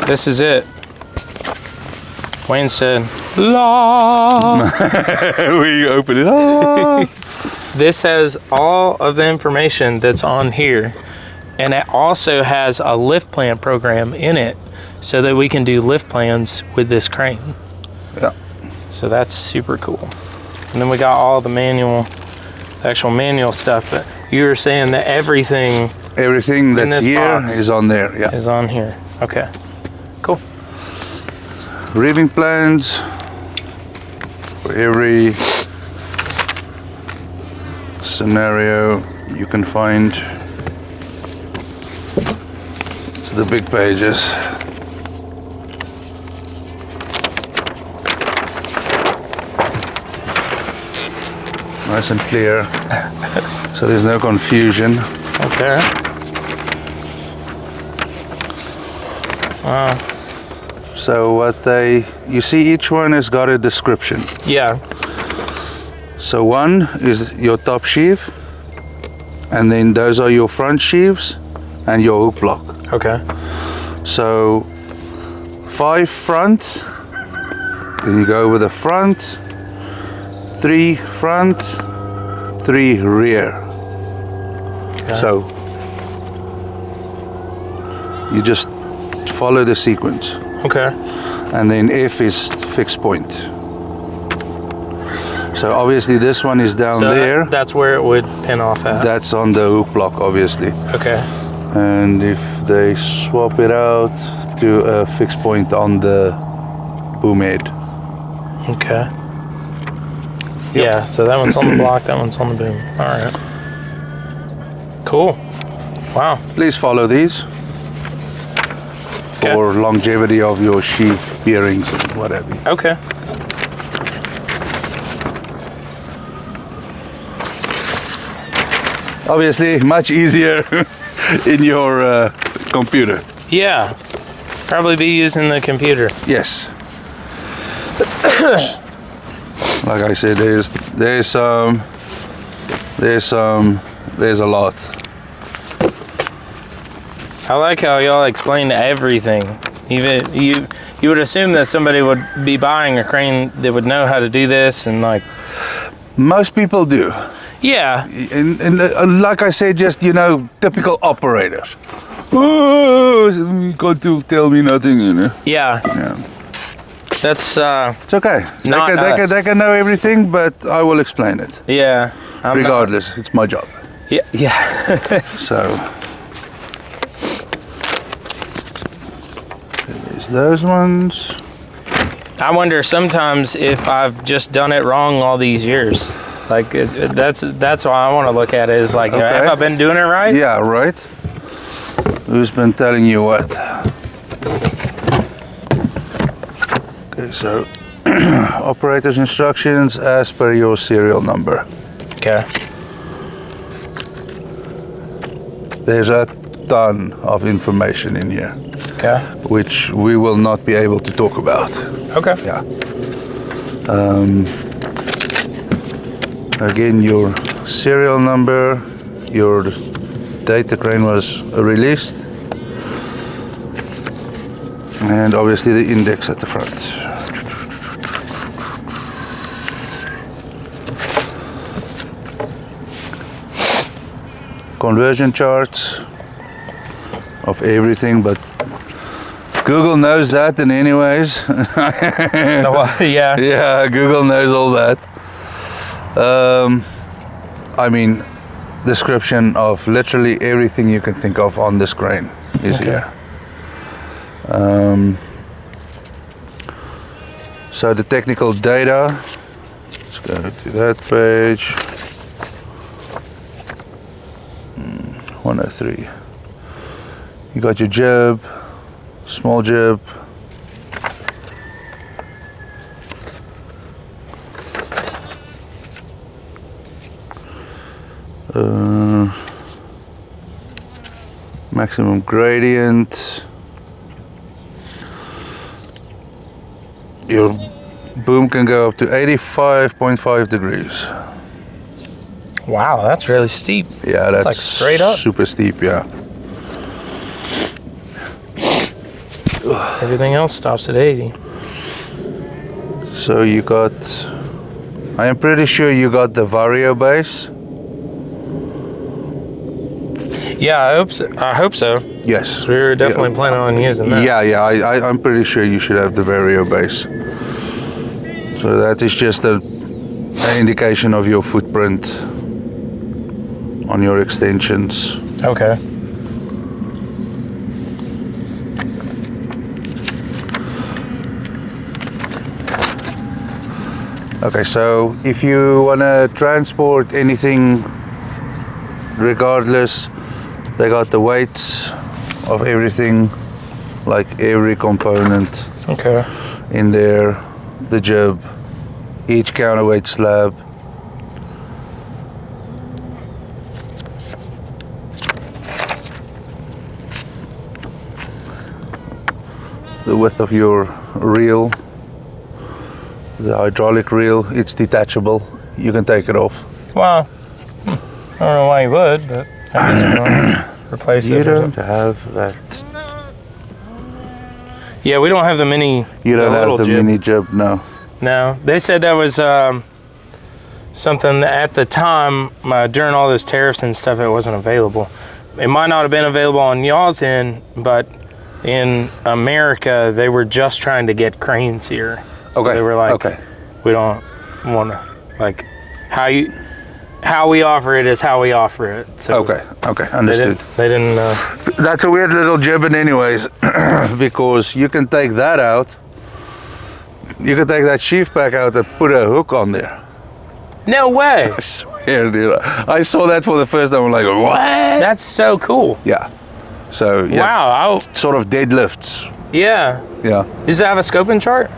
This is it. Wayne said, "La." We open it up. This has all of the information that's on here, and it also has a lift plan program in it so that we can do lift plans with this crane. Yeah. So that's super cool. And then we got all the actual manual stuff, but you were saying that everything that's here is on there. Yeah. Is on here. Okay. Cool. Reeving plans for every scenario you can find. It's the big pages. Nice and clear, so there's no confusion. Okay. Wow. So you see each one has got a description. Yeah. So one is your top sheave, and then those are your front sheaves and your hook block. Okay. So 5 front, then you go with the front, 3 front, 3 rear. Okay. So you just follow the sequence. Okay. And then F is fixed point. So obviously this one is down there. That's where it would pin off at. That's on the hook block, obviously. Okay. And if they swap it out to a fixed point on the boom head. Okay. Yep. Yeah, so that one's on the block, that one's on the boom. All right. Cool. Wow. Please follow these for longevity of your sheave bearings and whatever. Okay. Obviously, much easier in your computer. Yeah. Probably be using the computer. Yes. Like I said, there's a lot. I like how y'all explain everything. Even you would assume that somebody would be buying a crane that would know how to do this, and like most people do. Yeah. And like I said, just typical operators. Oh, you got to tell me nothing, Yeah. Yeah. That's it's okay. They can know everything, but I will explain it. Yeah. Regardless, it's my job. Yeah. Yeah. So there's those ones. I wonder sometimes if I've just done it wrong all these years. Like that's why I want to look at it. Is like, have I been doing it right? Yeah, right. Who's been telling you what? Okay, so operator's instructions as per your serial number. Okay. There's a ton of information in here. Okay. Which we will not be able to talk about. Okay. Yeah. Again, your serial number, your date the crane was released, and obviously the index at the front. Conversion charts of everything, but Google knows that in anyways. Yeah. Yeah, Google knows all that. I mean, description of literally everything you can think of on this crane is here. So the technical data, let's go to that page. 103. You got your jib, small jib, maximum gradient. Your boom can go up to 85.5 degrees. Wow, that's really steep. Yeah, that's like straight up. Super steep, yeah. Everything else stops at 80. So you got, I am pretty sure you got the Vario base. Yeah, I hope so. Yes. We were definitely planning on using that. Yeah, I'm pretty sure you should have the Vario base. So that is just an indication of your footprint on your extensions. Okay. Okay, so if you want to transport anything, regardless, they got the weights of everything, like every component Okay. in there, the jib, each counterweight slab. The width of your reel, the hydraulic reel, it's detachable. You can take it off. Well, I don't know why you would, but I guess you don't replace You it. or don't something. have that. Yeah, we don't have the mini. You don't have little the jib. mini jib, no. No, they said that was something that at the time during all those tariffs and stuff, it wasn't available. It might not have been available on y'all's end, but in America, they were just trying to get cranes here. So Okay. they were like, okay. we don't want to, like, how we offer it is how we offer it. So Okay. Understood. They didn't That's a weird little jibbing, anyways, because you can take that out. You can take that sheaf back out and put a hook on there. no way. I swear, dude. I saw that for the first time. I'm like, what? That's so cool. Yeah. So yeah, Wow. sort of deadlifts. Yeah. Yeah. Does it have a scoping chart?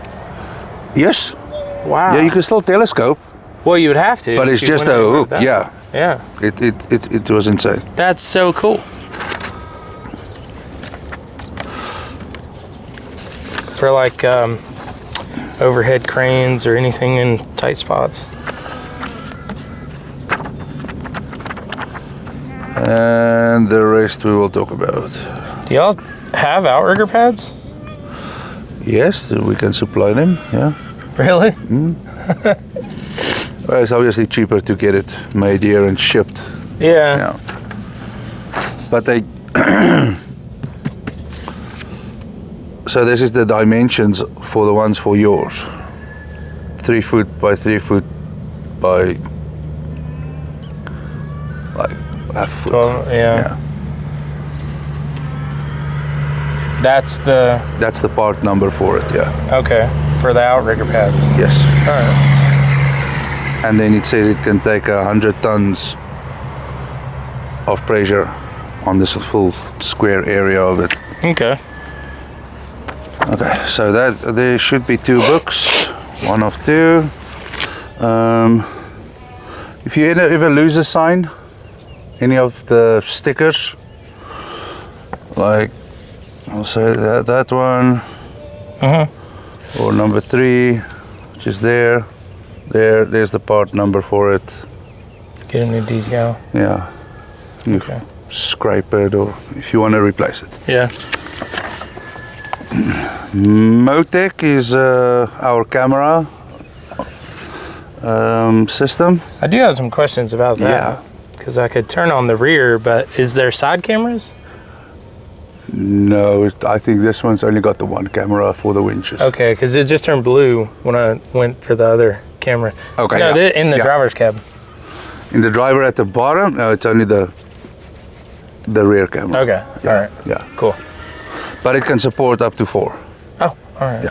Yes. Wow. Yeah, you can still telescope, Well, you would have to. but if it's you just a went hook. that. Yeah. Yeah. It was insane. That's so cool. For like overhead cranes or anything in tight spots. And the rest we will talk about. Do y'all have outrigger pads? Yes, we can supply them. Yeah. Really? Well, it's obviously cheaper to get it made here and shipped. Yeah. Yeah. But they. So this is the dimensions for the ones for yours. 3 foot by 3 foot by like half a foot. Well, yeah. Yeah. That's the part number for it. Yeah. okay for the outrigger pads. Yes. All right. And then it says it can take 100 tons of pressure on this full square area of it. Okay. Okay, so that there should be 2 books, 1 of 2. If you ever lose a sign, any of the stickers, like I'll say that one, or number 3, which is there's the part number for it. Get a new decal. Yeah, you Okay. scrape it, or if you want to replace it. Yeah. Motec is our camera system. I do have some questions about that. Yeah. Because I could turn on the rear, but is there side cameras? No, I think this one's only got the one camera for the winches. Okay, because it just turned blue when I went for the other camera. Okay, No, yeah. they're in the Yeah. driver's cab. In the driver at the bottom, no, it's only the rear camera. Okay. Yeah. All right. Yeah, Cool. but it can support up to 4. Oh, all right. Yeah.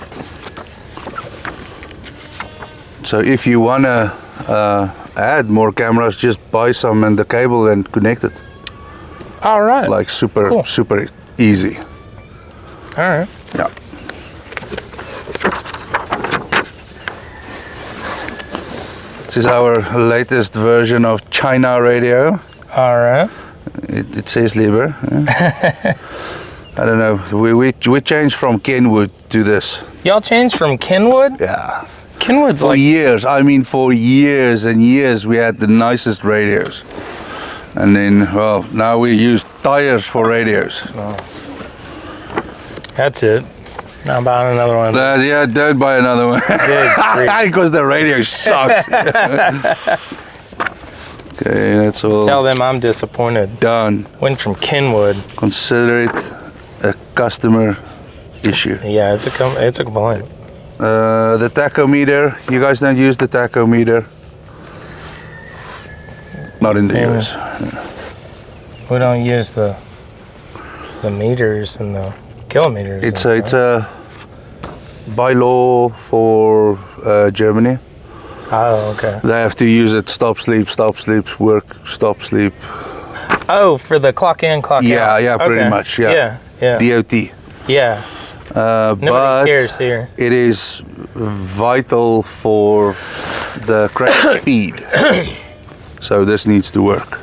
So if you wanna add more cameras, just buy some and the cable and connect it. All right. Like super Cool. super easy. All right. Yeah. This is our latest version of China radio. All right. It says Liebherr. Yeah. I don't know. We changed from Kenwood to this. Y'all changed from Kenwood? Yeah. Kenwood's For like years. I mean, for years and years, we had the nicest radios. And then, well, now we use tires for radios. that's it. I'm buying another one. Yeah, don't buy another one. Because the radio sucks. Okay, that's all. Tell them I'm disappointed. Done. Went from Kenwood. Consider it a customer issue. Yeah, it's a complaint. The tachometer. You guys don't use the tachometer. Not in the US. We don't use the meters and the kilometers. It's a by law for Germany. Oh, okay. They have to use it. Stop, sleep, work, stop, sleep. Oh, for the clock in, clock out. Yeah, pretty much. Yeah. DOT. Yeah. Nobody But cares here. it is vital for the crank speed. So this needs to work.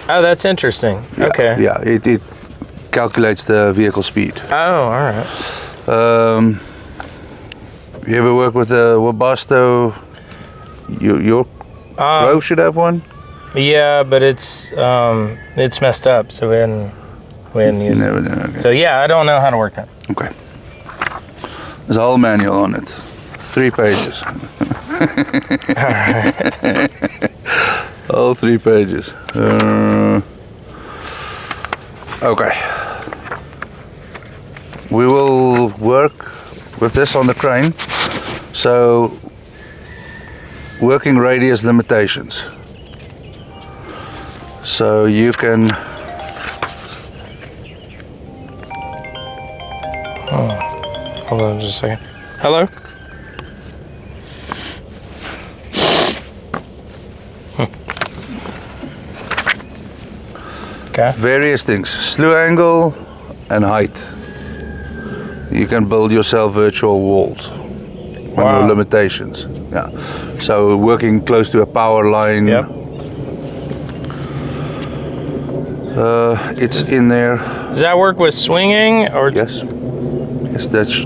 Oh, that's interesting. Yeah, okay. Yeah, it calculates the vehicle speed. Oh, all right. You ever work with a Webasto? Your Pro should have one. Yeah, but it's messed up, so we hadn't used it. Okay. So yeah, I don't know how to work that. Okay. There's a whole manual on it. 3 pages. All 3 pages. Okay. We will work with this on the crane. So, working radius limitations. So you can. Hold on just a second. Hello? Okay. Various things. Slew angle and height. You can build yourself virtual walls on your limitations. Yeah. So working close to a power line. Yep. It's in there. Does that work with swinging or? Yes. Yes, that's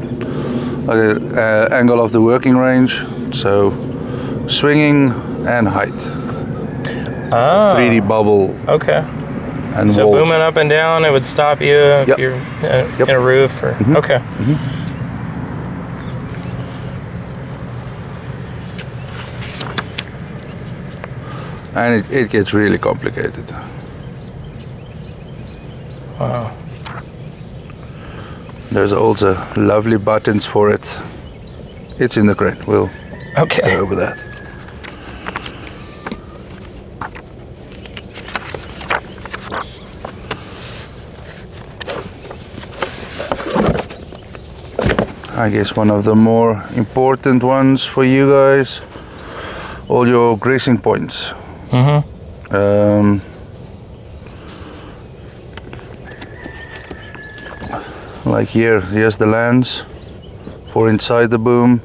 like an angle of the working range. So swinging and height. 3D bubble. Okay. And so walls. booming up and down, it would stop you if you're in a roof or okay. And it gets really complicated. Wow. There's also lovely buttons for it. It's in the crane. We'll go over that. I guess one of the more important ones for you guys, all your greasing points. Like here's the lands for inside the boom.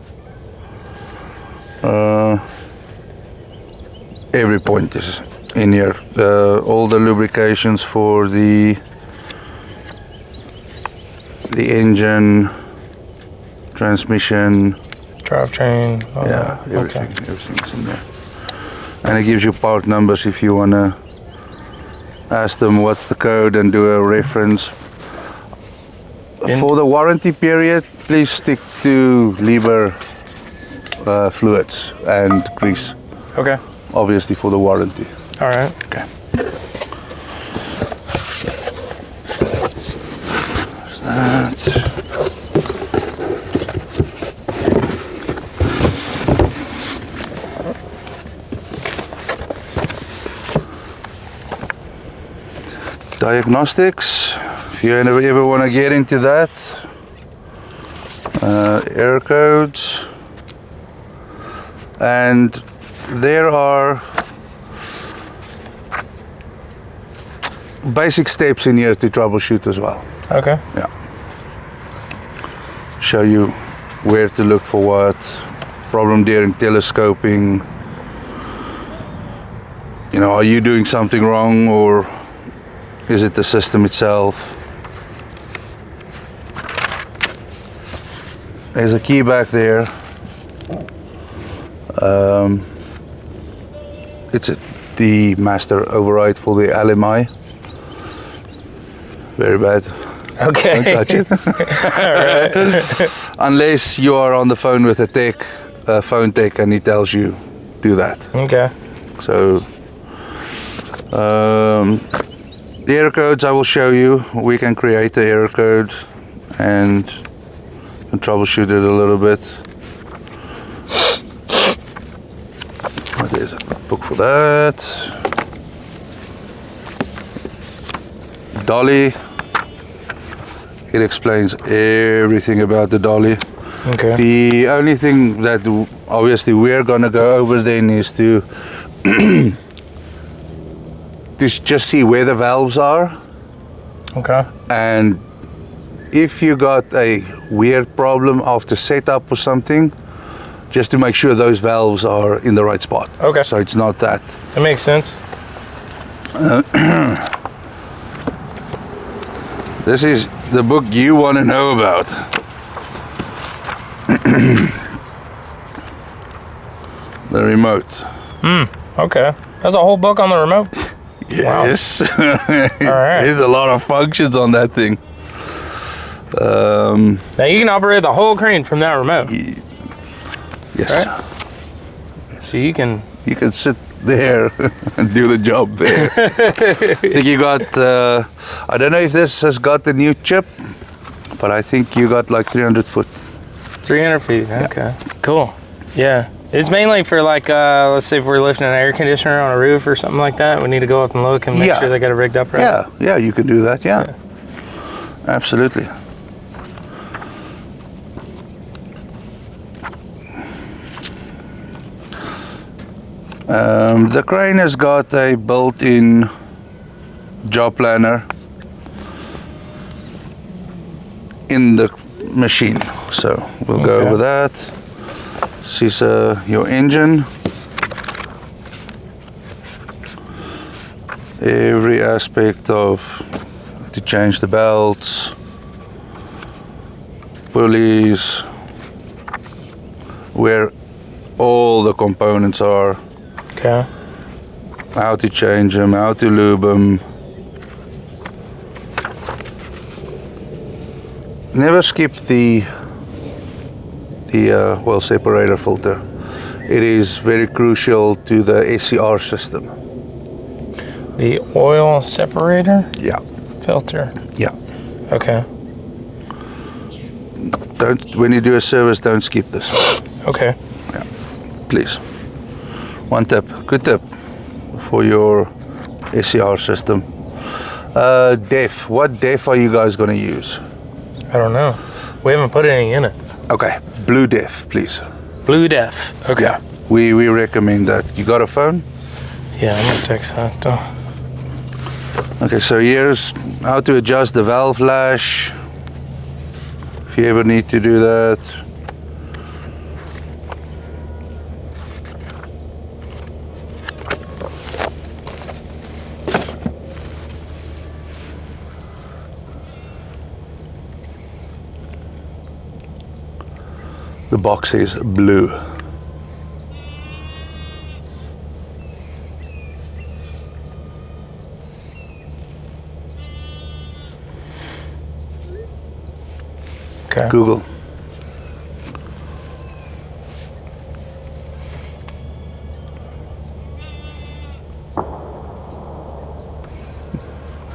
Every point is in here. All the lubrications for the engine, transmission, drivetrain. Everything's in there. And it gives you part numbers if you wanna ask them what's the code and do a reference. For the warranty period, please stick to Liebherr fluids and grease. Okay. Obviously for the warranty. All right. Okay. There's that. Diagnostics, if you ever want to get into that. Error codes. And there are basic steps in here to troubleshoot as well. Okay. Yeah. Show you where to look for what. Problem during telescoping. You know, are you doing something wrong or is it the system itself? There's a key back there. It's the master override for the LMI. Very bad. Okay. Don't touch it. All right. Unless you are on the phone with a tech, phone tech, and he tells you, do that. Okay. So, the error codes I will show you. We can create the error code and troubleshoot it a little bit. There's a book for that. Dolly. It explains everything about the dolly. Okay. The only thing that obviously we're gonna go over then is to just see where the valves are. Okay. And if you got a weird problem after setup or something, just to make sure those valves are in the right spot. Okay. So it's not that. That makes sense. This is the book you want to know about. The remote. Okay. That's a whole book on the remote. Yes. All right. There's a lot of functions on that thing. Now you can operate the whole crane from that remote. Yes. Right. So you can. You can sit there and do the job there. I think you got, I don't know if this has got the new chip, but I think you got like 300 foot. 300 feet. Okay. Cool. Yeah. It's mainly for like, let's say if we're lifting an air conditioner on a roof or something like that, we need to go up and look and make sure they got it rigged up right. Yeah, you can do that, yeah. Absolutely. The crane has got a built-in job planner in the machine, so we'll go over that. This is your engine. Every aspect of to change the belts, pulleys, where all the components are. Okay. How to change them, how to lube them. Never skip the oil separator filter. It is very crucial to the SCR system. The oil separator Yeah, filter. yeah. Okay. When you do a service, don't skip this one. Okay. Yeah, please. One tip, good tip for your SCR system. Def, what def are you guys going to use? I don't know. We haven't put any in it. Okay, blue def, please. Blue def. Okay. Yeah, we recommend that. You got a phone? Yeah, I'm gonna text that though. Okay, so here's how to adjust the valve lash, if you ever need to do that. The box is blue. Okay. Google.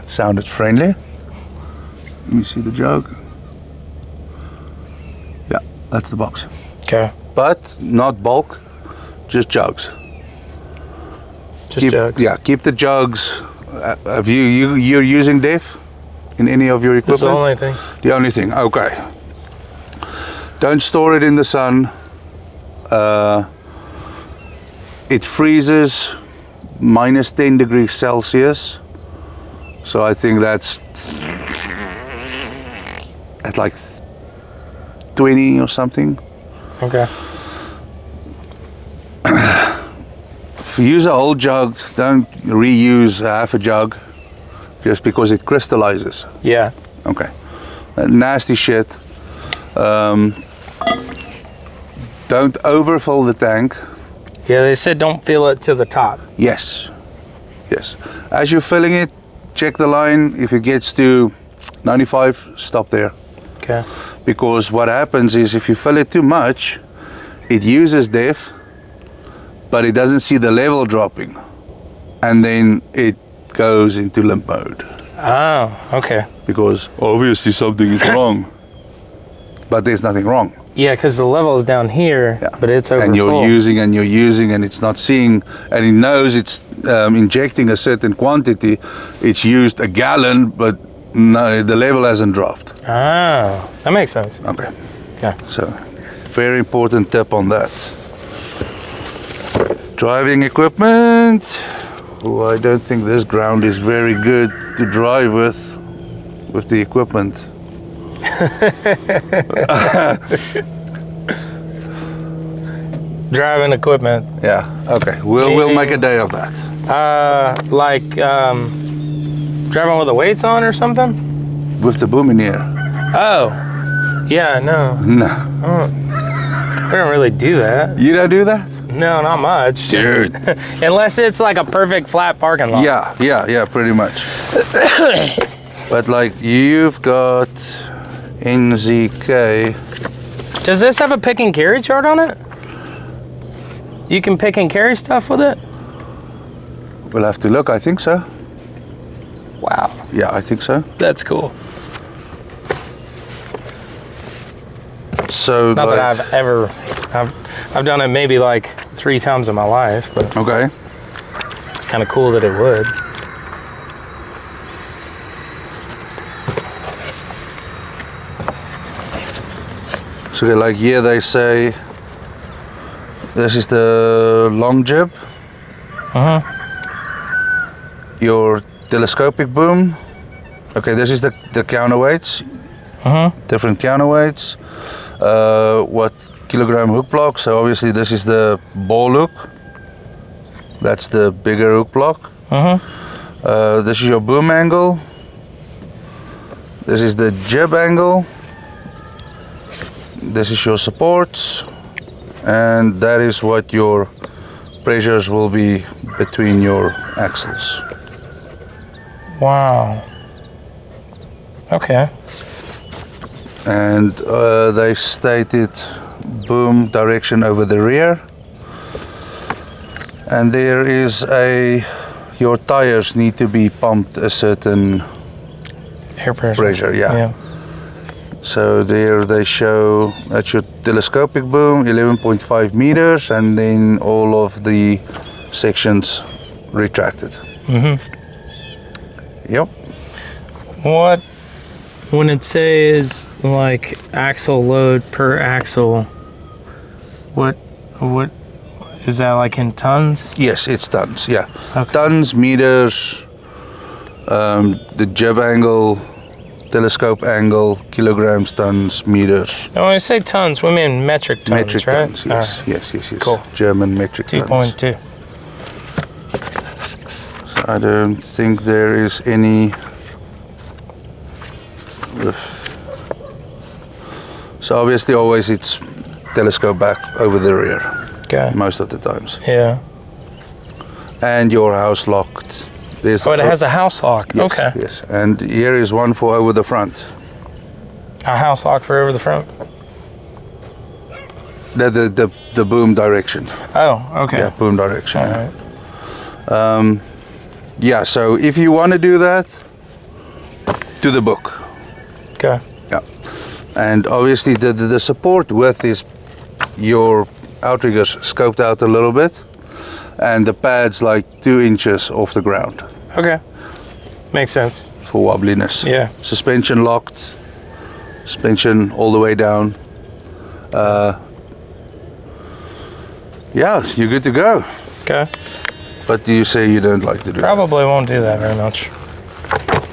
It sounded friendly. Let me see the jug. Yeah, that's the box. Okay. But not bulk, just jugs. Just jugs. Yeah, keep the jugs. Have you're using DEF in any of your equipment? That's the only thing. The only thing. Okay. Don't store it in the sun. It freezes minus 10 degrees Celsius. So I think that's at like 20 or something. Okay. If you use a whole jug, don't reuse half a jug just because it crystallizes. Yeah. Okay. Nasty shit. Don't overfill the tank. Yeah, they said don't fill it to the top. Yes. Yes. As you're filling it, check the line. If it gets to 95, stop there. Okay. Because what happens is if you fill it too much, it uses depth, but it doesn't see the level dropping. And then it goes into limp mode. Oh, okay. Because obviously something is wrong. But there's nothing wrong. Yeah, because the level is down here, Yeah. but it's over And you're full. using and it's not seeing, and it knows it's injecting a certain quantity. It's used a gallon, but no, the level hasn't dropped. Ah, that makes sense. Okay. Okay. So, very important tip on that. Driving equipment. Oh, I don't think this ground is very good to drive with the equipment. Driving equipment. Yeah. Okay. We'll make a day of that. Like driving with the weights on or something? With the boom in here. Oh, yeah, no. No. We don't really do that. You don't do that? No, not much. Dude. Unless it's like a perfect flat parking lot. Yeah, pretty much. But like you've got NZK. Does this have a pick and carry chart on it? You can pick and carry stuff with it? We'll have to look, I think so. Wow, Yeah, I think so. that's cool. So Not like, that I've done it maybe like 3 times in my life, but okay. it's kind of cool that it would. So like here they say this is the long jib. Your telescopic boom. Okay, this is the counterweights. Different counterweights. What kilogram hook block? So obviously this is the ball hook. That's the bigger hook block. This is your boom angle. This is the jib angle. This is your supports. And that is what your pressures will be between your axles. Wow. Okay. And they stated boom direction over the rear. And there is your tires need to be pumped a certain Air pressure. pressure, yeah. So there they show that's your telescopic boom, 11.5 meters, and then all of the sections retracted. Yep. What, when it says like axle load per axle, what is that, like in tons? Yes, it's tons, yeah. Okay. Tons, meters, the jib angle, telescope angle, kilograms, tons, meters. Now, when I say tons, we mean metric tons, Metric right? tons, yes, yes. Cool. German metric tons. 2.2. So I don't think there is any. So obviously always it's telescope back over the rear, Okay. most of the times. Yeah. And your house locked. There's Oh, it has a house lock. yes, Okay. Yes, and here is one for over the front. A house lock for over the front. The boom direction. Oh, okay. Yeah, boom direction. All yeah. right. Yeah, so if you want to do that, to the book. Okay. Yeah. And obviously the support width is your outriggers scoped out a little bit, and the pad's like 2 inches off the ground Okay. Makes sense. for wobbliness. Yeah. Suspension locked, suspension all the way down. Yeah, you're good to go. Okay. But you say you don't like to do Probably won't do that very much. that.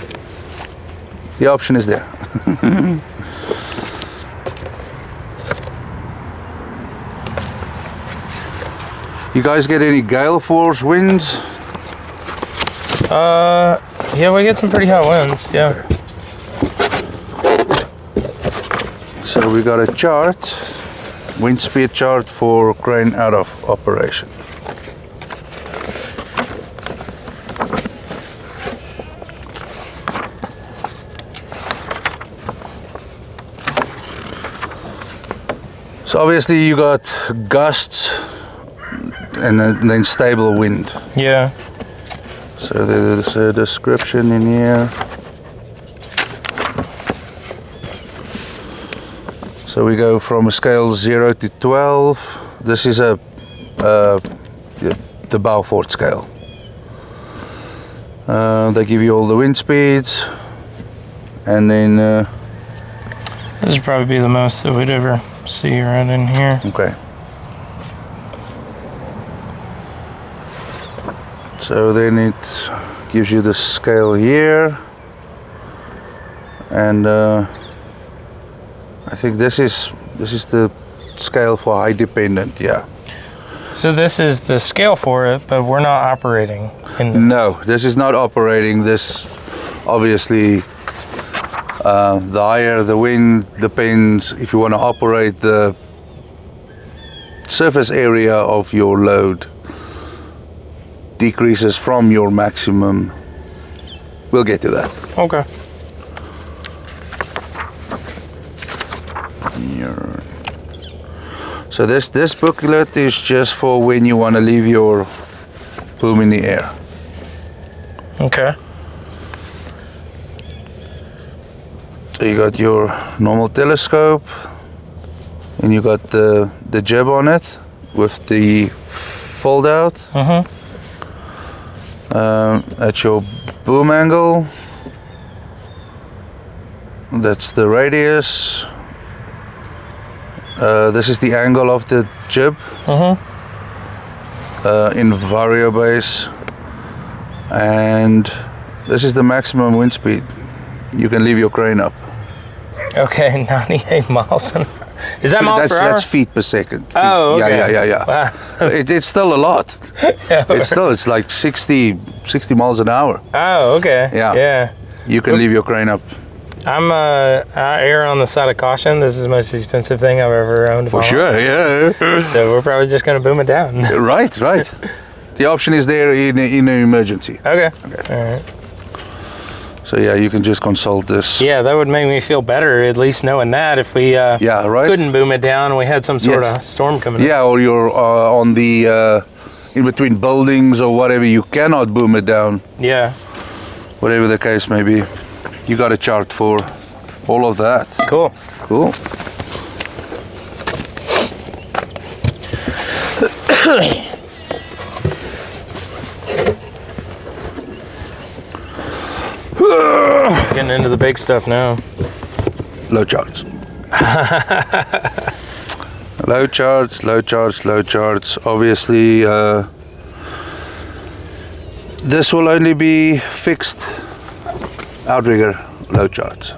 The option is there. You guys get any gale force winds? Yeah, we get some pretty high winds. Yeah. So we got a chart, wind speed chart for crane out of operation. So obviously you got gusts and then stable wind. Yeah. So there's a description in here. So we go from a scale 0 to 12. This is the Beaufort scale. They give you all the wind speeds, and then this would probably be the most that we'd ever see right in here. okay. So then it gives you the scale here, and I think this is the scale for high dependent. Yeah. So this is the scale for it, but we're not operating in this. No, this is not operating. This obviously, the higher the wind depends if you want to operate the surface area of your load decreases from your maximum. We'll get to that. Okay. So this booklet is just for when you want to leave your boom in the air. Okay. So you got your normal telescope, and you got the jib on it with the fold out. Mm-hmm. At your boom angle, that's the radius. This is the angle of the jib. Mm-hmm. In vario base, and this is the maximum wind speed. You can leave your crane up. Okay, 98 miles an hour. Is that miles per hour? That's feet per second. Oh, okay. Yeah. Wow. It's still a lot. Yeah. It's like 60 miles an hour. Oh, okay. Yeah. You can leave your crane up. I err on the side of caution. This is the most expensive thing I've ever owned. For sure, yeah. So we're probably just going to boom it down. Right. The option is there in an emergency. Okay. All right. So yeah, you can just consult this. Yeah, that would make me feel better, at least knowing that if we couldn't boom it down and we had some sort of storm coming in. Yeah, or you're on the in between buildings or whatever, you cannot boom it down. Yeah. Whatever the case may be. You got a chart for all of that. Cool. Getting into the big stuff now. Low charts. Low charts. Obviously, this will only be fixed Outrigger low charts.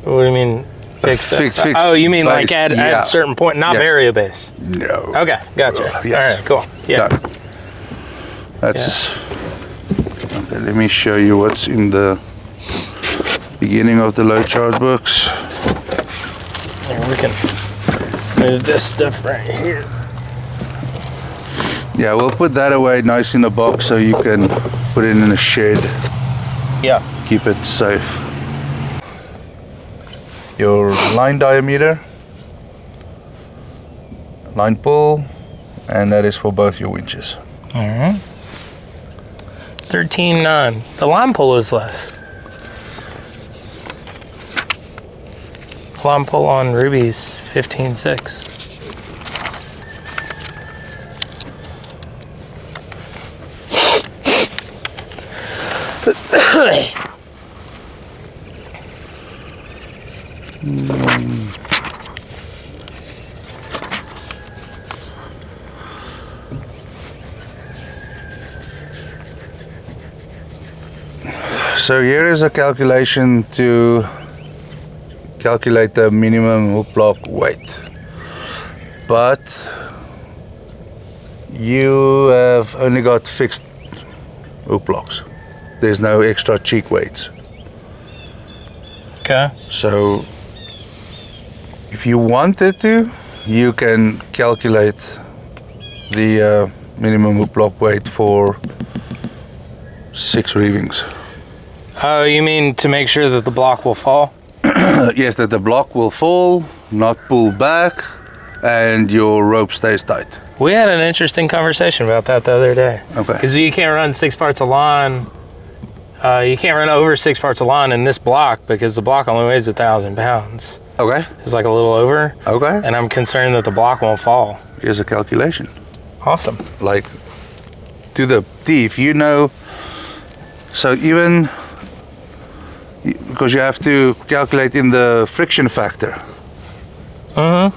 What do you mean fixed? Fixed Oh, you mean base. like at a certain point, not area base? No. Okay, gotcha. Yes. All right, cool. Yeah. Done. That's okay. Let me show you what's in the beginning of the low chart books. Here, we can move this stuff right here. Yeah, we'll put that away nice in a box so you can put it in a shed. Yeah. Keep it safe. Your line diameter, line pull, and that is for both your winches. All right. 13.9. The line pull is less. Line pull on Ruby's 15.6. So here is a calculation to calculate the minimum hook block weight, but you have only got fixed hook blocks. There's no extra cheek weights. Okay. So if you wanted to, you can calculate the minimum hook block weight for 6 reevings. Oh, you mean to make sure that the block will fall? yes, that the block will fall, not pull back, and your rope stays tight. We had an interesting conversation about that the other day. Okay. Because you can't run 6 parts of line. You can't run over 6 parts of line in this block because the block only weighs 1,000 pounds. Okay. It's like a little over. Okay. And I'm concerned that the block won't fall. Here's a calculation. Awesome. Like to the T, if you know, so even because you have to calculate in the friction factor. Mm-hmm.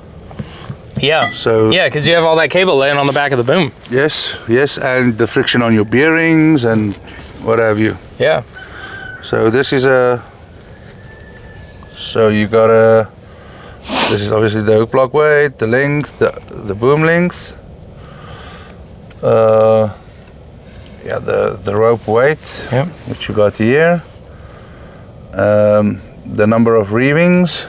Yeah. So yeah, because you have all that cable laying on the back of the boom. Yes, and the friction on your bearings and what have you. Yeah. So this is a. So you got a. This is obviously the hook block weight, the length, the boom length. Yeah, the rope weight, yep, which you got here. The number of reevings,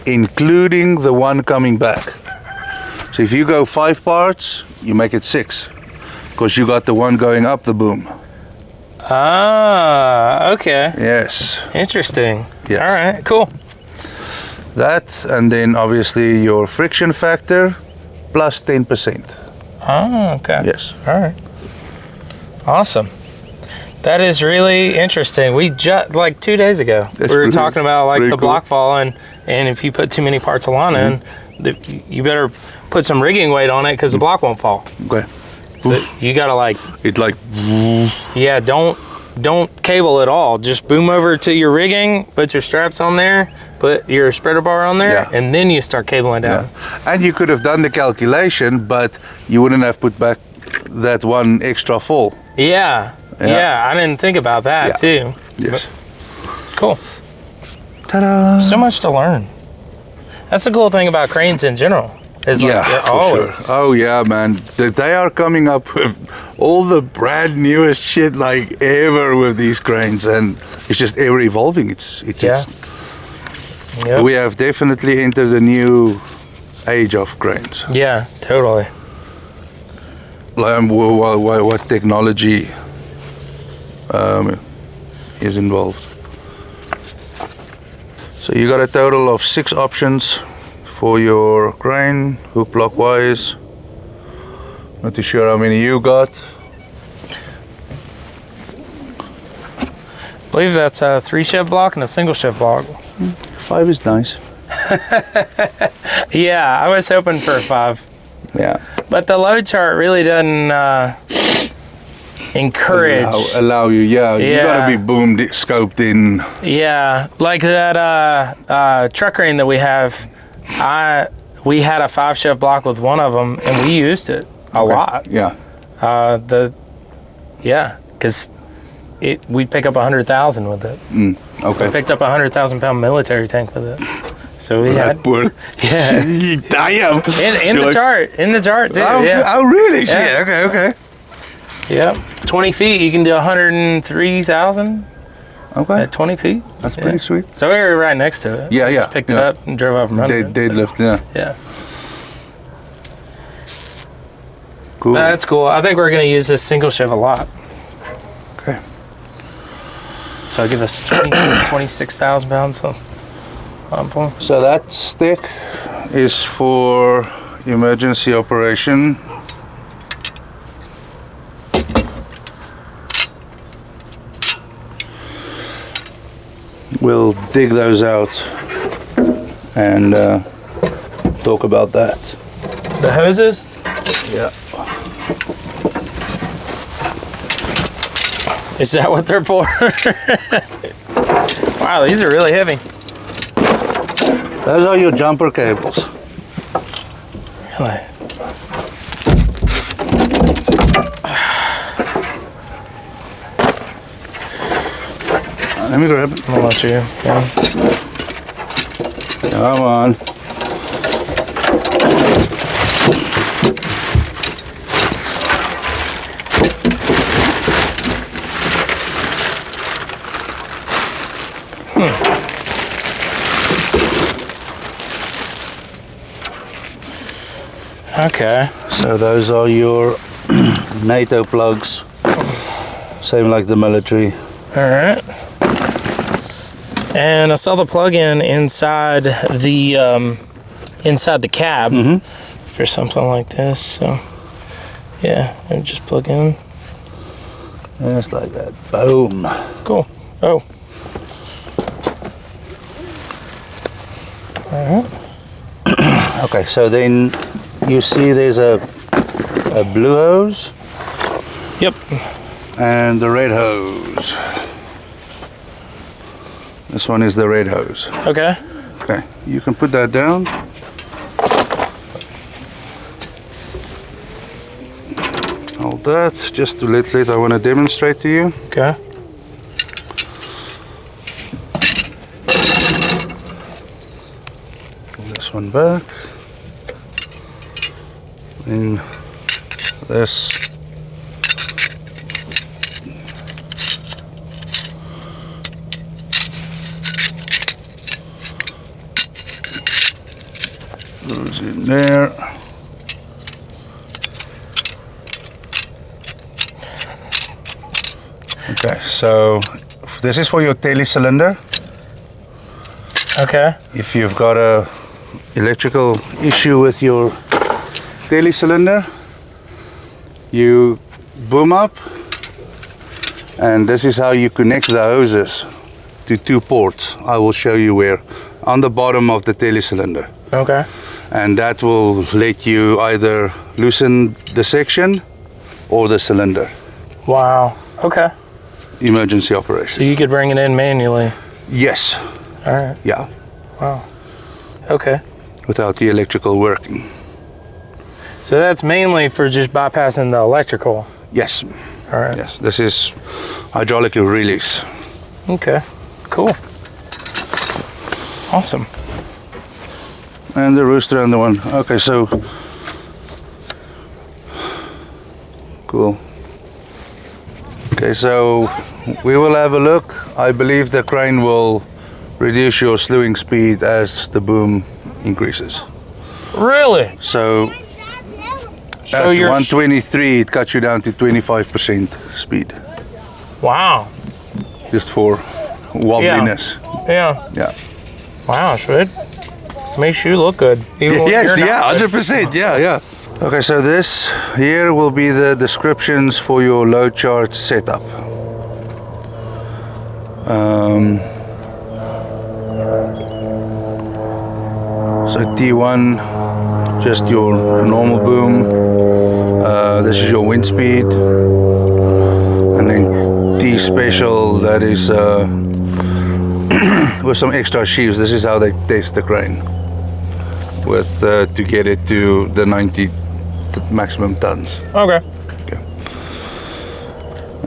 including the one coming back. So if you go 5 parts, you make it 6, because you got the one going up the boom. Ah, okay. Yes. Interesting. Yes. All right, cool. That, and then obviously your friction factor plus 10%. Oh, okay. Yes. All right. Awesome. That is really interesting. We just, like 2 days ago, we were talking about like the block falling, and if you put too many parts of line in, you better put some rigging weight on it because the block won't fall. Okay. So you gotta like, it's like, yeah, don't cable at all. Just boom over to your rigging, put your straps on there, put your spreader bar on there, yeah, and then you start cabling down. Yeah. And you could have done the calculation, but you wouldn't have put back that one extra fall. Yeah. Yeah, I didn't think about that too. Yes. But, cool. Ta-da! So much to learn. That's the cool thing about cranes in general. Is like for always. sure. Oh yeah, man. They are coming up with all the brand newest shit like ever with these cranes, and it's just ever evolving. It's Yep. We have definitely entered a new age of cranes. Yeah, totally. What technology is involved. So you got a total of 6 options for your crane, hook block wise. Not too sure how many you got. I believe that's a 3 shift block and a single shift block. 5 is nice. Yeah, I was hoping for a 5. Yeah. But the load chart really doesn't encourage. Allow you, you gotta be boomed, scoped in. Yeah, like that truck crane that we have, we had a 5 shift block with one of them, and we used it a lot. Yeah. Because we'd pick up 100,000 with it. Okay. We picked up a 100,000 pound military tank with it. So we had. Poor. Yeah. Damn. In the chart, too. Oh, really? Yeah. Shit. Okay. Yep. 20 feet, you can do 103,000 Okay. at 20 feet. That's pretty sweet. So we were right next to it. Yeah. Just picked it up and drove off and running it. Deadlift, yeah. Yeah. Cool. That's cool. I think we're going to use this single shift a lot. Okay. So I'll give us 26,000 pounds on point. So that stick is for emergency operation. We'll dig those out and talk about that. The hoses? Yeah. Is that what they're for? Wow, these are really heavy. Those are your jumper cables. Really? Let me grab it. I'll let you. Yeah. Come on. Okay. So those are your NATO plugs. Same like the military. All right. And I saw the plug-in inside the cab for something like this. So yeah, I just plug in. Just like that. Boom. Cool. Oh. All right. Okay, so then you see there's a blue hose. Yep. And the red hose. This one is the red hose. Okay. Okay, you can put that down. Hold that, just to let I want to demonstrate to you. Okay. Pull this one back. Then this. Goes in there. Okay, so this is for your tele cylinder. Okay. If you've got a electrical issue with your tele cylinder, you boom up, and this is how you connect the hoses to 2 ports. I will show you where, on the bottom of the tele cylinder. Okay. And that will let you either loosen the section or the cylinder. Wow. Okay. Emergency So operation. you could bring it in manually. Yes. All right. Yeah. Wow. Okay. Without the electrical working. So that's mainly for just bypassing the electrical. Yes. All right. Yes. This is hydraulic release. Okay. Cool. Awesome. And the rooster and the one. Okay, so cool. Okay, so we will have a look. I believe the crane will reduce your slewing speed as the boom increases. Really? So So at you're 123, it cuts you down to 25% speed, wow. just for wobbliness. Yeah. Yeah. Wow, Shred. Makes you look good. Even when Yes, you're yeah, not good. 100%, yeah. Okay, so this here will be the descriptions for your load charge setup. So T1, just your normal boom. This is your wind speed. And then T special, that is with some extra sheaves. This is how they test the crane, with to get it to the 90 maximum tons. Okay. Okay.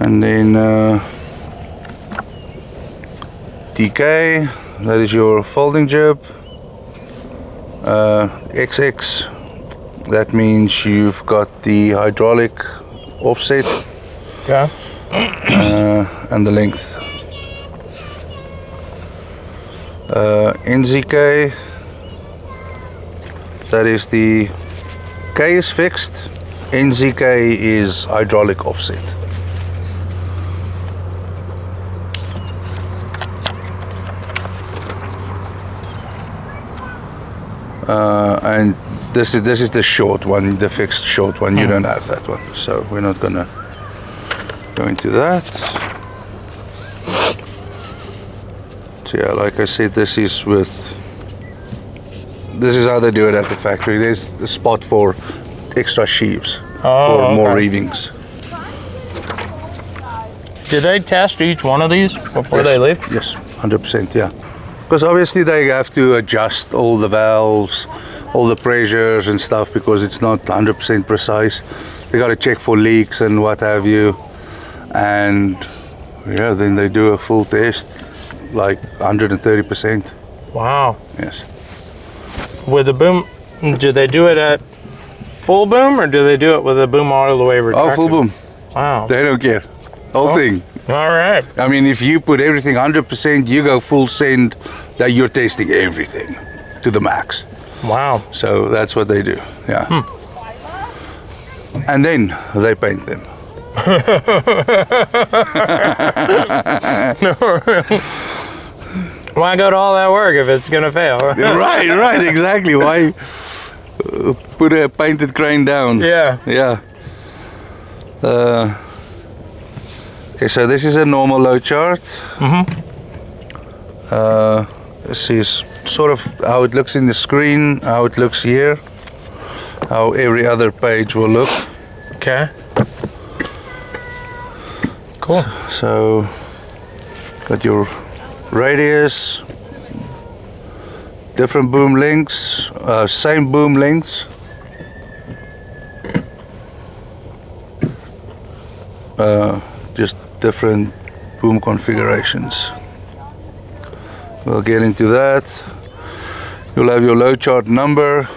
And then TK, that is your folding jib. XX, that means you've got the hydraulic offset Okay. and the length. NZK, that is the K is fixed, NZK is hydraulic offset. And this is the short one, the fixed short one. You don't have that one, so we're not gonna go into that. So yeah, like I said, this is how they do it at the factory. There's a spot for extra sheaves for more reevings. Did they test each one of these before they leave? Yes, 100%, yeah. Because obviously they have to adjust all the valves, all the pressures and stuff, because it's not 100% precise. They got to check for leaks and what have you. And yeah, then they do a full test, like 130%. Wow. Yes. With the boom, do they do it at full boom or do they do it with the boom all the way retracted? Oh, full boom. Wow. They don't care. Whole thing. All right. I mean, if you put everything 100%, you go full send, that you're testing everything to the max. Wow. So that's what they do, yeah. And then they paint them. Why go to all that work if it's gonna fail? Right, exactly. Why put a painted crane down? Yeah. Yeah. Okay, so this is a normal load chart. This is sort of how it looks in the screen, how it looks here, how every other page will look. Okay. Cool. So, got your radius, different boom lengths, same boom lengths. Just different boom configurations. We'll get into that. You'll have your load chart number.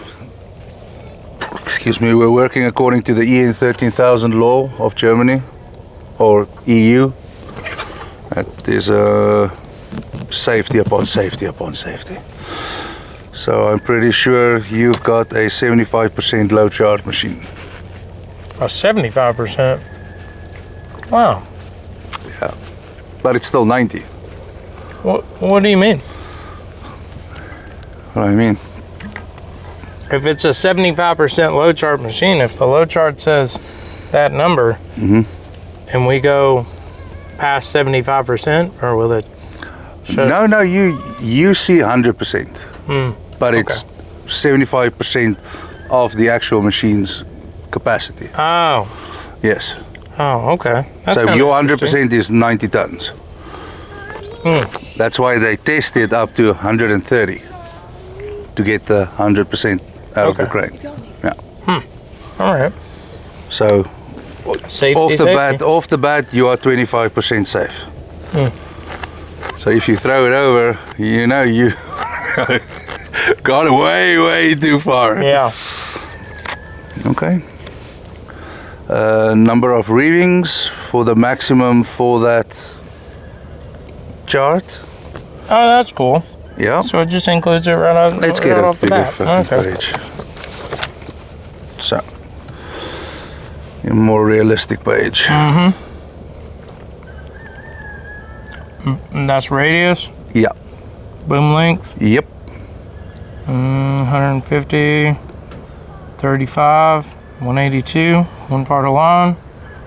Excuse me, we're working according to the EN 13000 law of Germany, or EU. That is safety upon safety upon safety. So I'm pretty sure you've got a 75% load chart machine. A 75%. Wow. Yeah, but it's still 90. What do you mean? What I mean? If it's a 75% load chart machine, if the load chart says that number, and we go past 75%, or will it show? No, you see 100%, but it's 75% of the actual machine's capacity. Oh. Yes. Oh, okay. That's So kinda your interesting. 100% is 90 tons. That's why they test it up to 130 to get the 100% out of the crane. Yeah. All right. So Safety, off the bat, you are 25% safe. So if you throw it over, you know you got way too far. Yeah. Okay. Number of reevings for the maximum for that chart. Oh, that's cool. Yeah. So it just includes it right Let's right get a off the bigger bat. fucking Okay. page. So, a more realistic page. And that's radius, Yeah. boom length, Yep. 150, 35, 182, one part of line.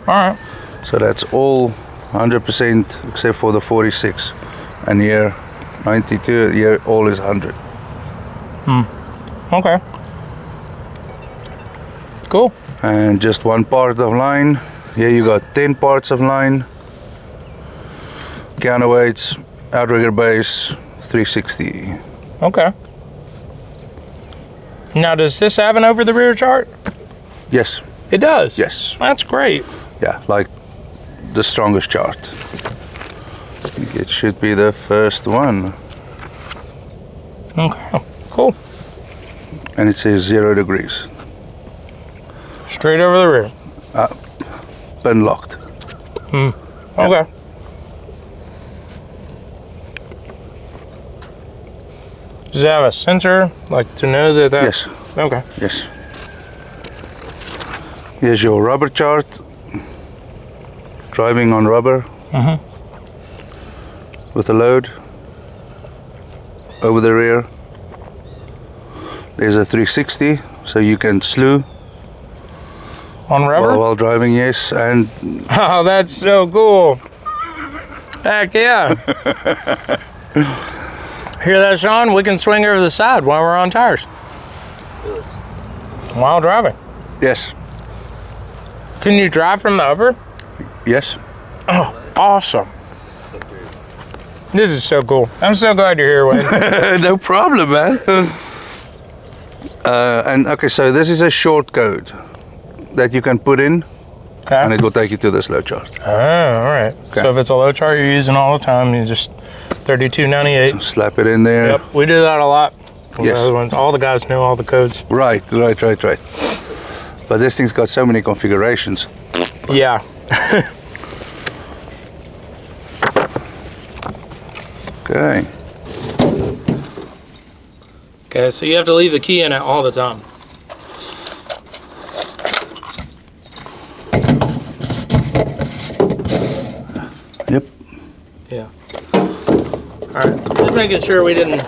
All right. So that's all 100% except for the 46. And here, 92, here all is 100. Okay. Cool. And just one part of line. Here you got 10 parts of line. Counterweights, outrigger base, 360. Okay. Now, does this have an over the rear chart? Yes, It does. yes. That's great. Yeah, like the strongest chart. I think it should be the first one. Okay. Cool. And it says 0 degrees. Straight over the rear. Pin locked. Okay. Does it have a sensor, like to know that that's... Yes, Okay. yes. Here's your rubber chart. Driving on rubber. With a load. Over the rear. There's a 360, so you can slew On rubber? while driving, yes. And Oh, that's so cool. Heck yeah. Hear that, Sean? We can swing over the side while we're on tires. While driving. yes, Can you drive from the upper? yes. Oh, awesome. This is so cool. I'm so glad you're here, Wayne. No problem, man. And okay, so this is a short code that you can put in, and Okay. it will take you to this low chart. Oh, all right. Okay. So if it's a low chart you're using all the time, you just 3298. Slap it in there. Yep, we do that a lot. with Yes. the other ones. All the guys know all the codes. Right. But this thing's got so many configurations. Yeah. Okay. Okay, so you have to leave the key in it all the time. Yep. Yeah. All right. making sure we didn't.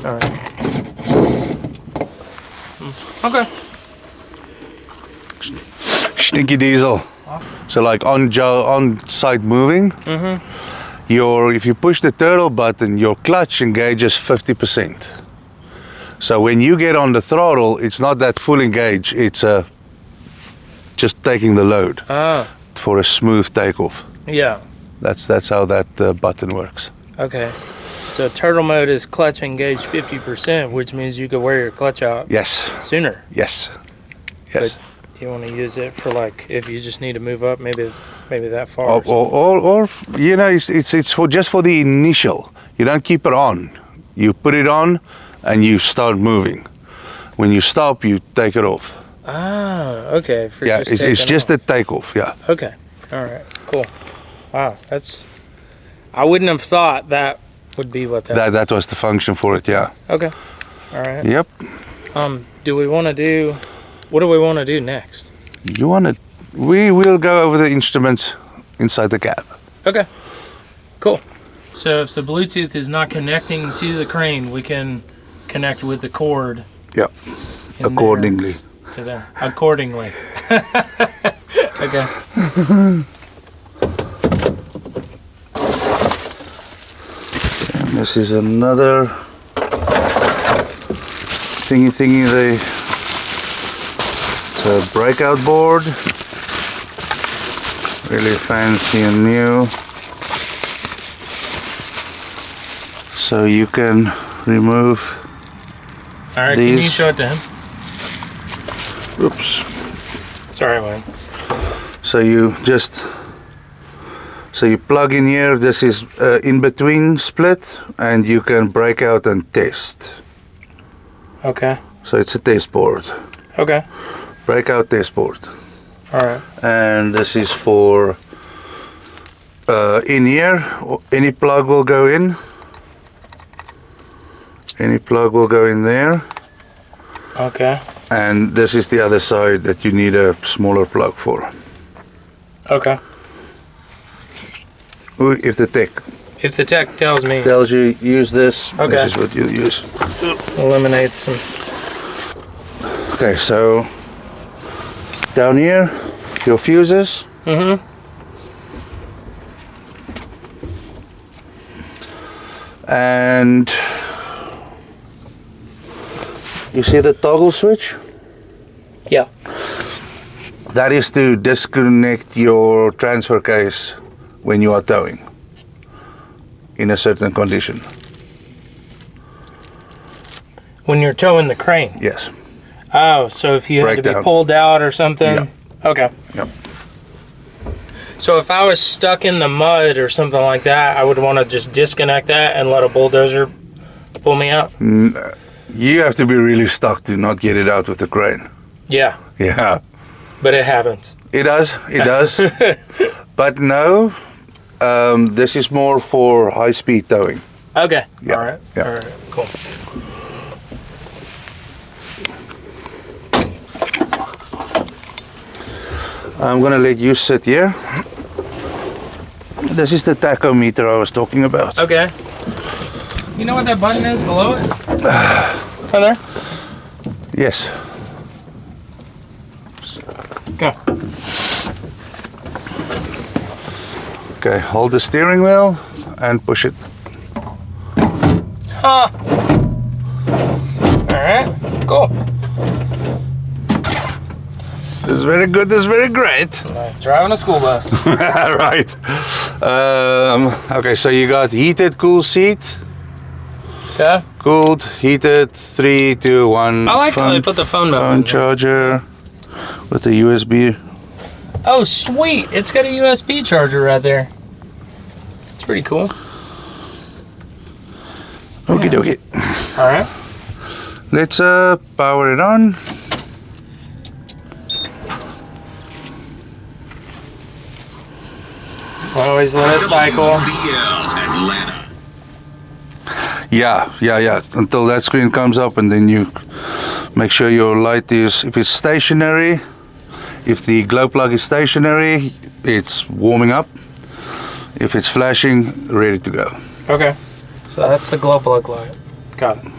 All right. Okay. Stinky diesel. So like on site moving, if you push the turtle button, your clutch engages 50%. So when you get on the throttle, it's not that full engage. It's just taking the load for a smooth takeoff. Yeah. That's how that button works. Okay. So turtle mode is clutch engaged 50%, which means you could wear your clutch out Yes. sooner. Yes. Yes. But you want to use it for like if you just need to move up, maybe that far. Or you know, it's for just for the initial. You don't keep it on. You put it on, and you start moving. When you stop, you take it off. Ah, okay. For Yeah, it's just off. a takeoff. Yeah. Okay. All right. Cool. Wow, I wouldn't have thought that would be what That was the function for it. Yeah. Okay. All right. Yep. Do we want to do? What do we want to do next? We will go over the instruments inside the cab. Okay. Cool. So if the Bluetooth is not connecting to the crane, we can connect with the cord. Yep. Accordingly. To there. Accordingly. Okay. And this is another thingy. It's a breakout board. Really fancy and new. So you can remove All right, these. can you show it to him? Oops. Sorry, Wayne. So you plug in here. This is in between split, and you can break out and test. Okay. So it's a test board. Okay. Breakout test board. All right. And this is for in here. Any plug will go in. Any plug will go in there. Okay. And this is the other side that you need a smaller plug for. Okay. If the tech tells me. tells you use this, Okay. this is what you use. Eliminate some. Okay, so down here, your fuses. Mm-hmm. And you see the toggle switch? Yeah. That is to disconnect your transfer case when you are towing in a certain condition. When you're towing the crane. Yes. Oh, so if you had to be Breakdown. pulled out or something? Yeah. Okay. Yep. So if I was stuck in the mud or something like that, I would want to just disconnect that and let a bulldozer pull me out? You have to be really stuck to not get it out with the crane. Yeah, Yeah. but it happens. It does. But no, this is more for high-speed towing. Okay. Yeah, All right. yeah. All right. Cool. I'm gonna let you sit here. This is the tachometer I was talking about. Okay. You know what that button is below it? Right there? Yes. Go. Okay, hold the steering wheel and push it. All right. Cool. This is very good, this is very great. Like driving a school bus. Right. Okay, so you got heated, cool seat. Okay. Cooled, heated, 3, 2, 1. I like how they put the phone number in phone there. charger with a USB. Oh, sweet. It's got a USB charger right there. It's pretty cool. Okie dokie. All right. Let's power it on. Always let it cycle. Yeah. Until that screen comes up, and then you Make sure your light is, if it's stationary, if the glow plug is stationary, it's warming up. If it's flashing, ready to go. Okay. So that's the glow plug light. Got it.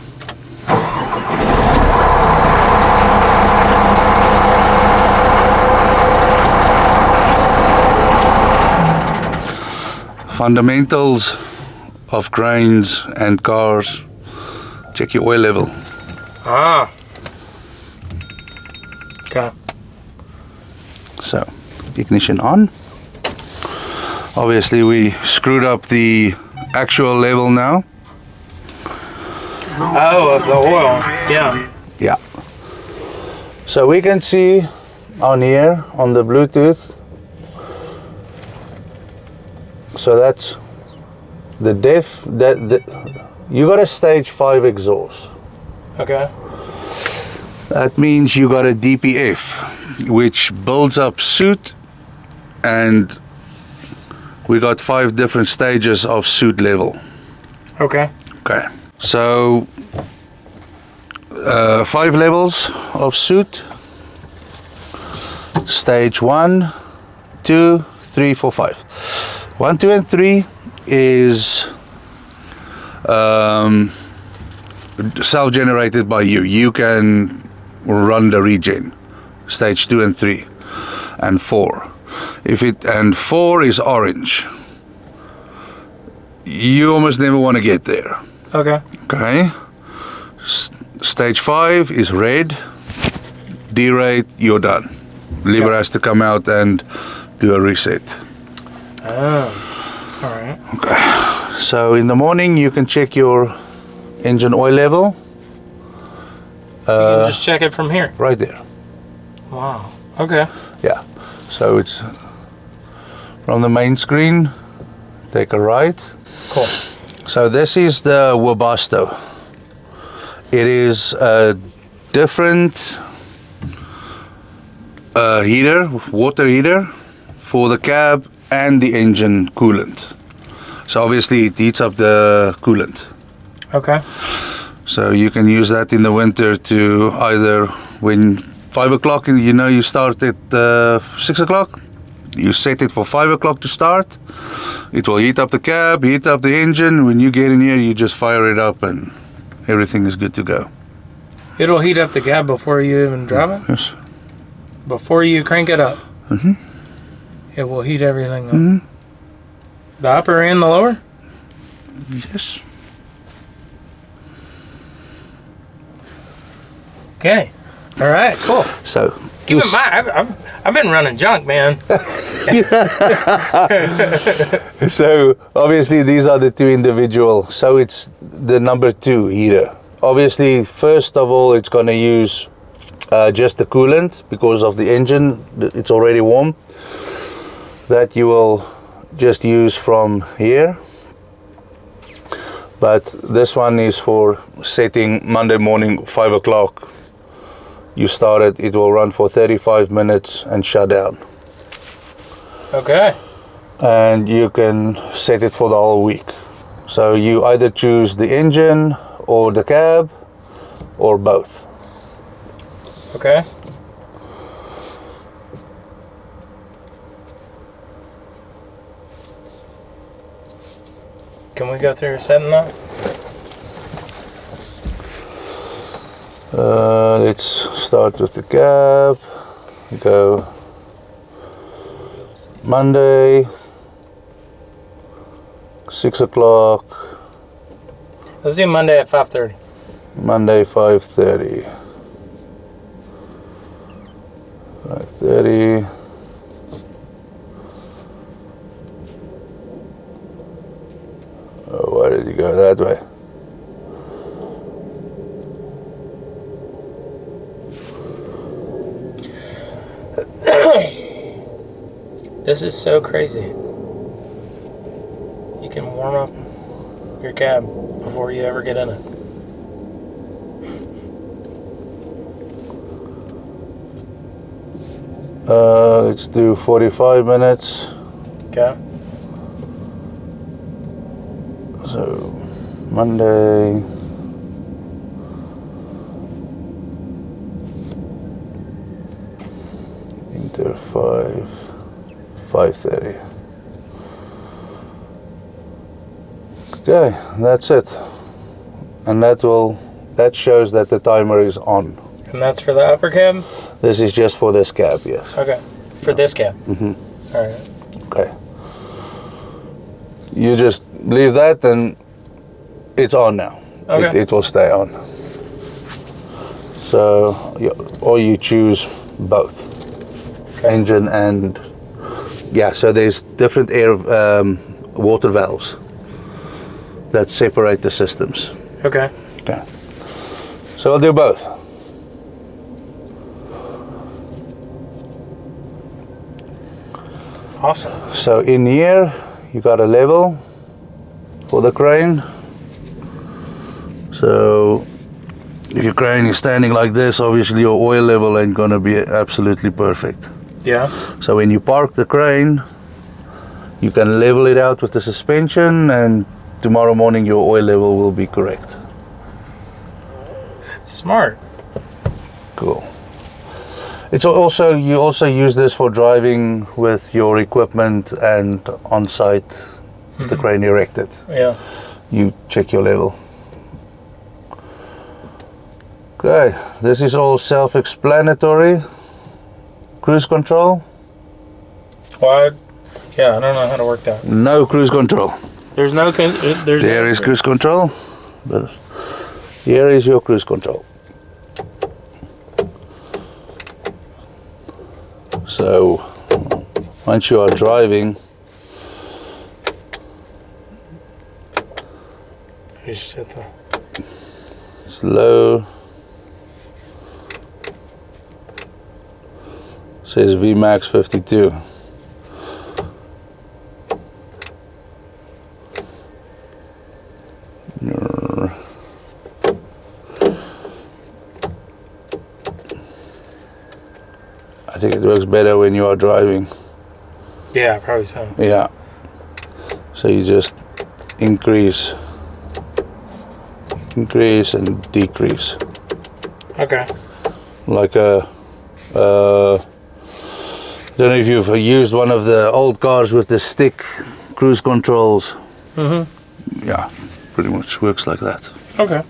Fundamentals of cranes and cars. Check your oil level. Ah. Okay. So, ignition on. Obviously we screwed up the actual level now. Oh, of the oil. Yeah. Yeah. So we can see on here on the Bluetooth. So that's the def. You got a stage 5 exhaust. Okay. That means you got a DPF, which builds up soot, and we got 5 different stages of soot level. Okay. Okay. So 5 levels of soot. Stage 1, 2, 3, 4, 5. 1, 2, and 3 is self-generated by you. You can run the regen. Stage 2 and 3 and 4. And 4 is orange. You almost never want to get there. Okay. Okay. Stage 5 is red. Derate, you're done. Liebherr has to come out and do a reset. Oh. All right. Okay. So in the morning you can check your engine oil level. You can just check it from here. Right there. Wow. Okay. Yeah. So it's from the main screen. Take a right. Cool. So this is the Webasto. It is a different heater, water heater for the cab and the engine coolant. So obviously it heats up the coolant. Okay. So you can use that in the winter to either when 5 o'clock and you start at 6 o'clock, you set it for 5 o'clock to start. It will heat up the cab, heat up the engine. When you get in here, you just fire it up and everything is good to go. It'll heat up the cab before you even drive it? Yes. Before you crank it up? Mm-hmm. It will heat everything up? Mm-hmm. The upper and the lower? Yes. Okay. All right, cool. So, Keep in mind, I've been running junk, man. So obviously these are the 2 individual. So it's the number 2 heater. Obviously, first of all, it's going to use just the coolant because of the engine. It's already warm. That you will just use from here. But this one is for setting Monday morning 5 o'clock. You start it, it will run for 35 minutes and shut down. Okay. And you can set it for the whole week. So you either choose the engine or the cab or both. Okay. Can we go through setting that? Let's start with the cab. Go Monday, 6 o'clock. Let's do Monday at 5:30. Monday, 5:30. 5:30. Oh, why did you go that way? This is so crazy. You can warm up your cab before you ever get in it. Let's do 45 minutes. Okay. So Monday, Inter 530. Okay, that's it. And that shows that the timer is on. And that's for the upper cab? This is just for this cab, yes. Okay. For this cab? Mm-hmm. All right. Okay. You just leave that and it's on now. Okay. It will stay on. So, or you choose both. Okay. Engine and, yeah, so there's different water valves that separate the systems. Okay. Okay. So I'll do both. Awesome. So in here, you got a level for the crane. So if your crane is standing like this, obviously your oil level ain't gonna be absolutely perfect. Yeah. So when you park the crane, you can level it out with the suspension, and tomorrow morning your oil level will be correct. Smart. Cool. It's also, you also use this for driving with your equipment and on site, with the crane erected. Yeah. You check your level. Okay, this is all self-explanatory. Cruise control. Well, yeah, I don't know how to work that. No cruise control. There's no. There is cruise control, but here is your cruise control. So once you are driving, you just hit the slow. Says VMAX 52. I think it works better when you are driving. Yeah, probably so. Yeah. So you just increase and decrease. Okay. Like a I don't know if you've used one of the old cars with the stick cruise controls. Mm-hmm. Yeah, pretty much works like that. Okay.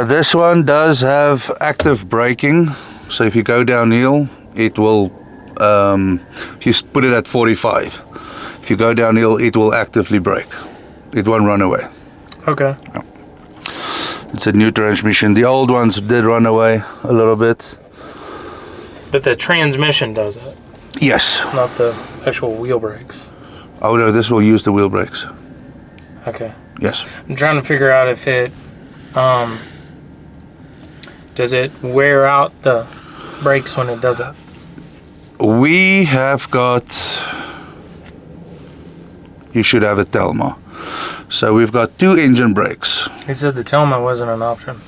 This one does have active braking, so if you go downhill, it will, if you put it at 45, if you go downhill, it will actively brake. It won't run away. Okay. Yeah. It's a new transmission. The old ones did run away a little bit. But the transmission does it. Yes. It's not the actual wheel brakes. Oh no, this will use the wheel brakes. Okay. Yes. I'm trying to figure out if it, does it wear out the brakes when it does it? We have got, you should have a Telma. So we've got 2 engine brakes. He said the Telma wasn't an option.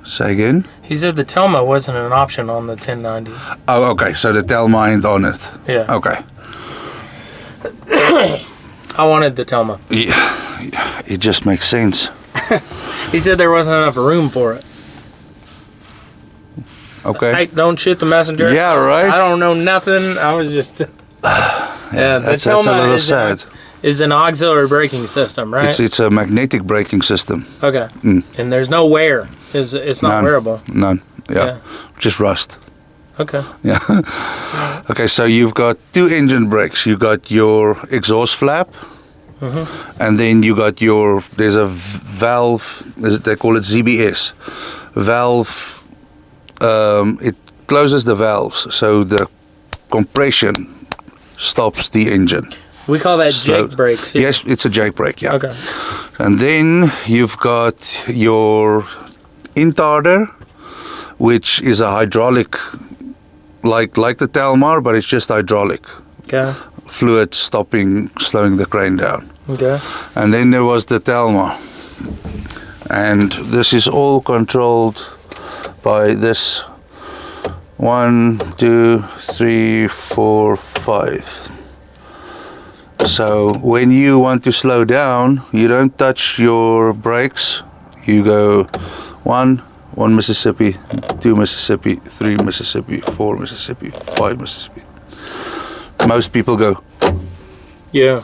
Say again? He said the Telma wasn't an option on the 1090. Oh, okay. So the Telma ain't on it. Yeah. Okay. I wanted the Telma. Yeah, it just makes sense. He said there wasn't enough room for it. Okay. Hey, don't shoot the messenger. Yeah, right. I don't know nothing. I was just. Yeah, that's a little sad. Is an auxiliary braking system, right? It's a magnetic braking system. Okay. And there's no wear. It's not wearable. None. Yeah. Just rust. Okay. Yeah. Okay, so you've got 2 engine brakes. You got your exhaust flap, and then you got there's a valve. They call it ZBS valve. It closes the valves, so the compression stops the engine. We call that jake brakes. Yeah. Yes, it's a jake brake, yeah. Okay. And then you've got your intarder, which is a hydraulic, like the Telmar, but it's just hydraulic. Okay. Fluid slowing the crane down. Okay. And then there was the Telmar. And this is all controlled by this 1, 2, 3, 4, 5. So when you want to slow down, you don't touch your brakes. You go 1, 1 Mississippi, 2 Mississippi, 3 Mississippi, 4 Mississippi, 5 Mississippi. Most people go. Yeah.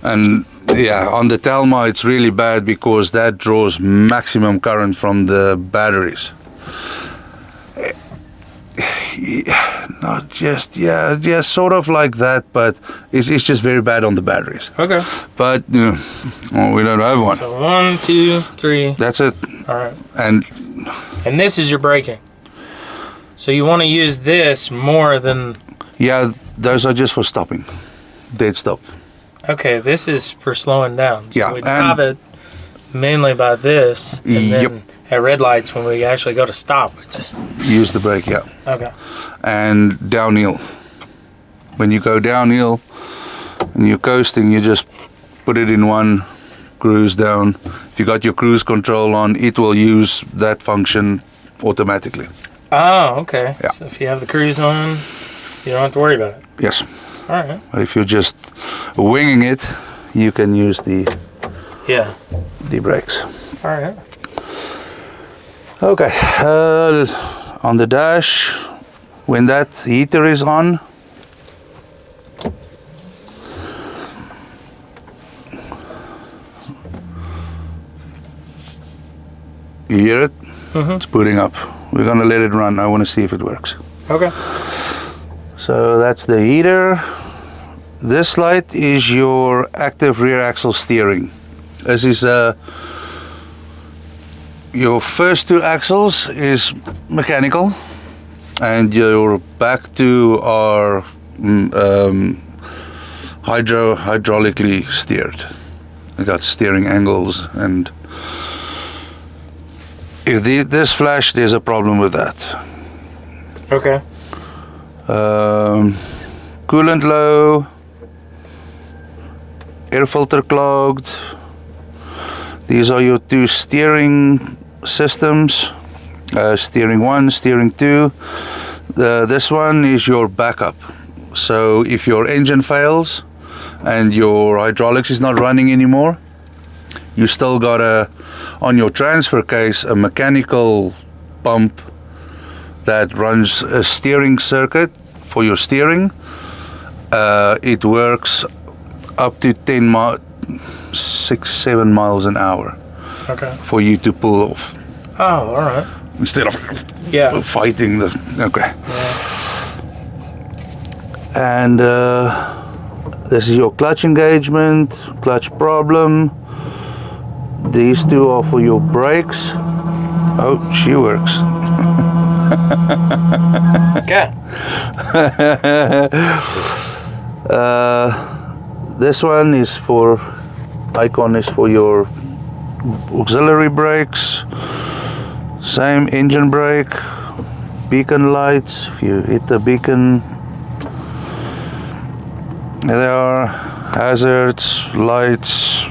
And yeah, on the Telma it's really bad because that draws maximum current from the batteries. Not just, yeah, sort of like that, but it's just very bad on the batteries. Okay. But we don't have one. So 1, 2, 3. That's it. All right. And this is your braking. So you want to use this more than... yeah, those are just for stopping. Dead stop. Okay, this is for slowing down. So Yeah, we drive it mainly by this, and then at red lights, when we actually go to stop, we just... use the brake, yeah. Okay. And downhill. When you go downhill and you're coasting, you just put it in one, cruise down. If you got your cruise control on, it will use that function automatically. Oh, okay. Yeah. So if you have the cruise on, you don't have to worry about it. Yes. All right. But if you're just winging it, you can use the brakes. All right. Okay. On the dash, when that heater is on, you hear it? It's booting up. We're gonna let it run. I want to see if it works. Okay. So that's the heater. This light is your active rear axle steering. This is your first 2 axles is mechanical, and your back 2 are hydraulically steered. I got steering angles, and if this flash, there's a problem with that. Okay. Coolant low, air filter clogged. These are your 2 steering systems, steering 1, steering 2. This one is your backup. So if your engine fails and your hydraulics is not running anymore, you still got on your transfer case a mechanical pump that runs a steering circuit for your steering. It works up to 6-7 miles an hour. Okay. For you to pull off. Oh, all right. Instead of fighting the... Okay. Yeah. And this is your clutch engagement, clutch problem. These 2 are for your brakes. Oh, she works. Okay. This one is for... icon is for your auxiliary brakes. Same engine brake, beacon lights. If you hit the beacon, there are hazards, lights.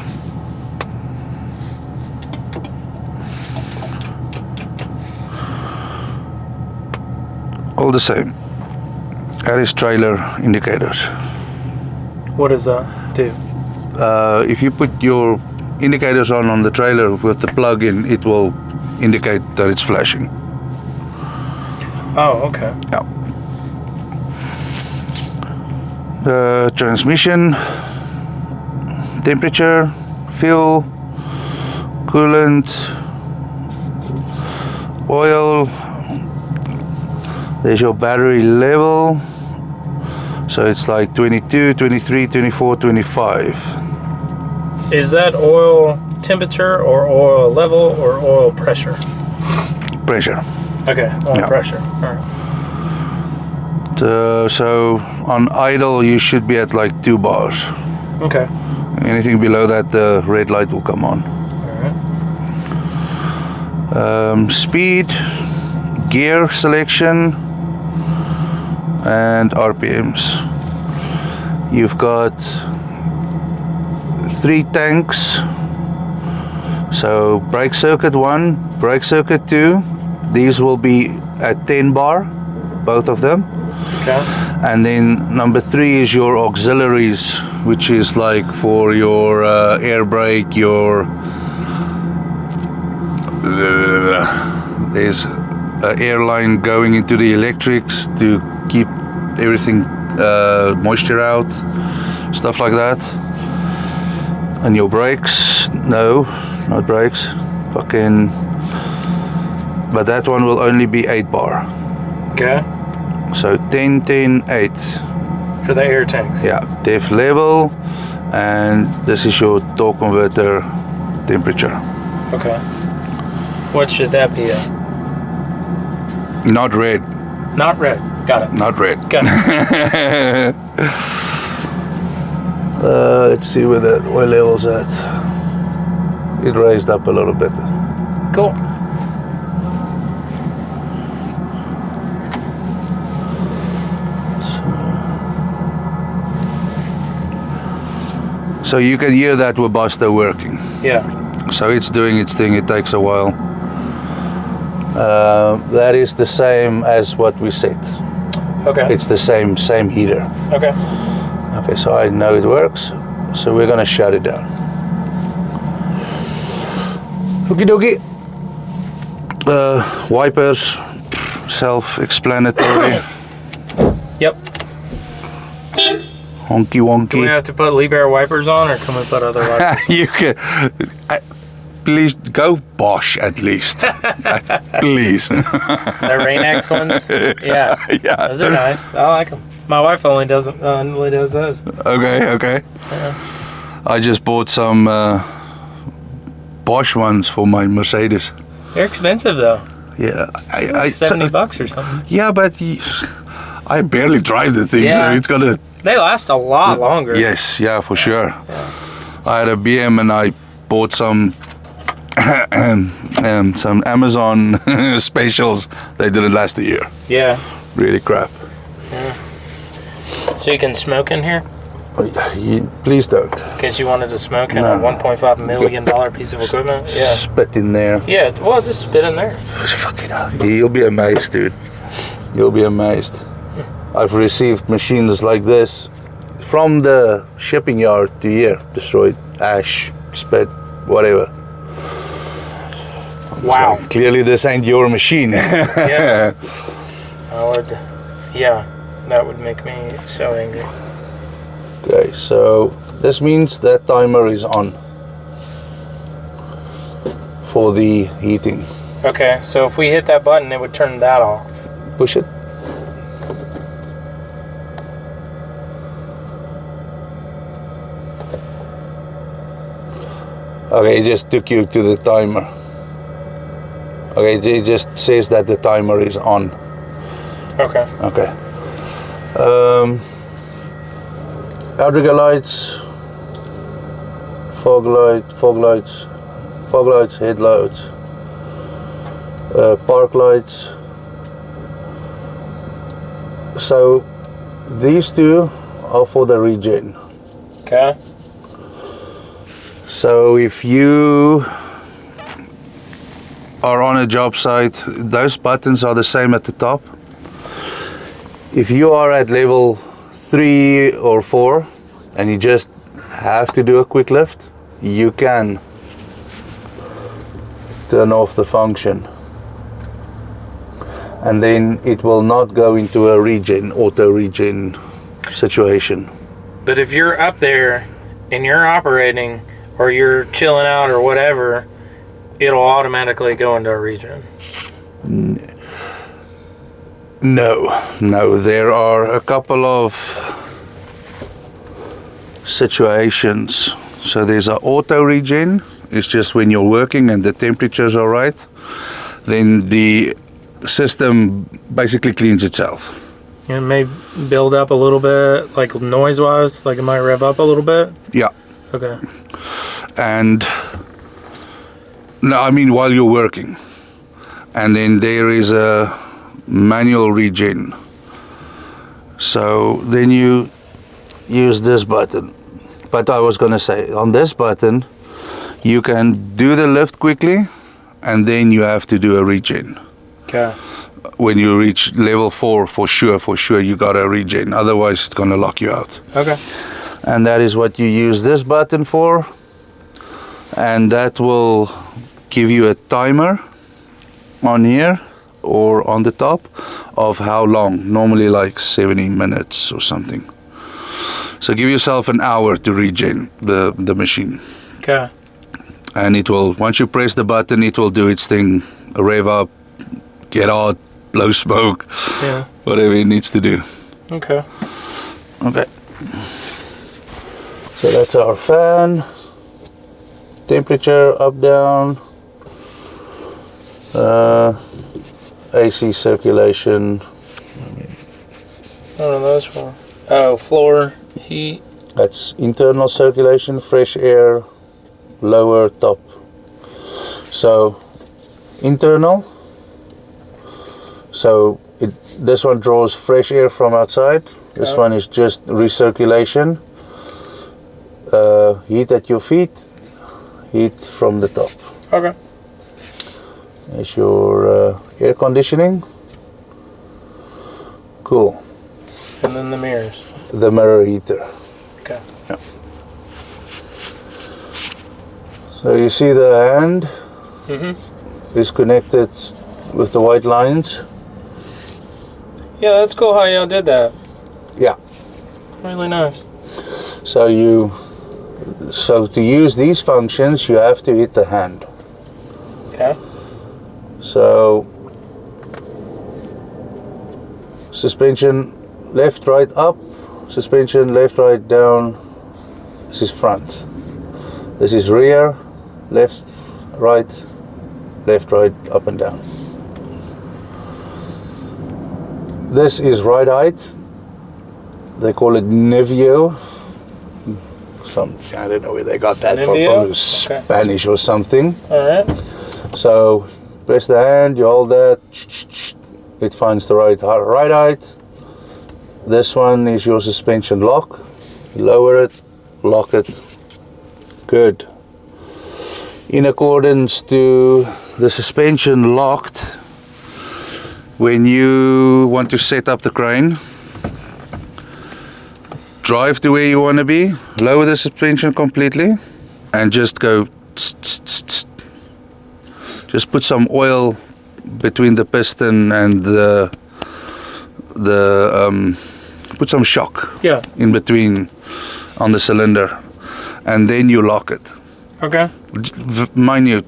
All the same. That is trailer indicators. What does that do? If you put your indicators on the trailer with the plug-in, it will indicate that it's flashing. Oh, okay. Yeah. The transmission, temperature, fuel, coolant, oil. There's your battery level. So it's like 22, 23, 24, 25. Is that oil temperature or oil level or oil pressure? Pressure. Okay, oil pressure. All right. So on idle you should be at like 2 bars. Okay. Anything below that, the red light will come on. All right. Speed, gear selection, and RPMs. You've got 3 tanks. So brake circuit 1, brake circuit 2. These will be at 10 bar, both of them. Okay. And then number 3 is your auxiliaries, which is like for your air brake, your There's an air line going into the electrics to keep everything moisture out, stuff like that. And your brakes, no, not brakes, fucking, but that one will only be 8 bar. Okay. So 10, 10, 8. For the air tanks. Yeah, def level, and this is your torque converter temperature. Okay. What should that be at? Not red. Not red. Got it. Not red. Got it. Let's see where the oil level's at. It raised up a little bit. Cool. So you can hear that Webasto working. Yeah. So it's doing its thing. It takes a while. That is the same as what we set. Okay. It's the same heater. Okay. Okay, so I know it works. So we're gonna shut it down. Okie dokie. Wipers, self-explanatory. Yep. Honky Do we wonky. have to put Liebherr wipers on, or can we put other wipers? You can. Please go Bosch at least. Please. The Rain-X ones? Yeah. Yeah. Those are nice. I like them. My wife only does those. Okay. Yeah. I just bought some Bosch ones for my Mercedes. They're expensive though. Yeah. Like $70 or something. Yeah, but I barely drive the thing, so it's gonna. They last a lot longer. Yes, yeah, for sure. Yeah. I had a BM and I bought some Amazon specials. They didn't last a year. Yeah. Really crap. Yeah. So you can smoke in here? Please don't. In case you wanted to smoke in No. a $1.5 million piece of equipment? Yeah. Spit in there. Yeah, well, just spit in there. Fucking hell. You'll be amazed, dude. You'll be amazed. I've received machines like this from the shipping yard to here. Destroyed, ash, spit, whatever. Wow. So clearly this ain't your machine. Yeah. Yeah, that would make me so angry. Okay, so this means that timer is on for the heating. Okay, so if we hit that button, it would turn that off. Push it. Okay, it just took you to the timer. Okay, it just says that the timer is on. Okay. Okay. Outrigger lights, fog lights, headlights, park lights. So these two are for the regen. Okay. So if you are on a job site, those buttons are the same at the top. If you are at level 3 or 4 and you just have to do a quick lift, you can turn off the function. And then it will not go into a auto regen situation. But if you're up there and you're operating or you're chilling out or whatever, it'll automatically go into a regen. No, there are a couple of situations. So there's an auto regen, it's just when you're working and the temperatures are right, then the system basically cleans itself. It may build up a little bit, like noise-wise, like it might rev up a little bit? Yeah. Okay. And no, I mean while you're working. And then there is a manual regen. So then you use this button. But I was gonna say, on this button, you can do the lift quickly, and then you have to do a regen. Okay. When you reach level 4, for sure, you gotta regen. Otherwise, it's gonna lock you out. Okay. And that is what you use this button for. And that will give you a timer. on here or on the top of how long, normally like 70 minutes or something. So give yourself an hour to regen the machine. Okay. And it will, once you press the button, it will do its thing, rev up, get out, blow smoke, yeah, whatever it needs to do. Okay. Okay. So that's our fan. Temperature up, down. AC circulation. What are those for? Oh, floor heat. That's internal circulation, fresh air, lower top. So internal. So this one draws fresh air from outside. This one is just recirculation. Heat at your feet, heat from the top. Okay. There's your air conditioning. Cool. And then the mirrors. The mirror heater. Okay. Yeah. So you see the hand is connected with the white lines. Yeah, that's cool how y'all did that. Yeah. Really nice. So to use these functions, you have to hit the hand. Okay. So suspension left, right, up. Suspension left, right, down. This is front. This is rear, left, right, up and down. This is ride height. They call it Nivio. I don't know where they got that from. Probably Spanish or something. Alright. So press the hand, you hold that, it finds the right height. This one is your suspension lock. Lower it, lock it. Good. In accordance to the suspension locked, when you want to set up the crane, drive to where you want to be, lower the suspension completely, and just go tss, tss, tss, tss. Just put some oil between the piston and put some shock in between on the cylinder, and then you lock it. Okay. Minute,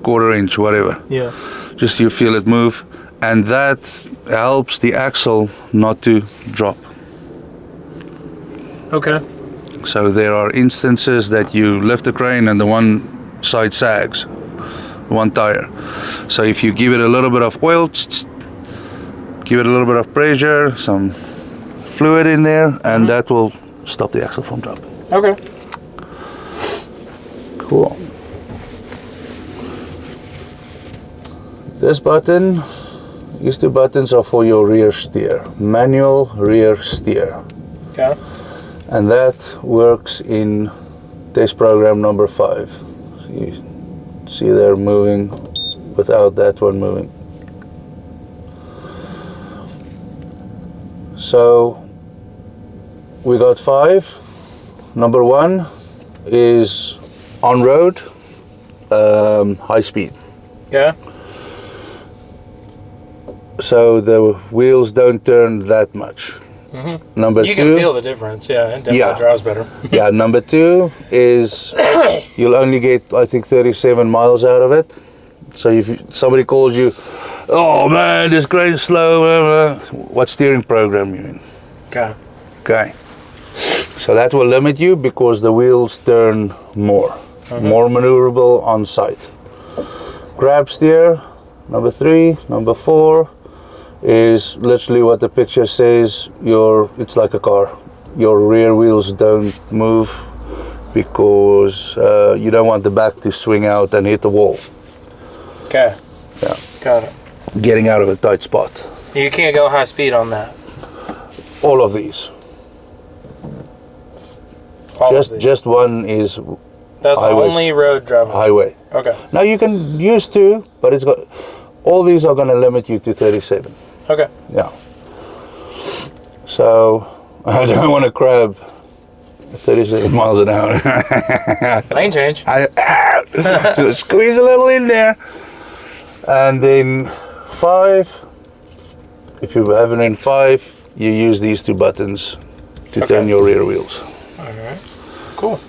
quarter inch, whatever. Yeah. Just you feel it move, and that helps the axle not to drop. Okay. So there are instances that you lift the crane and the one side sags, one tire. So if you give it a little bit of oil, give it a little bit of pressure, some fluid in there, and that will stop the axle from dropping. Okay. Cool. This button, these two buttons are for your rear steer, manual rear steer. Okay. And that works in test program number 5. So you see they're moving without that one moving. So we got 5. Number 1 is on road, high speed. Yeah. So the wheels don't turn that much. Number 2, you can feel the difference. Yeah, it definitely drives better. Yeah, number 2 is you'll only get, I think, 37 miles out of it. So if somebody calls you, oh man, this crane's slow, what steering program you in? Okay. Okay. So that will limit you because the wheels turn more maneuverable on site. Grab steer, number 3, number 4 is literally what the picture says. It's like a car. Your rear wheels don't move because you don't want the back to swing out and hit the wall. Okay. Yeah. Got it. Getting out of a tight spot. You can't go high speed on that. All of these. Just one is that's the only road driving. Highway. Okay. Now you can use 2, but it's got all these are going to limit you to 37. Okay. Yeah. So I don't want to crab 37 miles an hour. Lane change. Just squeeze a little in there. And in 5, if you have it in 5, you use these 2 buttons to turn your rear wheels. Alright, cool.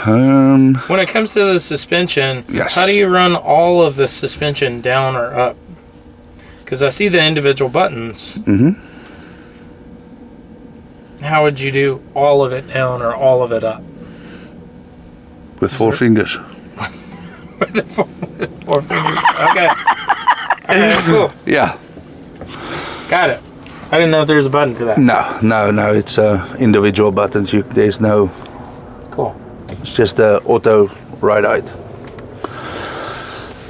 When it comes to the suspension, yes. How do you run all of the suspension down or up? Because I see the individual buttons. Mm-hmm. How would you do all of it down or all of it up? With 4 fingers. With 4 fingers. Okay. Alright, cool. Yeah. Got it. I didn't know if there was a button for that. No. It's individual buttons. There's no. Cool. It's just the auto ride height.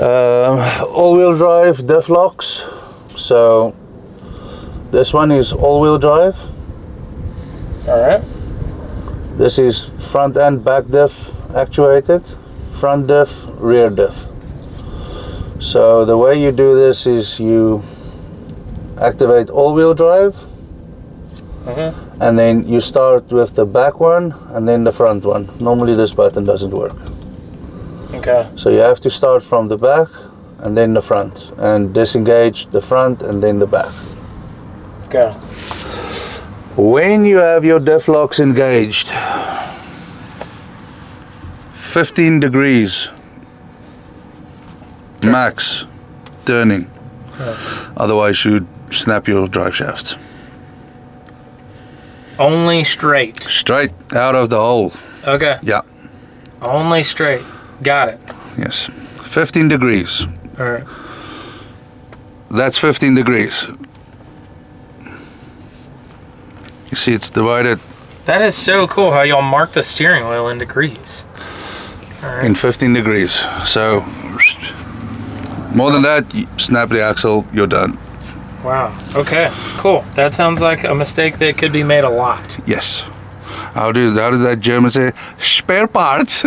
All-wheel drive diff locks. So this one is all-wheel drive. All right. This is front and back diff actuated. Front diff, rear diff. So the way you do this is you activate all-wheel drive. And then you start with the back one and then the front one. Normally this button doesn't work. Okay. So you have to start from the back and then the front, and disengage the front and then the back. Okay. When you have your diff locks engaged, 15 degrees max turning. Otherwise you'd snap your drive shafts. Only straight. Straight out of the hole. Okay. Yeah. Only straight. Got it. Yes. 15 degrees. All right. That's 15 degrees. You see it's divided That is so cool how y'all mark the steering wheel in degrees. All right. in 15 degrees. So more than that, you snap the axle, you're done. Wow. Okay. Cool. That sounds like a mistake that could be made a lot. Yes. How does that German say? Spare parts.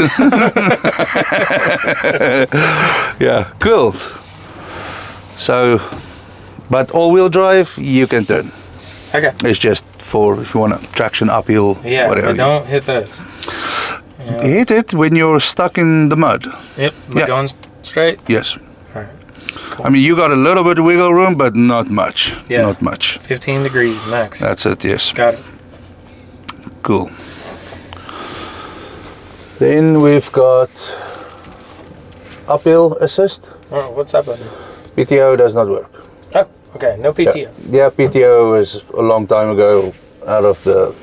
Yeah, cool. So, but all-wheel drive, you can turn. Okay. It's just for if you want to traction uphill, Yeah, whatever. but don't hit those. Yeah. Hit it when you're stuck in the mud. Yep. Yeah. Going straight. Yes. All right. Cool. I mean, you got a little bit of wiggle room, but not much. Yeah. Not much. 15 degrees max. That's it, yes. Got it. Cool. Then we've got uphill assist. Oh, what's that button? PTO does not work. Oh, okay. No PTO. Yeah, PTO is a long time ago out of the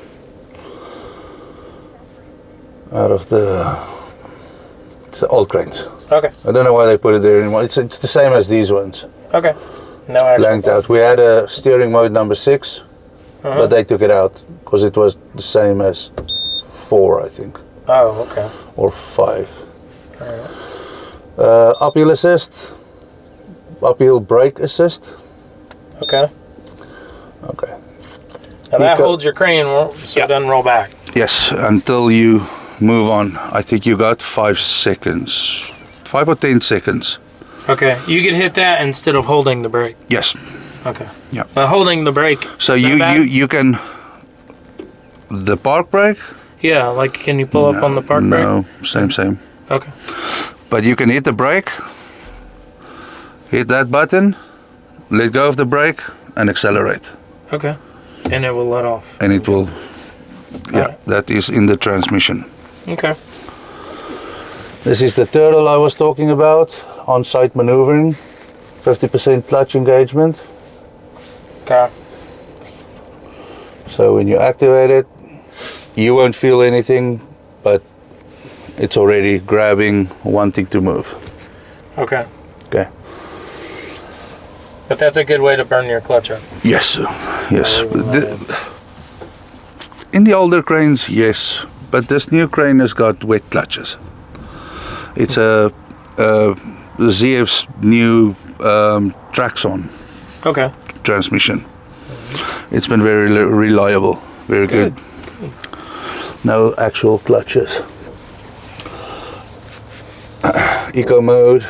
it's the old cranes. Okay. I don't know why they put it there anymore. It's the same as these ones. Okay. No actual. Blanked out. We had a steering mode number 6, but they took it out because it was the same as 4, I think. Oh, okay. Or 5. All right. Uphill assist, uphill brake assist. Okay. Okay. Now that holds your crane so it doesn't roll back. Yes, until you move on. I think you got 5 seconds, 5 or 10 seconds. Okay. You could hit that instead of holding the brake. Yes. Okay. Yeah. But holding the brake. So is that bad? you can the park brake. Yeah, like can you pull up on the park brake? No, same. Okay. But you can hit the brake, hit that button, let go of the brake, and accelerate. Okay. And it will let off. And it will. Yeah, that is in the transmission. Okay. This is the turtle I was talking about, on-site maneuvering, 50% clutch engagement. Okay. So when you activate it, you won't feel anything, but it's already grabbing, wanting to move. Okay. Okay. But that's a good way to burn your clutch up. Yes, yes. In the older cranes, yes, but this new crane has got wet clutches. It's a ZF's new Traxxon Okay. transmission. It's been very reliable, very good. No actual clutches. Eco mode.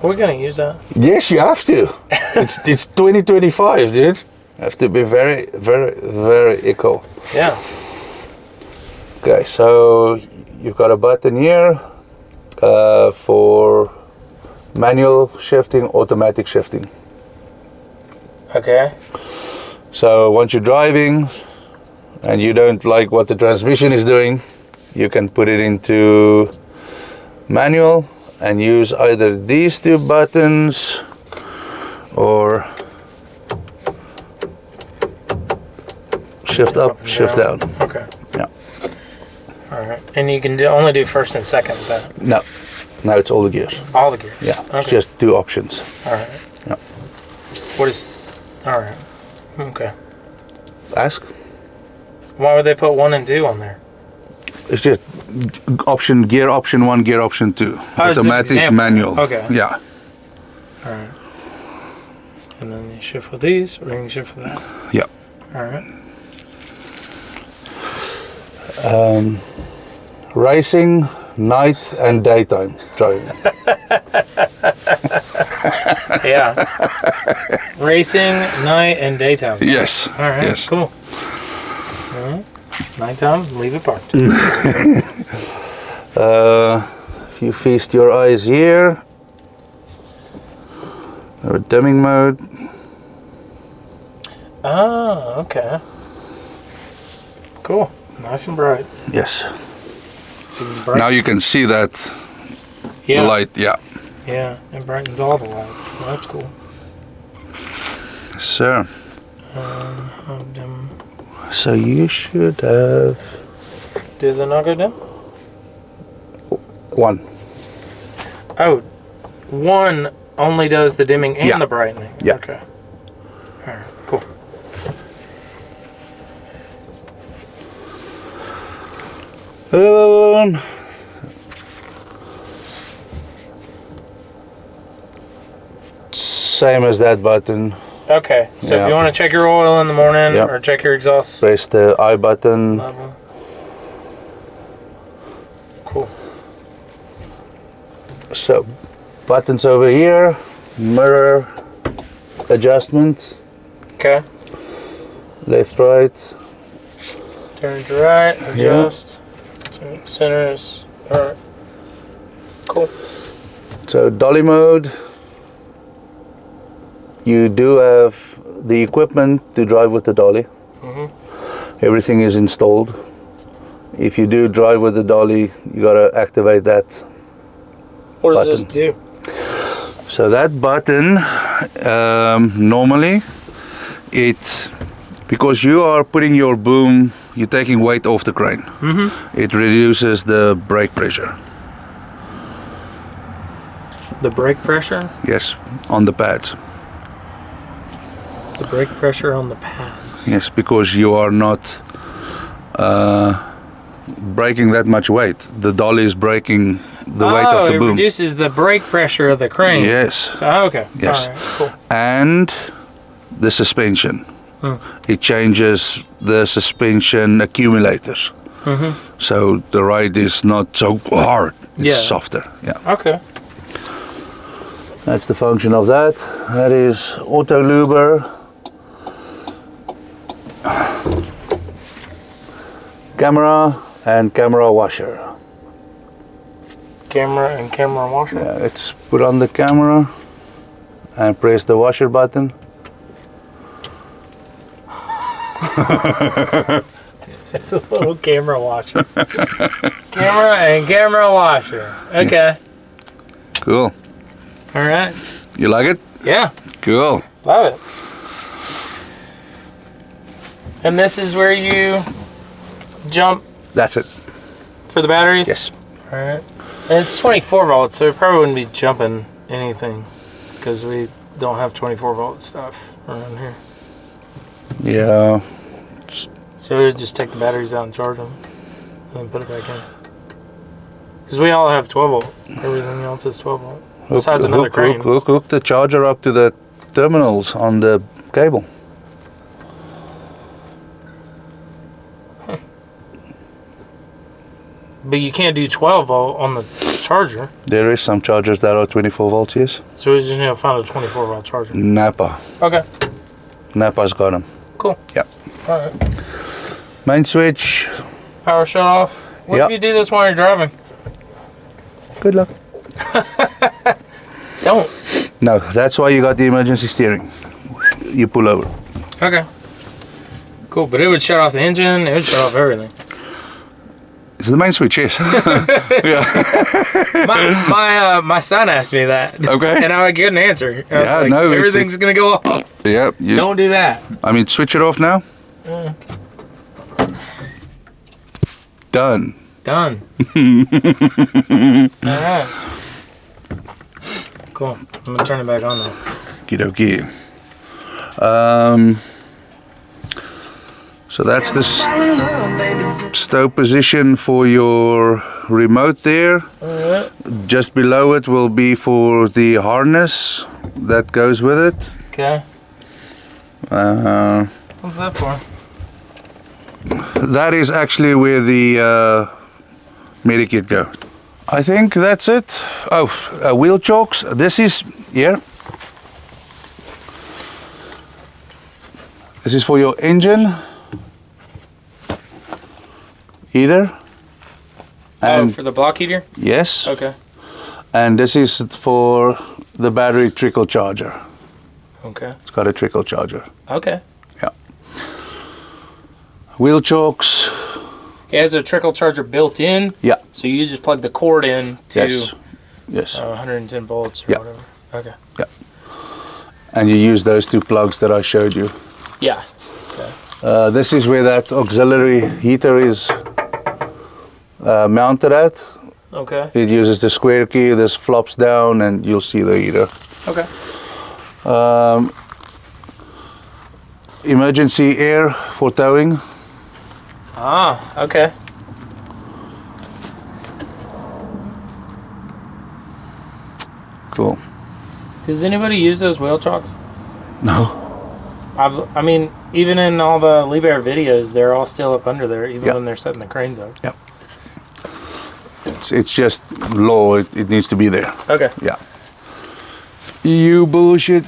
Are we gonna use that? Yes, you have to. It's 2025, dude. You have to be very eco. Yeah. Okay, so you've got a button here for manual shifting, automatic shifting. Okay. So once you're driving and you don't like what the transmission is doing, you can put it into manual and use either these two buttons or shift up, shift down. Okay. Yeah. All right. And you can only do first and second with that? No. Now it's all the gears. All the gears? Yeah. Okay. It's just two options. All right. Yeah. What is... All right. Okay. Ask. Why would they put 1 and 2 on there? It's just gear option 1, gear option 2. Automatic, manual. Okay. Yeah. All right. And then you shift with these, or you can shift with that. Yeah. All right. Racing, night and daytime driving. Yeah. Racing, night, and daytime. Yes. All right. Yes. Cool. All right. Nighttime, leave it parked. If you feast your eyes here, or dimming mode. Oh, okay. Cool. Nice and bright. Yes. It's even bright. Now you can see that light. Yeah. Yeah, it brightens all the lights. So that's cool. So. How dim? So you should have. Does it not go dim? 1. Oh, 1 only does the dimming and Yeah. the brightening. Yeah. Okay. All right. Cool. Same as that button. Okay. So Yeah. if you want to check your oil in the morning Yeah. or check your exhaust Press the I button. level. Cool. So, buttons over here, mirror adjustment, Okay. left, right. Turn to right. Adjust. Center is all right. Cool. So dolly mode, you do have the equipment to drive with the dolly. Everything is installed. If you do drive with the dolly, you gotta activate that. What does button. this do? So that button, normally, because you are putting your boom, you're taking weight off the crane. It reduces the brake pressure. The brake pressure? Yes, on the pads. The brake pressure on the pads. Yes, because you are not braking that much weight. The dolly is braking the weight of the it boom. reduces the brake pressure of the crane. Yes. So, okay. Yes. All right, cool. And the suspension. It changes the suspension accumulators. So the ride is not so hard. It's softer. Yeah. Okay. That's the function of that. That is auto luber. Camera and camera washer. Camera and camera washer? Yeah, let's put on the camera and press the washer button. Just a little camera washer. Camera and camera washer. Okay. Cool. All right. You like it? Yeah. Cool. Love it. And this is where you jump That's it. for the batteries? Yes. All right. And it's 24 volts, so it probably wouldn't be jumping anything because we don't have 24 volt stuff around here. Yeah. So we would just take the batteries out and charge them and then put it back in. Because we all have 12 volt. Everything else is 12 volt. Besides another crane. Hook the charger up to the terminals on the cable. But you can't do 12 volt on the charger. There is some chargers that are 24 volts, yes. So we just need to find a 24 volt charger. Napa. Okay. Napa's got them. Cool. Yeah. All right. Main switch, Power shut off. What if you do this while you're driving? Good luck. Don't. No, that's why you got the emergency steering. You pull over. Okay. Cool, but it would shut off the engine. It would shut off everything. It's the main switch, yes. Yeah. My son asked me that. Okay. And I couldn't answer. I was Yeah, like, no, everything's gonna go off. Yeah. Don't do that. I mean, switch it off now. Done. Done. All right. Cool. I'm gonna turn it back on now. Okie dokie. So that's the stow position for your remote there. Just below it will be for the harness that goes with it. Okay. What's that for? That is actually where the medikit go. I think that's it. Oh, wheel chokes. This is here. This is for your engine heater. And for the block heater? yes. Okay. And this is for the battery trickle charger. Okay. It's got a trickle charger. Okay. Yeah. Wheel chokes. It has a trickle charger built in. Yeah. So you just plug the cord in to Yes. 110 volts or Yeah. whatever. Okay. Yeah. And you use those two plugs that I showed you. Yeah. Okay. This is where that auxiliary heater is mounted at. Okay. It uses the square key. This flops down and you'll see the heater. Okay. Emergency air for towing. Ah, okay. Cool. Does anybody use those wheel chocks? No. I mean, even in all the Liebherr videos, they're all still up under there, even Yeah. when they're setting the cranes up. Yeah. It's just law. It needs to be there. Okay. Yeah. You bullshit.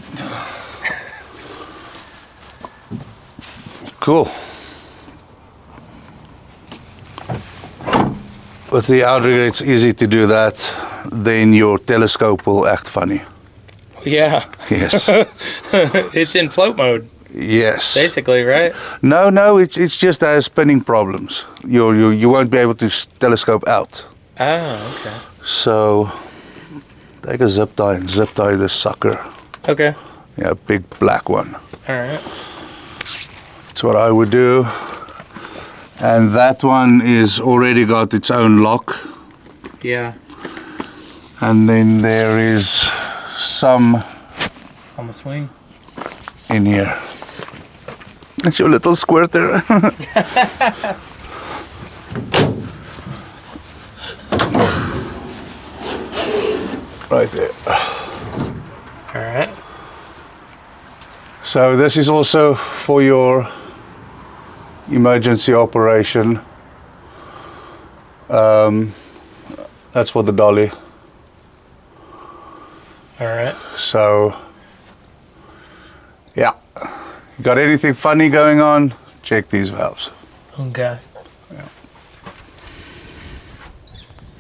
Cool. With the Outrigger, it's easy to do that. Then your telescope will act funny. Yeah. Yes. It's in float mode, Yes. basically, right? No. It's just has spinning problems. You won't be able to telescope out. Ah, okay. So take a zip tie and zip tie this sucker. Okay. Yeah, big black one. All right. That's what I would do. And that one is already got its own lock. Yeah. And then there is some On the swing. in here. It's your little squirter. Right there. All right. So this is also for your emergency operation. That's for the dolly. All right. So, yeah. Got anything funny going on? Check these valves. Okay.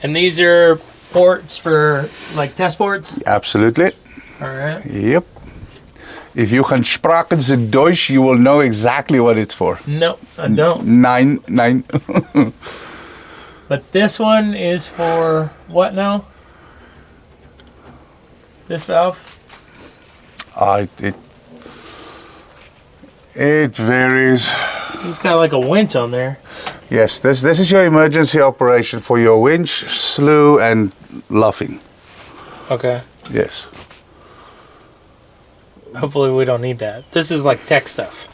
And these are ports for like test ports? Absolutely. All right. Yep. If you can spraken the Deutsch, you will know exactly what it's for. Nope, I don't. Nine. But this one is for what now? This valve? It varies. It's got like a winch on there. Yes, this is your emergency operation for your winch, slew, and luffing. Okay. Yes. Hopefully we don't need that. This is like tech stuff.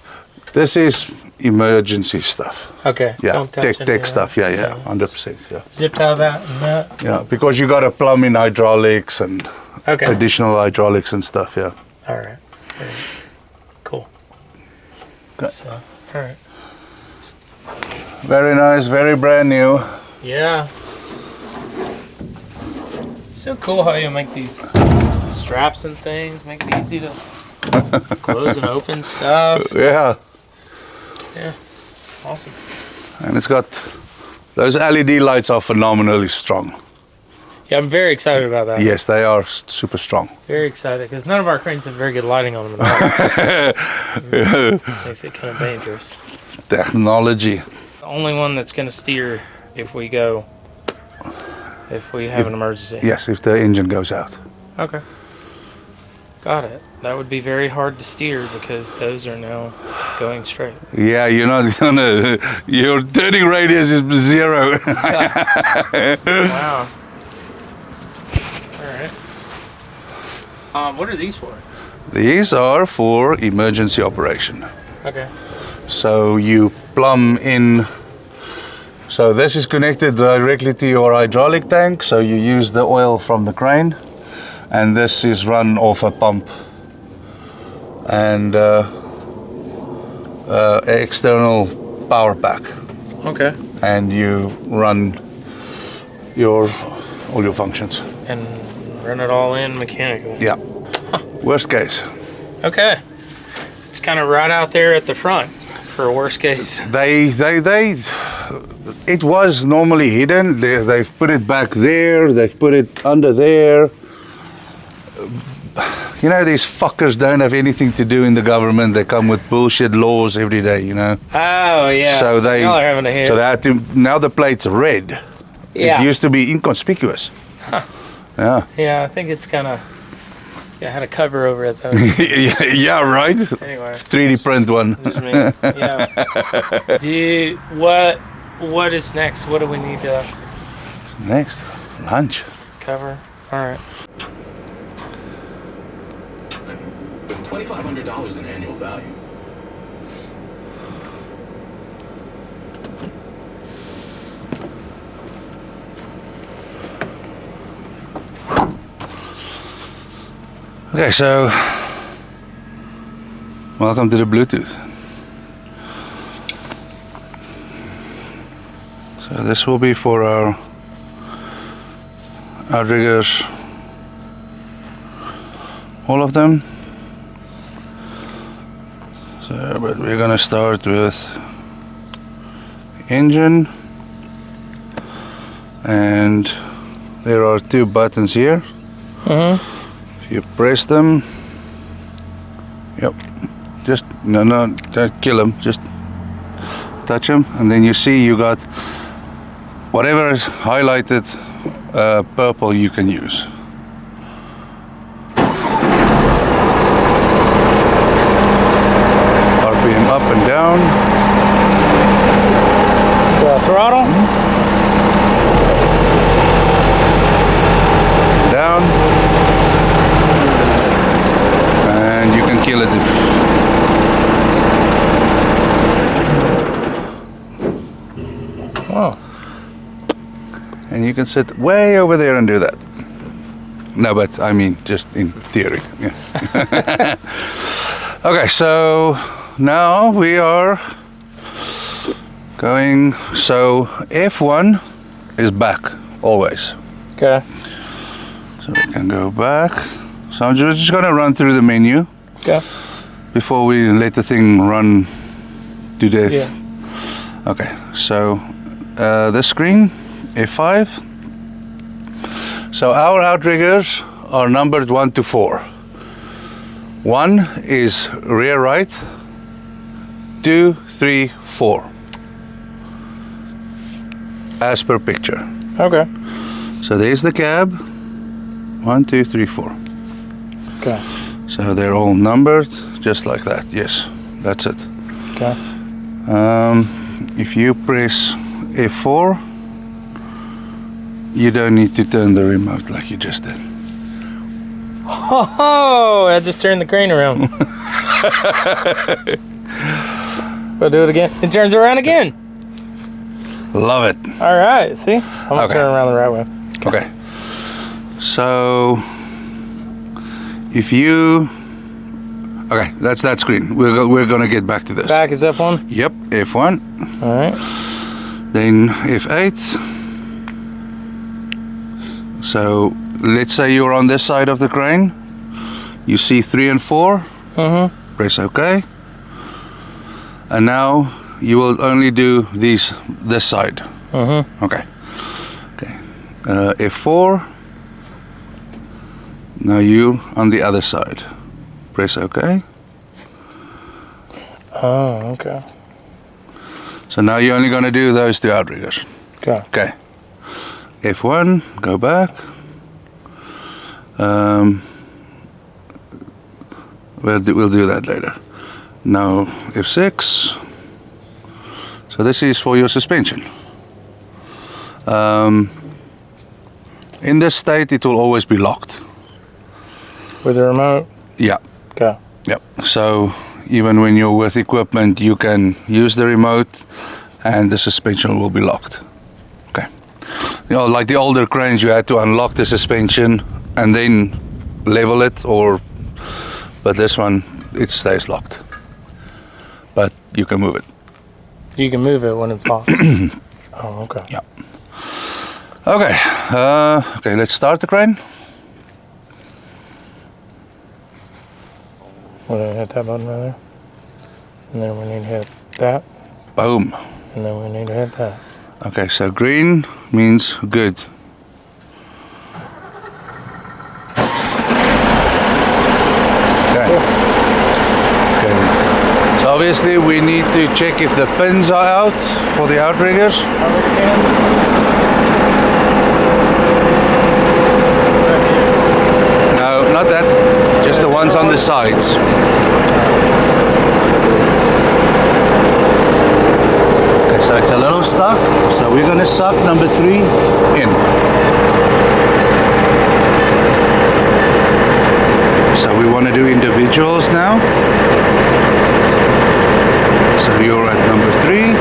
This is emergency stuff. Okay. Yeah, Don't touch any tech of stuff. that. Yeah, 100%. Yeah. Zip tie that and that. Yeah, because you got to plumb in hydraulics and Okay. additional hydraulics and stuff. Yeah. All right. All right. Cool. Okay. So, all right. Very nice, very brand new. Yeah. It's so cool how you make these straps and things, make it easy to close and open stuff. Yeah, Yeah. Awesome. and it's got Those LED lights are phenomenally strong. Yeah, I'm very excited about that. Yes, they are super strong. Very excited, because none of our cranes have very good lighting on them at all. Makes it kind of dangerous. Technology. The only one that's going to steer if we have an emergency. Yes, if the engine goes out. Okay. Got it. That would be very hard to steer because those are now going straight. Yeah, you're not gonna. Your turning radius is 0. Wow. All right. What are these for? These are for emergency operation. Okay. So you plumb in. So this is connected directly to your hydraulic tank. So you use the oil from the crane, and this is run off a pump and external power pack. Okay. And you run all your functions. And run it all in mechanically. Yeah. Worst case. Okay. It's kind of right out there at the front for a worst case. It was normally hidden. They've put it back there. They've put it under there. You know, these fuckers don't have anything to do in the government. They come with bullshit laws every day, you know. Oh, yeah. So y'all are having a hit. So they had to, now the plate's red. Yeah. It used to be inconspicuous. Huh. Yeah. Yeah, I think it's kind of... Yeah, I had a cover over it, though. Yeah, right? Anyway. 3D print one. Just me. Yeah. What is next? What do we need to... Next, lunch. Cover? All right. With $2,500 in annual value. Okay, so welcome to the Bluetooth. So this will be for our Outriggers, all of them. So, but we're gonna start with engine, and there are 2 buttons here. If you press them, yep, just no, don't kill them, just touch them, and then you see you got whatever is highlighted purple you can use. RPM up and down. Throttle? Down. And you can kill it if Wow. and you can sit way over there and do that. No, but I mean just in theory. Yeah. Okay, so now we are going, so F1 is back always. Okay. So we can go back. So I'm just gonna run through the menu. Okay. Before we let the thing run to death. Yeah. Okay, so this screen, F5. So our outriggers are numbered 1 to 4. 1 is rear right, 2, 3, 4. As per picture. Okay. So there's the cab. 1, 2, 3, 4. Okay. So they're all numbered just like that. Yes, that's it. Okay. If you press F4, you don't need to turn the remote like you just did. Oh, I just turned the crane around. We'll do it again. It turns around again. Love it. All right. See? I'm going to turn around the right way. Okay. So if you, okay, that's that screen. We're gonna get back to this. Back is F1? Yep, F1. All right. Then F8. So let's say you're on this side of the crane. You see 3 and 4. Press OK. And now you will only do this side. Okay. Okay. F4. Now you on the other side. Press OK. Oh, okay. So now you're only going to do those 2 outriggers. Okay. Okay. F1, go back. We'll do that later. Now F6. So this is for your suspension. In this state it will always be locked. With the remote? Yeah. Okay. Yep. So even when you're with equipment, you can use the remote and the suspension will be locked. Okay. You know, like the older cranes, you had to unlock the suspension and then level it, but this one, it stays locked. But you can move it. You can move it when it's locked. Oh, okay. Yeah. Okay. Okay, let's start the crane. We're gonna hit that button right there. And then we need to hit that. Boom. And then we need to hit that. Okay, so green means good. Okay. Okay. So obviously we need to check if the pins are out for the outriggers. No, not that. Just the ones on the sides. Okay, so it's a little stuck. So we're gonna suck number 3 in. So we want to do individuals now. So you're at number 3.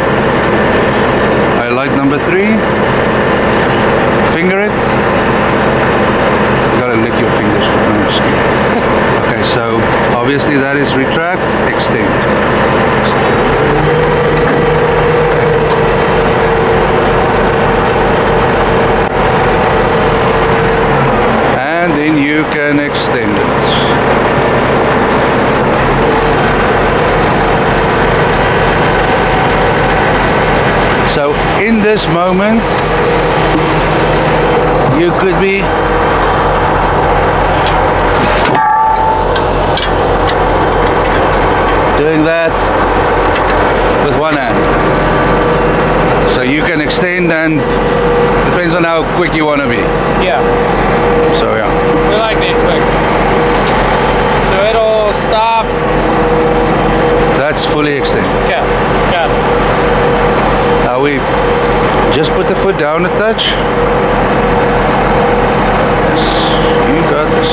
I like number 3. Finger it. You gotta lick your fingers for this. Okay, so obviously that is retract, extend. And then you can extend it. So in this moment, you could be doing that with one hand. So you can extend, and depends on how quick you want to be. Yeah. So yeah. We like being quick. So it'll stop. That's fully extended. Okay. Got it. Now we just put the foot down a touch. Yes, you got this.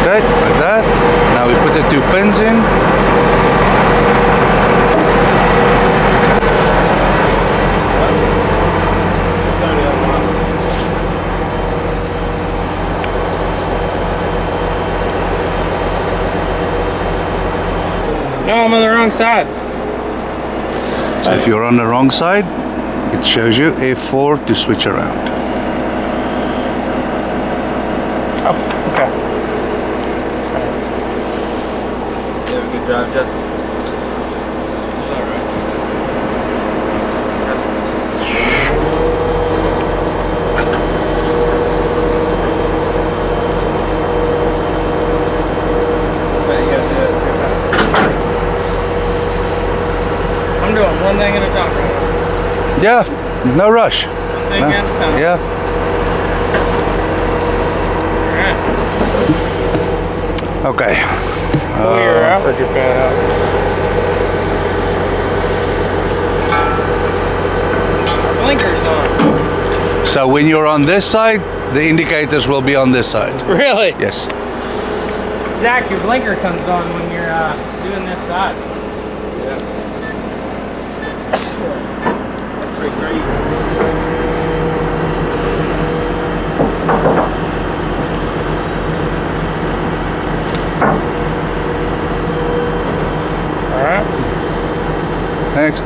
Okay, like that. Now we put the 2 pins in. No, I'm on the wrong side. So if you're on the wrong side, it shows you F4 to switch around. Oh, okay. You have a good drive, Justin. I'm doing one thing at a time right now. Yeah, no rush. One thing at a time. Yeah. Alright. Okay. Pull your outrigger pad out. Blinkers on. So when you're on this side, the indicators will be on this side. Really? Yes. Zach, your blinker comes on when you're doing this side. Pretty crazy. Alright. Next.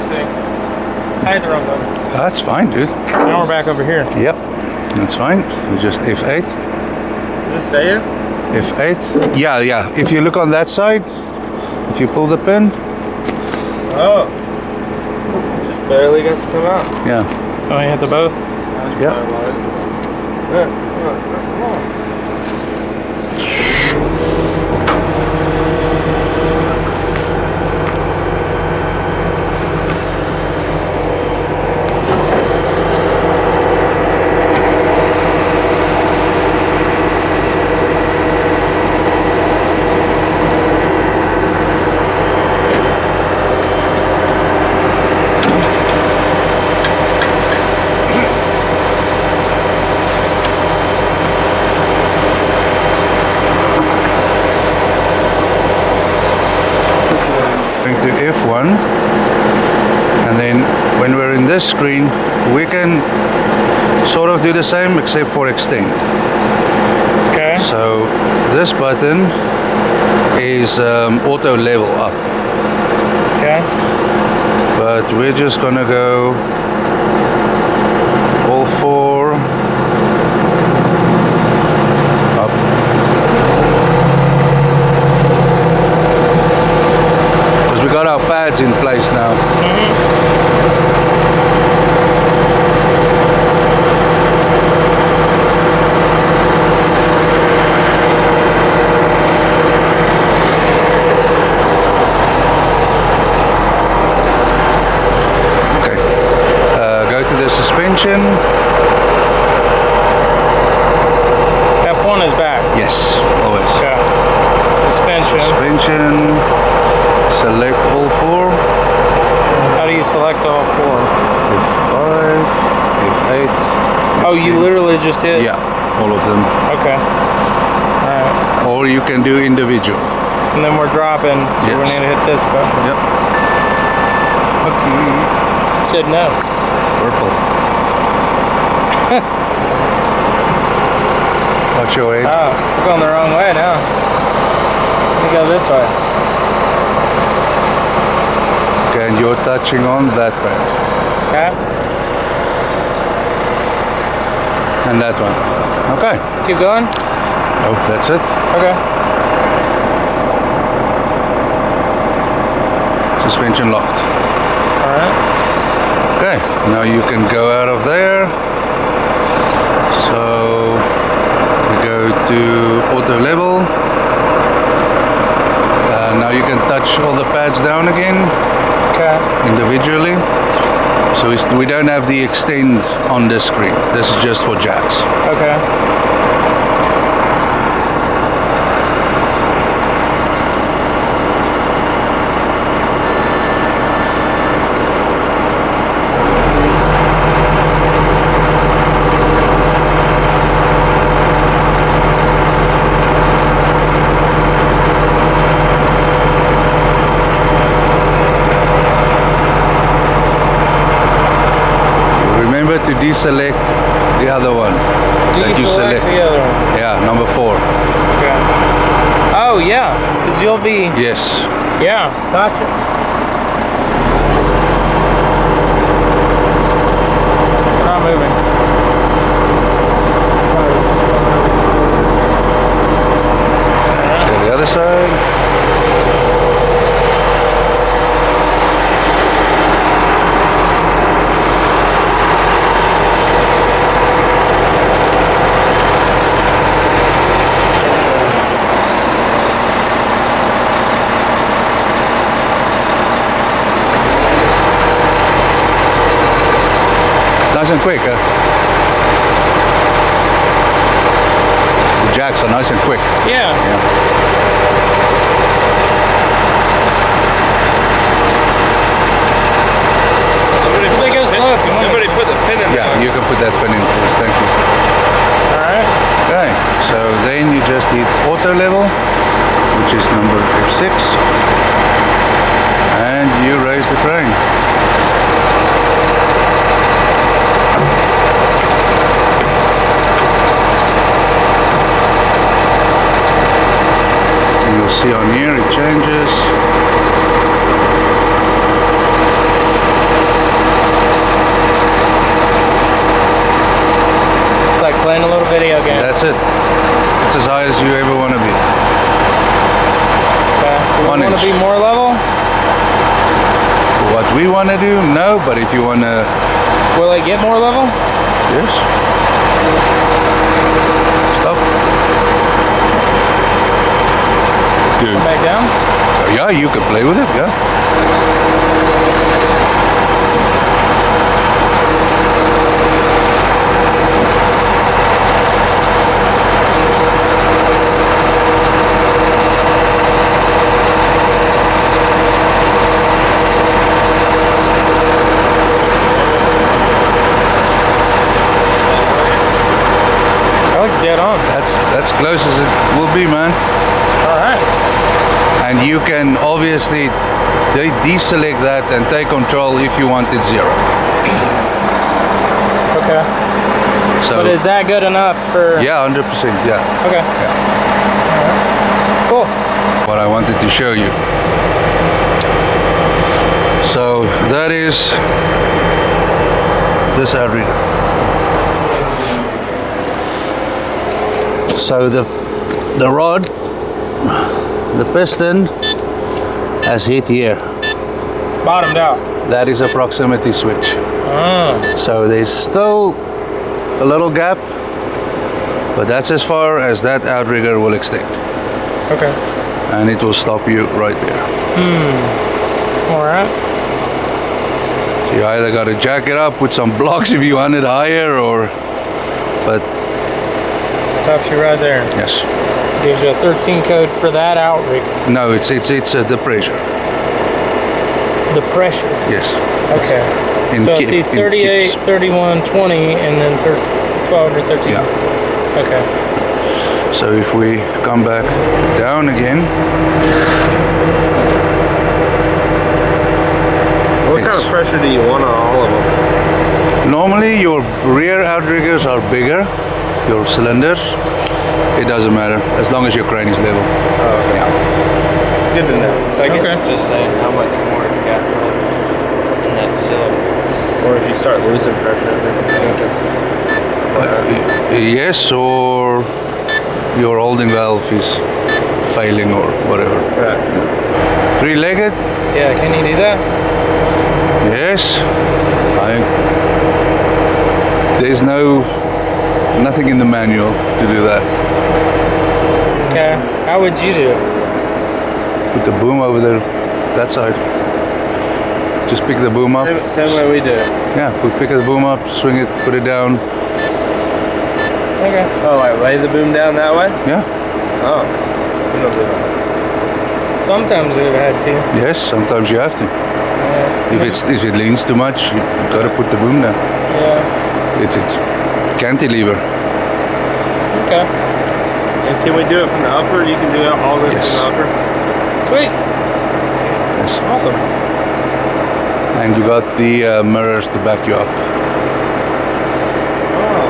thing. I hit the wrong button. That's fine, dude. Now we're back over here. Yep, that's fine. You just F8. Does it stay here? F8. Yeah. If you look on that side, if you pull the pin, Oh. Just barely gets to come out. yeah. Oh, you hit the both? Yeah. Come on. Going to F1, and then when we're in this screen, we can sort of do the same except for extend. Okay. So this button is auto level up, Okay. but we're just gonna go all four up. Because we got our pads in place now. Suspension. F1 is back. Yes, always. Okay. Suspension. Suspension. Select all four. How do you select all four? F5, F8. Oh, you literally just hit? Yeah, all of them. Okay. Alright. Or you can do individual. And then we're dropping, so Yes. we need to hit this button. Yep. Okay. It said no. Purple. Watch your way. Oh, we're going the wrong way now. Let me go this way. Okay, and you're touching on that pad. Okay. And that one. Okay. Keep going? Oh, that's it. Okay. Suspension locked. Alright. Okay, now you can go out of there. So we go to auto level. Now you can touch all the pads down again Okay. individually. So we don't have the extend on this screen. This is just for jacks. Okay. To deselect the other one that you select. The other one. Yeah, number 4. Okay. Oh yeah, because you'll be. Yes. Yeah. Gotcha. Not moving. Let's go to the other side. Nice and quick, huh? The jacks are nice and quick. Yeah. They go slow if you want. Somebody put the pin in there. Yeah, you can put that pin in, please. Thank you. Alright. Okay, so then you just hit auto level, which is number F6, and you raise the crane. You'll see on here it changes. as you ever want to be. Okay. Do we 1 want inch. to be more level? What we want to do, no, but if you want to, Will it get more level? yes. Stop. Dude. Back down? Yeah, you can play with it, yeah. That looks dead on. That's close as it will be, man. All right. And you can obviously deselect that and take control if you want it 0. Okay. So But is that good enough for? yeah, 100%, yeah. Okay. Yeah. All right. Cool. What I wanted to show you. So that is this outrigger. So the rod, the piston has hit here. Bottomed out. That is a proximity switch. Oh. So there's still a little gap, but that's as far as that outrigger will extend. Okay. And it will stop you right there. All right. So you either got to jack it up, put some blocks if you want it higher, or, but Stops you right there. yes. Gives you a 13 code for that outrigger. No, it's the pressure. The pressure. Yes. Okay. In So I ki- see in 38, kips. 31, 20, and then 12 or 13. Yeah. Okay. So if we come back down again, What kind of pressure do you want on all of them? normally your rear outriggers are bigger, your cylinders. It doesn't matter as long as your crane is level. Oh, okay. Yeah. Good to know. So I guess Okay. just saying how much more it's got in that cylinder. Or if you start losing pressure, it makes it sinking. Yes, or your holding valve is failing or whatever. Right. 3-legged? Yeah, can you do that? Yes. There's nothing in the manual to do that. Okay. How would you do it? Put the boom over there, that side. Just pick the boom up. Same way we do it. Yeah, pick the boom up, swing it, put it down. Okay. Oh, like lay the boom down that way? Yeah. Oh. We don't do that. Sometimes we've had to. Yes, sometimes you have to. If it leans too much, you gotta put the boom down. Yeah. It's cantilever. Okay. And can we do it from the upper? You can do it all this Yes. from the upper? Sweet. Yes. Awesome. And you got the mirrors to back you up. Oh.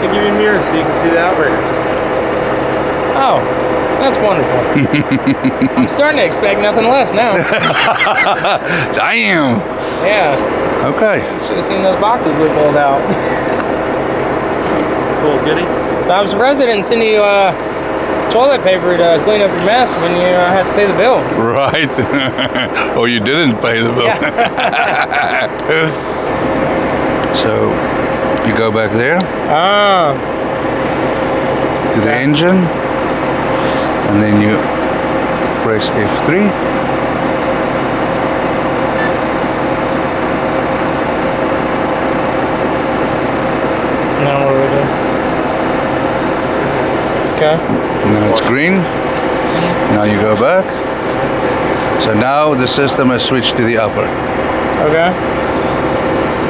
They give you mirrors so you can see the outriggers. Oh, that's wonderful. I'm starting to expect nothing less now. Damn. Yeah. Okay. Should have seen those boxes we pulled out. Cool goodies. I'm surprised they didn't send you toilet paper to clean up your mess when you have to pay the bill. Right. Oh, you didn't pay the bill. So you go back there Ah. to the engine, and then you press F3. Now what do we do? Okay. Now it's green. Now you go back. So now the system has switched to the upper. Okay.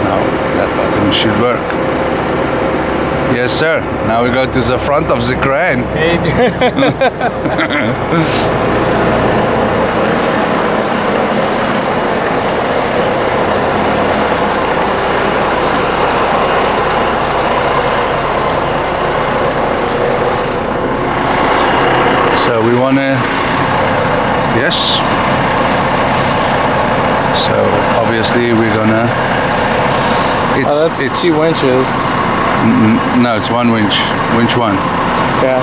Now that button should work. Yes, sir. Now we go to the front of the crane. Hey, So we want to, yes. So obviously we're gonna. oh, that's It's 2 winches. no, it's one winch. Winch one. Okay.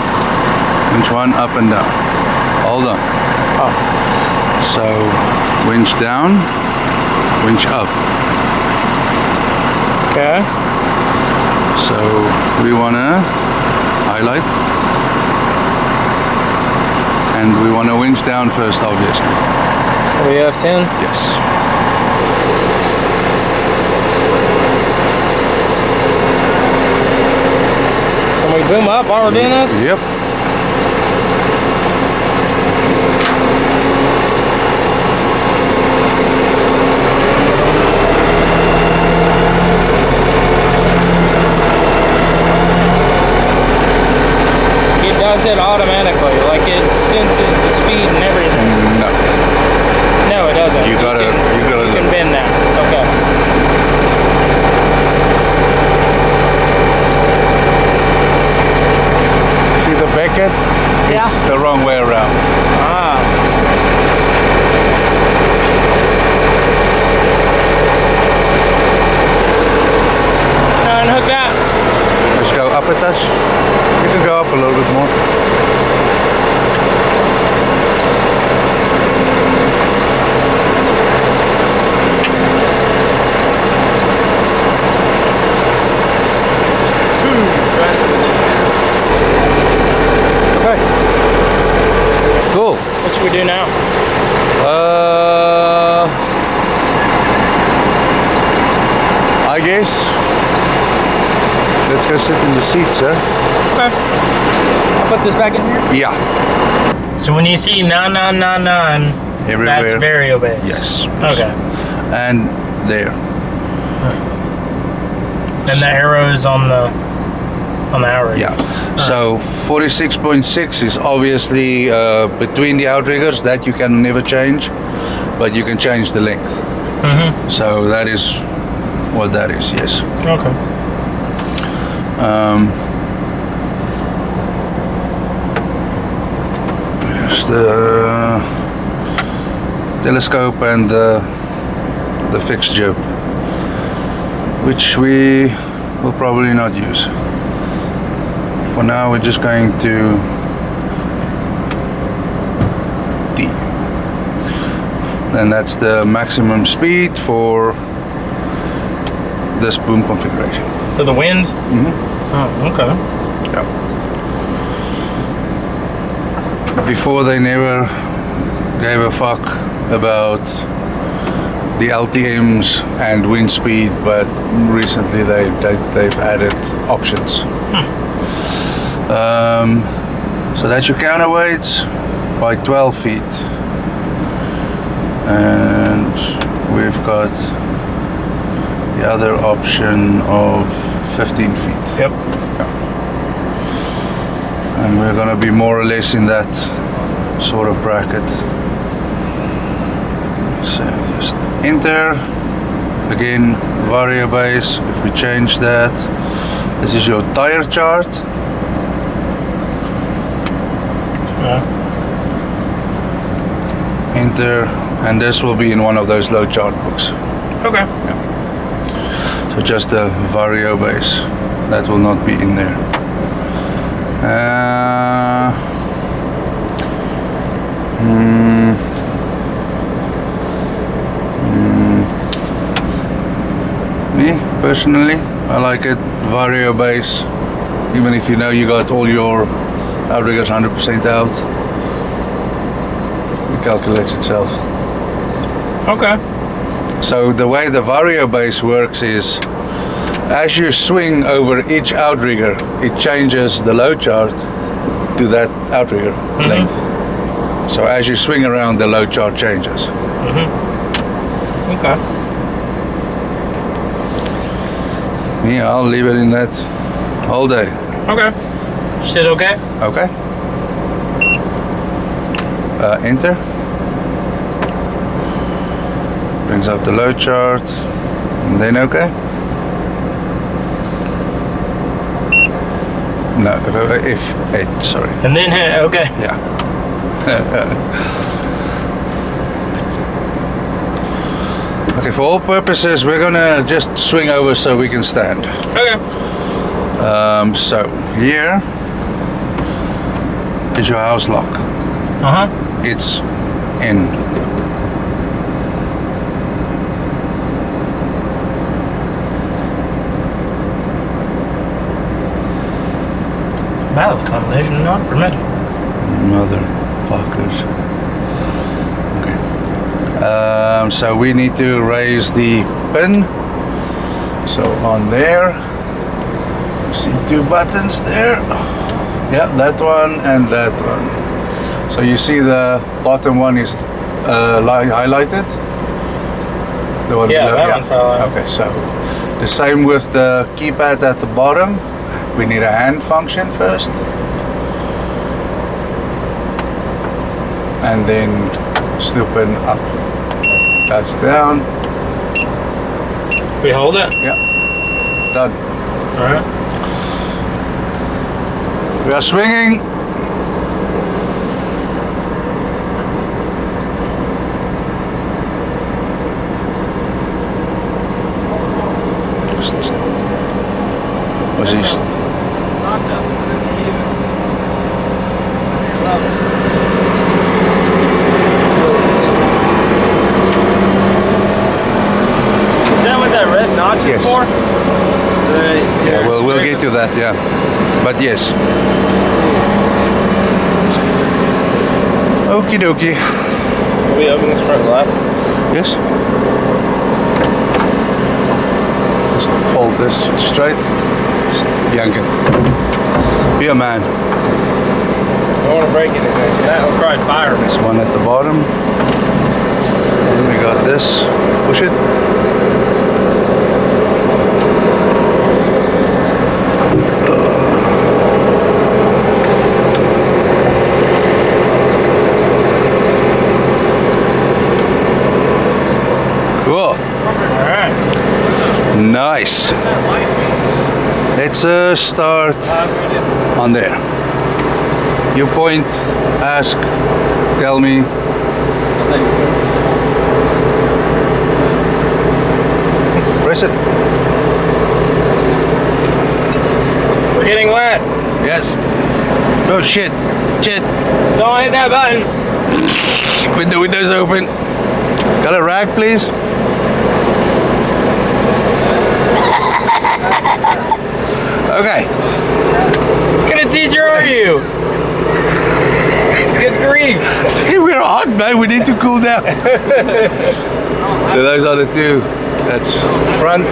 Winch 1 up and down. Hold on. Oh. So winch down, winch up. Okay. So we want to highlight. And we want to winch down first, obviously. We have 10? Yes. Can we boom up while we're doing this? Yep. It does it automatically, like it senses the speed and everything. No. No, it doesn't. You gotta You can bend that. Okay. See the becket? Yeah. It's the wrong way around. Ah. Unhook that. Let's go up a touch. You can go up a little bit more. Okay. Cool. What should we do now? I guess let's go sit in the seat, sir. Okay. I'll put this back in here. Yeah. So when you see 9999, Everywhere. that's vario base. Yes. Okay. And there. And the arrows on the outrigger. Yeah. So 46.6 is obviously between the outriggers that you can never change, but you can change the length. Mm-hmm. So that is what that is. Yes. Okay. There's the telescope and the fixture, which we will probably not use. For now, we're just going to D. And that's the maximum speed for this boom configuration. For the wind? Mm-hmm. Oh, okay. Yeah. Before they never gave a fuck about the LTMs and wind speed, but recently they've added options. So that's your counterweights by 12 feet, and we've got the other option of 15 feet. Yep. And we're going to be more or less in that sort of bracket. So just enter. Again, vario base. If we change that, this is your tire chart. Enter, and this will be in one of those load chart books. Okay. So just the vario base, that will not be in there. Me personally, I like it vario base, even if you know you got all your outriggers 100% out. It calculates itself. Okay. So the way the vario base works is, as you swing over each outrigger, it changes the load chart to that outrigger length. So as you swing around, the load chart changes. Okay. Yeah, I'll leave it in that all day. Okay. Shit okay? Okay. Enter. Brings up the load chart, and then okay. No, if 8, sorry. And then hit okay. Yeah. Okay, for all purposes, we're gonna just swing over so we can stand. Okay. So here, is your house lock. It's in. Valve combination not permitted. Motherfuckers. Okay. So we need to raise the pin. So on there, you see 2 buttons there. Yeah, that one and that one. So you see the bottom one is highlighted. The one Yeah, below, that one's highlighted. Okay, so the same with the keypad at the bottom. We need a hand function first. And then slew pin up. That's down. We hold it? Yeah. Done. Alright. We are swinging. What's this? Is that what that red notch is Yes. for? Yeah, well, we'll get to that, yeah. But yes. Okie dokie. Can we open this front glass? Yes. Just fold this straight. Just yank it. Be a man. I don't want to break anything. That would probably fire me. This one at the bottom. And we got this. Push it. Cool. Alright. Nice. Let's start on there. You point, ask, tell me. Press it. We're getting wet. Yes. Oh shit. Shit. Don't hit that button. With the windows open. Got a rag, please? Okay. What kind of teacher are you? Good grief. We're hot, man. We need to cool down. So those are the two. That's front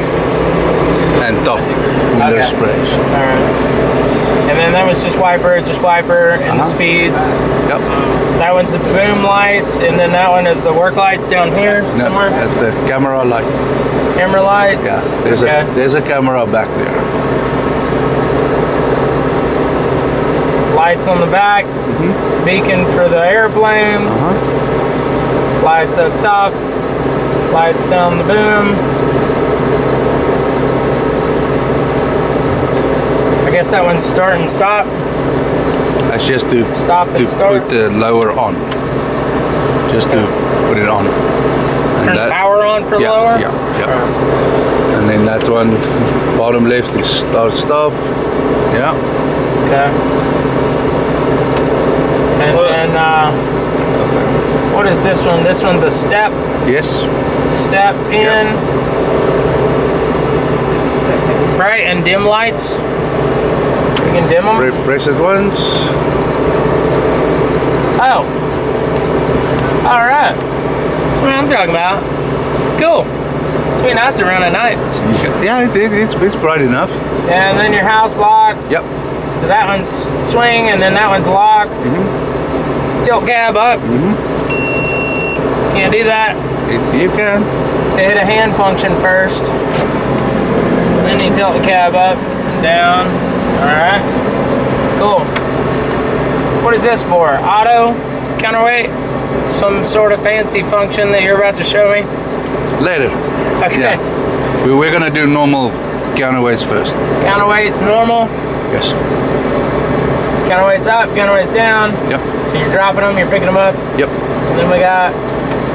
and top window Okay. sprays. Alright. And then that was just wiper, and the speeds. Yep. That one's the boom lights, and then that one is the work lights down here No, somewhere. that's the camera light. Camera lights. Yeah. There's a camera back there. Lights on the back. Beacon for the airplane. Lights up top. Lights down the boom. I guess that one's start and stop. That's just to Stop and start. put the lower on. Just to put it on. And Turn the power on for yeah, lower. Yeah. And then that one, bottom left is start stop. Yeah. Okay. And then what is this one? This one the step. Yes. Step in. Bright and dim lights. You can dim them. Press it once. Oh. All right. That's what I'm talking about. Cool. It's be nice to run at night. Yeah, it's bright enough. And then your house locked. Yep. So that one's swing, and then that one's locked. Tilt cab up. Can't do that. You can. To hit a hand function first. Then you tilt the cab up and down. Alright. Cool. What is this for? Auto? Counterweight? Some sort of fancy function that you're about to show me? Later. Okay. Yeah. We're gonna do normal counterweights first. Counterweight's normal. Yes. Counterweight's up, counterweight's down. Yep. So you're dropping them, you're picking them up. Yep. And then we got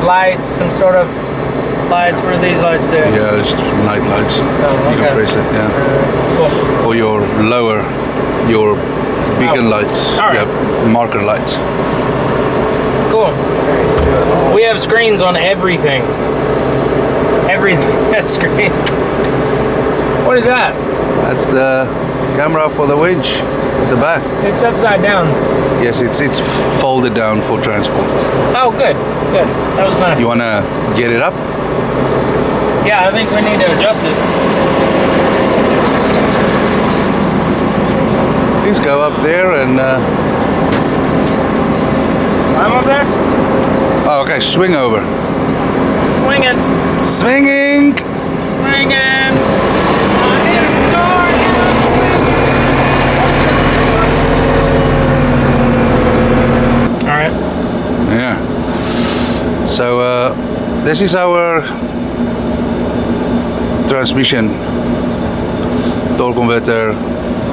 lights, some sort of lights. What are these lights do? Yeah, it's night lights. Oh, You okay. can press it, yeah. Cool. For your lower, your beacon lights. All right. Yep, marker lights. Cool. We have screens on everything. Everything has screens. What is that? That's the camera for the winch at the back. It's upside down. Yes, it's folded down for transport. Oh, good. Good. That was nice. You wanna get it up? Yeah, I think we need to adjust it. Please go up there and. I'm up there? Oh, okay, swing over. Swinging. Swinging. Swinging. I need a start. All right. Yeah. So this is our transmission torque converter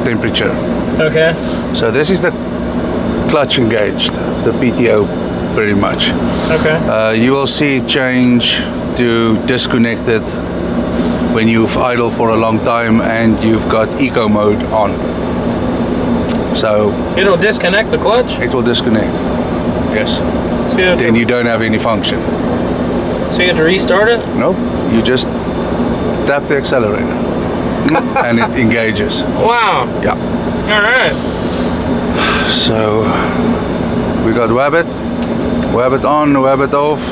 temperature. Okay. So this is the clutch engaged, the PTO pretty much. Okay. You will see it change to disconnected when you've idle for a long time and you've got eco mode on. So It'll disconnect the clutch? it will disconnect. Yes. So you have Then to, you don't have any function. so you have to restart it? No, you just tap the accelerator and it engages. Wow. Yeah. All right. So we got Wabbit on, Wabbit off.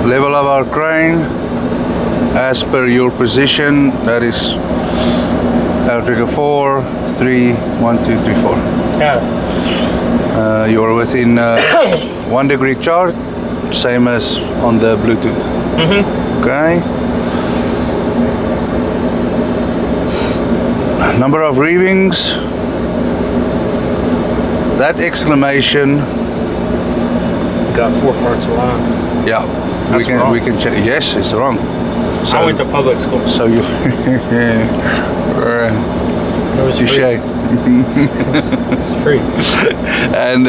Level of our crane as per your position. That is Outrigger 4, 3, 1, 2, 3, 4. Got it. You are within 1 degree chart, same as on the Bluetooth. Okay. Number of reevings. That exclamation. Got 4 parts alone. Yeah, That's wrong. we can check. Yes, it's wrong. So I went to public school. So you. It was Touche. free. It's free. And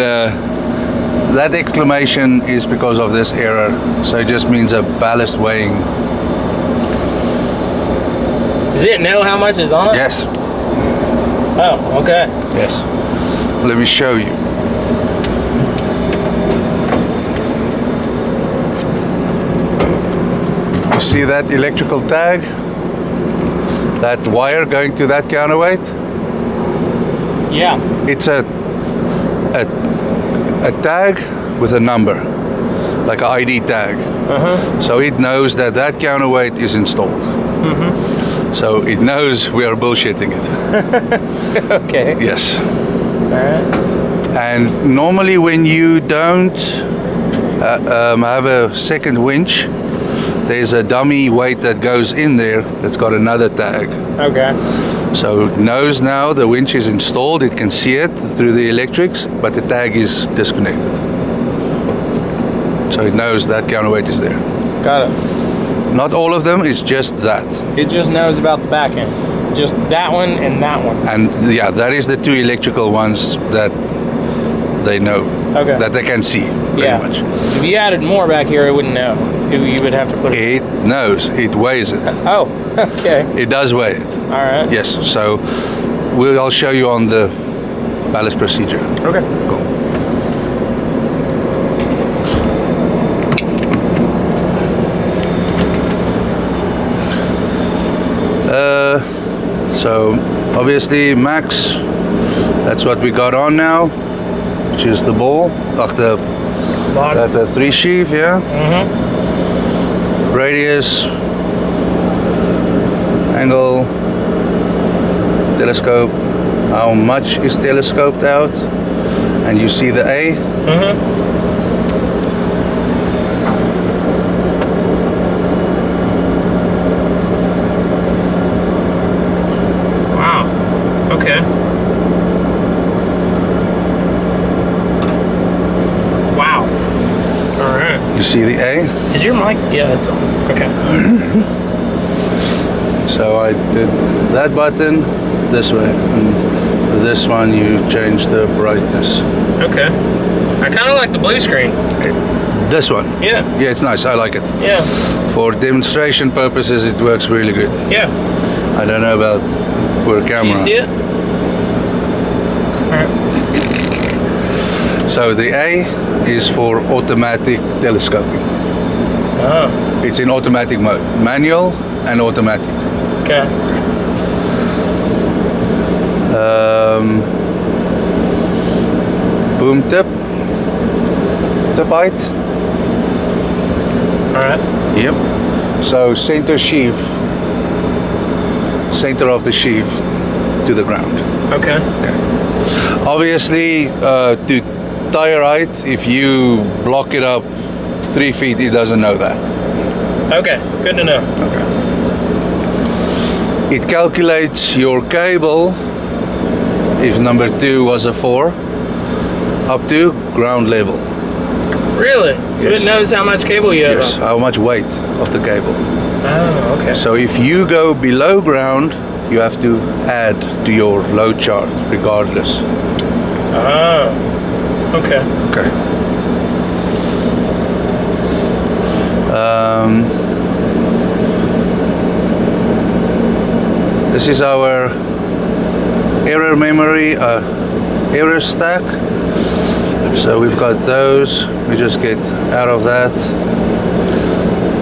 that exclamation is because of this error. So it just means a ballast weighing. Does it know how much is on it? Yes. Oh, okay. Yes. Let me show you. You see that electrical tag? That wire going to that counterweight? Yeah. It's a tag with a number, like an ID tag. So it knows that that counterweight is installed. So it knows we are bullshitting it. Okay. Yes. All right. And normally when you don't have a second winch, there's a dummy weight that goes in there that's got another tag. Okay. So it knows now the winch is installed, it can see it through the electrics, but the tag is disconnected. So it knows that counterweight is there. Got it. Not all of them, it's just that. It just knows about the back end. Just that one and that one. And yeah, that is the 2 electrical ones that they know, Okay. that they can see, pretty Yeah. much. If you added more back here, it wouldn't know. You would have to put it. It knows, it weighs it. Oh, okay. It does weigh it. All right. Yes, so I'll show you on the ballast procedure. Okay. Cool. So obviously max, that's what we got on now, which is the ball, the 3 sheave, yeah. Radius, angle, telescope, how much is telescoped out, and you see the A. Wow. Okay. Wow. All right. You see the A? Is your mic? Yeah, it's on. Okay. So I did that button this way, and this one you change the brightness. Okay. I kind of like the blue screen. This one? Yeah. Yeah, it's nice, I like it. Yeah. For demonstration purposes, it works really good. Yeah. I don't know about for a Do camera. you see it? Alright. So the A is for automatic telescoping. Oh, It's in automatic mode, manual and automatic. okay. Boom tip height. Alright. Yep. So center sheave, center of the sheave to the ground. Okay. Obviously, to tire height, if you block it up 3 feet, it doesn't know that. Okay, good to know. It calculates your cable, if number 2 was a 4, up to ground level. Really? So Yes. it knows how much cable you have Yes, on? how much weight of the cable. Oh, okay. So if you go below ground, you have to add to your load chart regardless. Oh, okay. Okay. This is our error memory, error stack. So we've got those. We just get out of that.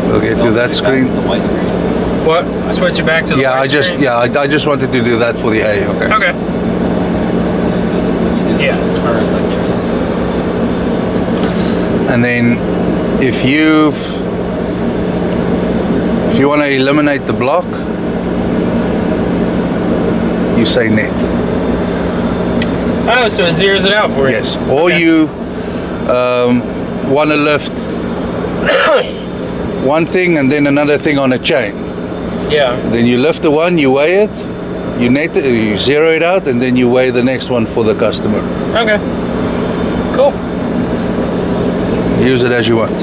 We'll get to that screen. The white screen. What? Switch it back to the Yeah, white screen? I just wanted to do that for the A. Okay. Okay. Yeah. Turns like And then if you want to eliminate the block, you say net. Oh, so it zeroes it out for you? Yes. Or Okay. you want to lift one thing and then another thing on a chain. Yeah. Then you lift the one, you weigh it, you net it, you zero it out, and then you weigh the next one for the customer. Okay. Cool. Use it as you want.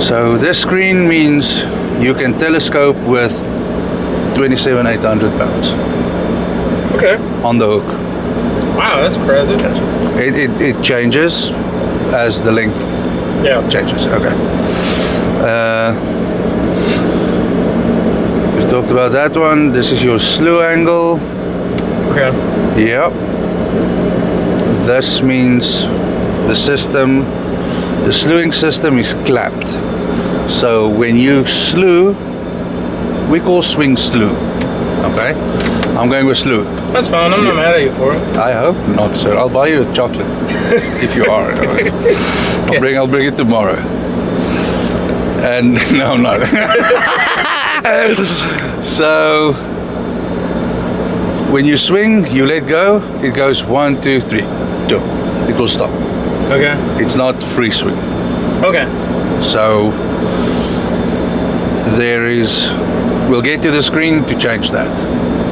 So this screen means you can telescope with 27,800 pounds Okay. on the hook. Wow, that's impressive. It changes as the length Yeah. changes. Okay. We've talked about that one. This is your slew angle. Okay. Yep. This means the slewing system is clamped. So when you slew, we call swing slew. Okay? I'm going with slew. That's fine. I'm not mad at you for it. I hope not, sir. I'll buy you a chocolate if you are. I'll bring it tomorrow. And no, I'm not. So when you swing, you let go. It goes 1, 2, 3, 2. It will stop. Okay. It's not free swing. Okay. So we'll get to the screen to change that.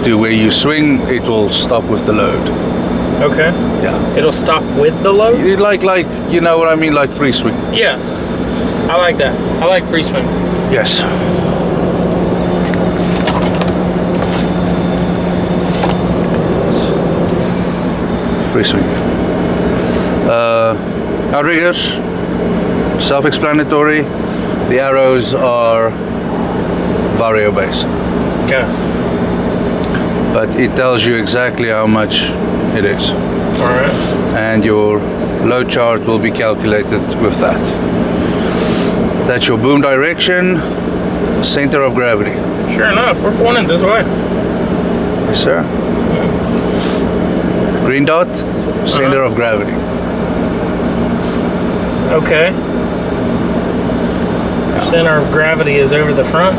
To where you swing, it will stop with the load. Okay. Yeah. It'll stop with the load? Like you know what I mean, like free swing. Yeah. I like that. I like free swing. Yes. Free swing. Outriggers, self-explanatory. The arrows are vario base, Okay. but it tells you exactly how much it is, All right. and your load chart will be calculated with that. That's your boom direction, center of gravity. Sure enough, we're pointed this way. Yes, sir. Green dot, center of gravity. Okay. Center of gravity is over the front.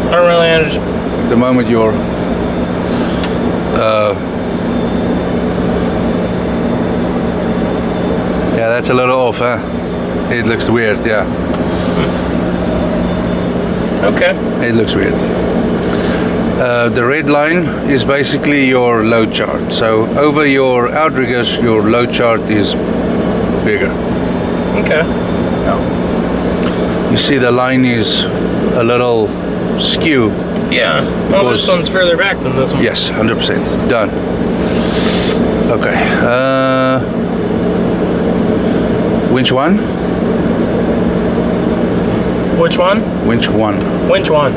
I don't really understand. At the moment you're yeah, that's a little off, huh? It looks weird, yeah. Okay. It looks weird. The red line is basically your load chart. So over your outriggers, your load chart is bigger. Okay. You see the line is a little skew. Yeah. Well, this one's further back than this one. Yes, 100%. Done. Okay. Winch 1. Which one? Winch 1. Which one?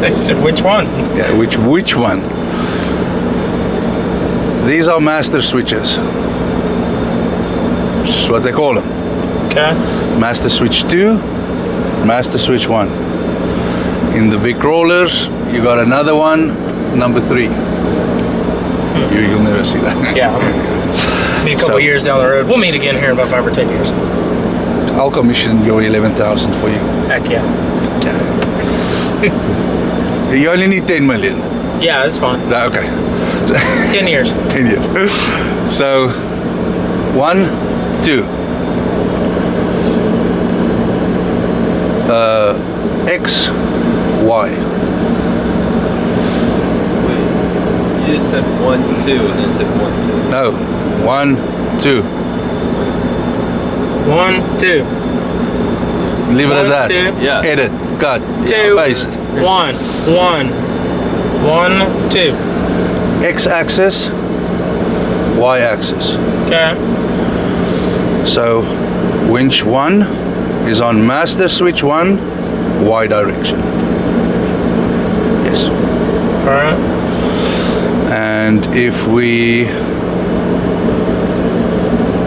They said which one? Yeah, which one? These are master switches. Which is what they call them. Okay. Master switch 2, master switch 1. In the big rollers, you got another one, number 3. You'll never see that. Yeah. Be a couple years down the road. We'll meet again here in about 5 or 10 years. I'll commission your 11,000 for you. Heck yeah. You only need 10 million. Yeah, that's fine. Okay. 10 years. 10 years. So, 1, 2. X, Y. You just said 1, 2, and then said 1, 2. No. 1, 2. 1, 2. Leave it at that. 2. Yeah. Edit. Cut. 2. Paste. 1, 1. 1, 2. X-axis. Y-axis. Okay. So, winch 1 is on master switch 1, Y direction. Yes. Alright. And if we,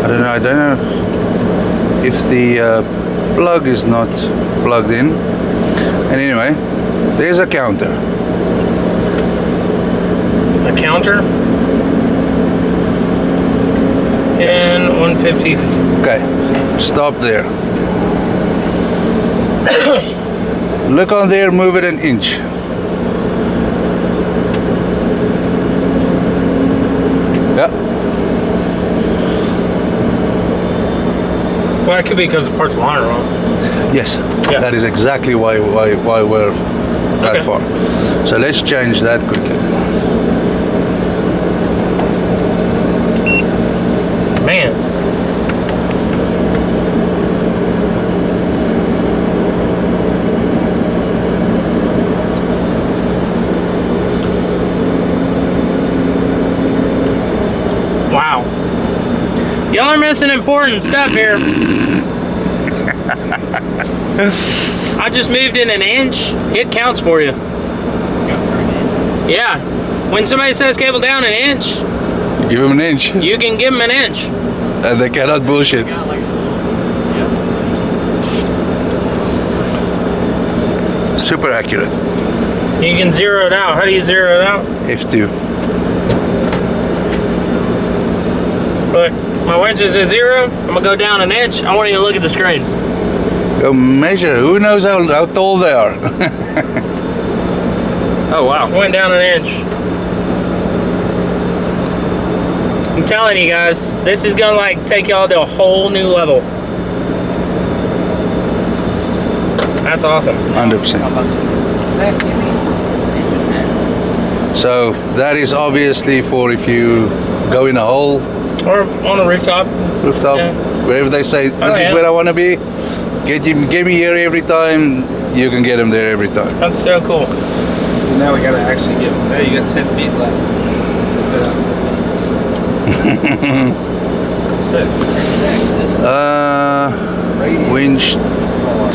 I don't know if the plug is not plugged in. And anyway, there's a counter. A counter? 10, 150. Okay, stop there. Look on there, move it an inch. Yeah. Well, it could be because the parts line are wrong. Yes. Yeah. That is exactly why we're that Okay. far. So let's change that quickly. Man. Wow. Y'all are missing important stuff here. I just moved in an inch. It counts for you. Yeah. When somebody says cable down an inch, Give them an inch, you can give them an inch. and they cannot bullshit. Super accurate. You can zero it out. How do you zero it out? F2. Look, my winch is at 0. I'm gonna go down an inch. I want you to look at the screen. Go measure. Who knows how tall they are? Oh wow, went down an inch. I'm telling you guys, this is gonna like take y'all to a whole new level. That's awesome. 100%. So that is obviously for if you go in a hole, Or on a rooftop. Yeah. wherever they say this yeah. is where I want to be. Get me here every time. You can get them there every time. That's so cool. So now we gotta actually get. Now you got 10 feet left. Winch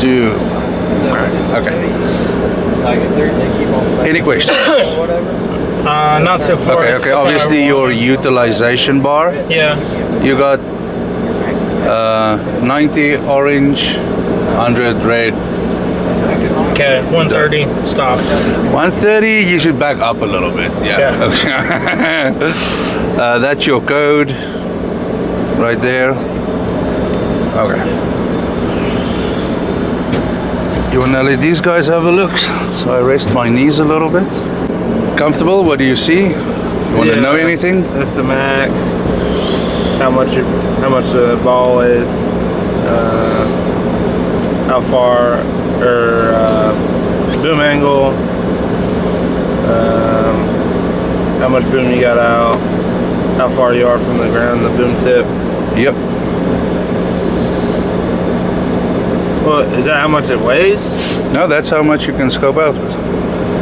2. Okay. Any questions? Not so far. Okay. It's Okay. the Obviously, power your one. utilization bar. Yeah. You got 90 orange, 100 red. Okay. 130. Stop. 130. You should back up a little bit. Yeah. Okay. That's your code, right there. Okay. You wanna let these guys have a look? So I rest my knees a little bit. Comfortable? What do you see? You wanna know anything? That's the max. It's how much the ball is. How far or boom angle. How much boom you got out. How far you are from the ground, the boom tip. Yep. Well, is that how much it weighs? No, that's how much you can scope out with.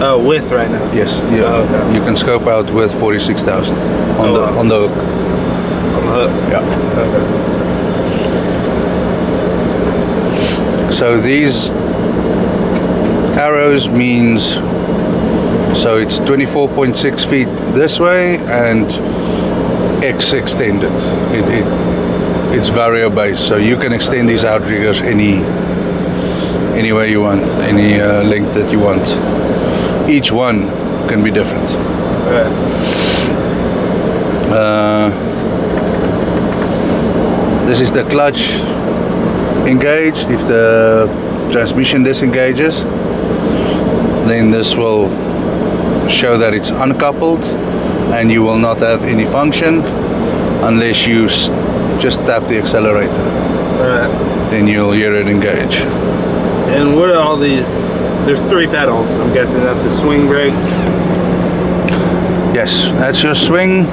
Oh, width right now. Yes. Yeah. Oh, okay. You can scope out with 46,000 on Oh, the wow. on the hook. On the hook. Yeah. Okay. So these arrows means, so it's 24.6 feet this way and X extended. It's vario based, so you can extend these outriggers any way you want, any length that you want. Each one can be different. Right. This is the clutch engaged. If the transmission disengages, then this will show that it's uncoupled and you will not have any function unless you just tap the accelerator. Right. Then you'll hear it engage. And what are all these? There's 3 pedals. I'm guessing that's a swing brake. Yes, that's your swing,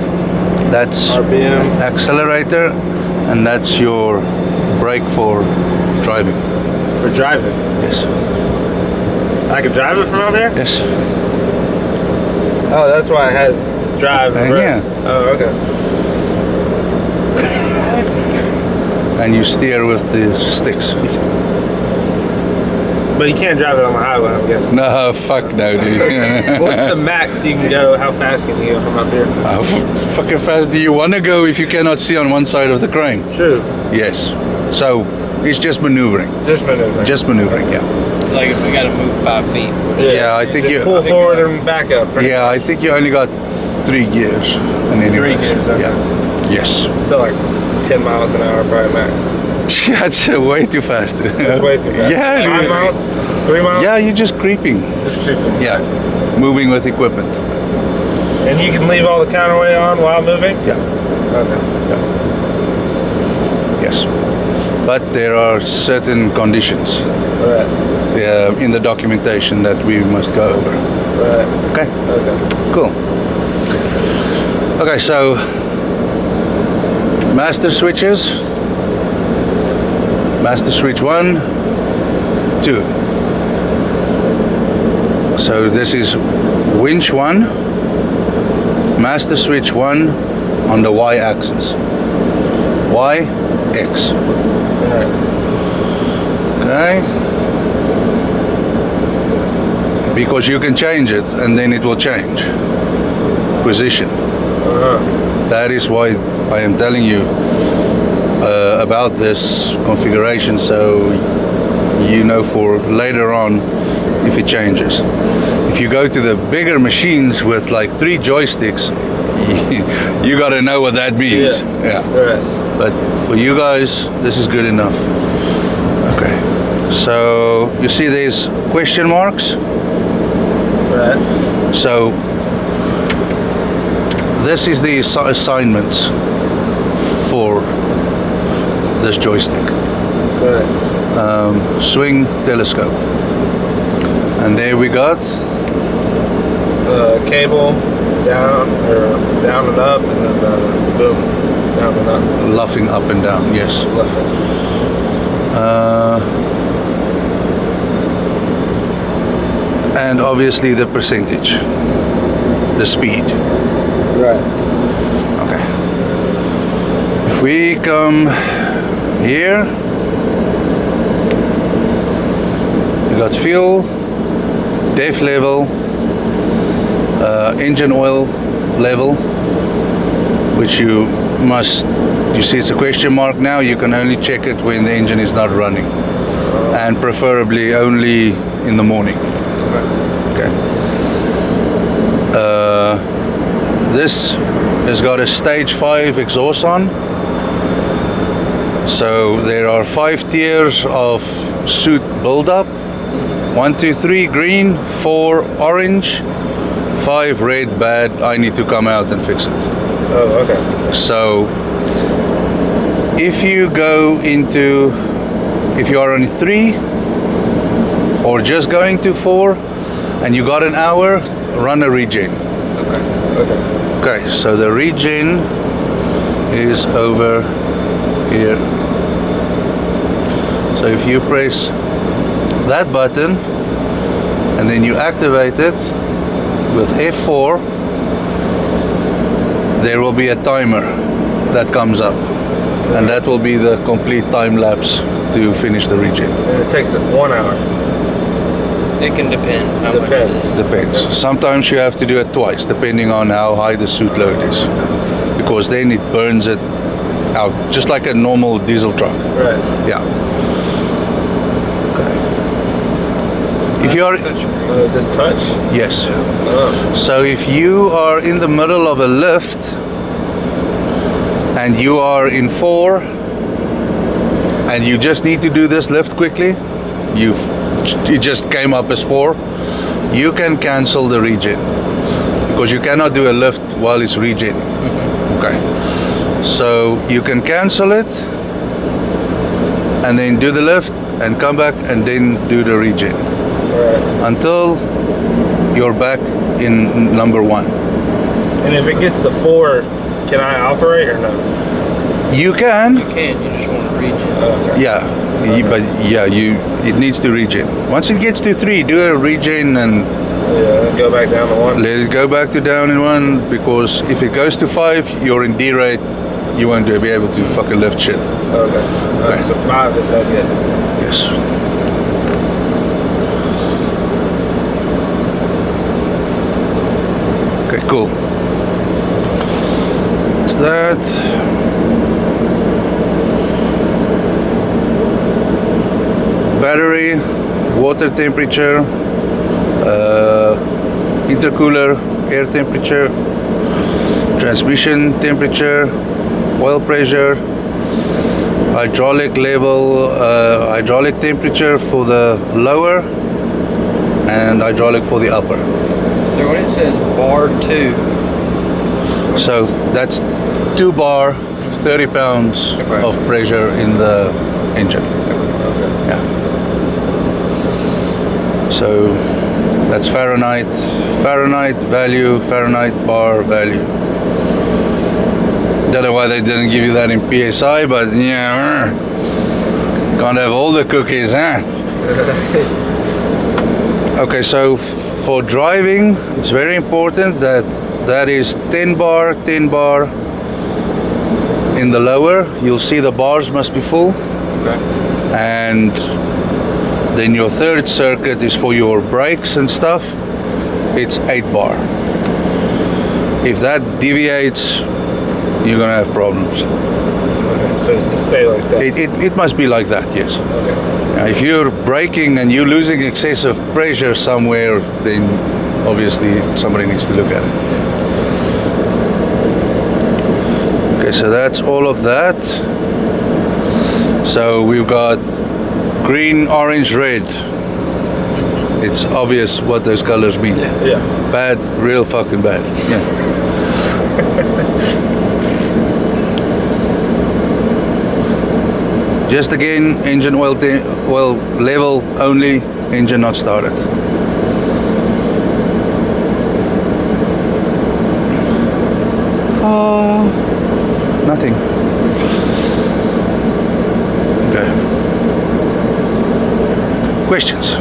that's RPM. accelerator, and that's your brake for driving. For driving. Yes. I can drive it from out there? Yes. Oh, that's why it has drive. And yeah. reverse. Oh, okay. And you steer with the sticks. But you can't drive it on the highway, I'm guessing. No, fuck no, dude. What's the max you can go? How fast can you go from up here? How fucking fast do you want to go if you cannot see on one side of the crane? True. Yes. So it's just maneuvering. Just maneuvering. Just maneuvering, yeah. Like if we gotta move 5 feet. Yeah, I think just you- pull forward and back up. pretty Yeah, I much. think you only got 3 gears. And anyways, 3 gears, okay. yeah. Yes. So like 10 miles an hour probably max. That's way too fast. That's way too fast. Yeah. 5 miles? 3 miles? Yeah, you're just creeping. Just creeping. Yeah. Moving with equipment. And you can leave all the counterweight on while moving? Yeah. Okay. Yes. But there are certain conditions Right. in the documentation that we must go over. Right. Okay. Okay. Cool. Okay, so master switches. Master switch 1, 2. So this is winch 1, master switch 1 on the Y axis. Y, X. Right. Okay. Because you can change it and then it will change position. That is why I am telling you about this configuration, so you know for later on if it changes. If you go to the bigger machines with like 3 joysticks, you gotta know what that means. Yeah. Right. But for you guys, this is good enough. Okay. So you see these question marks? Right. So this is the assignments for this joystick. Right. Swing telescope. And there we got Cable down and up, and then boom, down and up. luffing up and down, yes. Left. And obviously the percentage, the speed. Right. Okay. If we come here, we got fuel, def level, engine oil level, which you see it's a question mark now. You can only check it when the engine is not running, and preferably only in the morning. Okay. This has got a stage 5 exhaust on. So there are 5 tiers of soot buildup. 1, 2, 3 green, 4 orange, 5 red bad. I need to come out and fix it. Oh, okay. So if you are on 3 or just going to 4 and you got an hour, run a regen. Okay. Okay, so the regen is over here. So if you press that button and then you activate it with F4, there will be a timer that comes up, and that will be the complete time lapse to finish the regen. And it takes 1 hour. It can depend. How Depends. Much it is. Depends. Sometimes you have to do it twice, depending on how high the suit load is, because then it burns it out, just like a normal diesel truck. Right. Yeah. Okay. If you are, Oh, is this touch? yes. Oh. So if you are in the middle of a lift and you are in 4 and you just need to do this lift quickly, it just came up as 4, you can cancel the regen because you cannot do a lift while it's regen. Okay. So you can cancel it and then do the lift and come back and then do the regen until you're back in number 1. And if it gets to 4, can I operate or no? You can, You can. You just want to regen. Okay. yeah, but yeah, it needs to regen. Once it gets to 3, do a regen and Yeah, go back down to 1. let it go back to down in 1, because if it goes to 5, you're in D rate, you won't be able to fucking lift shit. Okay. Alright, so 5 is no good. Yes. Okay, cool. That's that. Battery, water temperature, intercooler, air temperature, transmission temperature, oil pressure, hydraulic level, hydraulic temperature for the lower, and hydraulic for the upper. So when it says bar 2, So that's 2 bar, 30 pounds Okay. of pressure in the engine. Yeah. So that's Fahrenheit value, Fahrenheit bar value. Don't know why they didn't give you that in PSI, but yeah, can't have all the cookies, huh? Okay, so for driving, it's very important that is 10 bar in the lower. You'll see the bars must be full. Okay. And then your third circuit is for your brakes and stuff. It's 8 bar. If that deviates, you're gonna have problems. Okay. So it's to stay like that. It must be like that, yes. Okay. Now, if you're braking and you're losing excessive pressure somewhere, then obviously somebody needs to look at it. Okay, so that's all of that. So we've got green, orange, red. It's obvious what those colors mean. Yeah. Bad, real fucking bad. Yeah. Just again, engine oil level only, engine not started. Nothing. Okay. Questions?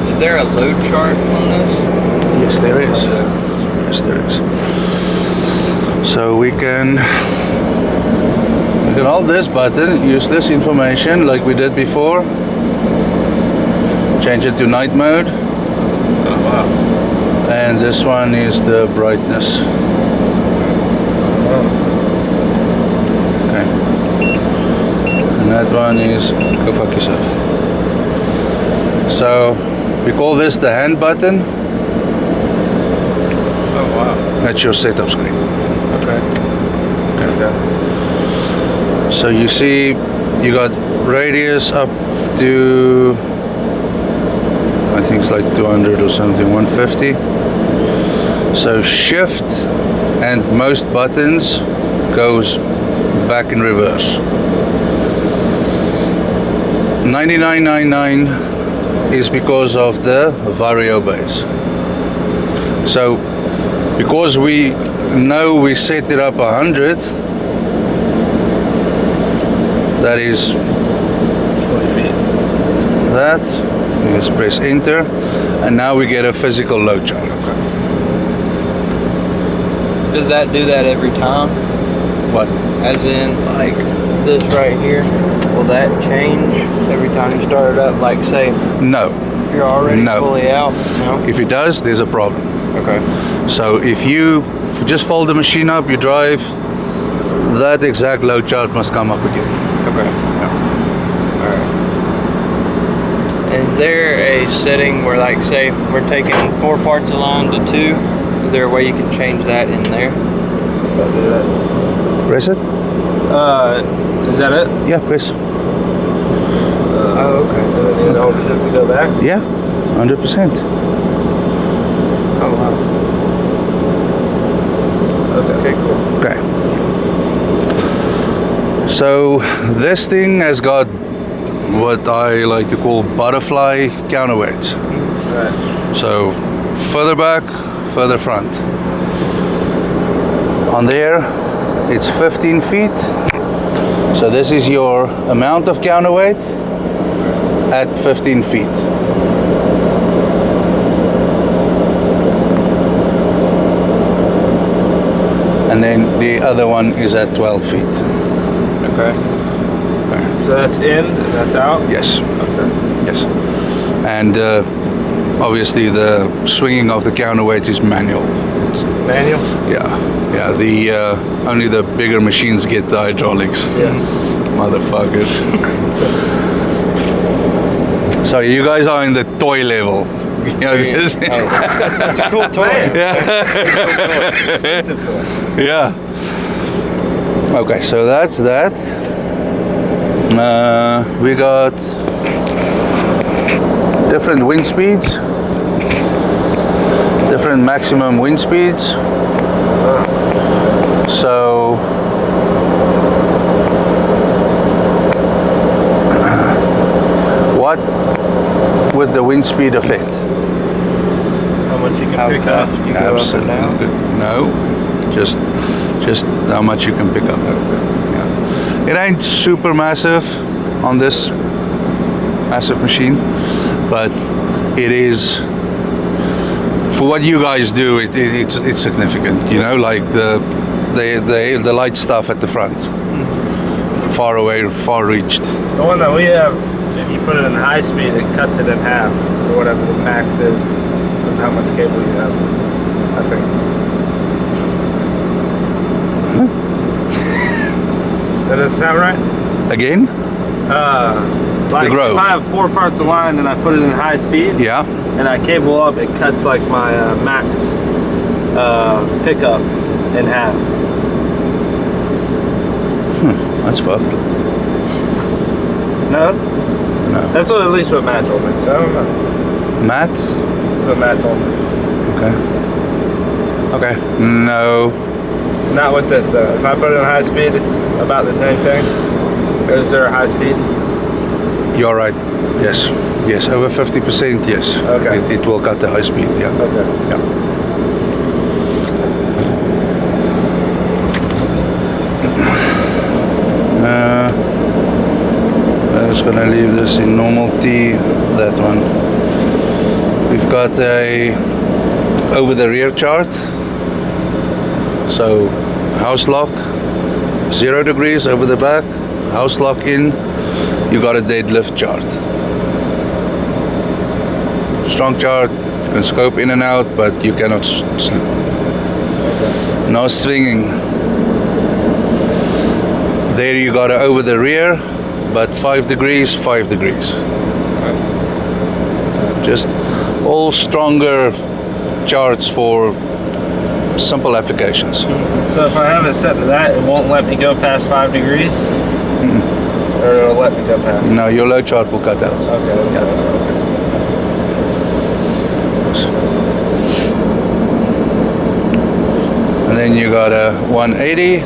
is there a load chart on this? Yes, there is. Yes, there is. So we can hold this button, use this information like we did before. Change it to night mode. Oh wow. And this one is the brightness. Okay. And that one is go fuck yourself. So we call this the hand button. Oh wow. That's your setup screen. Okay. Okay. So you see you got radius up to, I think it's like 200 or something, 150. So shift and most buttons goes back in reverse. 9999 is because of the vario base. So because we know we set it up 100, that is 20 feet. that. You just press enter, and now we get a physical load chart. Does that do that every time? What? As in, like, this right here, will that change every time you start it up? Like say, No. if you're already No. fully out? No? If it does, there's a problem. Okay. So if you just fold the machine up, you drive, that exact load chart must come up again. Okay. Alright. Is there a setting where, like, say, we're taking 4 parts of line to 2? Is there a way you can change that in there? Press it? Is that it? Yeah, press. Oh, okay. And hold shift to go back? Yeah, 100%. Oh, wow. Okay, cool. Okay. So this thing has got what I like to call butterfly counterweights. Right. So further back, further front. On there, it's 15 feet. So this is your amount of counterweight at 15 feet. And then the other one is at 12 feet. Okay. So that's in and that's out? Yes. Okay. Yes. And obviously the swinging of the counterweight is manual. Manual? Yeah. Yeah. The only the bigger machines get the hydraulics. Yeah. Motherfuckers. So you guys are in the toy level. You know, this- That's a cool toy. Expensive toy. Yeah. Okay, so that's that. We got different wind speeds, different maximum wind speeds. So what would the wind speed affect? How much you can How pick up? fast you go up and down? No, just how much you can pick up. Yeah. It ain't super massive on this massive machine, but it is for what you guys do. It's significant. You know, like the light stuff at the front, far away, far reached. The one that we have, if you put it in high speed, it cuts it in half, or whatever the max is of how much cable you have, I think. That doesn't sound right? Again? Like Grove. if I have 4 parts of line and I put it in high speed, Yeah. and I cable up, it cuts like my max pickup in half. That's fucked. No? No. That's at least what Matt told me, so I don't know. Matt? That's what Matt told me. Okay. Okay. No. Not with this though. If I put it in high speed, it's about the same thing. Is there a high speed? You're right. Yes. Yes. Over 50%. Yes. Okay. It will cut the high speed. Yeah. Okay. Yeah. I'm just gonna leave this in normal T. That one. We've got a over the rear chart. So house lock, 0 degrees over the back. House lock in. You got a deadlift chart. Strong chart. You can scope in and out, but you cannot. No swinging. There you got it over the rear, but 5 degrees, 5 degrees. Just all stronger charts for simple applications. So if I have it set to that, it won't let me go past 5 degrees? Or it'll let me go past? Now your load chart will cut out. Okay. And then you got a 180.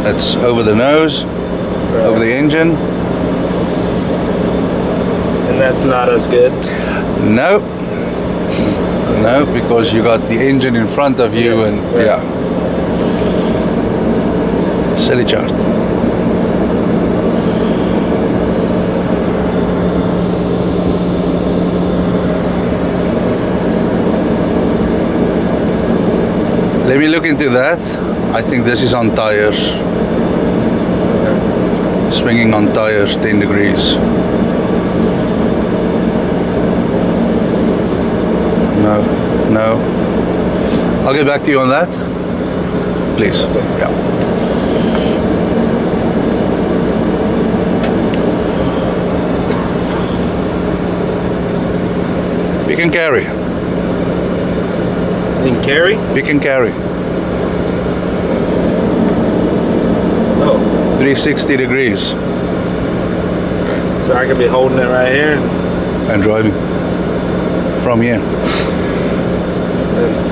That's over the nose, over the engine. And that's not as good? No. No, because you got the engine in front of you and yeah. Silly chart. Let me look into that. I think this is on tires. Swinging on tires 10 degrees. No. I'll get back to you on that. Please. Yeah. We can carry. You can carry? We can carry. Oh. 360 degrees. So I could be holding it right here. And driving from here.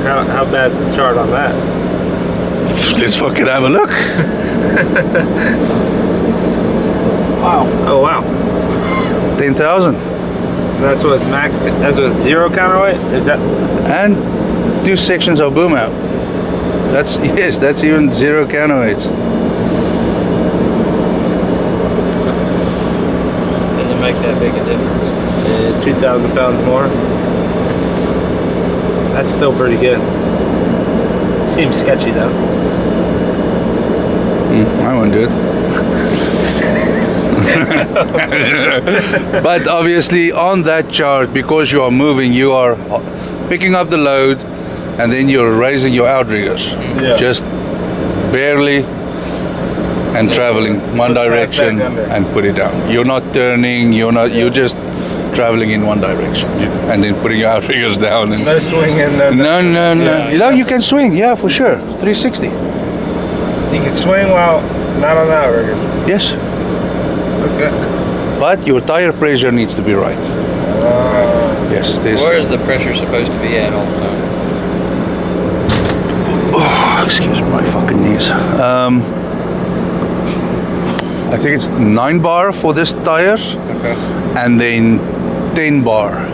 How bad's the chart on that? Let's fucking have a look. Wow. Oh wow. 10,000. That's what max. That's with 0 counterweight. Is that? And 2 sections of boom out. That's even 0 counterweights. Doesn't make that big a difference. 2,000 pounds more. That's still pretty good. Seems sketchy though. I won't do it. But obviously on that chart, because you are moving, you are picking up the load and then you're raising your outriggers. Yeah. Just barely and traveling one direction and put it down. You're not turning, you're just traveling in one direction and then putting your outriggers down. And No swinging. No. no. Yeah. You know, you can swing, yeah, for sure. 360. You can swing while not on the outriggers. Yes. Okay. But your tire pressure needs to be right. Yes, this. Where is the pressure supposed to be at all the time? Oh, excuse my fucking knees. I think it's 9 bar for this tire, Okay. and then 10 bar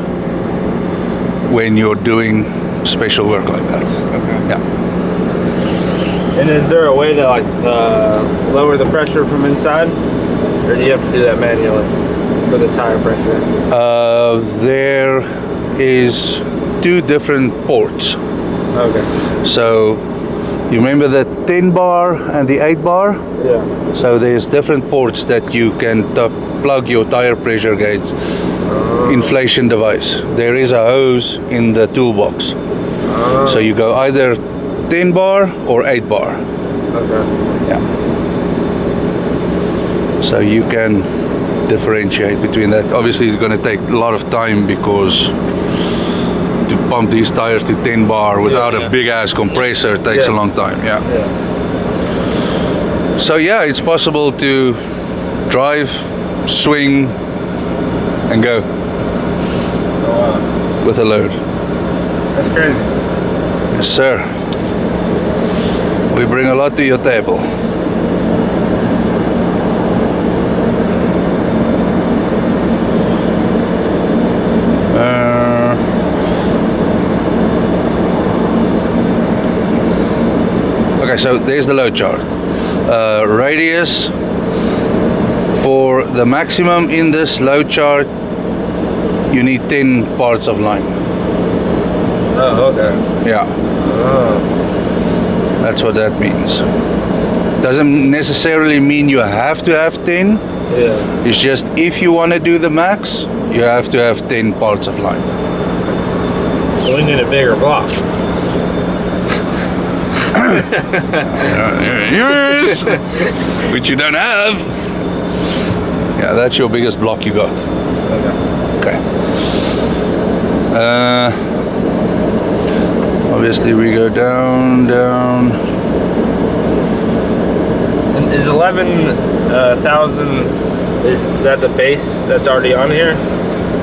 when you're doing special work like that. Okay. Yeah. And is there a way to like lower the pressure from inside, or do you have to do that manually for the tire pressure? There is 2 different ports. Okay. So you remember the 10 bar and the 8 bar? Yeah. So there's different ports that you can plug your tire pressure gauge inflation device. There is a hose in the toolbox. So you go either 10 bar or 8 bar. Okay. Yeah. So you can differentiate between that. Obviously it's going to take a lot of time because to pump these tires to 10 bar without a big ass compressor takes a long time. Yeah. So yeah, it's possible to drive, swing, and go with a load. That's crazy. Yes, sir. We bring a lot to your table. Okay, so there's the load chart. Radius for the maximum in this load chart, you need 10 parts of line. Oh, okay. Yeah, Oh. that's what that means. Doesn't necessarily mean you have to have 10. Yeah. It's just if you want to do the max, you have to have 10 parts of line. So we need a bigger block. Yes, which you don't have. Yeah, that's your biggest block you got. Okay. Obviously, we go down. And is 11,000? Is that the base that's already on here?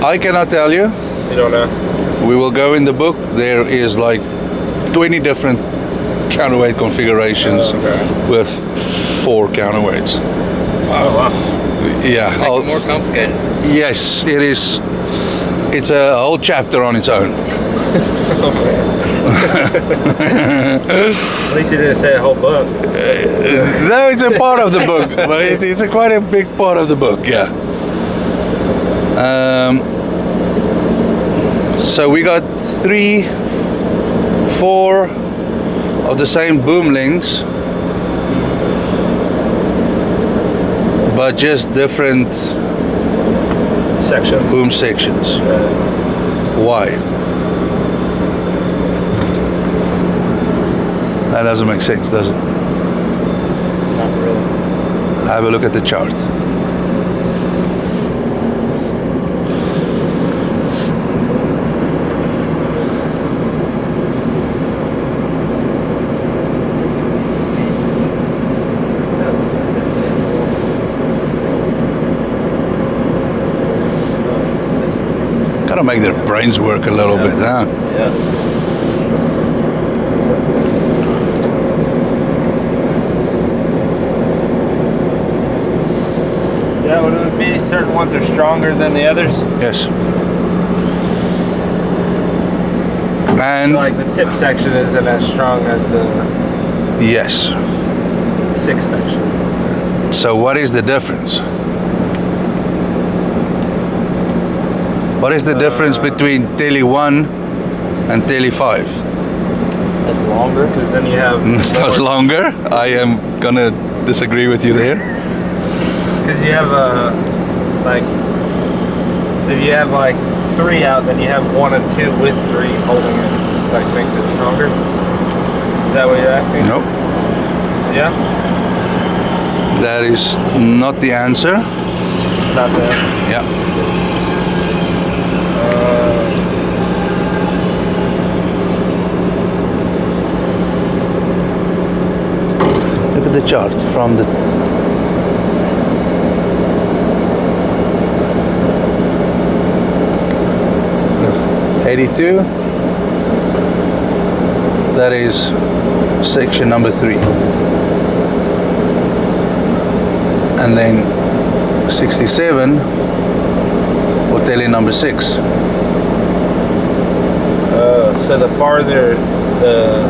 I cannot tell you. You don't know. We will go in the book. There is like 20 different counterweight configurations with 4 counterweights. Oh wow. Yeah. Make it more complicated. Yes, it is. It's a whole chapter on its own. At least you didn't say a whole book. No, it's a part of the book, but it's quite a big part of the book. Yeah. So we got 3, 4 of the same boom links, but just different Sections. boom sections. Why? That doesn't make sense, does it? Not really. Have a look at the chart. Gotta make their brains work a little bit, huh? Yeah. Is that what it would be? Certain ones are stronger than the others? Yes. And Like the tip section isn't as strong as the yes. 6 section. So what is the difference? What is the difference between Tele 1 and Tele 5? That's longer. Because then you have. It's not longer. I am gonna disagree with you there. Because you have like, if you have like 3 out, then you have 1 and 2 with 3 holding it. It's like makes it stronger. Is that what you're asking? Nope. Yeah. That is not the answer. Not the answer. Yeah. Look at the chart from the 82. That is section number 3. And then 67 for tele number 6. So the farther the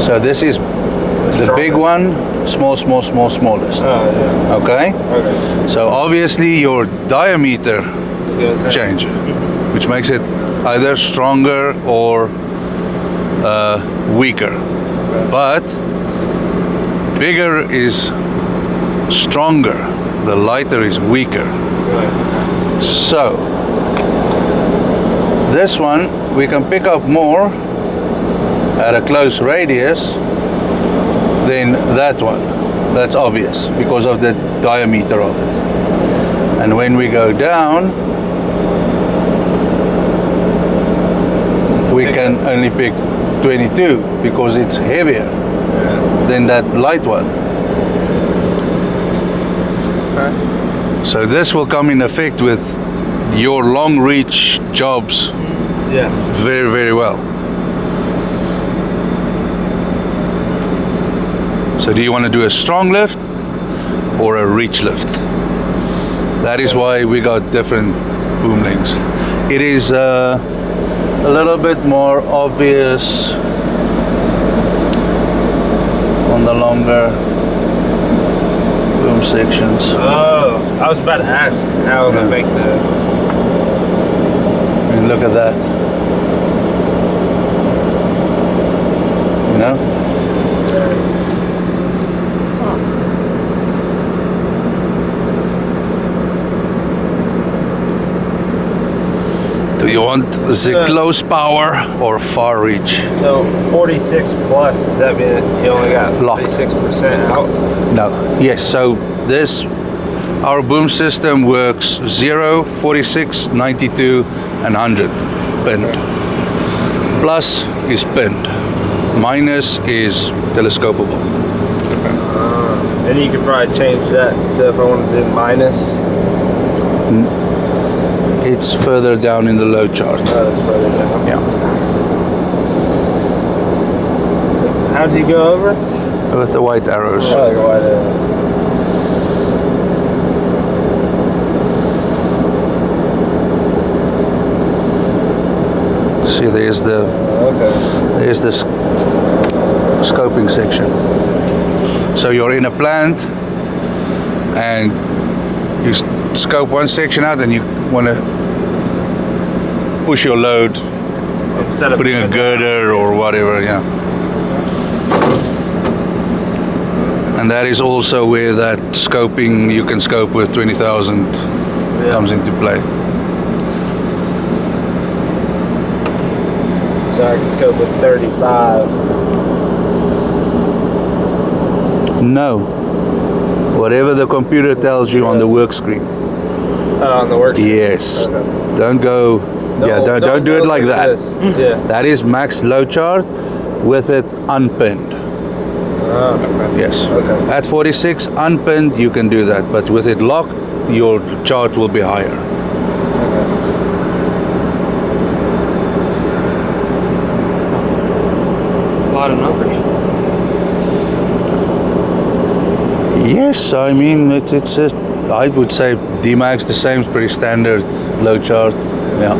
So this is the stronger. big one, smallest. yeah. Okay? Okay. So obviously your diameter It goes in. change, which makes it either stronger or weaker. But bigger is stronger, the lighter is weaker. Right. So this one we can pick up more at a close radius than that one. That's obvious because of the diameter of it. And when we go down, we can only pick 22 because it's heavier than that light one. Okay. So this will come in effect with your long reach jobs Yeah. very, very well. So do you want to do a strong lift or a reach lift? That is why we got different boom lengths. It is a little bit more obvious on the longer boom sections. Oh, I was about to ask how Yeah. to make the. I mean, look at that. You know? Do you want the close power or far reach? So 46 plus, does that mean that you only got Lock. 46% out? No. Yes, so this, our boom system works 0, 46, 92 and 100 pinned. Plus is pinned. Minus is telescopable. And you could probably change that. So if I want to do minus, It's further down in the load chart. that's further down. Yeah. How'd you go over? With the white arrows. Oh, like why the. See, there's the scoping section. So you're in a plant and you scope one section out and you want to push your load, Instead of putting a girder or whatever, yeah. And that is also where that scoping, you can scope with 20,000 comes into play. So I can scope with 35. No. Whatever the computer tells you on the work screen. On the worksheet. Yes. Okay. Don't go. Don't do it like that. Yeah. That is max load chart with it unpinned. Okay. Yes. Okay. At 46 unpinned, you can do that, but with it locked, your chart will be higher. A lot of numbers. Yes, I mean it's a, I would say D-Max the same, is pretty standard load chart. Yeah.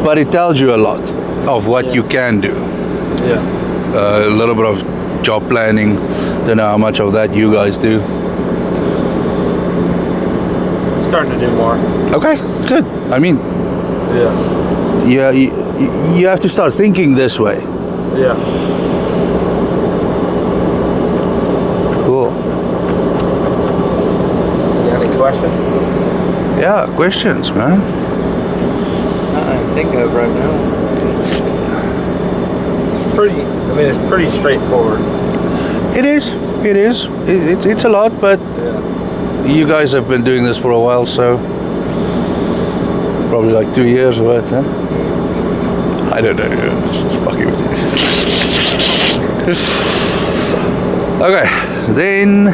But it tells you a lot of what you can do. Yeah. A little bit of job planning. Don't know how much of that you guys do. Starting to do more. Okay, good. I mean, Yeah. you have to start thinking this way. Yeah. Cool. You got any questions? Yeah, questions, man. I can think of right now. It's pretty. I mean, it's pretty straightforward. It is. It is. It's a lot, but Yeah. you guys have been doing this for a while, so probably like 2 years or what, huh? I don't know. Just fucking with you. Okay, then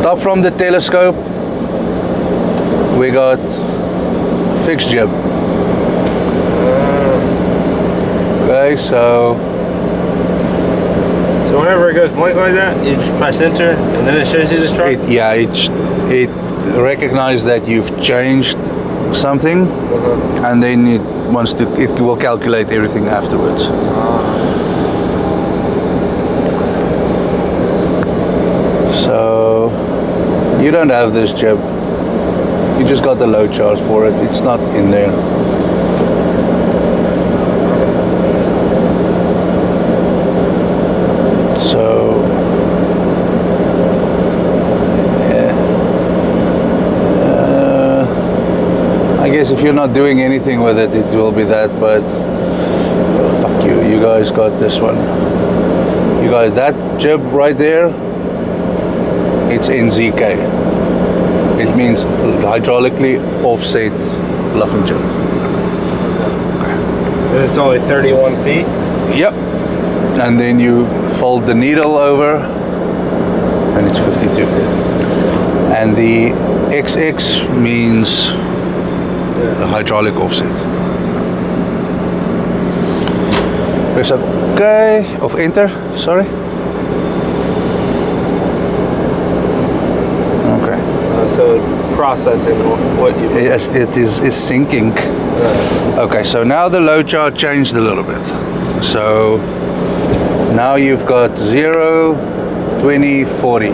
top from the telescope, we got fixed jib. Okay, so So whenever it goes blank like that, you just press enter, and then it shows you the chart. it recognizes that you've changed something, and then it will calculate everything afterwards. So you don't have this jib. You just got the load chart for it. It's not in there. So yeah. I guess if you're not doing anything with it, it will be that, but fuck you. You guys got this one. You got that jib right there. It's in ZK. It means hydraulically offset luffing jib. And it's only 31 feet. Yep. And then you fold the needle over, and it's 52. And the XX means the hydraulic offset. Press OK, of enter, sorry. Okay. So processing what you. Yes, it is syncing. Okay, so now the load chart changed a little bit. So now you've got 0, 20, 40.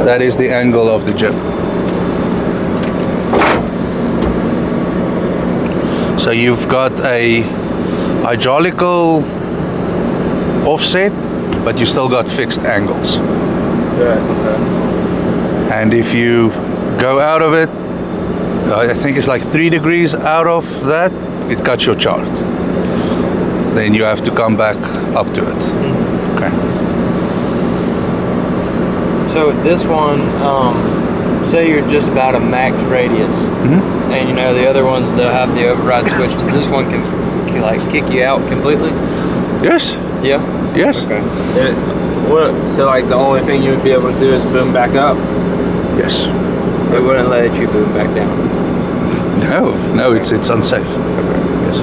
That is the angle of the jib. So you've got a hydraulical offset, but you still got fixed angles. Okay. And if you go out of it, I think it's like 3 degrees out of that, it cuts your chart. Then you have to come back up to it. Okay. So if this one, say you're just about a max radius, and you know the other ones that have the override switch, does this one can like kick you out completely? Yes. Yeah. Yes. Okay. So like the only thing you would be able to do is boom back up. Yes. It wouldn't let you boom back down. No, it's unsafe. Yes.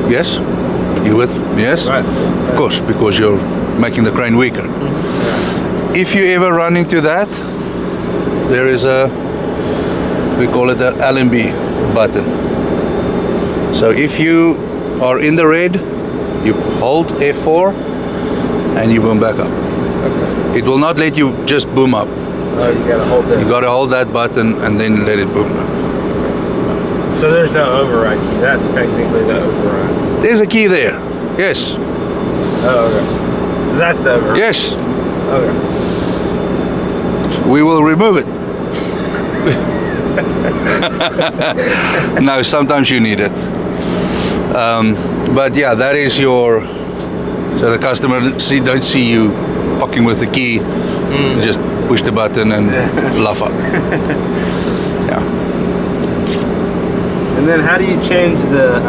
Yes. You with? Yes. Right. Of course, because you're making the crane weaker. If you ever run into that, there is we call it an LMB button. So if you are in the red, you hold F4 and you boom back up. Okay. It will not let you just boom up. Oh, you gotta hold that. You gotta hold that button and then let it boom up. So there's no override key. That's technically the override. There's a key there. Yes. Oh, okay. So that's the override. Yes. Okay. We will remove it. No, sometimes you need it. But yeah, that is your. So the customer don't see you fucking with the key. Just push the button and laugh up. Yeah. And then how do you change the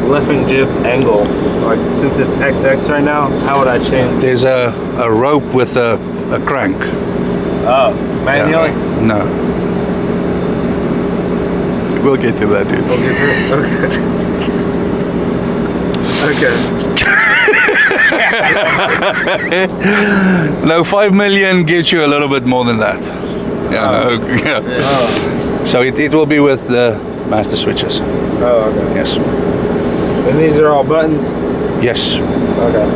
leffing jib angle? Like since it's XX right now, how would I change? There's a rope with a crank. Oh, manually? Yeah. No. We'll get to that, dude. We'll get to it. Okay. No, 5 million gives you a little bit more than that. Yeah. Yeah. Oh. So it will be with the master switches. Oh, okay. Yes. And these are all buttons? Yes. Okay.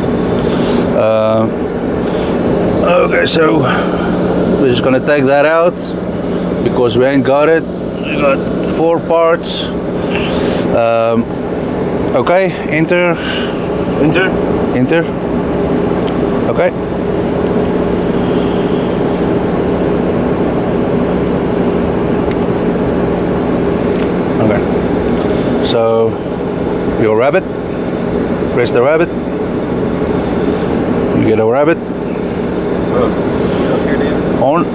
Okay, so we're just gonna take that out because we ain't got it. We got 4 parts. Okay, enter. Enter? Enter. Okay. Okay. So your rabbit. Press the rabbit. You get a rabbit. On.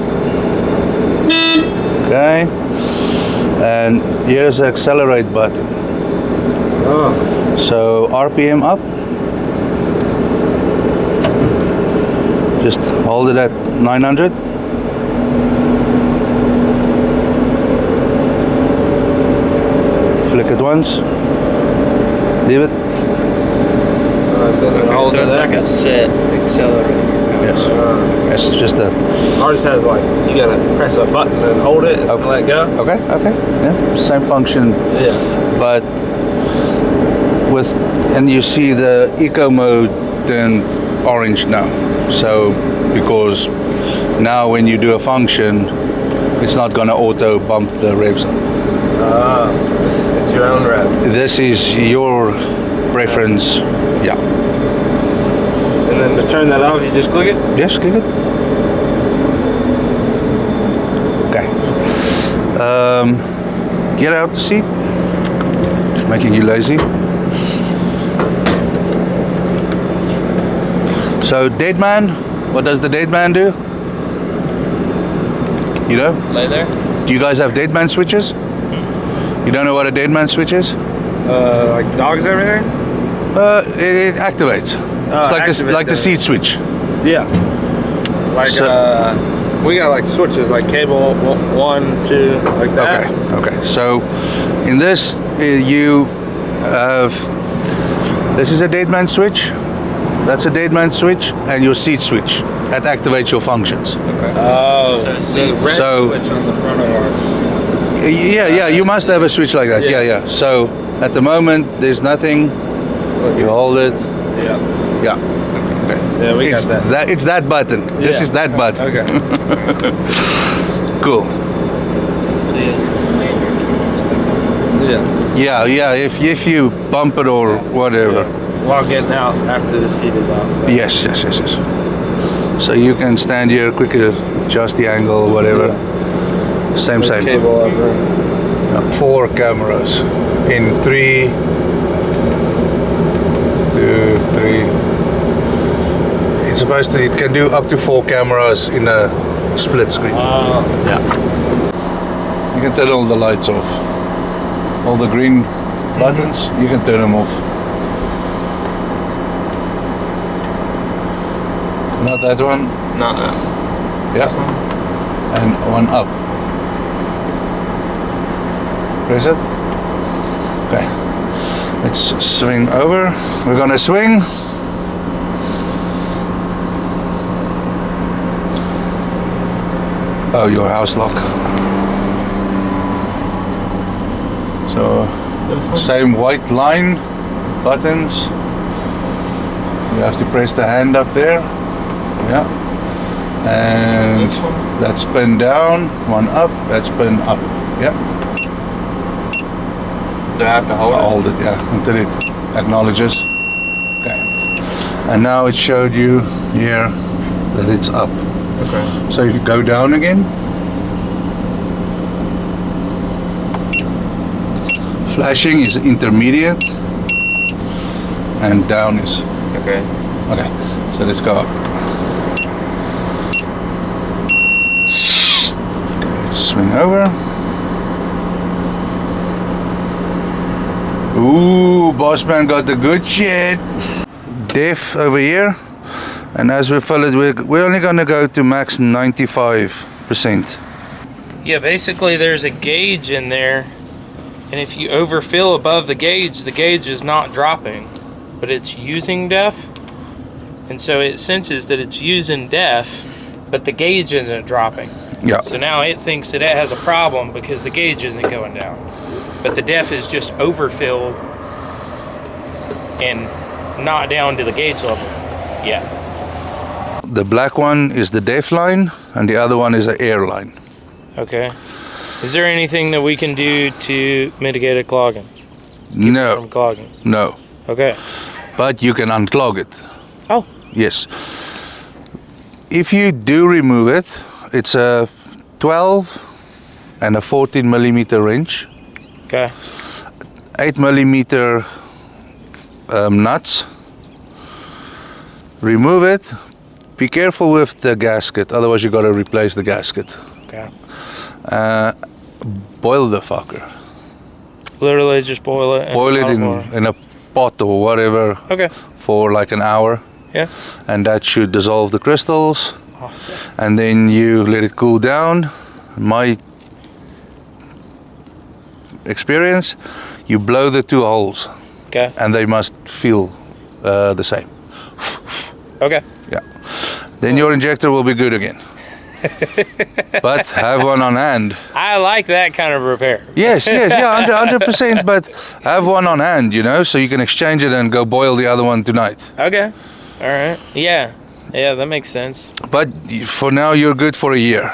Okay. And here's the accelerate button. Oh. So RPM up. Just hold it at 900. Flick it once. Leave it. So then Okay, hold so it it's there. like a set accelerator. Yes. It's just a. Ours has like, you gotta press a button and hold it and Okay. let go. Okay. Okay. Yeah. Same function, Yeah. but with, and you see the eco mode in orange now. So because now when you do a function, it's not gonna auto bump the revs up. It's your own rev. This is your preference. Yeah. And then to turn that off, you just click it? Yes, click it. Okay. Get out the seat. Just making you lazy. So dead man, what does the dead man do? You know? Lay there? Do you guys have dead man switches? You don't know what a dead man switch is? Like dogs over there? It activates. Oh, It's like activates the it. seat switch. Yeah. Like, So- we got like switches, like cable 1, 2, like that. Okay, okay. So in this, you have, this is a dead man switch, that's a dead man switch, and your seat switch. That activates your functions. Oh, So it's the red So- switch on the front of ours. Yeah, you must have a switch like that. Yeah. Yeah. So at the moment, there's nothing. You hold it. yeah. Yeah. Okay. Yeah, we It's got that. It's that button. This Yeah. is that button. Okay. Cool. Yeah. Yeah. If you bump it or whatever. While getting out after the seat is off. Yes. So you can stand here, quickly adjust the angle, whatever. Same. Cable over. 4 cameras in 3, 2, 3. It's supposed to. It can do up to 4 cameras in a split screen. Yeah. You can turn all the lights off. All the green buttons, you can turn them off. Not that one. Not that. Yeah. And one up. Press it. Okay. Let's swing over. We're gonna swing. Oh, your house lock. So, same white line buttons. You have to press the hand up there. Yeah. And that's spin down, one up, that's spin up. Yeah. do I have to hold it? Hold it, yeah, until it acknowledges. Okay. And now it showed you here that it's up. Okay. So if you go down again, flashing is intermediate, and down is Okay. okay. So let's go up. Let's swing over. Ooh, boss man got the good shit. Def over here, and as we fill it, we're only gonna go to max 95%. Yeah, basically there's a gauge in there, and if you overfill above the gauge is not dropping, but it's using def, and so it senses that it's using def, but the gauge isn't dropping. Yeah. So now it thinks that it has a problem because the gauge isn't going down, but the def is just overfilled and not down to the gauge level. Yeah. The black one is the def line, and the other one is the air line. Okay. Is there anything that we can do to mitigate it clogging? No, From clogging. no. Okay. But you can unclog it. Oh. Yes. If you do remove it, it's a 12 and a 14 millimeter wrench, Okay. 8 millimeter nuts. Remove it. Be careful with the gasket, otherwise you got to replace the gasket. Okay. Boil the fucker. Literally just boil it. Boil it hot water. in a pot or whatever Okay. for like an hour, Yeah. and that should dissolve the crystals. Awesome. And then you let it cool down. My experience, you blow the two holes, Okay. and they must feel the same. Okay. Yeah. Then your injector will be good again. But have one on hand. I like that kind of repair. Yes, yeah, 100%. But have one on hand, you know, so you can exchange it and go boil the other one tonight. Okay. All right. Yeah. Yeah, that makes sense. But for now, you're good for a year.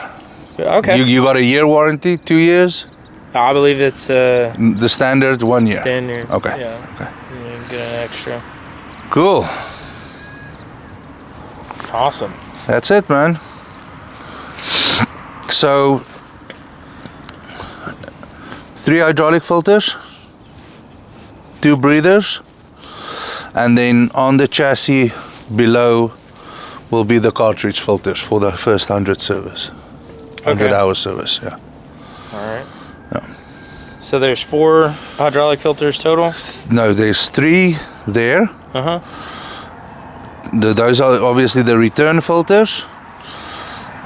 Okay. You got a year warranty, 2 years. I believe it's The standard 1 year. standard. Okay. Yeah. Okay. You can get an extra. Cool. Awesome. That's it, man. So 3 hydraulic filters, 2 breathers, and then on the chassis below will be the cartridge filters for the first 100 service. 100 Okay. hour service, yeah. All right. Yeah. So there's 4 hydraulic filters total. No, there's 3 there. Uh huh. Those are obviously the return filters.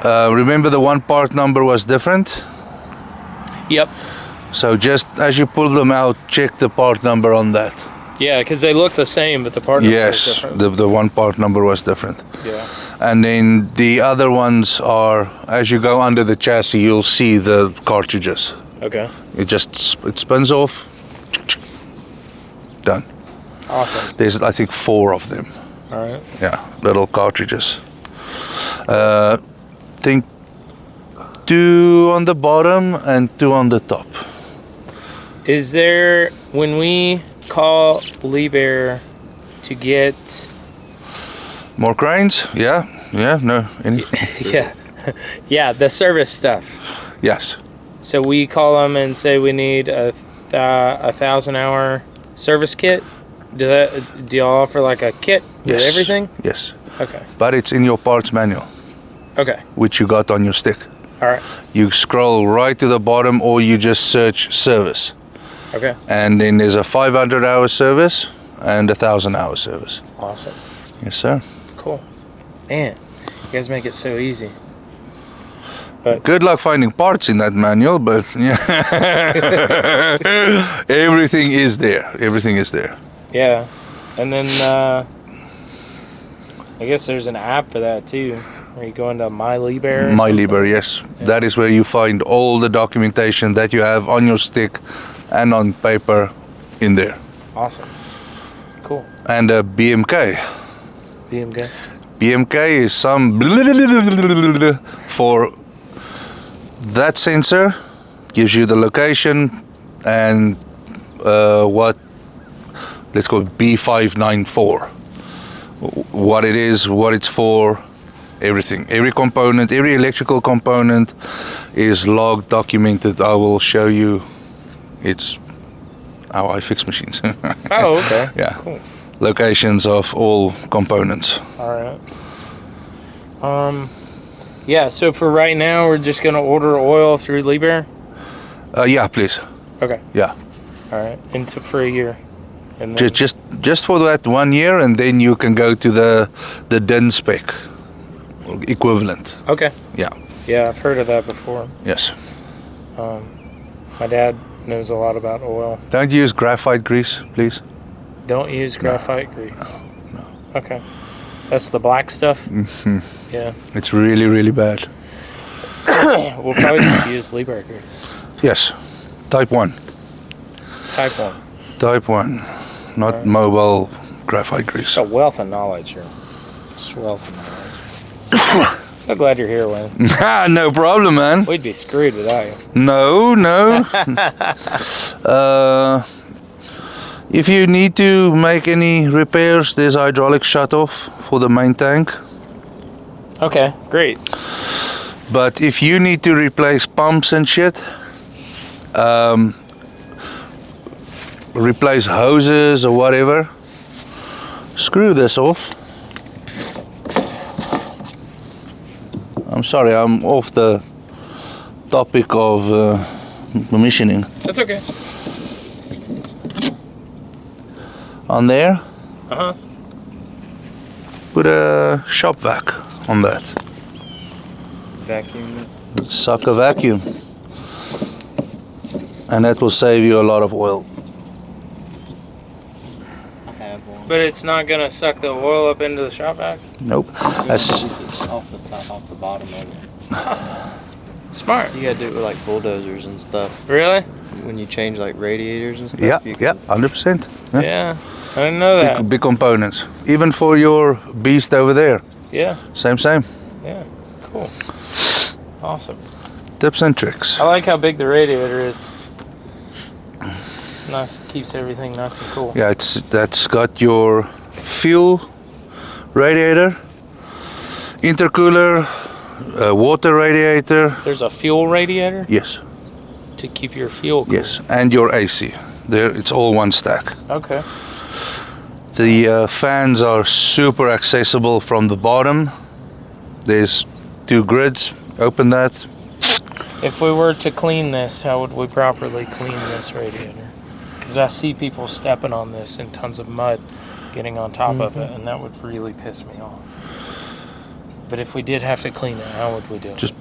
Remember the one part number was different. Yep. So just as you pull them out, check the part number on that. Yeah, because they look the same, but the part number is Yes, different. the one part number was different. Yeah. And then the other ones are, as you go under the chassis, you'll see the cartridges. Okay. It spins off. Done. Awesome. There's, I think, 4 of them. All right. Yeah, little cartridges. Think 2 on the bottom and 2 on the top. Is there, when we call Liebherr to get, More cranes? Yeah, no. yeah, yeah, the service stuff. Yes. So we call them and say we need a 1,000-hour service kit. Do y'all offer like a kit with Yes. everything? Yes. Okay. But it's in your parts manual, Okay. which you got on your stick. All right. You scroll right to the bottom, or you just search service. Okay. And then there's a 500-hour service and a 1,000-hour service. Awesome. Yes, sir. Cool. Man, you guys make it so easy. Good luck finding parts in that manual, but yeah. Everything is there. Everything is there. Yeah. And then I guess there's an app for that too. Where you go into My Liebherr. or My something? Liebherr, yes. That is where you find all the documentation that you have on your stick and on paper in there. Awesome. Cool. And a BMK. BMK. BMK is some for that sensor, gives you the location and what, let's call it B594. What it is, what it's for, everything. Every component, every electrical component is logged, documented. I will show you. It's how I fix machines. Oh, okay. Yeah. Cool. Locations of all components. All right. Yeah, so for right now, we're just going to order oil through Liebherr? Yeah, please. Okay. Yeah. All right. For a year. And then, Just for that 1 year, and then you can go to the DIN spec equivalent. okay. Yeah. Yeah, I've heard of that before. Yes. My dad knows a lot about oil. Don't use graphite grease, please. Don't use graphite grease. No. Okay. That's the black stuff? Mm-hmm. Yeah. It's really, really bad. We'll probably just use Liebherr grease. Yes. Type 1. Type 1. Type 1. Not Right. mobile graphite grease. It's a wealth of knowledge here. It's a wealth of knowledge. So glad you're here, Wayne. No problem, man. We'd be screwed without you. No. If you need to make any repairs, there's hydraulic shutoff for the main tank. Okay, great. But if you need to replace pumps and shit, replace hoses or whatever, screw this off. I'm sorry, I'm off the topic of commissioning. That's okay. On there, Uh-huh. put a shop vac on that. Vacuum. Suck a vacuum. And that will save you a lot of oil. I have one. But it's not going to suck the oil up into the shop vac? Nope. That's, Off the top, off the bottom of it. Smart. You gotta do it with like bulldozers and stuff. Really? When you change like radiators and stuff. yeah, you yeah, 100%. Yeah. Yeah. I didn't know that. Big components. Even for your beast over there. Yeah. Same. Yeah. Cool. Awesome. Tips and tricks. I like how big the radiator is. Nice. Keeps everything nice and cool. Yeah, that's got your fuel radiator, intercooler, water radiator. There's a fuel radiator Yes, to keep your fuel cool. yes, and your AC. There, it's all one stack. Okay. The fans are super accessible from the bottom. There's 2 grids. Open that. If we were to clean this, how would we properly clean this radiator? Because I see people stepping on this in tons of mud, getting on top of it, and that would really piss me off. But if we did have to clean it, how would we do it? Just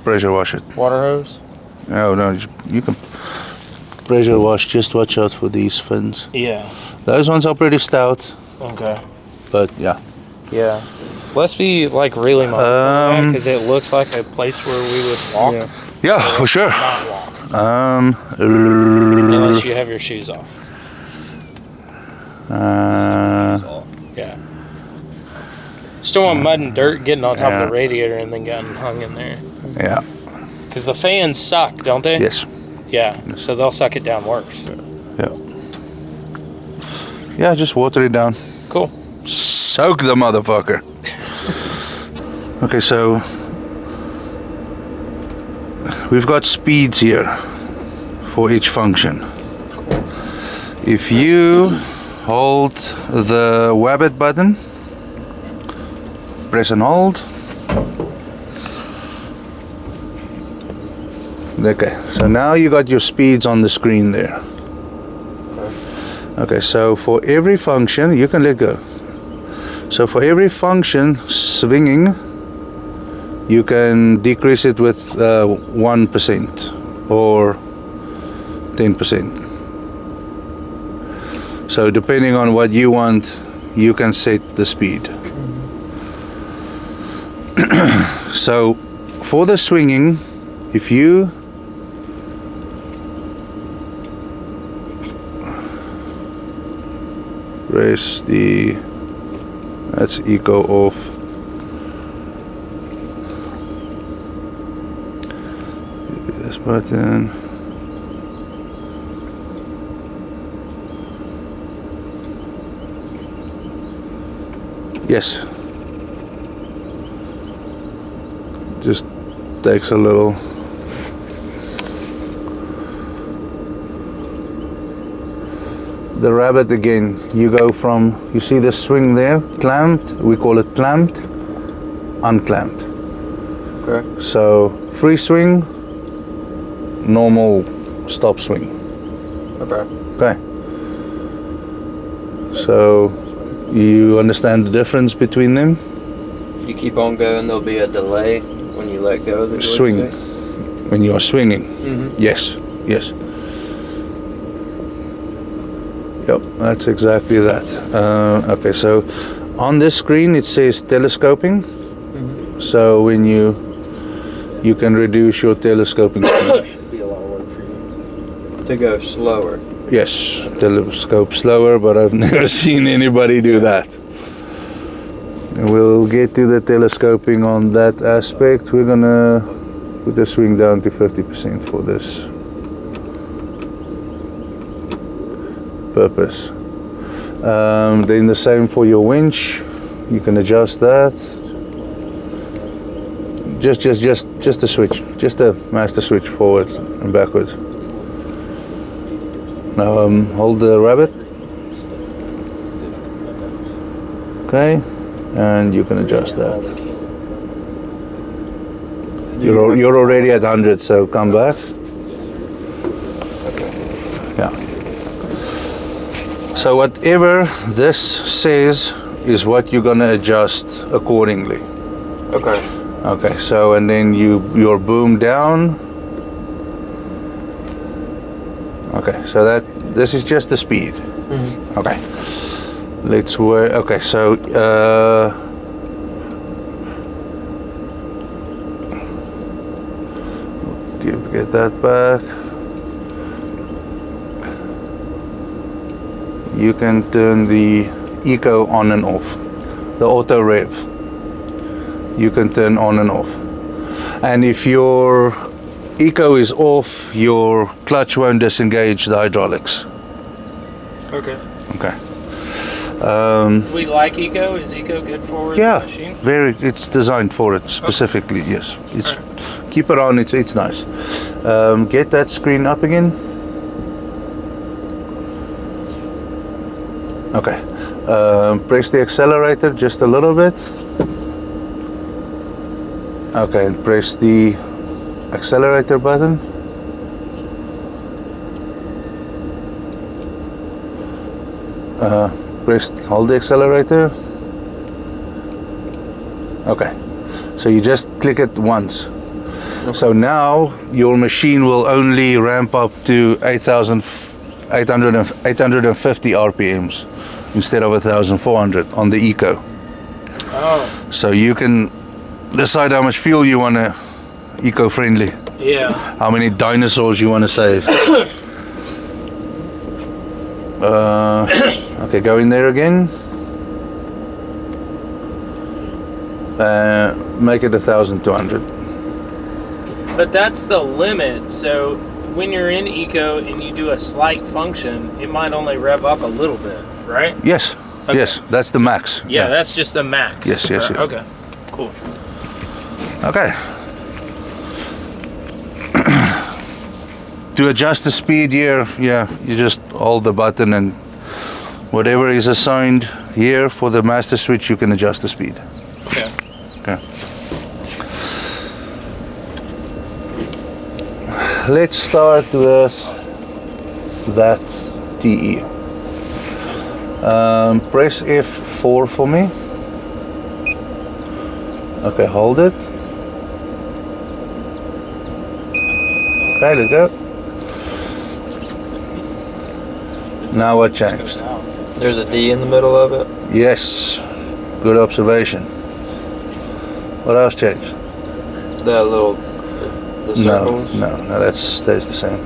pressure wash it. Water hose? No, you can pressure wash. Just watch out for these fins. Yeah. Those ones are pretty stout, Okay. but yeah. Yeah. Let's be like really mindful because it looks like a place where we would walk. Yeah, for sure. Not walk. Uh, Unless you have your shoes off. Yeah. Just don't want mud and dirt getting on top of the radiator and then getting hung in there. yeah. Because the fans suck, don't they? Yes. Yeah. So they'll suck it down worse. Yeah. Yeah, just water it down. Cool. Soak the motherfucker. Okay, so we've got speeds here for each function. If you hold the Wabbit button, press and hold. Okay, so now you got your speeds on the screen there. Okay, so for every function, you can let go. So for every function swinging, you can decrease it with 1% or 10%. So depending on what you want, you can set the speed. So for the swinging, if you press that's eco off. This button. Yes. Just takes a little. The rabbit again, you go from, you see the swing there, clamped, we call it clamped, unclamped. Okay. So free swing, normal stop swing. Okay. Okay. So you understand the difference between them? You keep on going, there'll be a delay when you let go of the joystick. Swing. When you are swinging. Mm-hmm. Yes, yes. Yep, that's exactly that. Okay, so on this screen it says telescoping. Mm-hmm. So when you can reduce your telescoping speed. Be a lot of work for you. To go slower. Yes, telescope slower, but I've never seen anybody do that. And we'll get to the telescoping on that aspect. We're gonna put the swing down to 50% for this purpose. Then the same for your winch. You can adjust that. Just a switch, just a master switch forward and backwards. Now hold the rabbit. Okay, and you can adjust that. You're already at 100, so come back. Yeah. So whatever this says is what you're gonna adjust accordingly. Okay. Okay, so and then your boom down. Okay, so this is just the speed. Mm-hmm. Okay, let's work. Okay, so get that back. You can turn the eco on and off, the auto rev. You can turn on and off, and if your eco is off, your clutch won't disengage the hydraulics. Okay. Okay. We like eco. Is eco good for the Yeah, machine? very. It's designed for it specifically. Okay. Yes, it's keep it on. It's nice. Get that screen up again. Okay. Press the accelerator just a little bit. Okay, and press the accelerator button. Hold the accelerator. Okay, so you just click it once. Okay. So now your machine will only ramp up to 850 RPMs instead of 1,400 on the eco. Oh. So you can decide how much fuel you want to eco-friendly. Yeah. How many dinosaurs you want to save. Okay, go in there again. Make it 1,200. But that's the limit. So when you're in eco and you do a slight function, it might only rev up a little bit, right? Yes. Okay. Yes, that's the max. Yeah, that's just the max. Yes, yes, yes. Okay, cool. Okay. To adjust the speed here, yeah, you just hold the button and whatever is assigned here for the master switch, you can adjust the speed. Okay. Okay. Let's start with that TE. Press F4 for me. Okay, hold it. Okay, let's go. Now what changed? There's a D in the middle of it? Yes, good observation. What else changed? That little, the circles? No, that stays the same.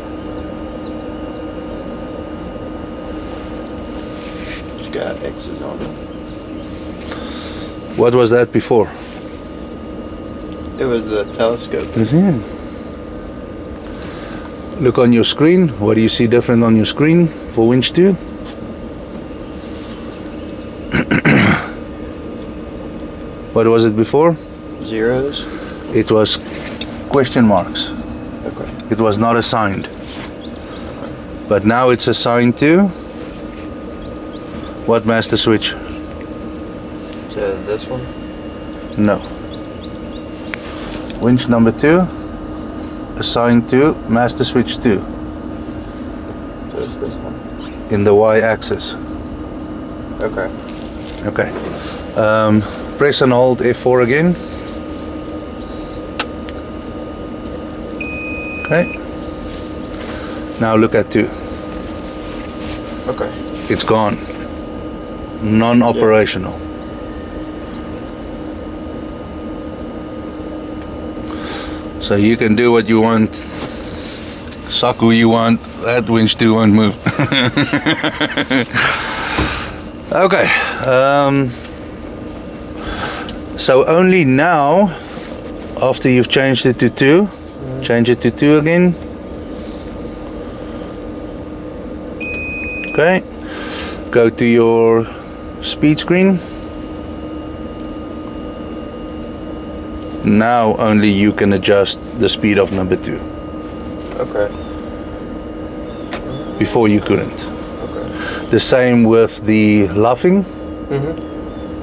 It's got X's on it. What was that before? It was the telescope. Mm-hmm. Look on your screen. What do you see different on your screen for Winch 2? What was it before? Zeros. It was question marks. Okay. It was not assigned. But now it's assigned to what master switch? So this one. No. Winch number 2 assigned to master switch 2 So it's this one. in the y-axis. Okay. Okay. Press and hold F4 again. Okay. Now look at 2. Okay. It's gone. Non-operational. So you can do what you want, suck who you want, that winch 2 won't move. Okay. So only now, after you've changed it to 2, change it to 2 again. Okay. Go to your speed screen. Now only you can adjust the speed of number 2. Okay. Before you couldn't. Okay. The same with the luffing.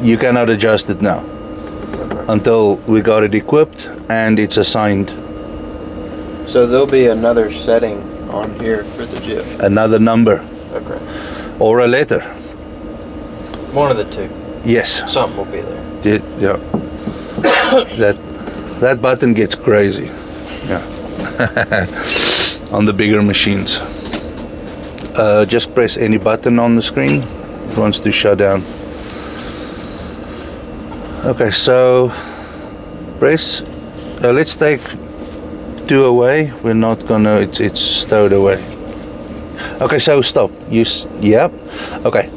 You cannot adjust it now until we got it equipped and it's assigned So there'll be another setting on here for the jib. another number Okay. or a letter. One of the two. Yes. Something will be there. Yeah. that button gets crazy. Yeah. On the bigger machines. Just press any button on the screen. It wants to shut down. Okay, so press. Let's take 2 away. We're not gonna. It's stowed away. Okay, so stop. Yep. Okay.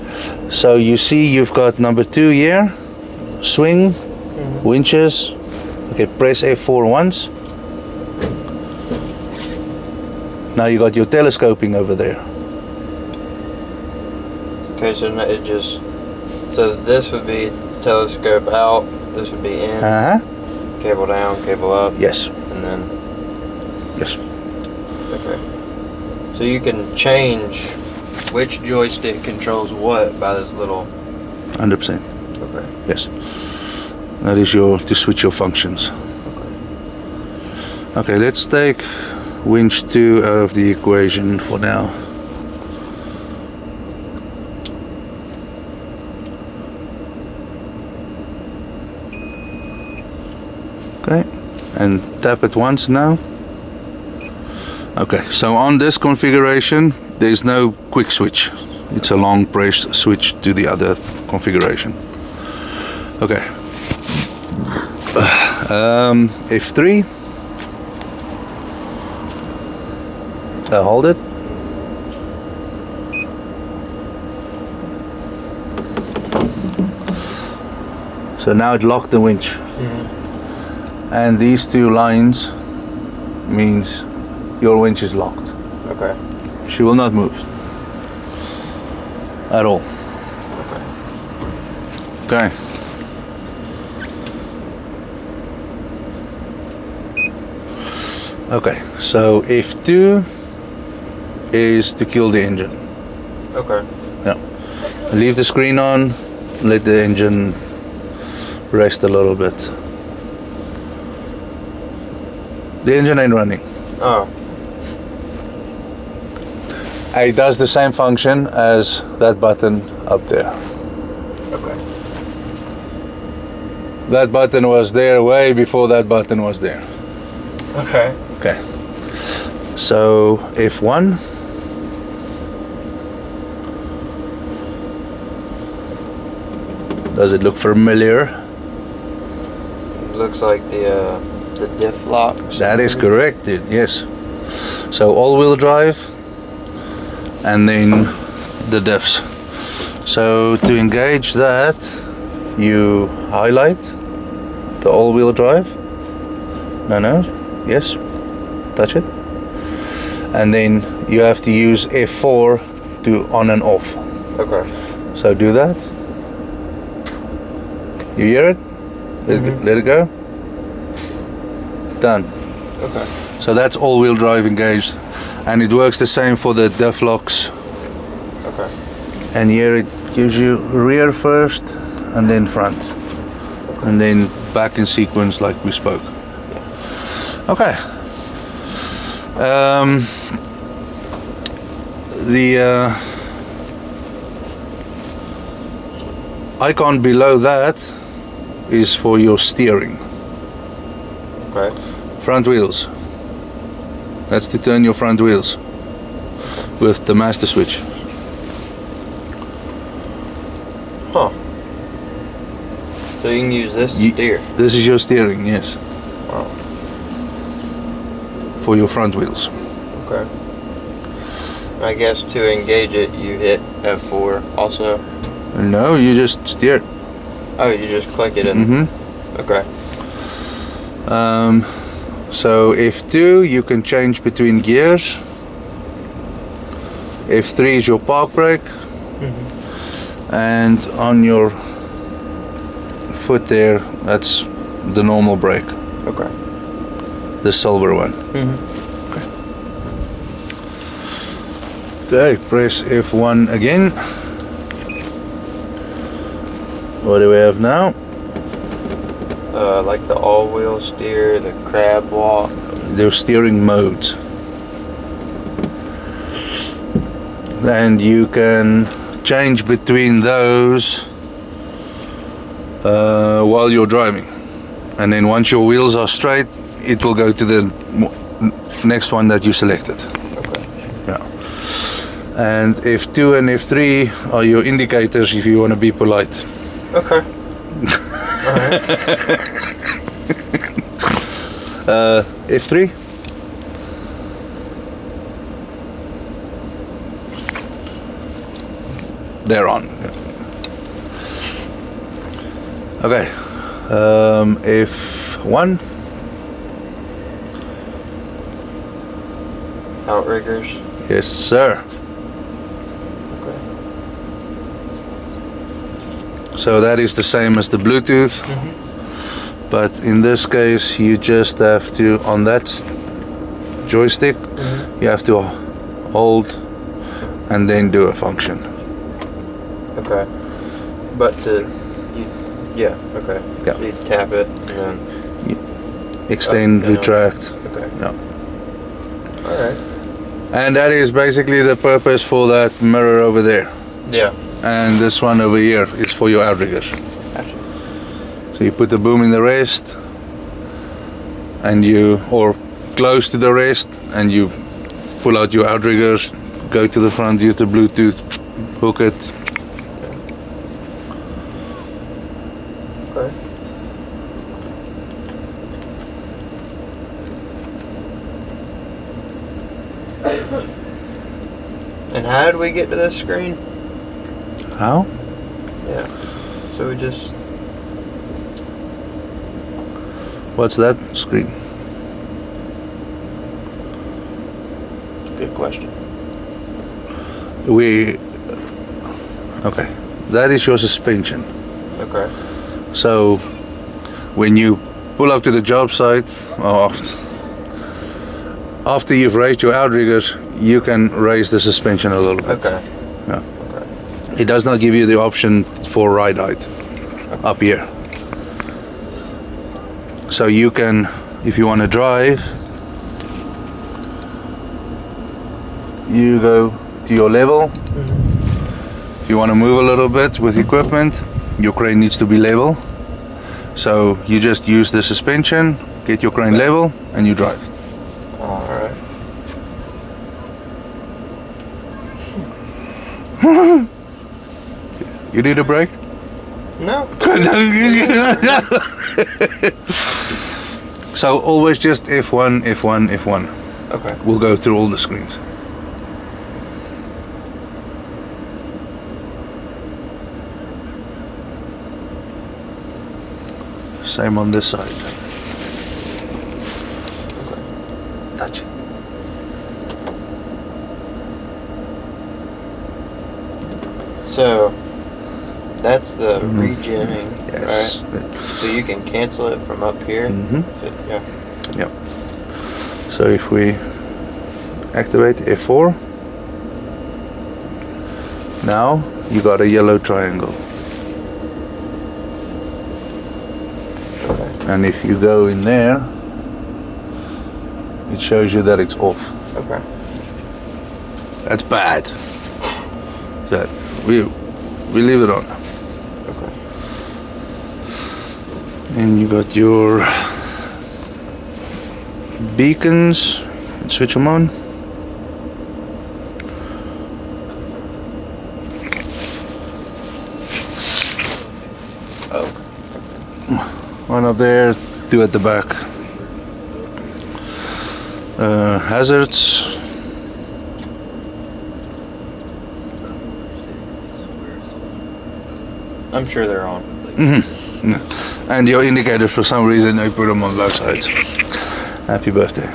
So you see, you've got number 2 here. Swing, winches. Okay, press F4 once. Now you got your telescoping over there. Okay, so now it just. So this would be telescope out. This would be in. Cable down, cable up. Yes. And then. Yes. Okay. So you can change which joystick controls what by this little. 100%. Okay. Yes. That is to switch your functions. Okay, let's take winch 2 out of the equation for now. Okay, and tap it once now. Okay, so on this configuration, there's no quick switch. It's a long press switch to the other configuration. Okay. F3. Hold it. So now it locked the winch. And these 2 lines means your winch is locked. Okay. She will not move at all. Okay. Okay, so F2 is to kill the engine. Okay. Yeah. Leave the screen on, let the engine rest a little bit. The engine ain't running. Oh. It does the same function as that button up there. Okay. That button was there way before that button was there. Okay. Okay. So F1. Does it look familiar? Looks like the diff locks. That is correct, dude. Yes. So all-wheel drive, and then the diffs. So to engage that, you highlight the all-wheel drive. No. Yes. Touch it. And then you have to use F4 to on and off. Okay. So do that. You hear it? Let it go. Done. Okay. So that's all-wheel drive engaged, and it works the same for the diff locks. Okay. And here it gives you rear first, and then front, and then back in sequence like we spoke. Okay. The icon below that is for your steering. Okay. Front wheels. That's to turn your front wheels with the master switch. Huh. So you can use this to steer. This is your steering, yes, Wow. for your front wheels. Okay. I guess to engage it, you hit F4 also. No, you just steer. Oh, you just click it in. Mm-hmm. Okay. So F2, you can change between gears. F3 is your park brake. And on your foot there, that's the normal brake, Okay. the silver one. Mm-hmm. Okay, press F1 again. What do we have now? Like the all-wheel steer, the crab walk. The steering modes. And you can change between those while you're driving. And then once your wheels are straight, it will go to the next one that you selected. Okay. Yeah. And F2 and F3 are your indicators if you want to be polite. Okay. Alright. F3. They're on. Okay. F1. Outriggers. Yes, sir. Okay. So that is the same as the Bluetooth, but in this case you just have to, on that joystick, you have to hold and then do a function. Okay. But yeah, okay. Yeah. So you tap it and then. Extend, Up, down. retract. Okay. Yeah. Alright. And that is basically the purpose for that mirror over there. Yeah. And this one over here is for your outriggers. Gotcha. So you put the boom in the rest, and or close to the rest, and you pull out your outriggers, go to the front, use the Bluetooth, hook it. Okay. And how did we get to this screen? How? Yeah. So we just. What's that screen? Good question. Okay. That is your suspension. Okay. So when you pull up to the job site, after you've raised your outriggers, you can raise the suspension a little bit. Okay. Yeah. Okay. It does not give you the option for ride height up here. So you can, if you want to drive, you go to your level. If you want to move a little bit with equipment, your crane needs to be level. So you just use the suspension, get your crane level, and you drive. Alright. You need a break? No. So always just F1, F1, F1. Okay. We'll go through all the screens. Same on this side. Touch it. So That's the regenning, Yes. right? So you can cancel it from up here. Yeah. Yep. So if we activate F4, now you got a yellow triangle. And if you go in there, it shows you that it's off. Okay. That's bad. That we leave it on. Okay. And you got your beacons. Switch them on. Oh. One up there, two at the back. Hazards. I'm sure they're on. And your indicators, for some reason, I put them on both sides. Happy birthday.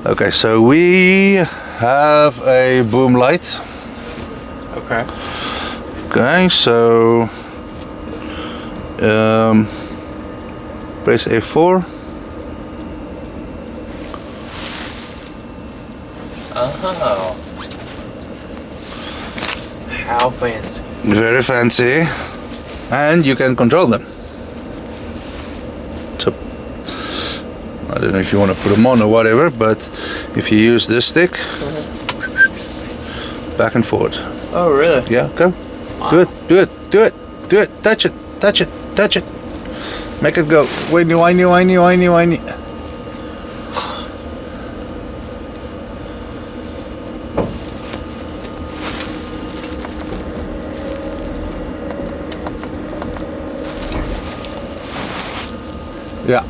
Okay, so we have a boom light. Okay. Okay, so press F4. Oh. How fancy. Very fancy. And you can control them. So, I don't know if you want to put them on or whatever, but if you use this stick, back and forward. Oh, really? Yeah, go. Wow. Do it, do it, do it, do it. Touch it, touch it, touch it. Make it go. Whiny, whiny, whiny, whiny, whiny. Yeah.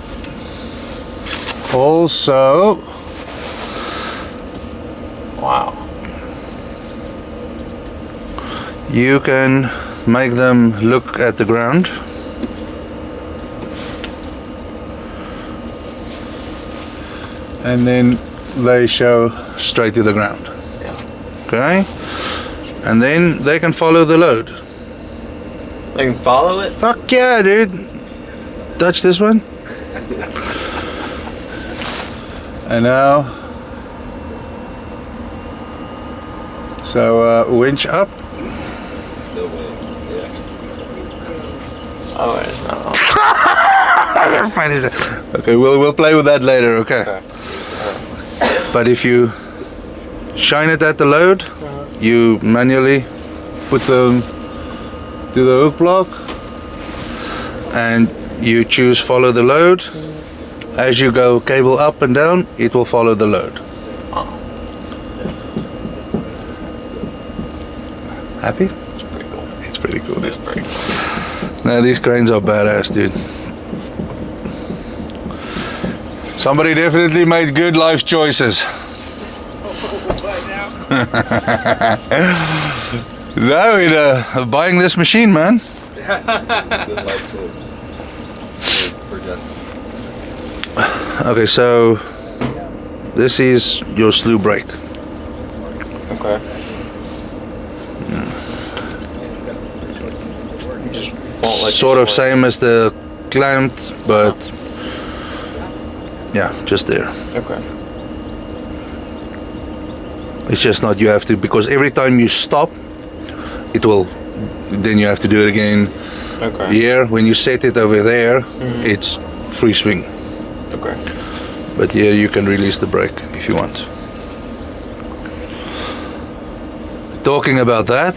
Also, Wow. you can make them look at the ground. And then they show straight to the ground. Yeah. Okay? And then they can follow the load. They can follow it? Fuck yeah, dude. Touch this one. And now, so winch up. Oh, it's not on. I gotta find it. Okay, we'll play with that later. Okay. But if you shine it at the load, you manually put them to the hook block, and you choose follow the load. As you go cable up and down, it will follow the load. Happy? It's pretty cool. It's pretty cool. It's pretty cool. No, these cranes are badass, dude. Somebody definitely made good life choices. No, we're buying this machine, man. Okay, so this is your slew brake. Okay. Just won't let Sort you of swing. same as the clamped, but yeah, just there. Okay. It's just not, you have to, because every time you stop, it will, then you have to do it again. Okay. Here, when you set it over there, it's free swing. Okay. But here you can release the brake if you want. Talking about that,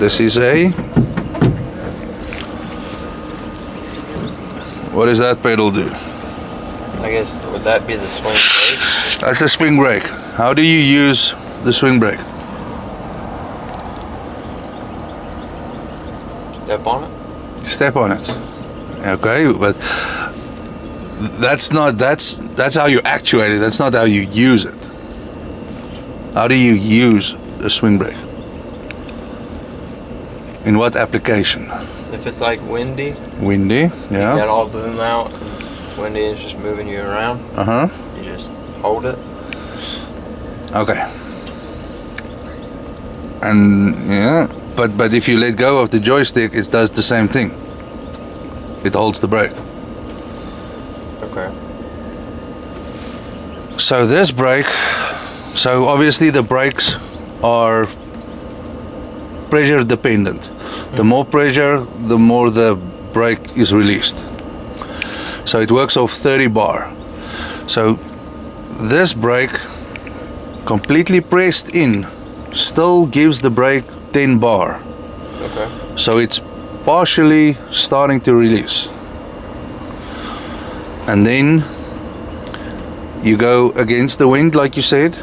this is a, what does that pedal do? I guess, would that be the swing brake? That's the swing brake. How do you use the swing brake? Step on it? Step on it. Okay, but that's how you actuate it. That's not how you use it. How do you use a swing brake? In what application? If it's like windy, Windy, you got yeah. all boom out, it's windy, it's just moving you around, Uh-huh. you just hold it. Okay. And yeah, but if you let go of the joystick, it does the same thing. It holds the brake. Okay. So this brake, so obviously the brakes are pressure dependent. The more pressure, the more the brake is released. So it works off 30 bar. So this brake, completely pressed in, still gives the brake 10 bar. Okay. So it's partially starting to release. And then you go against the wind, like you said,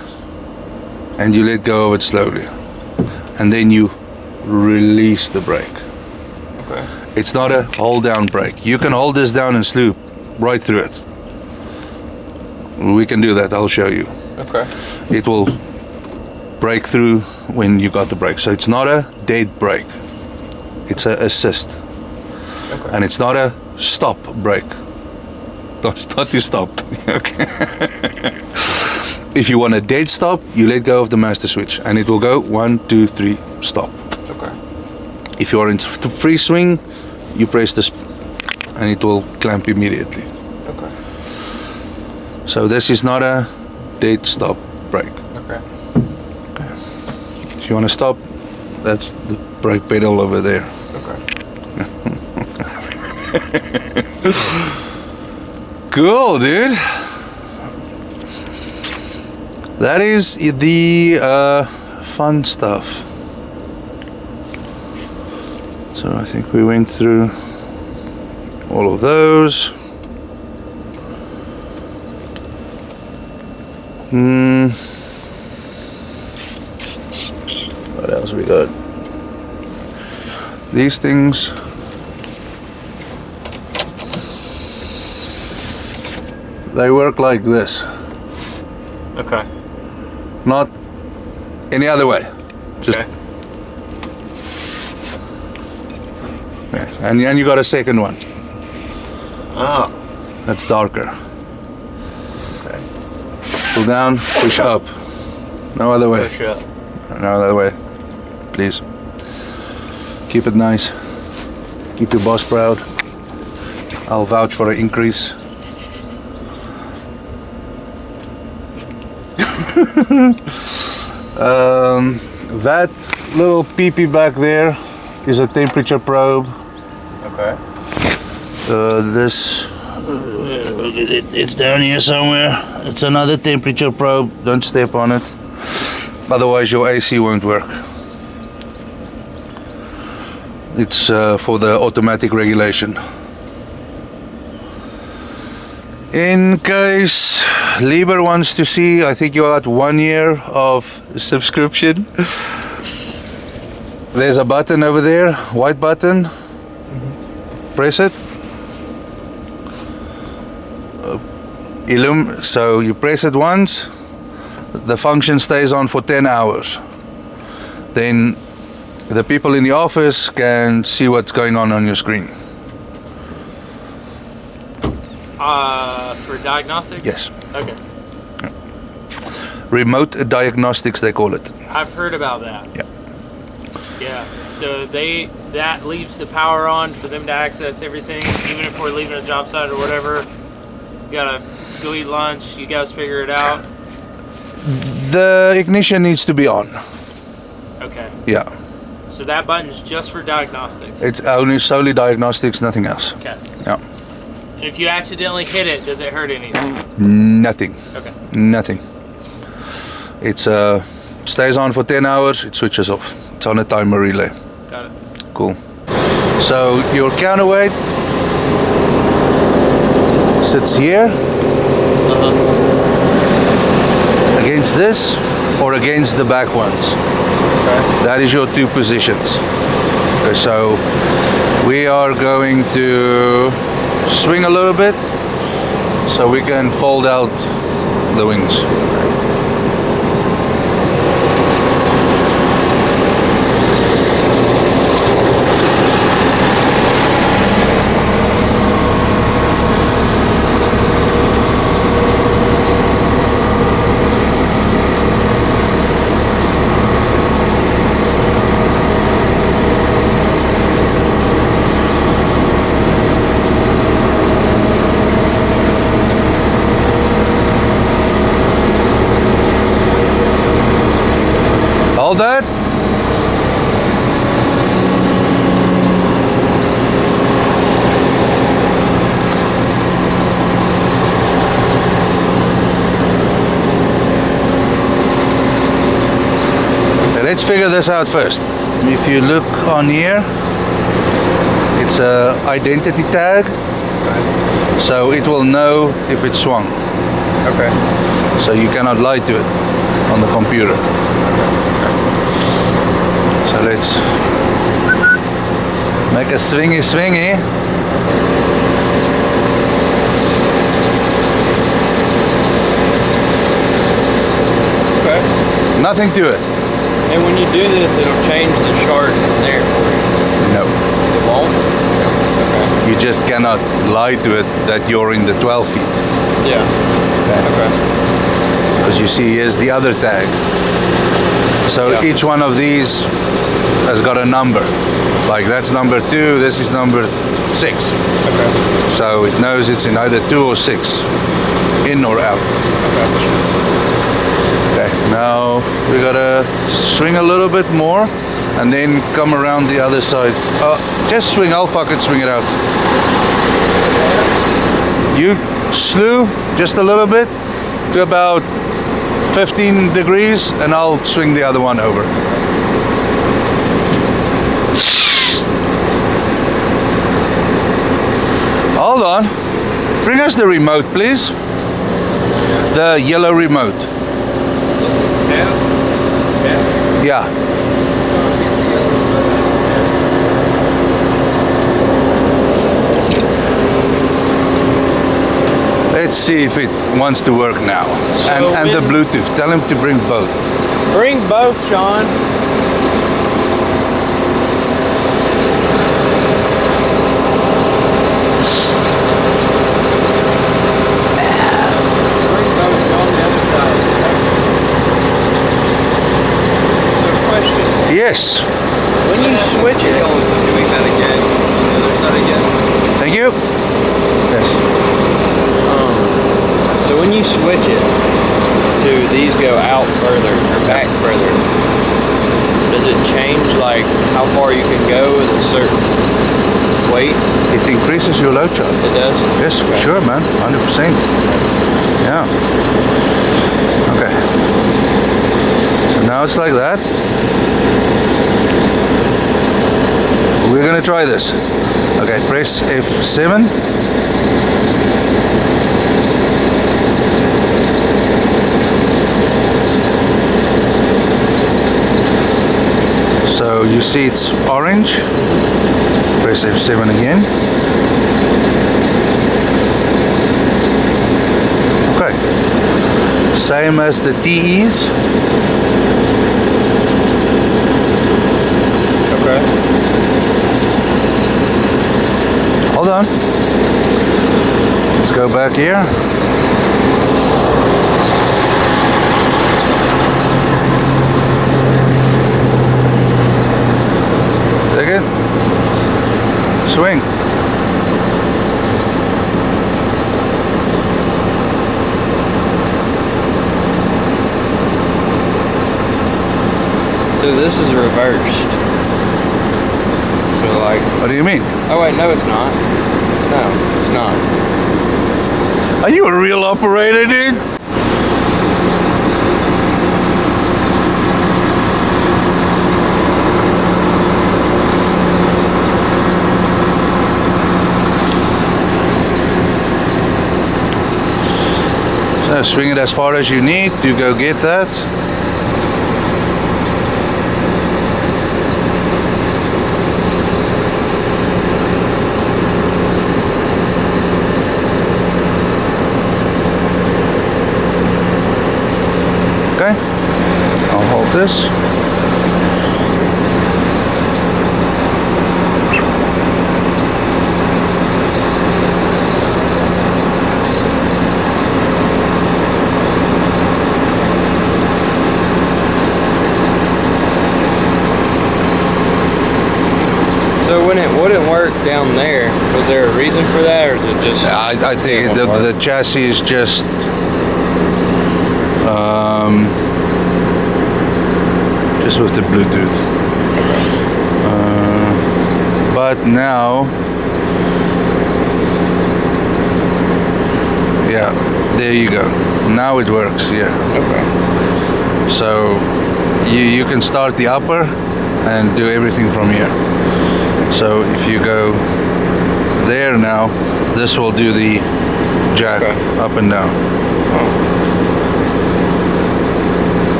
and you let go of it slowly. And then you release the brake. Okay. It's not a hold down brake. You can hold this down and slew right through it. We can do that, I'll show you. Okay. It will break through when you got the brake. So it's not a dead brake. It's a assist. Okay. And it's not a stop brake. It's not to stop. Okay. If you want a dead stop, you let go of the master switch and it will go 1, 2, 3, stop. Okay. If you are in free swing, you press this and it will clamp immediately. Okay. So this is not a dead stop brake. Okay. If you want to stop, that's the brake pedal over there. Okay. Cool, dude. That is the fun stuff. So I think we went through all of those. What else we got? These things. They work like this, Okay. not any other way. Just Okay. yeah. And you got a second one. Oh. That's darker. Okay. Pull down, push up. No other way. Push up. No other way. Please. Keep it nice. Keep your boss proud. I'll vouch for an increase. That little peepee back there is a temperature probe. Okay. It's down here somewhere. It's another temperature probe. Don't step on it. Otherwise your AC won't work. It's for the automatic regulation. In case Liebherr wants to see, I think you got 1 year of subscription. There's a button over there, white button. Press it. So you press it once, the function stays on for 10 hours. Then the people in the office can see what's going on your screen. For diagnostics? Yes. Okay. Remote diagnostics, they call it. I've heard about that. Yeah. Yeah. So that leaves the power on for them to access everything, even if we're leaving a job site or whatever. You gotta go eat lunch. You guys figure it out. The ignition needs to be on. Okay. Yeah. So that button's just for diagnostics. It's only solely diagnostics, nothing else. Okay. Yeah. And if you accidentally hit it, does it hurt anything? Nothing. Okay. Nothing. It's stays on for 10 hours, it switches off. It's on a timer relay. Got it. Cool. So your counterweight sits here against this or against the back ones. Okay. That is your two positions. Okay, so we are going to swing a little bit so we can fold out the wings. hold that. Okay, let's figure this out first. If you look on here, it's a identity tag, so it will know if it's swung. Okay. So you cannot lie to it on the computer. So let's make a swingy. Okay. Nothing to it. And when you do this, it'll change the chart there for you. No. It won't? Okay. You just cannot lie to it that you're in the 12 feet. Yeah. Okay. Because you see, here's the other tag. So Yeah. each one of these has got a number. Like that's number 2, this is number 6. Okay. So it knows it's in either 2 or 6, in or out. Okay, now we gotta swing a little bit more and then come around the other side. Just swing, I'll fucking swing it out. You slew just a little bit to about 15 degrees and I'll swing the other one over. Hold on. Bring us the remote, please. The yellow remote. Yeah. Let's see if it wants to work now. And the Bluetooth. Tell him to bring both. Bring both, Sean. Bring both on the other side. So question. Yes. When you switch it, doing that again, the other side again. Thank you. Yes. So when you switch it to these go out further or back further, does it change like how far you can go with a certain weight? It increases your load charge. It does? Yes, for sure, man. 100%. Yeah. Okay. So now it's like that. We're gonna try this. Okay, press F7. So you see it's orange. Press F7 again. Okay. Same as the TEs. Okay. Hold on. Let's go back here. Take it. Swing. So this is reversed. So like, What do you mean? oh wait, no it's not. No, it's not. Are you a real operator, dude? So swing it as far as you need to go get that. Okay, I'll hold this. So when it wouldn't work down there, was there a reason for that, or is it just? I think the chassis is just just with the Bluetooth. But now, yeah, there you go. Now it works. Yeah. Okay. So you can start the upper and do everything from here. So if you go there now, this will do the jack up and down.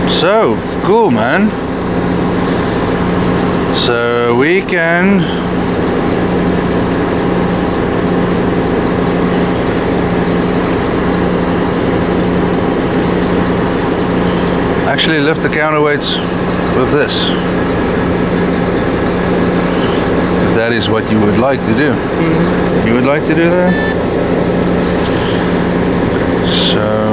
So cool, man. So we can actually lift the counterweights with this. If that is what you would like to do. You would like to do that? So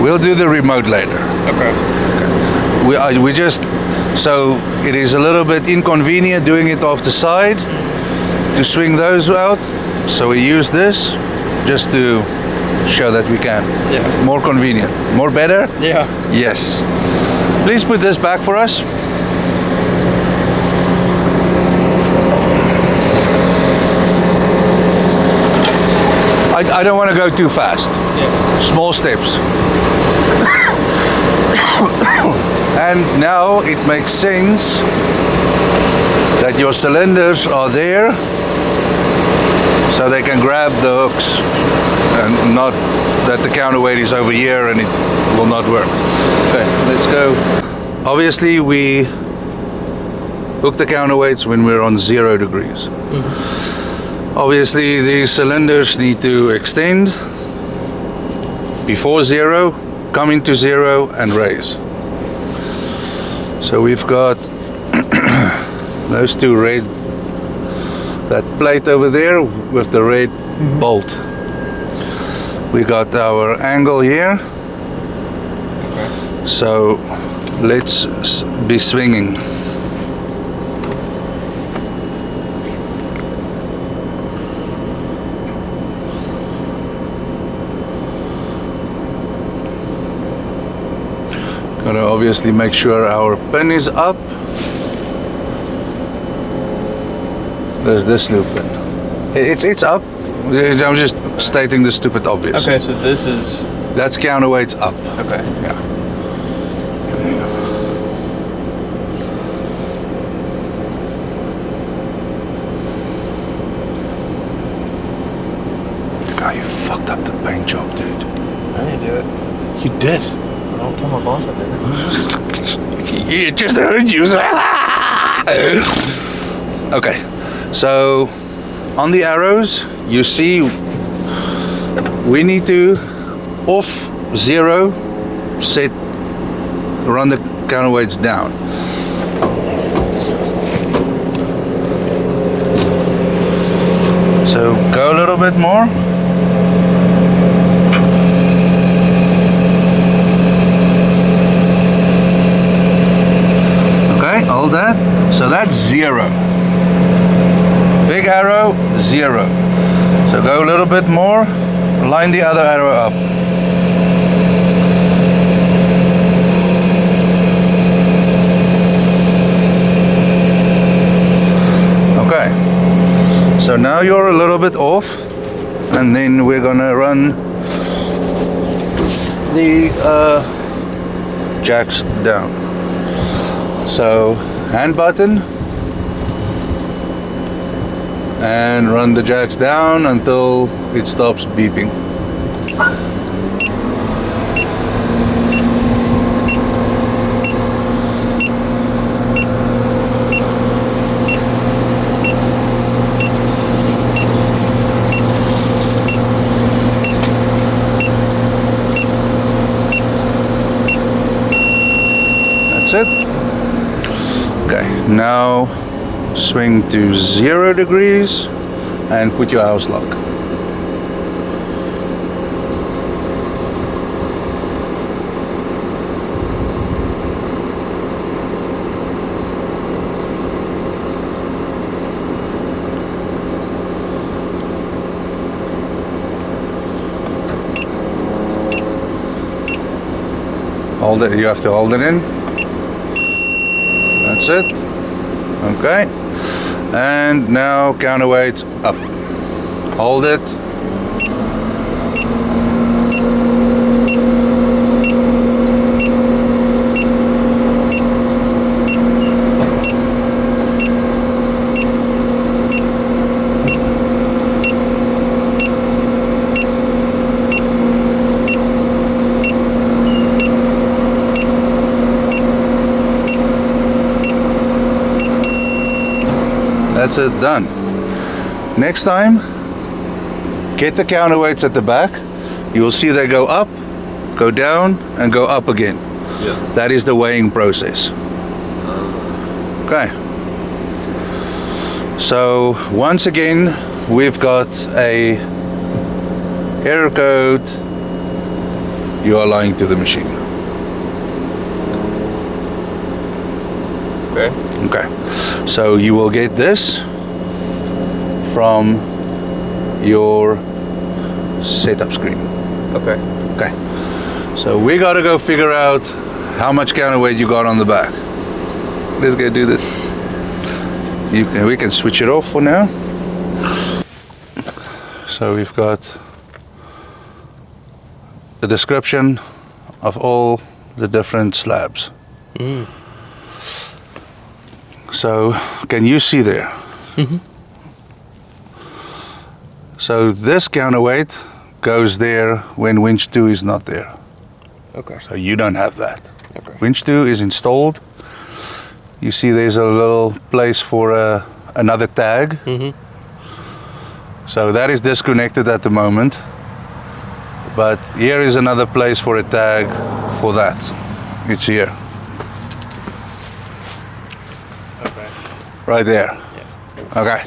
we'll do the remote later. Okay. We just, so it is a little bit inconvenient doing it off the side to swing those out. So we use this just to show that we can. Yeah. More convenient. More better? Yeah. Yes. Please put this back for us. I don't want to go too fast. Yeah. Small steps. And now it makes sense that your cylinders are there so they can grab the hooks and not that the counterweight is over here and it will not work. Okay, let's go. Obviously we hook the counterweights when we're on 0 degrees. Obviously these cylinders need to extend before 0, come into 0 and raise. So we've got those two red, that plate over there with the red bolt. We got our angle here. Okay. So let's be swinging. Gotta obviously make sure our pin is up. There's this loop pin. It's up. I'm just stating the stupid obvious. Okay, so this is. That's counterweight's up. Okay. Yeah. God, you fucked up the paint job, dude. I didn't do it. You did. Don't tell my boss I did it. You just heard you. Okay, so on the arrows, you see we need to off 0, set, run the counterweights down. So go a little bit more. Okay, hold that. So that's 0. Big arrow, 0. So go a little bit more, line the other arrow up. Okay, so now you're a little bit off, and then we're gonna run the jacks down. So hand button, and run the jacks down until it stops beeping. That's it. Okay, now swing to 0 degrees and put your house lock. Hold it, you have to hold it in. That's it. Okay. And now counterweight up. Hold it. That's it, done. Next time, get the counterweights at the back. You will see they go up, go down, and go up again. Yeah. That is the weighing process. Okay. So once again, we've got a error code. You are lying to the machine. Okay. Okay, so you will get this from your setup screen. Okay. Okay, so we got to go figure out how much counterweight you got on the back. Let's go do this. We can switch it off for now. So we've got the description of all the different slabs. So, can you see there? Mm-hmm. So this counterweight goes there when winch 2 is not there. Okay. So you don't have that. Okay. Winch 2 is installed. You see there's a little place for another tag. Mm-hmm. So that is disconnected at the moment. But here is another place for a tag for that. It's here. Right there. Yeah. Okay.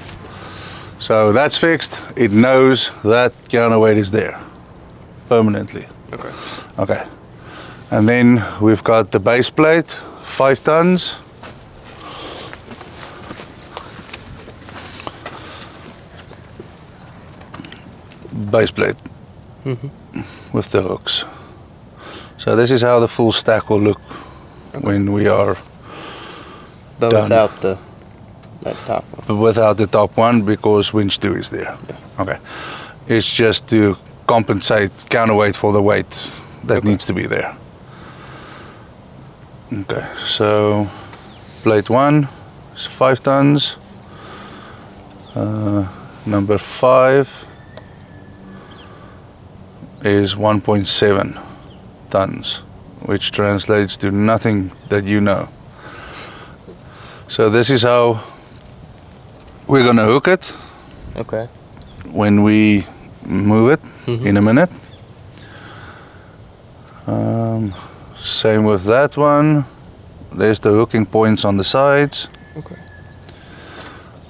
So that's fixed. It knows that counterweight is there permanently. Okay. Okay. And then we've got the base plate, 5 tons. Base plate with the hooks. So this is how the full stack will look when we are But done. without that top one. Without the top one, because winch 2 is there. Yeah. Okay. It's just to compensate counterweight for the weight that Okay. needs to be there. Okay, so plate 1 is 5 tons. Number 5 is 1.7 tons, which translates to nothing that you know. So this is how we're gonna hook it Okay. when we move it in a minute. Same with that one. There's the hooking points on the sides. Okay.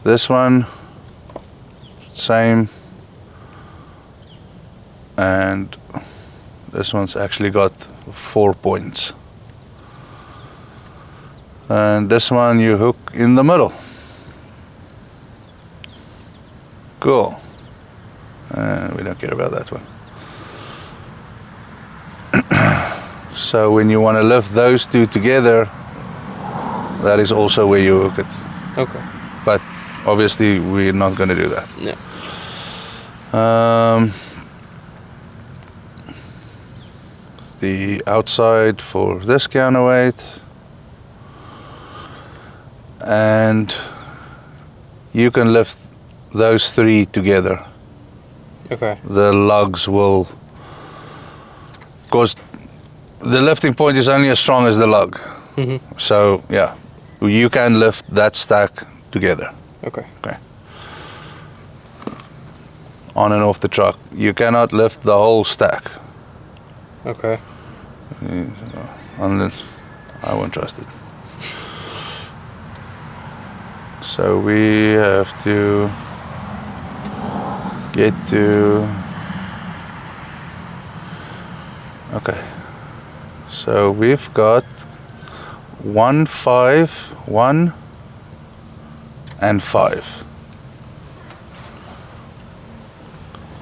This one, same. And this one's actually got 4 points. And this one you hook in the middle. Cool. We don't care about that one. So when you want to lift those two together, that is also where you hook it. Okay. But obviously we're not going to do that. Yeah. The outside for this counterweight. And you can lift those 3 together. Okay. The lugs will, because the lifting point is only as strong as the lug. So yeah, you can lift that stack together. Okay. Okay. On and off the truck. You cannot lift the whole stack. Okay. Unless I won't trust it. So we have to get to, okay, so we've got 1, 5, 1 and 5.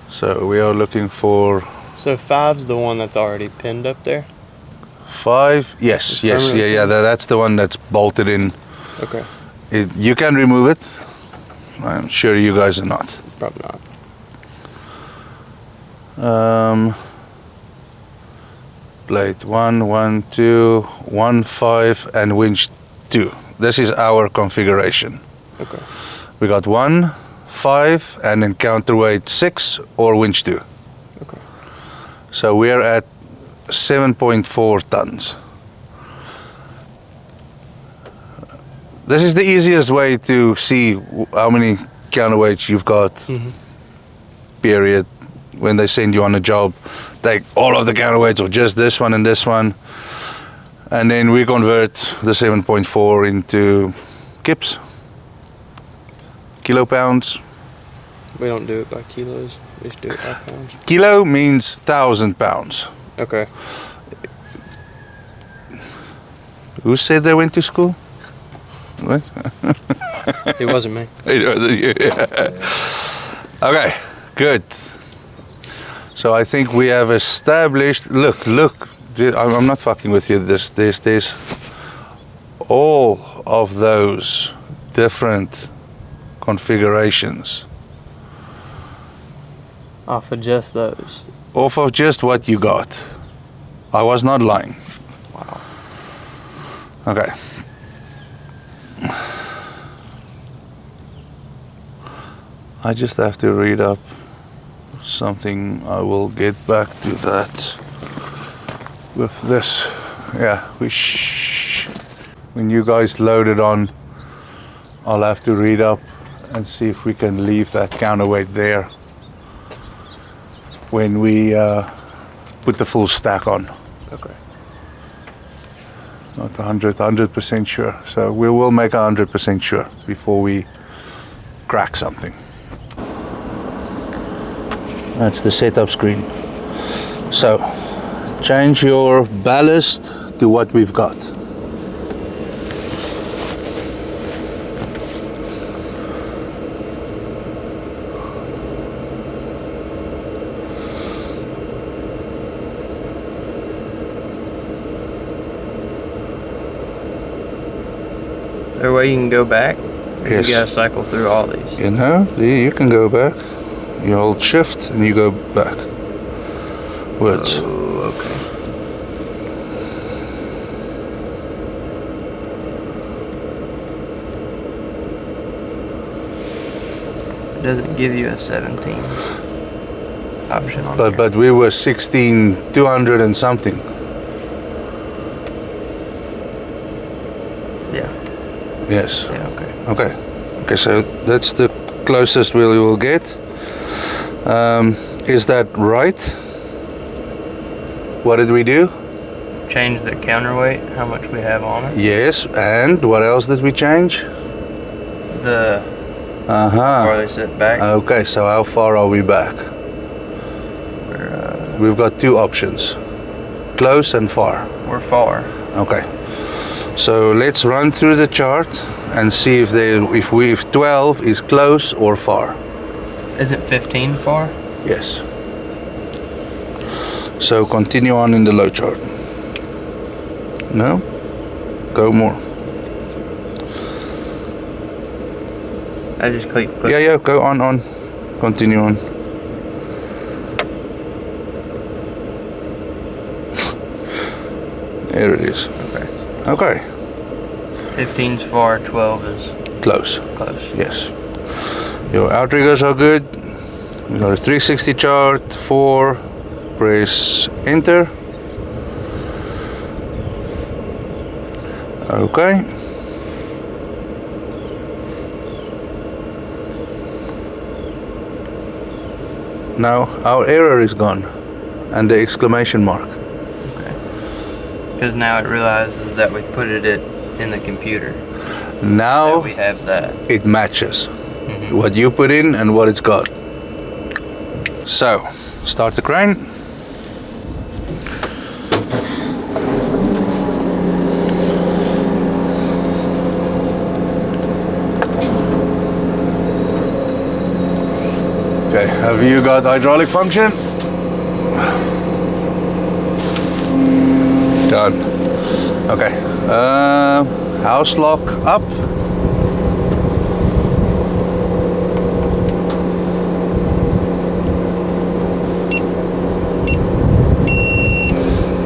So we are looking for So 5's the one that's already pinned up there? 5, yes, yeah, that's the one that's bolted in. Okay. You can remove it. I'm sure you guys are not. Probably not. Blade 1, 1, 2, 1, 5 and winch 2. This is our configuration. Okay. We got 1, 5 and then counterweight 6 or winch 2. Okay. So we're at 7.4 tons. This is the easiest way to see how many counterweights you've got, period. When they send you on a job, take all of the counterweights or just this one and this one. And then we convert the 7.4 into kips, kilopounds. We don't do it by kilos. We just do it by pounds. Kilo means 1,000 pounds. Okay. Who said they went to school? What? It wasn't me. Okay, good. So I think we have established, look, I'm not fucking with you. There's all of those different configurations. Off of just those. Off of just what you got. I was not lying. Wow. Okay. I just have to read up something. I will get back to that with this. Yeah, when you guys load it on, I'll have to read up and see if we can leave that counterweight there when we put the full stack on. Okay. Not 100% sure. So we will make 100% sure before we crack something. That's the setup screen. So change your ballast to what we've got. There way you can go back? Yes. You gotta cycle through all these. You know, you can go back. You hold shift and you go back. Words. Oh, okay. It doesn't give you a 17 option on here. But we were 16,200 and something. Yeah. Yes. Yeah, okay. Okay, so that's the closest we will get. Is that right? What did we do? Change the counterweight, how much we have on it. Yes, and what else did we change? The Uh-huh. they sit back. Okay, so how far are we back? We've got two options. Close and far. We're far. Okay. So let's run through the chart and see if 12 is close or far. Isn't 15 far? Yes. So continue on in the low chart. No? Go more. I just click. Yeah, go on. Continue on. There it is. Okay. 15's far, 12 is Close. close. Yes. Your outriggers are good. We got a 360 chart. 4. Press enter. Okay. Now our error is gone and the exclamation mark. Because now it realizes that we put it in the computer. Now we have that. it matches what you put in and what it's got. So, start the crane. Okay, have you got hydraulic function? Done. Okay, house lock up.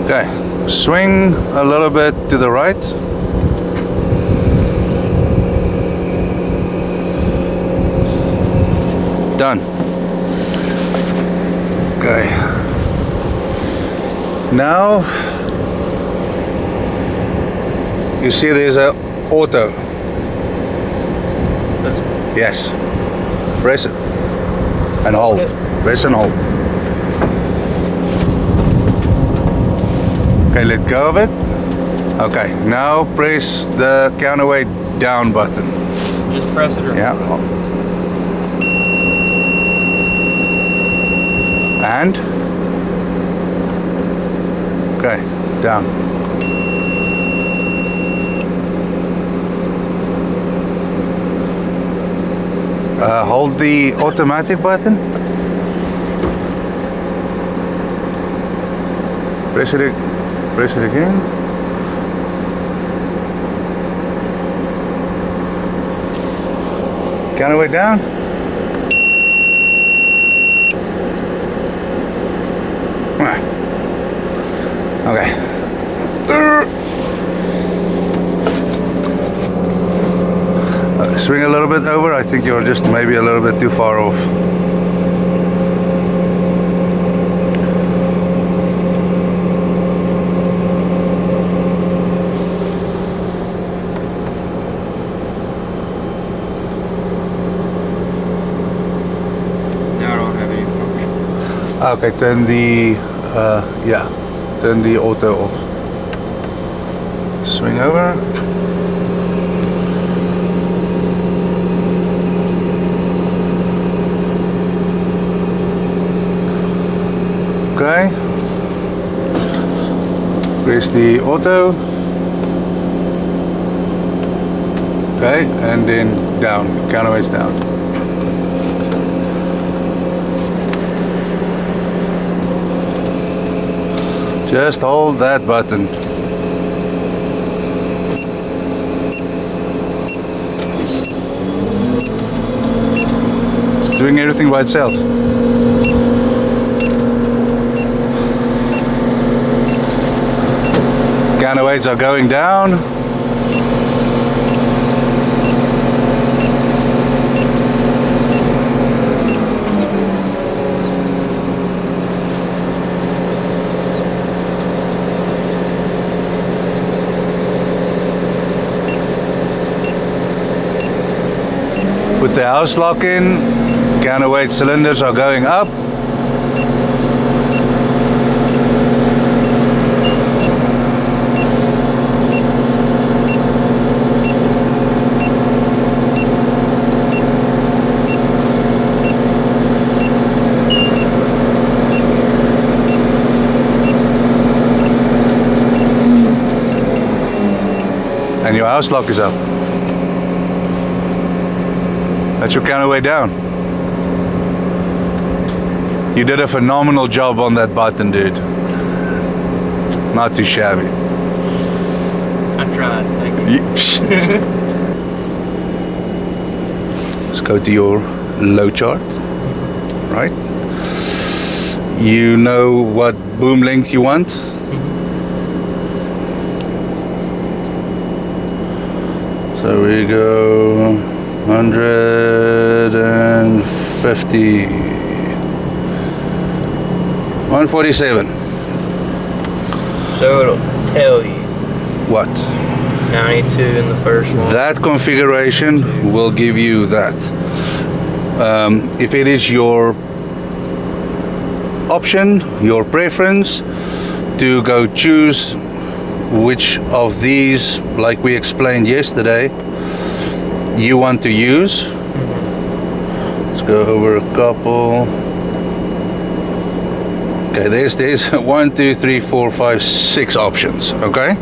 Okay, swing a little bit to the right. Done. Okay. Now you see there's a auto. Yes. Press it and hold. Press and hold. Okay, let go of it. Okay, now press the counterweight down button. Just press it or Yeah. And okay, down. Hold the automatic button. Press it again. Counterweight down. Okay. Swing a little bit over. I think you're just maybe a little bit too far off. Now I don't have any function. Okay, turn the turn the auto off. Swing over. Okay. Press the auto. Okay, and then down. Counterweight's down. Just hold that button. It's doing everything by itself. Counterweights are going down. Put the house lock in. Counterweight cylinders are going up. And your house lock is up. That's your counterweight down. You did a phenomenal job on that button, dude. Not too shabby. I tried, thank you. Let's go to your low chart. Right? You know what boom length you want? So we go 150, 147. So it'll tell you What? 92 in the first one. That configuration will give you that. If it is your option, your preference to go choose which of these, like we explained yesterday, you want to use. Let's go over a couple. Okay, there's 1, 2, 3, 4, 5, 6 options. Okay,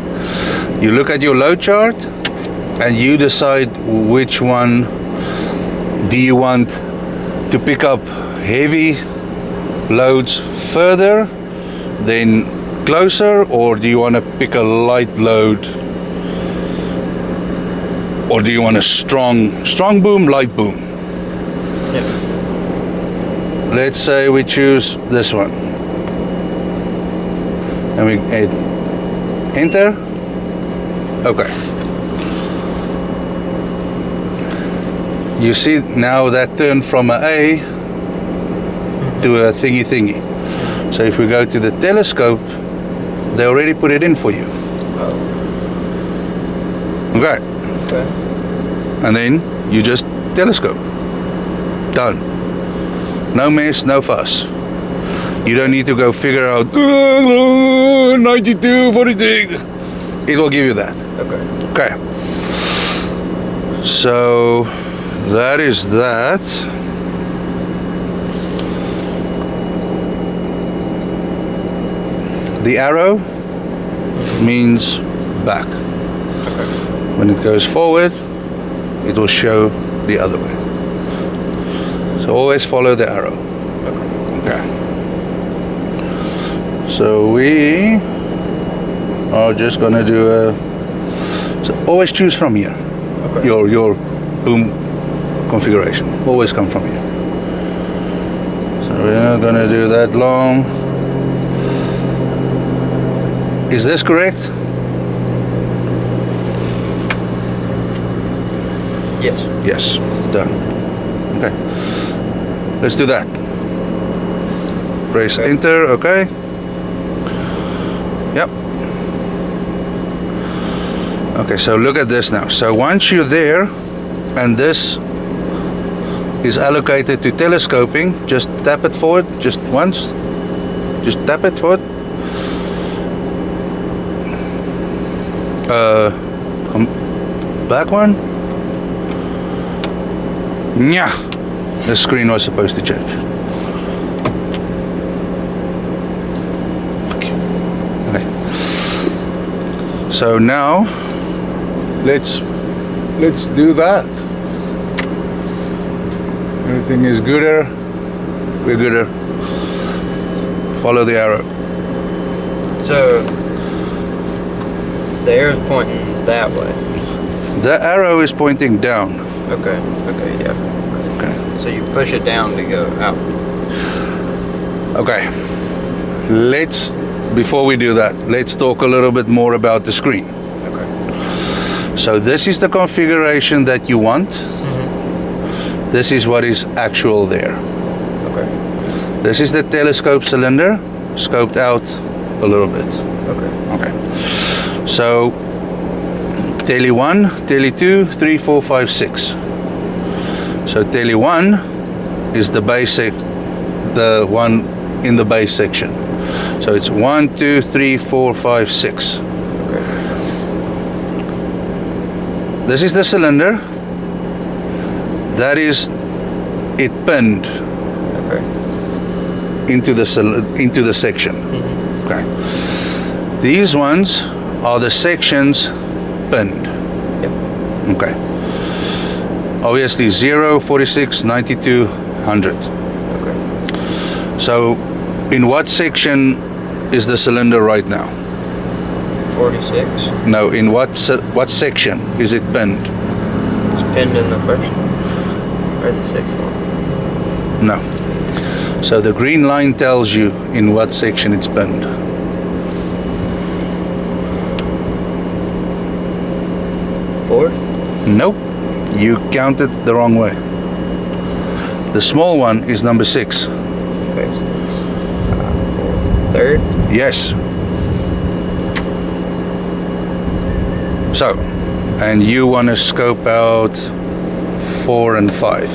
you look at your load chart and you decide which one do you want to pick up heavy loads further, then closer, or do you want to pick a light load, or do you want a strong boom, light boom? Yep. Let's say we choose this one and we hit enter. Okay, you see now that turned from a A to a thingy. So if we go to the telescope, they already put it in for you. Okay. Okay. And then you just telescope. Done. No mess, no fuss. You don't need to go figure out 92, 46. It will give you that. Okay. Okay. So that is that. The arrow means back. When it goes forward, it will show the other way. So always follow the arrow. Okay. So we are just gonna do a. So always choose from here. Okay. Your boom configuration. Always come from here. So we're not gonna do that long. Is this correct? Yes. Yes, done. Okay, let's do that. Press enter, okay. Yep. Okay, so look at this now. So once you're there, and this is allocated to telescoping, just tap it forward, just once. Just tap it forward. Back one. Yeah, the screen was supposed to change. Okay. So now let's do that. Everything is gooder. We're gooder. Follow the arrow. So the arrow's pointing that way. The arrow is pointing down. Okay. Okay. Yeah. Okay. So you push it down to go out. Okay. Before we do that, let's talk a little bit more about the screen. Okay. So this is the configuration that you want. This is what is actual there. Okay. This is the telescope cylinder, scoped out a little bit. Okay. Okay. So tele 1, tele 2, 3, 4, 5, 6. So tele 1 is the basic, the one in the base section. So it's 1, 2, 3, 4, 5, 6. Okay. This is the cylinder. That is it pinned Okay. into the section. Okay. These ones are the sections pinned. Yep. Okay. Obviously 0, 46, 92, 100. Okay. So in what section is the cylinder right now? 46. No, in what section is it pinned? It's pinned in the first one. Or the sixth one. No. So the green line tells you in what section it's pinned. Fourth? Nope. You counted the wrong way. The small one is number 6. Okay. Third? Yes. So, and you want to scope out 4 and 5.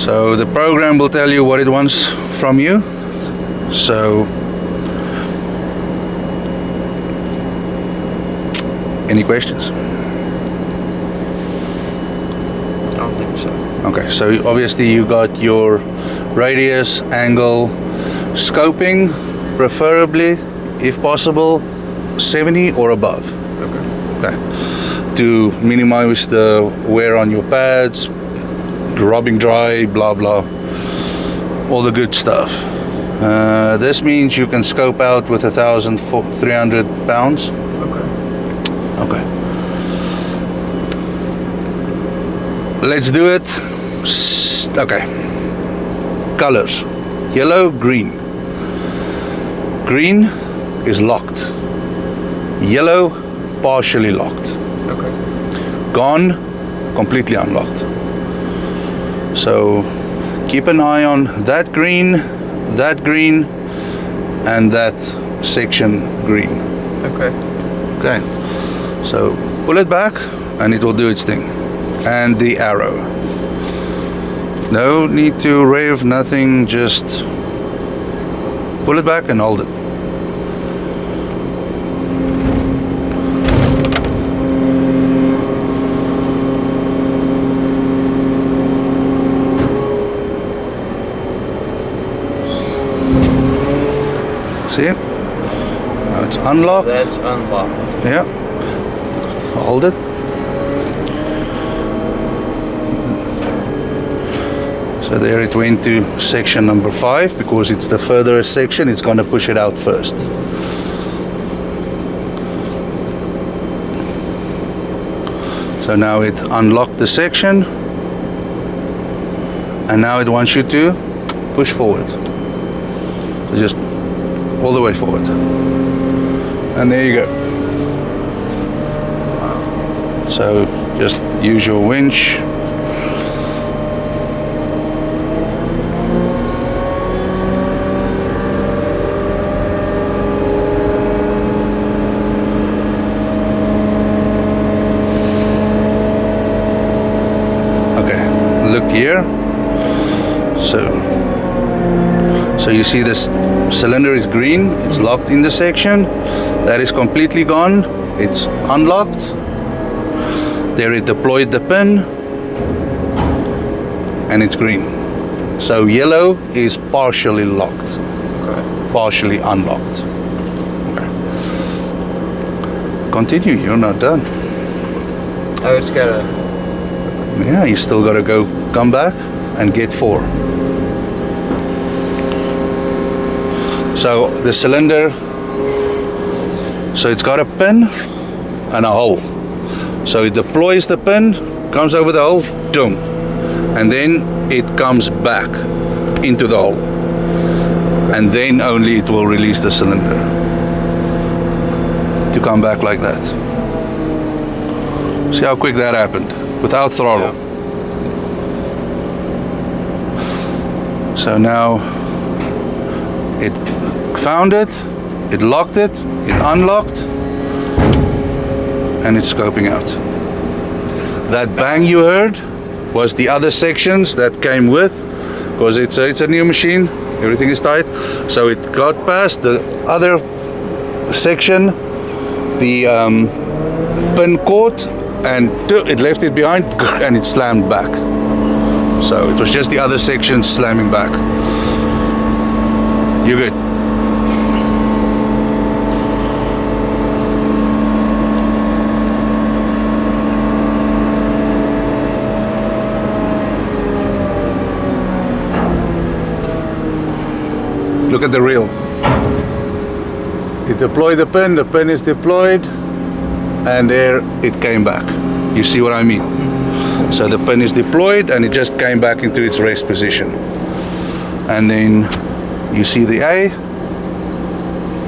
So the program will tell you what it wants from you. So, any questions? Okay, so obviously you got your radius, angle, scoping, preferably, if possible, 70 or above. Okay. To minimize the wear on your pads, rubbing dry, blah blah, all the good stuff. This means you can scope out with 1,300 pounds. Okay. Let's do it. Okay. Colors: yellow, green. Green is locked. Yellow, partially locked. Okay. Gone, completely unlocked. So keep an eye on that green, and that section green. Okay. Okay. So pull it back and it will do its thing. And the arrow. No need to rev, nothing, just pull it back and hold it. See? Now it's unlocked. That's unlocked. Yeah. Hold it. So there it went to section number 5, because it's the furthest section, it's going to push it out first. So now it unlocked the section, and now it wants you to push forward. So just all the way forward. And there you go. So just use your winch. Here, so you see this cylinder is green, it's locked in the section, that is completely gone, it's unlocked. There it deployed the pin, and it's green. So yellow is partially locked, partially unlocked. Okay. Continue, you're not done. Oh, it's got a... Yeah, you still got to come back and get 4. So the cylinder, so it's got a pin and a hole. So it deploys the pin, comes over the hole, boom, and then it comes back into the hole, and then only it will release the cylinder to come back like that. See how quick that happened without throttle. Yeah. So now it found it, it locked it, it unlocked, and it's scoping out. That bang you heard was the other sections that came with, because it's a new machine, everything is tight. So it got past the other section, the pin caught, and it left it behind, and it slammed back. So it was just the other section slamming back. You're good. Look at the reel. You deploy the pin is deployed, and there it came back. You see what I mean? So the pin is deployed and it just came back into its rest position. And then you see the A.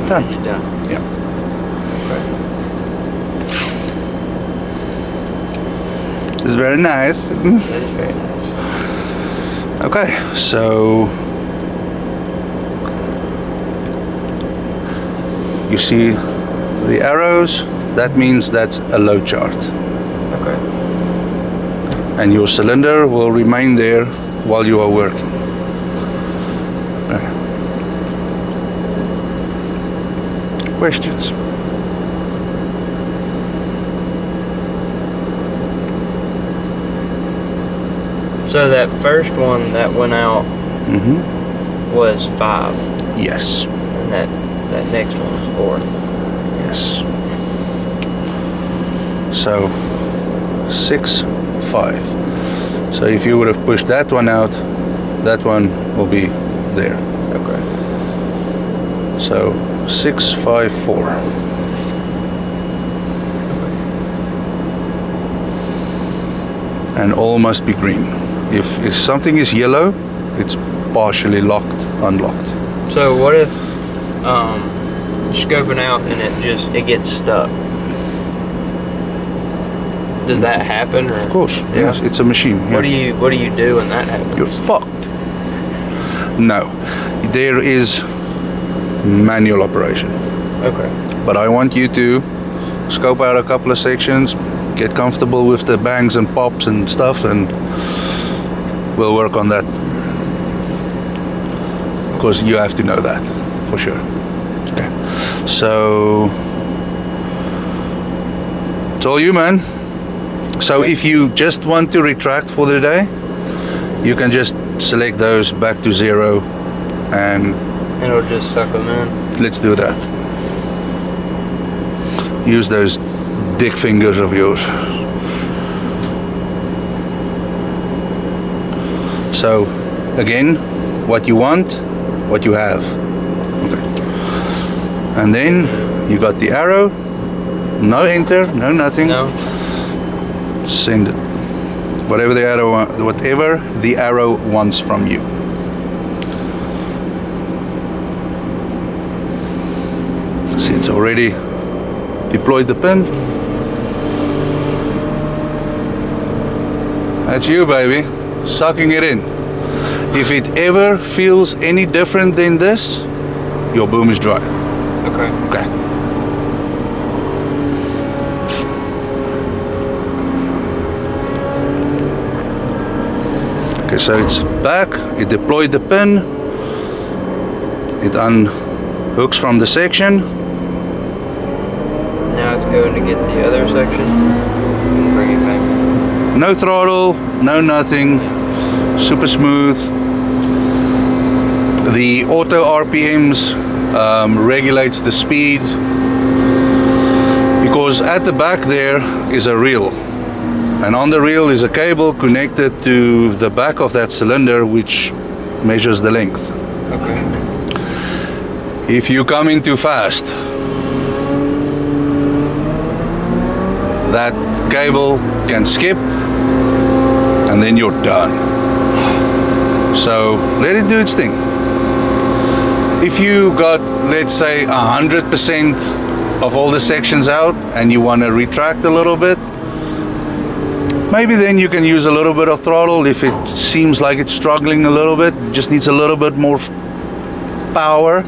Done. Done. Yeah. It's very nice. That is very nice. Okay, so you see the arrows, that means that's a load chart. Okay. And your cylinder will remain there while you are working. Questions? So that first one that went out was 5, Yes. and that next one was 4. Yes. So 6, 5. So if you would have pushed that one out, that one will be there. Okay. So 6, 5, 4. And all must be green. If something is yellow, it's partially locked, unlocked. So what if scoping out and it gets stuck? Does that happen? Or? Of course, yes, it's a machine. What do you do when that happens? You're fucked. No, there is manual operation. Okay. But I want you to scope out a couple of sections, get comfortable with the bangs and pops and stuff, and we'll work on that. Because you have to know that, for sure. Okay. So, it's all you, man. So if you just want to retract for the day, you can just select those back to 0 and It'll just suck them in. let's do that. Use those dick fingers of yours. So again, what you want, what you have. Okay. And then you got the arrow, no enter, no nothing. No. Send it. Whatever the arrow wants from you. See, it's already deployed the pin. That's you, baby, sucking it in. If it ever feels any different than this, your boom is dry. Okay. Okay. Okay, so it's back, it deployed the pin, it unhooks from the section. Now it's going to get the other section and bring it back. No throttle, no nothing, super smooth. The auto RPMs regulates the speed because at the back there is a reel. And on the reel is a cable connected to the back of that cylinder which measures the length. Okay. If you come in too fast, that cable can skip and then you're done. So let it do its thing. If you got, let's say, 100% of all the sections out and you want to retract a little bit, maybe then you can use a little bit of throttle. If it seems like it's struggling a little bit, just needs a little bit more power,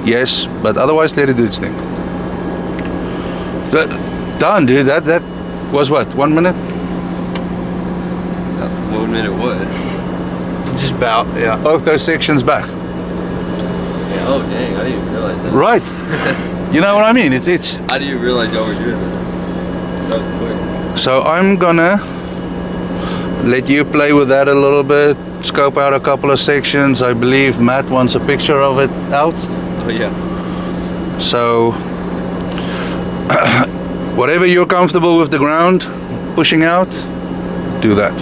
yes, but otherwise let it do its thing. Done, dude. That was what, 1 minute? 1 minute what? Just about, yeah. Both those sections back. Yeah, oh dang, I didn't even realize that. Right. You know what I mean? It's. How do you realize y'all were doing that? That was quick. So I'm gonna let you play with that a little bit, scope out a couple of sections. I believe Matt wants a picture of it out. Oh yeah. So whatever you're comfortable with the ground pushing out, do that.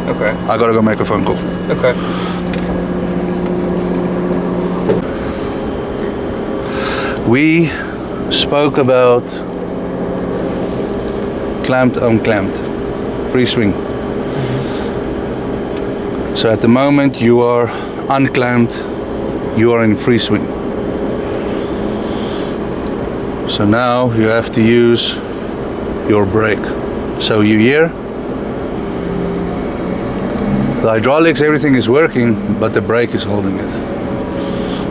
Okay. I gotta go make a phone call. Okay. We spoke about clamped, unclamped, free swing. So at the moment you are unclamped, you are in free swing. So now you have to use your brake. So you hear? The hydraulics, everything is working, but the brake is holding it.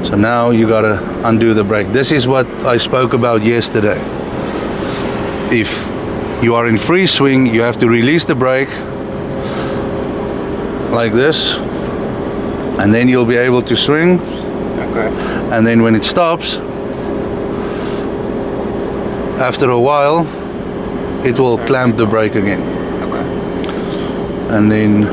So now you gotta undo the brake. This is what I spoke about yesterday. If you are in free swing, you have to release the brake like this, and then you'll be able to swing. Okay. And then when it stops, after a while, it will clamp the brake again. Okay. And then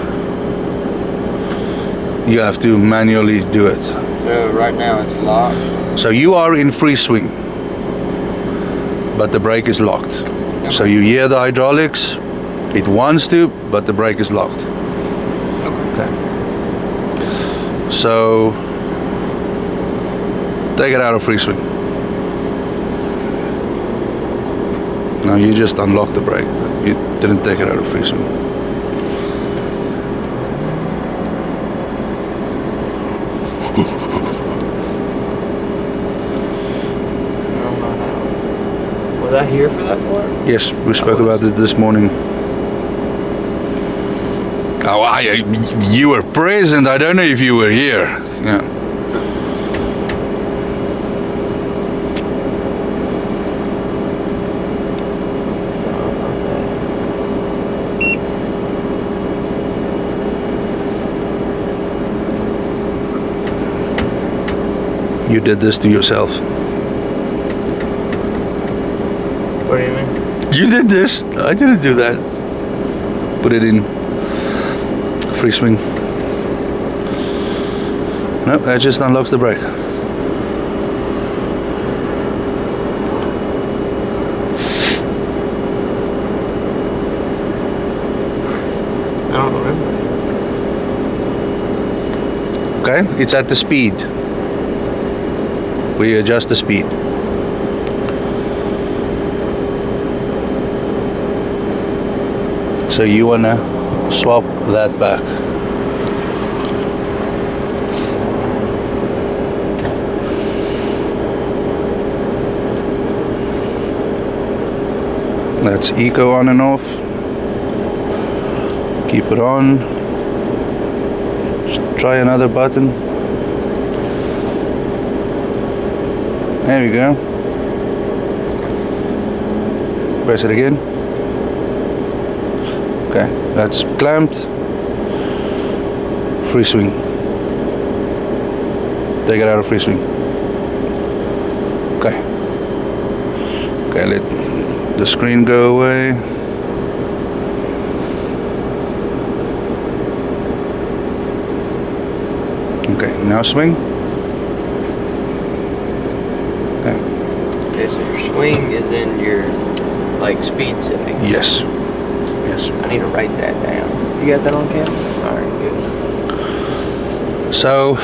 you have to manually do it. So right now it's locked. So you are in free swing, but the brake is locked. So you hear the hydraulics, it wants to, but the brake is locked. Okay. So take it out of free swing. Now you just unlocked the brake, but you didn't take it out of free swing. Was I here for that part? Yes, we spoke about it this morning. Oh, you were present. I don't know if you were here. Yeah. You did this to yourself. What do you mean? You did this. I didn't do that. Put it in free swing. No, that just unlocks the brake. I don't remember. Okay, it's at the speed. We adjust the speed. So you wanna swap that back. That's eco on and off. Keep it on. Just try another button. There we go. Press it again. Okay, that's clamped. Free swing. Take it out of free swing. Okay. Okay, let the screen go away. Okay, now swing. Okay, so your swing is in your like speed setting. Yes. Yes. I need to write that down. You got that on camera? Alright, good. So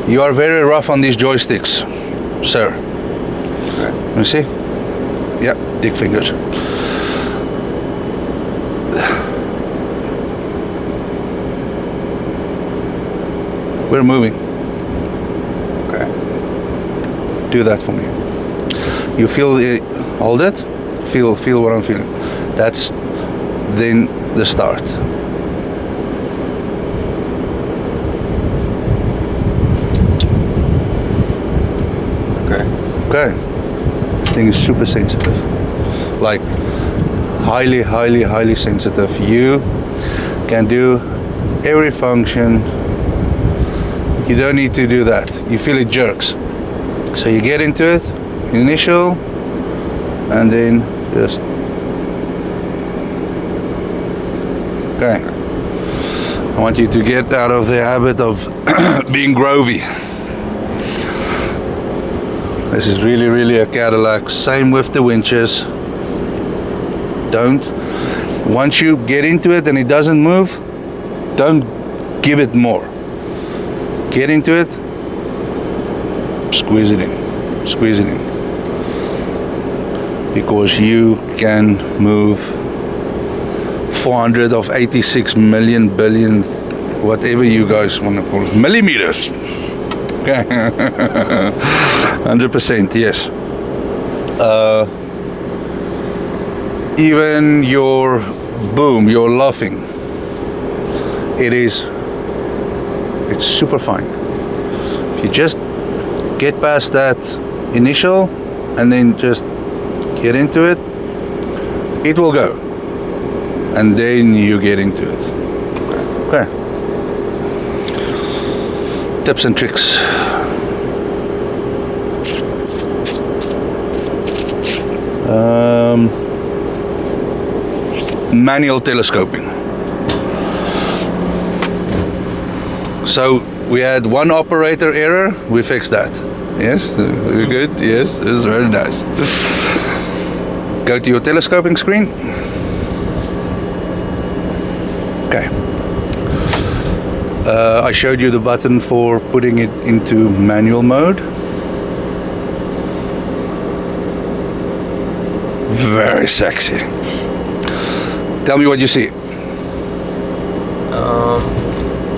you are very rough on these joysticks, sir. Okay. You see? Yeah, dick fingers. We're moving. Okay. Do that for me. You feel it, hold it. Feel what I'm feeling. That's then the start. Okay. Okay. This thing is super sensitive. Like highly sensitive. You can do every function. You don't need to do that. You feel it jerks. So you get into it, initial, and then just okay. I want you to get out of the habit of being grovey. This is really a Cadillac. Same with the winches. Once you get into it and it doesn't move, don't give it more. Get into it, squeeze it in. Because you can move 400 of 86 million billion, whatever you guys want to call it, millimeters. Okay, 100%, yes. Even your boom, your luffing, it's super fine. If you just get past that initial and then just get into it, it will go. And then you get into it. Okay. Tips and tricks. Manual telescoping. So we had one operator error. We fixed that. Yes, we're good. Yes, it was very nice. Go to your telescoping screen. Okay. I showed you the button for putting it into manual mode. Very sexy. Tell me what you see.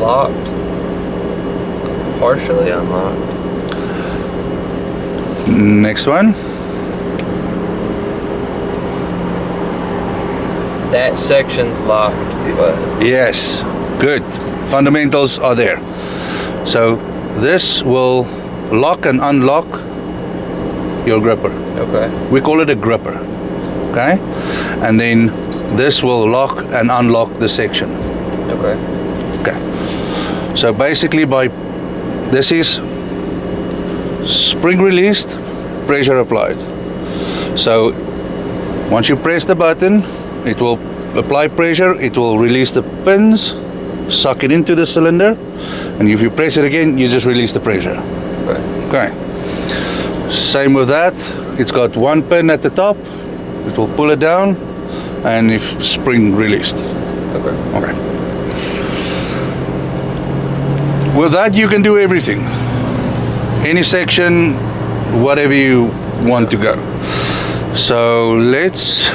Locked. Partially unlocked. Next one. That section's locked, but Yes, good. Fundamentals are there. So this will lock and unlock your gripper. okay. We call it a gripper. Okay? And then this will lock and unlock the section. Okay. Okay. So basically this is spring released, pressure applied. So once you press the button, it will apply pressure, it will release the pins, suck it into the cylinder, and if you press it again, you just release the pressure. Okay. Okay. Same with that. It's got one pin at the top, it will pull it down, and if spring released. Okay. Okay. With that, you can do everything. Any section, whatever you want to go. So let's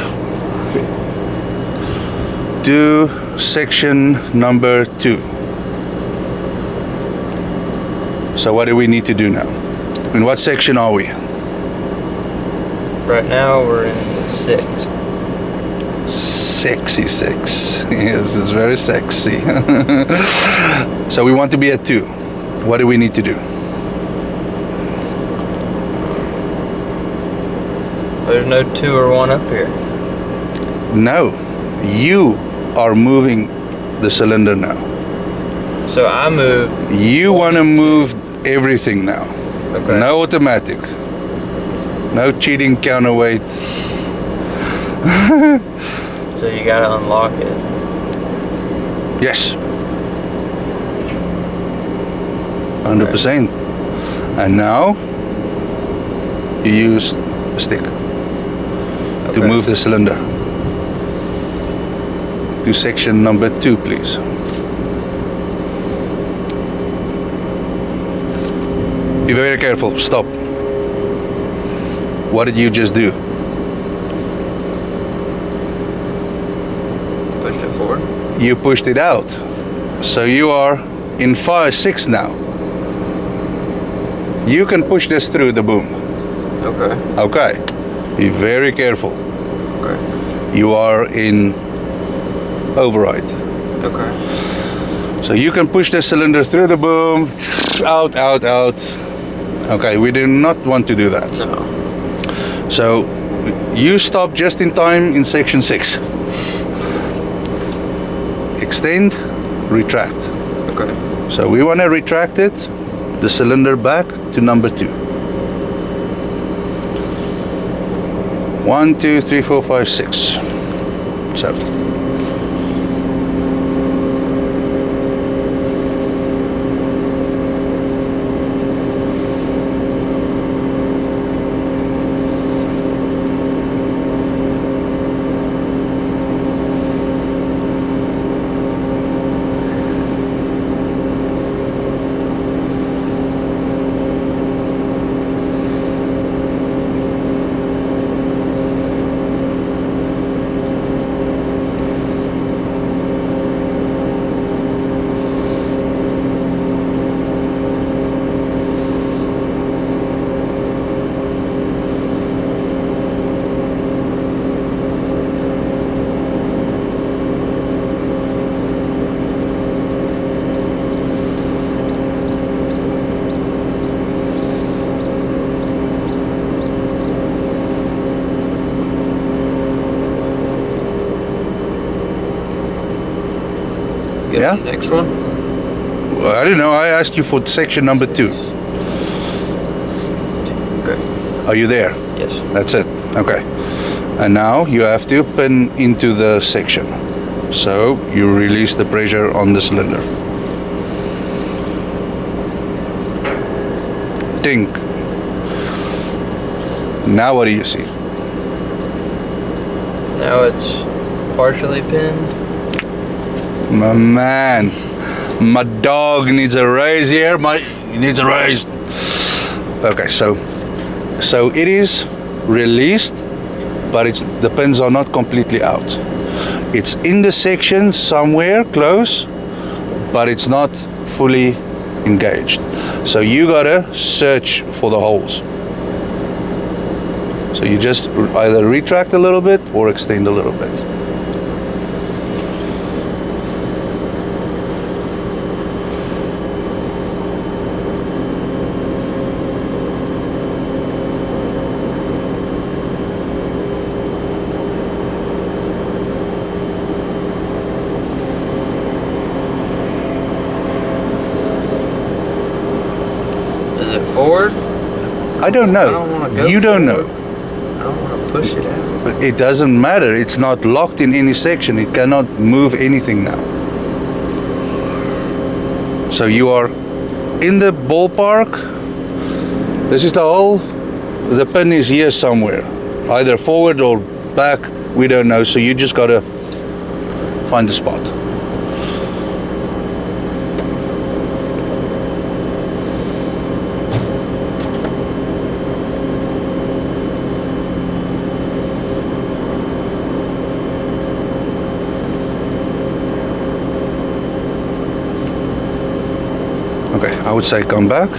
do section number 2. So what do we need to do now? In what section are we? Right now we're in the 6th. Sexy 6. Yes, it's very sexy. So we want to be at 2. What do we need to do? There's no 2 or 1 up here. No, you are moving the cylinder now. So I move. You want to move everything now. Okay. No automatic. No cheating counterweight. So you gotta unlock it. Yes. 100%. And now you use a stick to move the cylinder. To section number 2, please. Be very careful. Stop. What did you just do? Pushed it forward. You pushed it out. So you are in 6 now. You can push this through the boom. Okay. Okay. Be very careful. Okay. You are in override. Okay. So you can push the cylinder through the boom, out, out, out. Okay, we do not want to do that. No. So you stop just in time in section 6. Extend, retract. Okay. So we want to retract it, the cylinder back to number 2. 1, 2, 3, 4, 5, 6, 7. Yeah? Next one? Well, I don't know. I asked you for section number 2. Okay. Are you there? Yes. That's it. Okay. And now you have to pin into the section. So you release the pressure on the cylinder. Dink. Now what do you see? Now it's partially pinned. My man, my dog needs a raise here. He needs a raise. Okay, so it is released, but the pins are not completely out. It's in the section somewhere close, but it's not fully engaged. So you gotta search for the holes. So you just either retract a little bit or extend a little bit. Is it forward? I don't know. I don't wanna go You don't know. forward. I don't want to push it out. But it doesn't matter. It's not locked in any section. It cannot move anything now. So you are in the ballpark. This is the hole. The pin is here somewhere, either forward or back. We don't know. So you just gotta find the spot. Okay, I would say come back.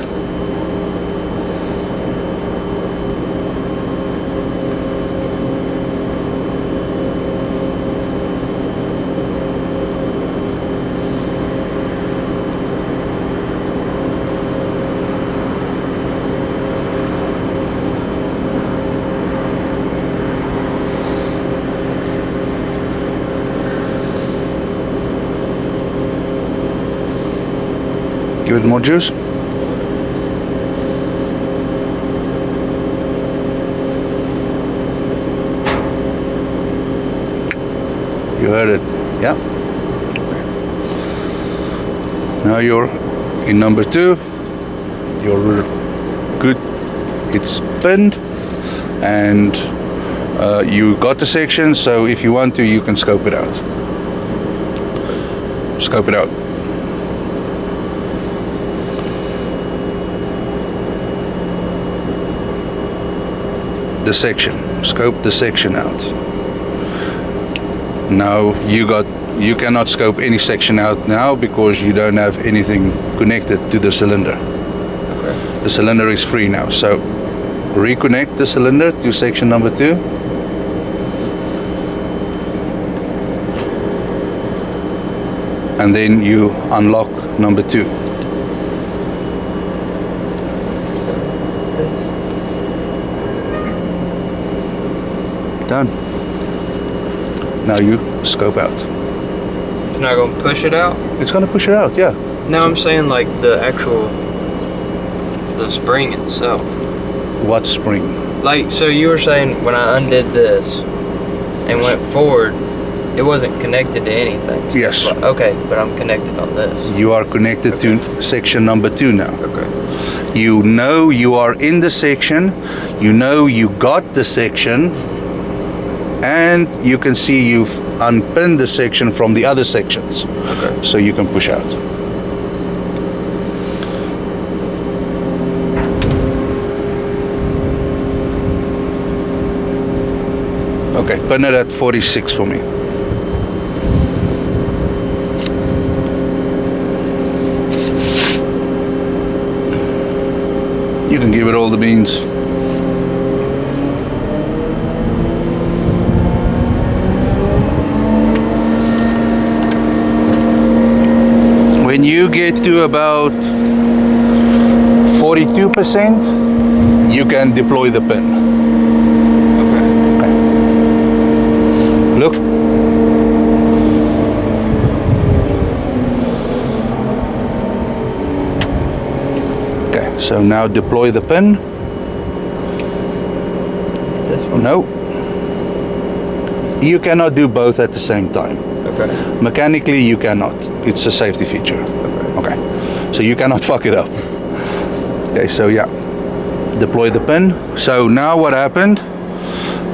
Give it more juice. You heard it, yeah? Now you're in number 2. You're good. It's pinned, and you got the section, so if you want to, you can scope it out. Scope it out. The section, scope the section out. Now you cannot scope any section out now because you don't have anything connected to the cylinder. Okay. The cylinder is free now, so reconnect the cylinder to section number 2. And then you unlock number 2. Done. Now you scope out. It's not going to push it out? It's going to push it out, yeah. No, I'm saying like the spring itself. What spring? Like, so you were saying when I undid this and went forward, it wasn't connected to anything. Yes. Okay, but I'm connected on this. You are connected to section number 2 now. Okay. You know you are in the section. You know you got the section. And you can see you've unpinned the section from the other sections. Okay. So you can push out. Okay, pin it at 46 for me. You can give it all the beans. When you get to about 42%, you can deploy the pin. Okay. Look. Okay, so now deploy the pin. This one? No. You cannot do both at the same time. Okay. Mechanically, you cannot. It's a safety feature. Okay. So you cannot fuck it up. Okay, so yeah. deploy the pin. So now what happened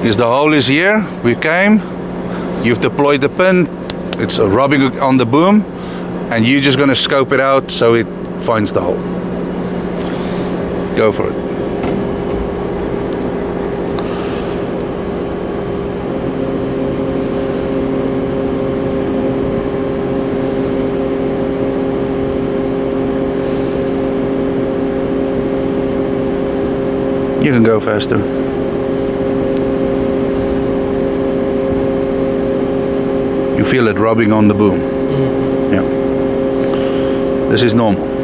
is the hole is here. We came, you've deployed the pin, it's rubbing on the boom, and you're just going to scope it out so it finds the hole. Go for it. You can go faster. You feel it rubbing on the boom. Yeah. This is normal.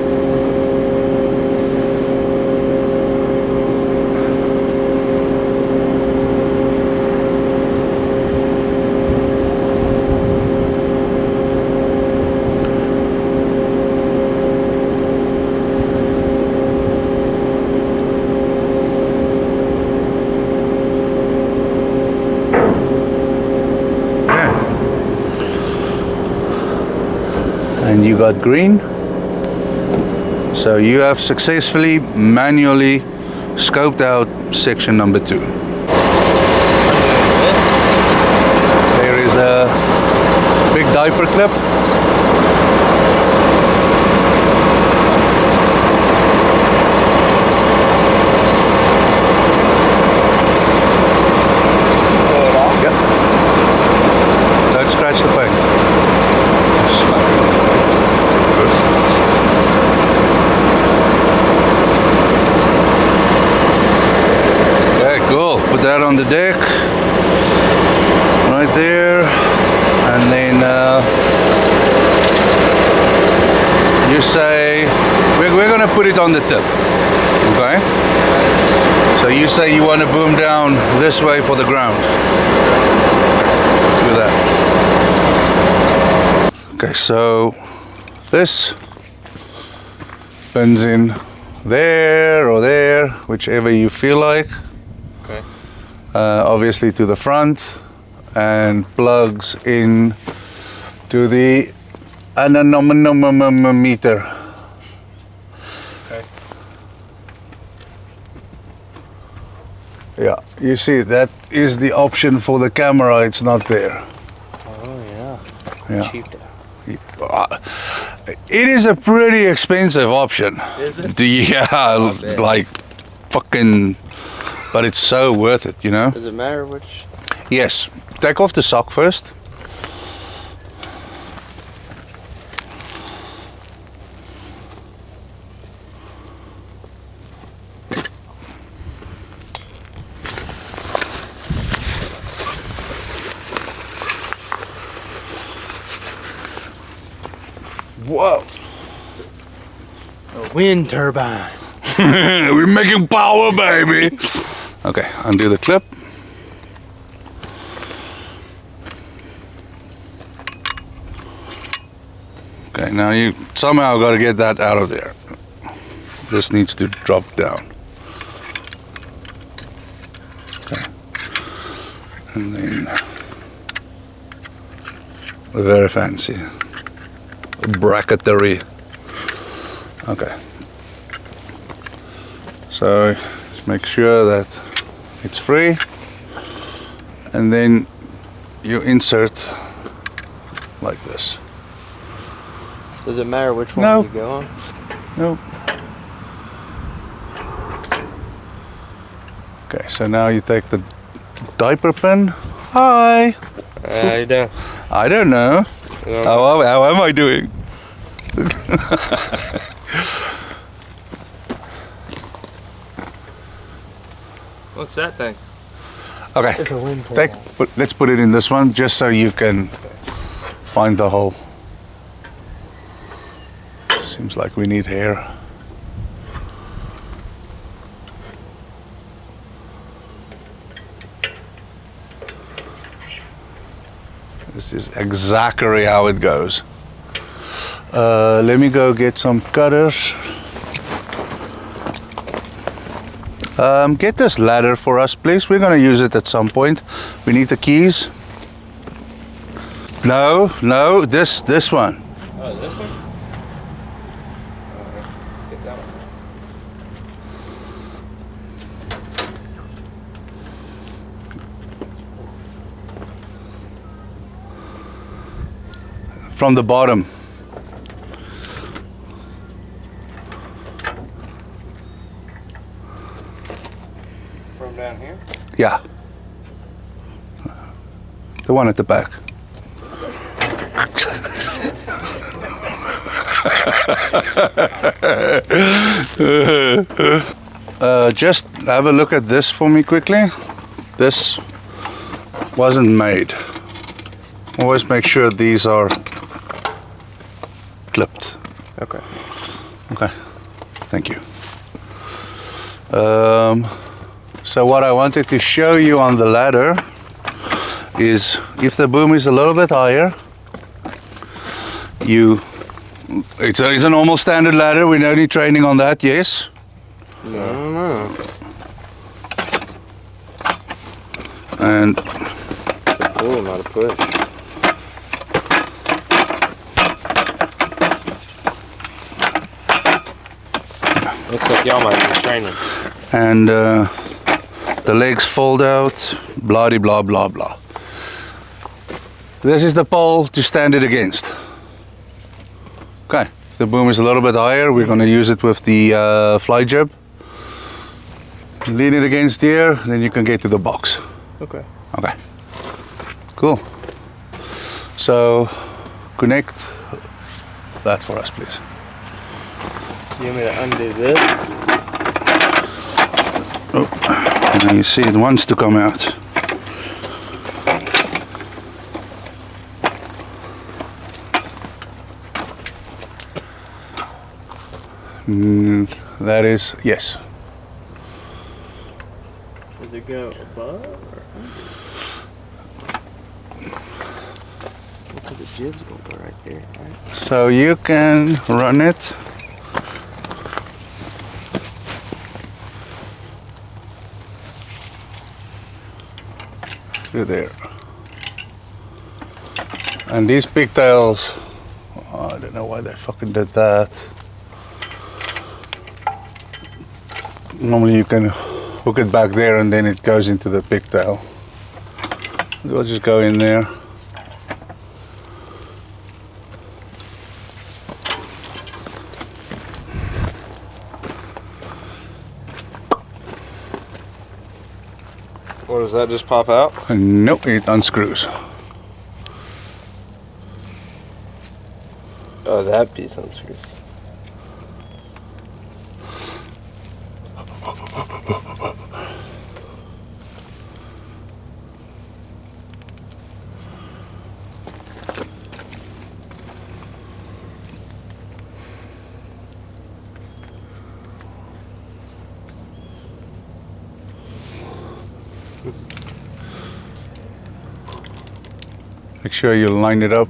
And you got green. So you have successfully manually scoped out section number 2. There is a big diaper clip. Yep. Don't scratch the paint. Put that on the deck, right there, and then you say, we're going to put it on the tip, okay? So you say you want to boom down this way for the ground. Do that. Okay, so this pins in there or there, whichever you feel like. Okay. Obviously to the front, and plugs in to the anemometer. Okay. Yeah, you see that is the option for the camera, it's not there. Oh yeah. Yeah. Cheap. It is a pretty expensive option. Is it? Yeah, like fucking, but it's so worth it, you know? Does it matter which? Yes. Take off the sock first. Whoa. A wind turbine. We're making power, baby. Okay, undo the clip. Okay, now you somehow got to get that out of there. This needs to drop down. Okay. And then very fancy bracketry. Okay. So just make sure that it's free, and then you insert like this. Does it matter which one No. you go on? Nope. Okay, so now you take the diaper pin. Hi. How you doing? I don't know. How am I doing? What's that thing? Okay, It's a wind turbine. let's put it in this one just so you can find the hole. Seems like we need hair. This is exactly how it goes. Let me go get some cutters. Get this ladder for us, please. We're going to use it at some point. We need the keys. No, this one. Oh, this one? Get that one. from the bottom. From down here? Yeah. The one at the back. Just have a look at this for me quickly. This wasn't made. Always make sure these are clipped. Okay. Okay, thank you. So what I wanted to show you on the ladder is if the boom is a little bit higher, it's a normal standard ladder. We don't need training on that, yes? No. And Pull, not a push. Looks like y'all might be training. and the legs fold out, blah de blah blah blah. This is the pole to stand it against. Okay, if the boom is a little bit higher, we're going to use it with the fly jib. Lean it against here, then you can get to the box. Okay. Okay, cool. So connect that for us, please. You want me to undo this? Oh, and you see it wants to come out. That is, yes. Does it go above or under? Because the jib's gonna go right there, right? So you can run it. Through there. And these pigtails, oh, I don't know why they fucking did that. Normally you can hook it back there and then it goes into the pigtail. We'll just go in there. What, does that just pop out? And nope, it unscrews. Oh, that piece unscrews. Make sure you line it up.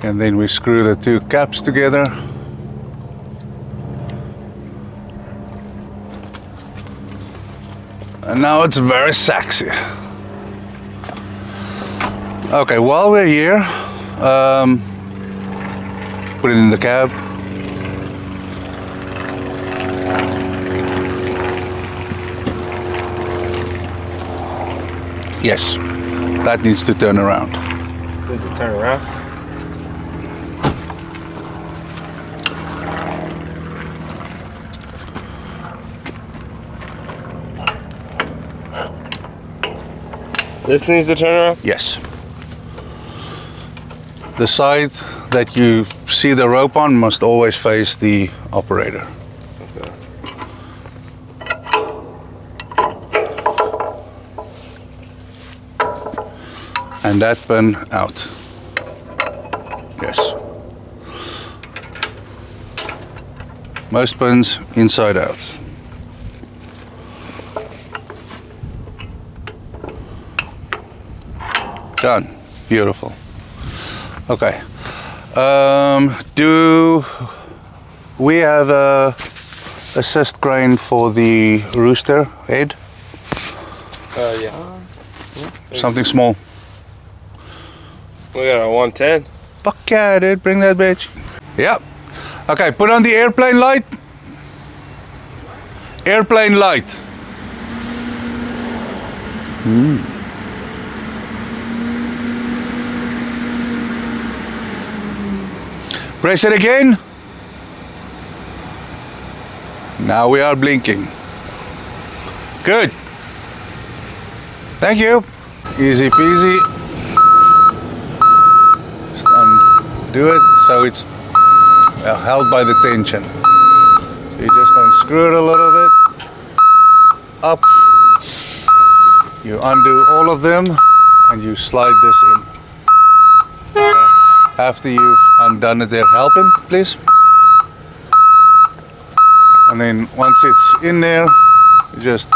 And then we screw the two caps together. And now it's very sexy. Okay, while we're here, put it in the cab. Yes, that needs to turn around. Does it turn around? This needs to turn around? Yes. The side that you see the rope on must always face the operator. Okay. And that pin out. Yes. Most pins inside out. Done. Beautiful. Okay. Do we have a assist crane for the Rooster head? Yeah. Something small. We got a 110. Fuck yeah, dude. Bring that bitch. Yep. Okay, put on the airplane light. Airplane light. Press it again. Now we are blinking. Good. Thank you. Easy peasy. Just undo it so it's held by the tension. So you just unscrew it a little bit. Up. You undo all of them and you slide this in. After you've undone it there, help him, please. And then once it's in there, you just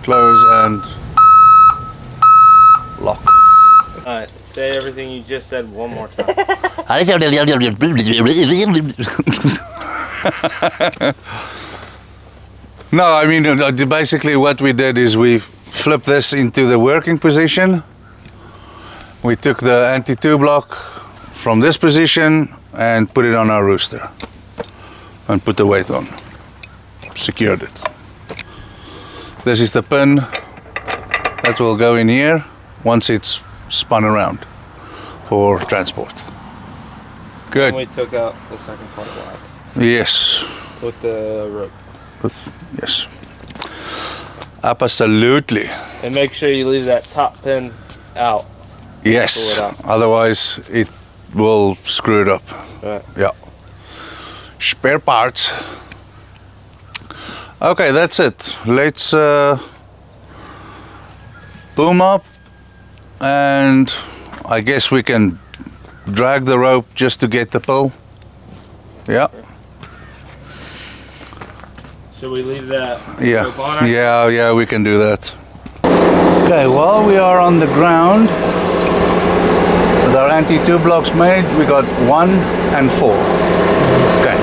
close and lock. Alright, say everything you just said one more time. No, I mean, basically what we did is we flipped this into the working position. We took the anti-2 block from this position and put it on our rooster and put the weight on. Secured it. This is the pin that will go in here once it's spun around for transport. Good. And we took out the second part wide Yes. with the rope. Yes. Absolutely. And make sure you leave that top pin out. Yes. Pull it out. Otherwise it will screw it up. Right. Yeah. Spare parts. Okay, that's it. Let's boom up, and I guess we can drag the rope just to get the pull. Yeah. Should we leave that Yeah. rope on her? Yeah, we can do that. Okay, while we are on the ground with our anti-2 blocks made, we got 1 and 4. Okay,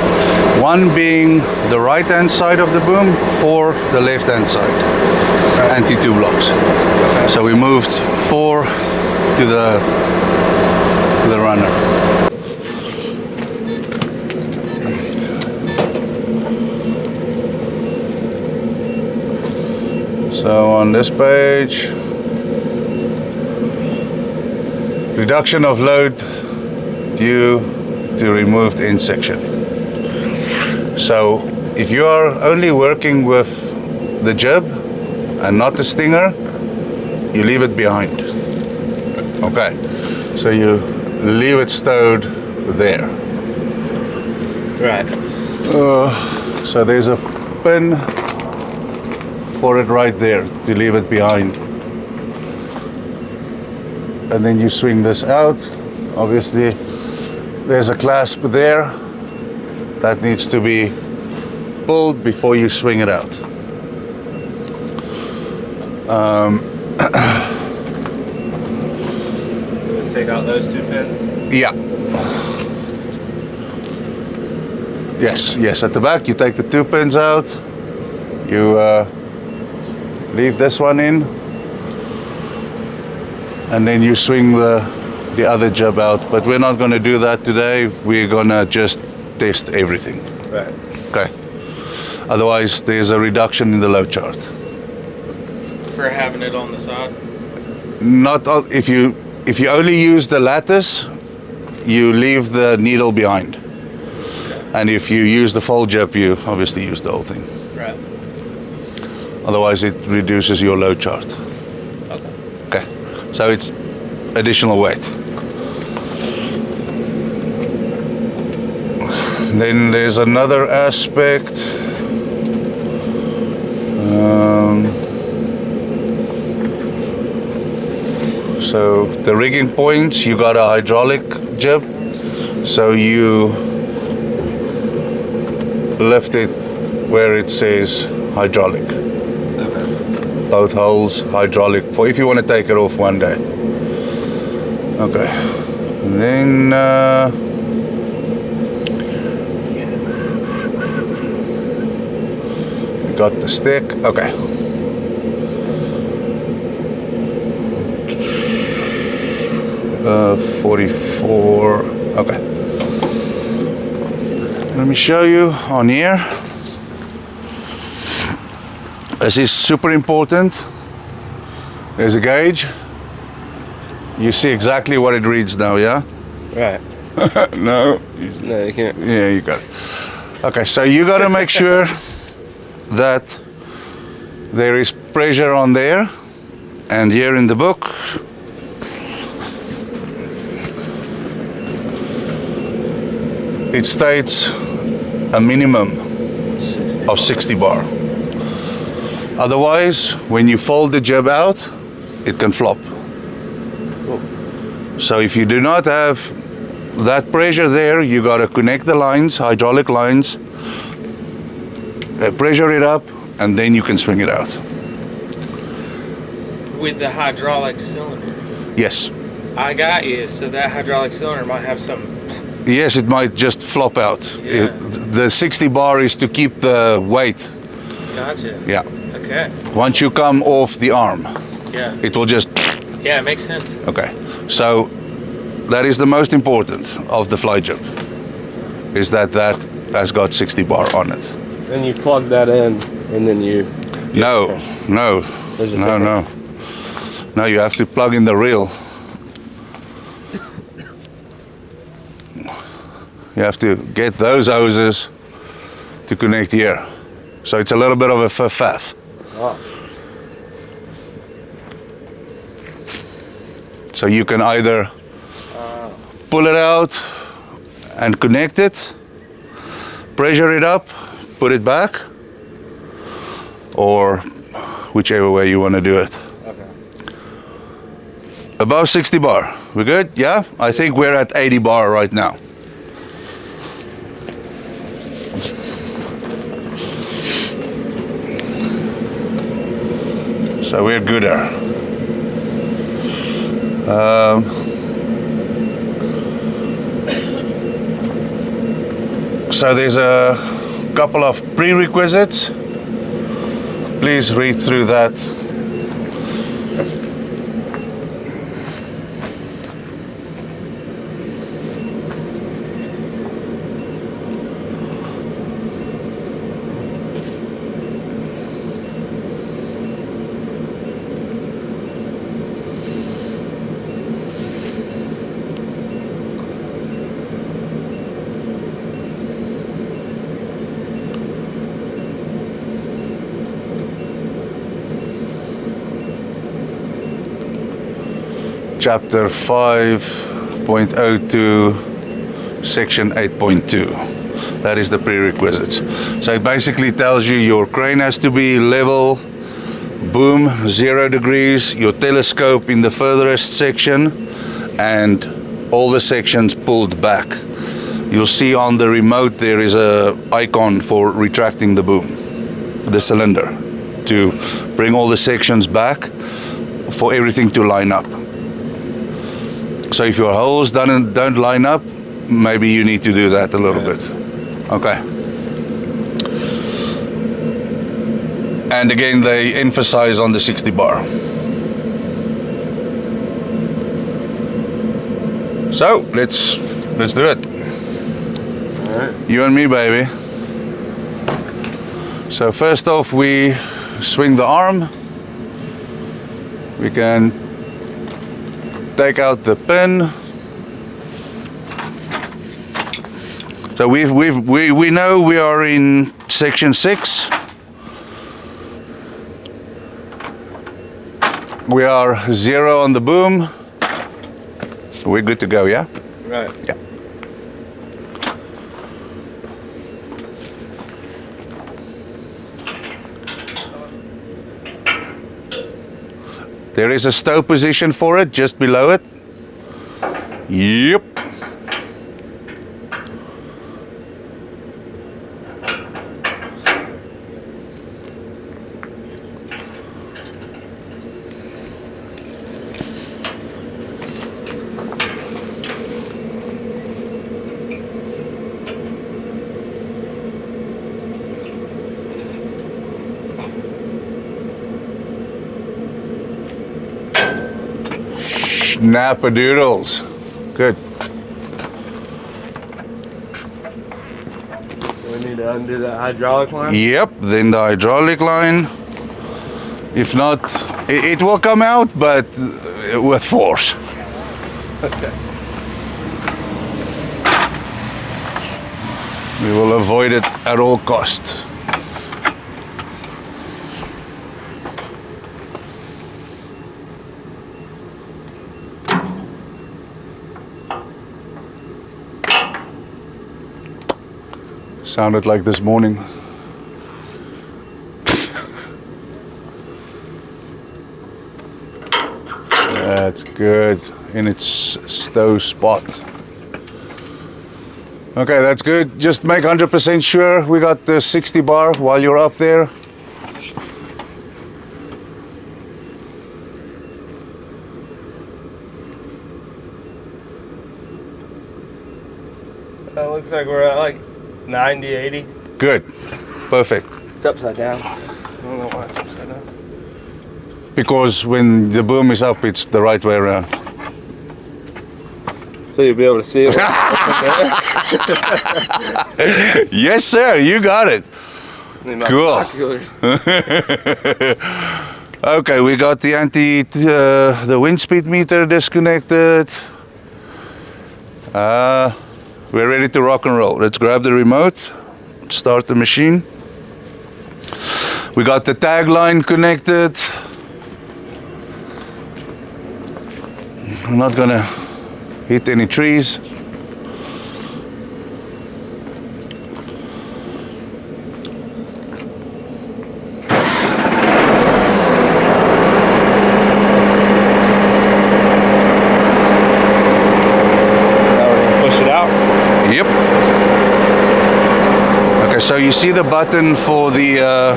1 being the right hand side of the boom, 4 the left hand side. Anti-2 blocks. So we moved 4 to the runner. So on this page, reduction of load due to removed end section. So if you are only working with the jib and not the stinger, you leave it behind. Okay, so you leave it stowed there. Right. So there's a pin for it right there to leave it behind. And then you swing this out. Obviously, there's a clasp there that needs to be pulled before you swing it out. Take out those 2 pins. Yeah. Yes, at the back you take the 2 pins out. You leave this one in, and then you swing the other jib out. But we're not going to do that today. We're going to just test everything. Right. Okay. Otherwise, there's a reduction in the load chart. For having it on the side? Not all, if you only use the lattice, you leave the needle behind. And if you use the full jib, you obviously use the whole thing. Right. Otherwise, it reduces your load chart. Okay. Okay. So it's additional weight. Then there's another aspect. So the rigging points, you got a hydraulic jib, so you lift it where it says hydraulic. Okay. Both holes hydraulic, for if you want to take it off one day. Okay. And then got the stick. Okay. 44. Okay. Let me show you on here. This is super important. There's a gauge. You see exactly what it reads now, yeah? Right. No. No, you can't. Yeah, you got it. Okay, so you got to make sure that there is pressure on there, and here in the book it states a minimum of 60 bar. Otherwise, when you fold the jib out, it can flop. So if you do not have that pressure there, you got to connect the lines, hydraulic lines, pressure it up, and then you can swing it out. With the hydraulic cylinder. Yes. I got you. So that hydraulic cylinder might have some. Yes, it might just flop out. Yeah. The 60 bar is to keep the weight. Gotcha. Yeah. Okay. Once you come off the arm, Yeah. it will just. Yeah, it makes sense. Okay. So that is the most important of the fly jib, is that has got 60 bar on it. Then you plug that in, and then you. No, no, There's a no, no. No, you have to plug in the reel. You have to get those hoses to connect here. So it's a little bit of a faff. Oh. So you can either pull it out and connect it, pressure it up, put it back, or whichever way you want to do it. Okay. Above 60 bar. We good? Yeah? I think we're at 80 bar right now. So we're good there. So there's a couple of prerequisites. Please read through that. Chapter 5.02, section 8.2. That is the prerequisites. So it basically tells you your crane has to be level, boom, 0 degrees, your telescope in the furthest section, and all the sections pulled back. You'll see on the remote there is a icon for retracting the boom, the cylinder, to bring all the sections back for everything to line up. So if your holes don't line up, maybe you need to do that a little bit. Okay. And again, they emphasize on the 60 bar. So let's do it. All right. You and me, baby. So first off, we swing the arm. We can take out the pin. So we know we are in section 6. We are 0 on the boom. We're good to go, yeah? Right. Yeah. There is a stow position for it, just below it. Yep. Snap-a-doodles. Good. We need to undo that hydraulic line. Yep, then the hydraulic line. If not, it will come out, but with force. Okay. We will avoid it at all costs. Sounded like this morning. That's good in its stow spot. Okay, that's good. Just make 100% sure we got the 60 bar while you're up there. Looks like we're at like 90, 80. Good. Perfect. It's upside down. I don't know why it's upside down. Because when the boom is up, it's the right way around. So you'll be able to see it. Yes, sir. You got it. Cool. Okay, we got the the wind speed meter disconnected. We're ready to rock and roll. Let's grab the remote, start the machine. We got the tag line connected. I'm not gonna hit any trees. So you see the button for the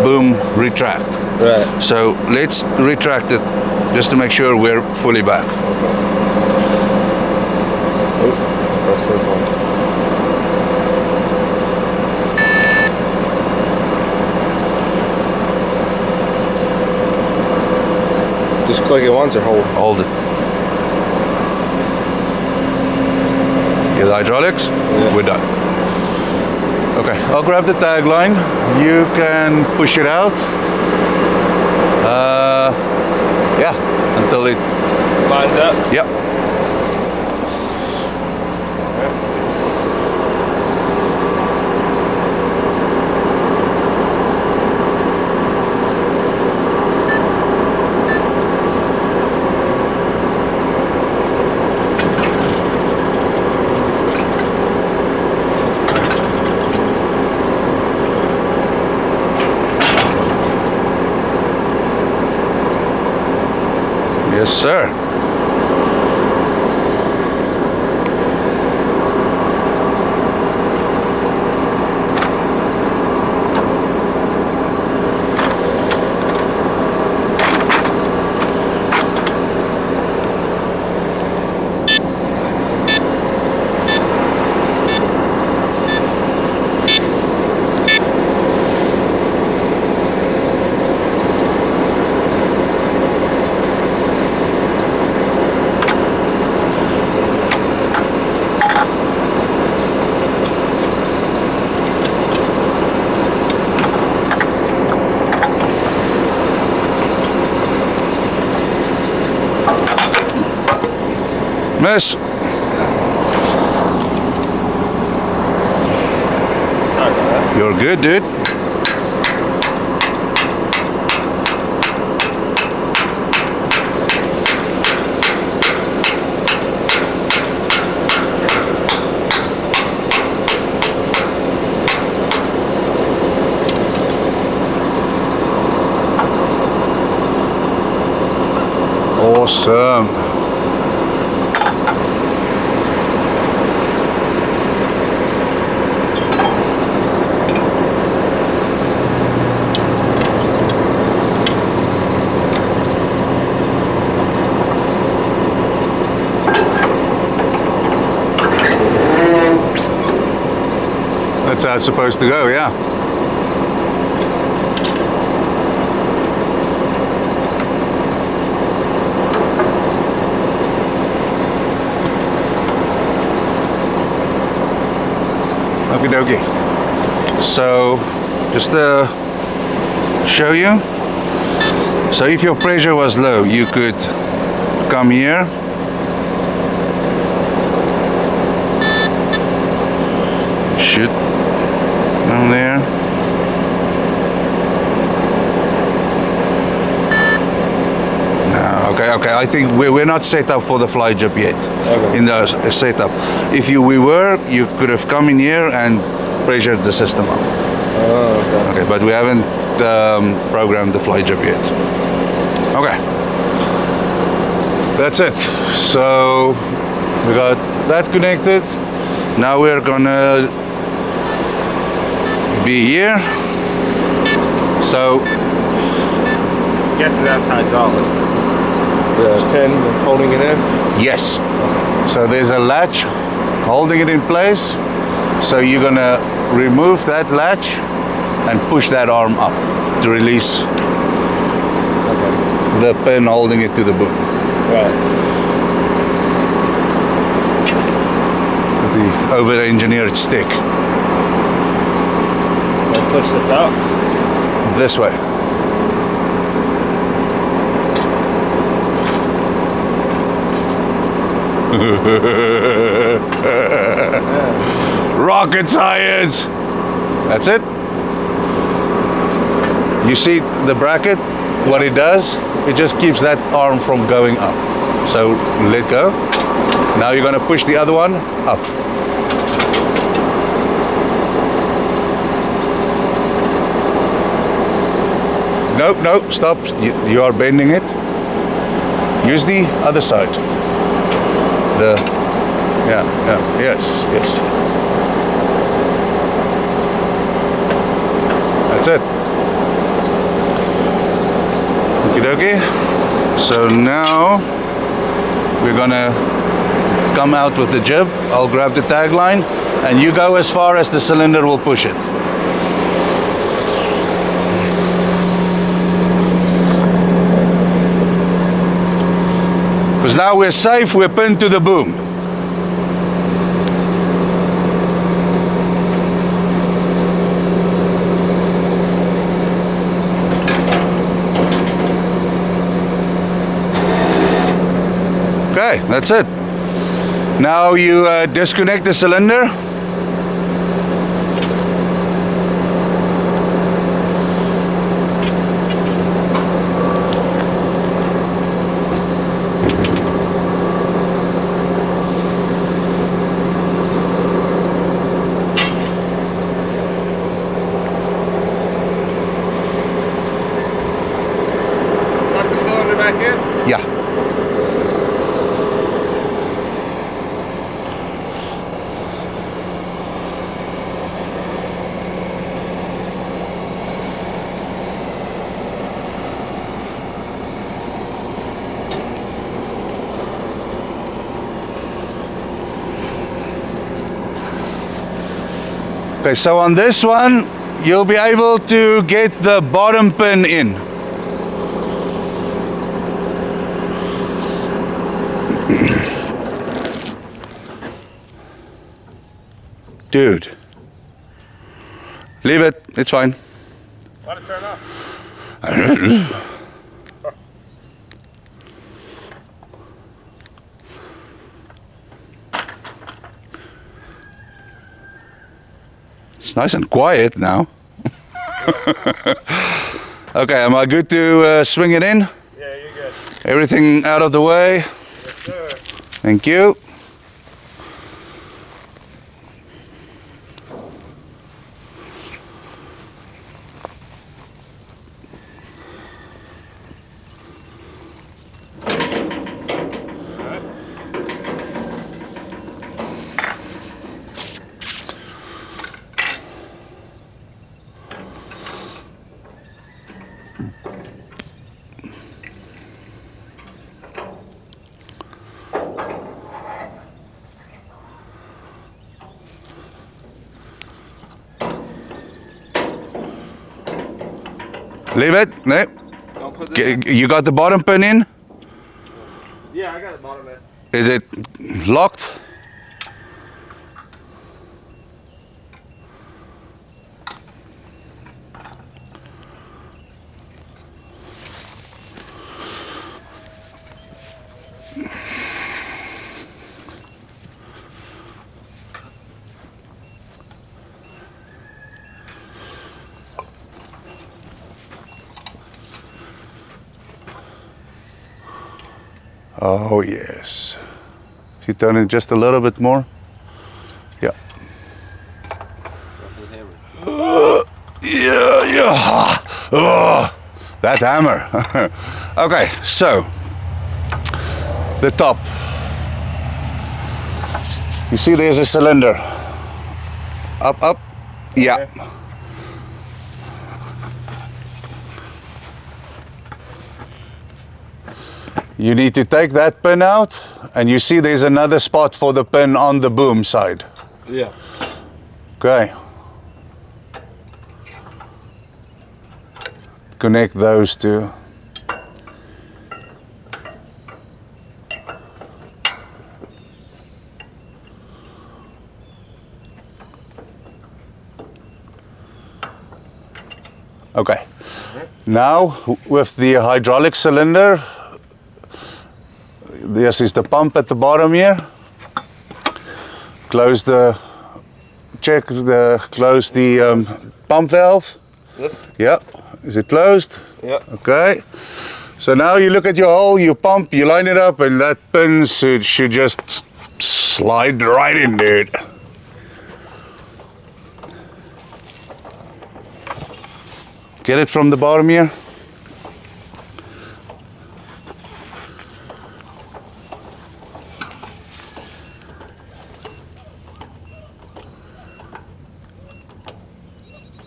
boom retract. Right. So let's retract it just to make sure we're fully back. Just click it once or hold? Hold it. The hydraulics, yeah. We're done. Okay, I'll grab the tag line. You can push it out. Yeah, until it lines up. Yep. Yes, sir. Miss. Sorry about that. You're good, dude. Awesome. That's how it's supposed to go, yeah. Okie dokie. So, just to show you. So if your pressure was low, you could come here. Shoot down there. Okay, I think we're not set up for the fly jib yet. Okay. In the setup. If we were, you could have come in here and pressured the system up. Oh, okay. Okay, but we haven't programmed the fly jib yet. Okay, that's it. So we got that connected. Now we're gonna be here. So Guessing that's hydraulic. The pin that's holding it in? yes, so there's a latch holding it in place. So you're gonna remove that latch and push that arm up to release the pin holding it to the boom. Right. The over-engineered stick. We'll push this out. This way. Rocket science! That's it. You see the bracket? What it does? It just keeps that arm from going up. So let go. Now you're going to push the other one up. Nope, nope, stop. You are bending it. Use the other side. Yes. That's it. Okie dokie. So now we're gonna come out with the jib. I'll grab the tagline and you go as far as the cylinder will push it. Because now we're safe, we're pinned to the boom. Okay, that's it. Now you disconnect the cylinder. Suck the cylinder back in. Yeah. Okay, so on this one, you'll be able to get the bottom pin in. Dude, leave it, it's fine. Let it turn off. It's nice and quiet now. Okay, am I good to swing it in? Yeah, you're good. Everything out of the way. Yes, sir. Thank you. Leave it. No. Don't put this. You got the bottom pin in? Yeah, I got the bottom end. Is it locked? Oh yes. If you turn it just a little bit more. Yeah. Yeah. Oh, that hammer. Okay, so the top. You see there's a cylinder. Up, up. Yeah. Okay. You need to take that pin out, and you see there's another spot for the pin on the boom side. Yeah. Okay. Connect those two. Okay. Now with the hydraulic cylinder, this is the pump at the bottom here. Close the pump valve. Yep. Yeah. Is it closed? Yep. Okay. So now you look at your hole, you pump, you line it up, and that pin should just slide right in, dude. Get it from the bottom here.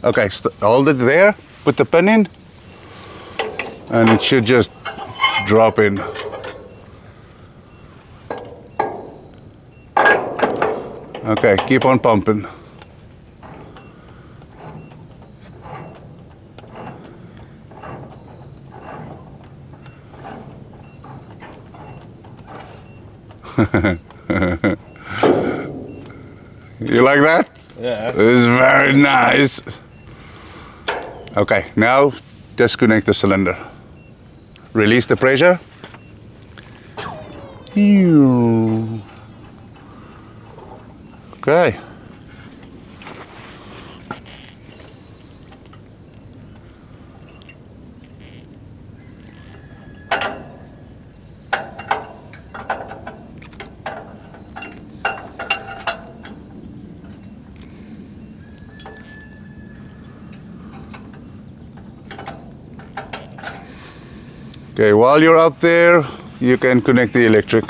Okay, hold it there, put the pin in, and it should just drop in. Okay, keep on pumping. You like that? Yeah. It's very nice. Okay, now disconnect the cylinder. Release the pressure. Okay. Okay, while you're up there, you can connect the electric.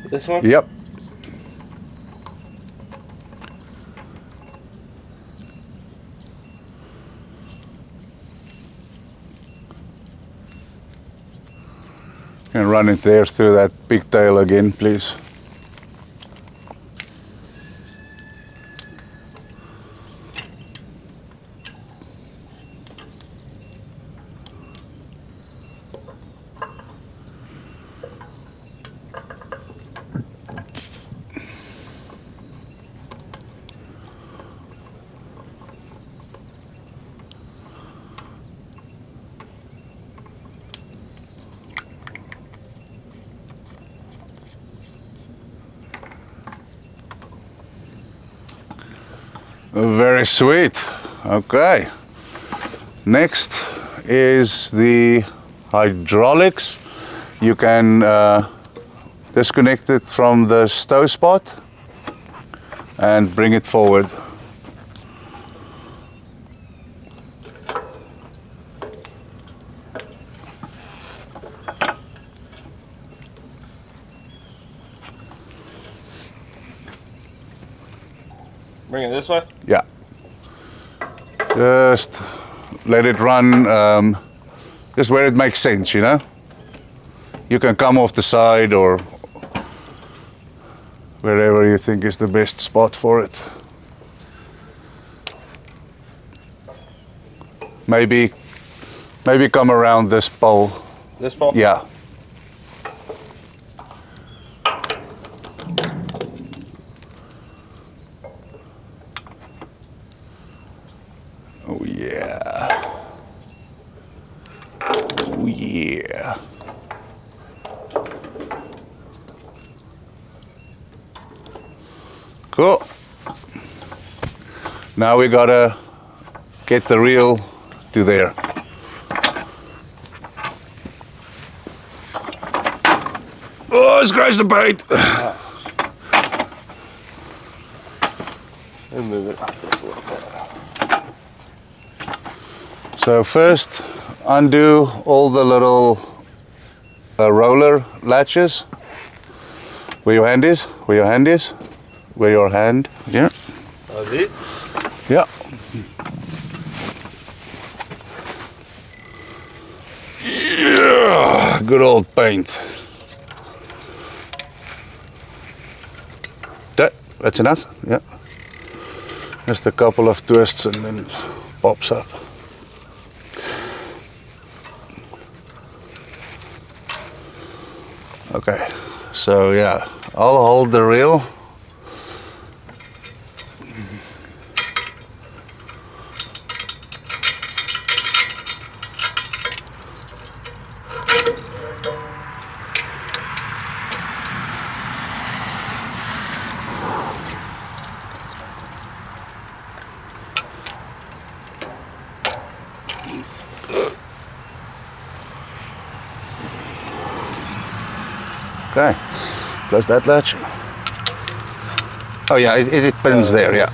This one? Yep. And run it there through that pigtail again, please. Very sweet. Okay. Next is the hydraulics. You can disconnect it from the stow spot and bring it forward. Bring it this way? Yeah. Just let it run just where it makes sense, you know? You can come off the side or wherever you think is the best spot for it. Maybe come around this pole. This pole? Yeah. Oh yeah. Oh yeah. Now we gotta get the reel to there. Oh, I scratched the bait. Let me move it like this a little bit. So first, undo all the little roller latches. Where your hand is, where your hand is, where your hand, yeah. Oh, these? Yeah. Yeah, good old paint. That's enough, yeah. Just a couple of twists and then it pops up. Okay, so yeah, I'll hold the reel. Okay, close that latch. Oh yeah, it pins there, yeah.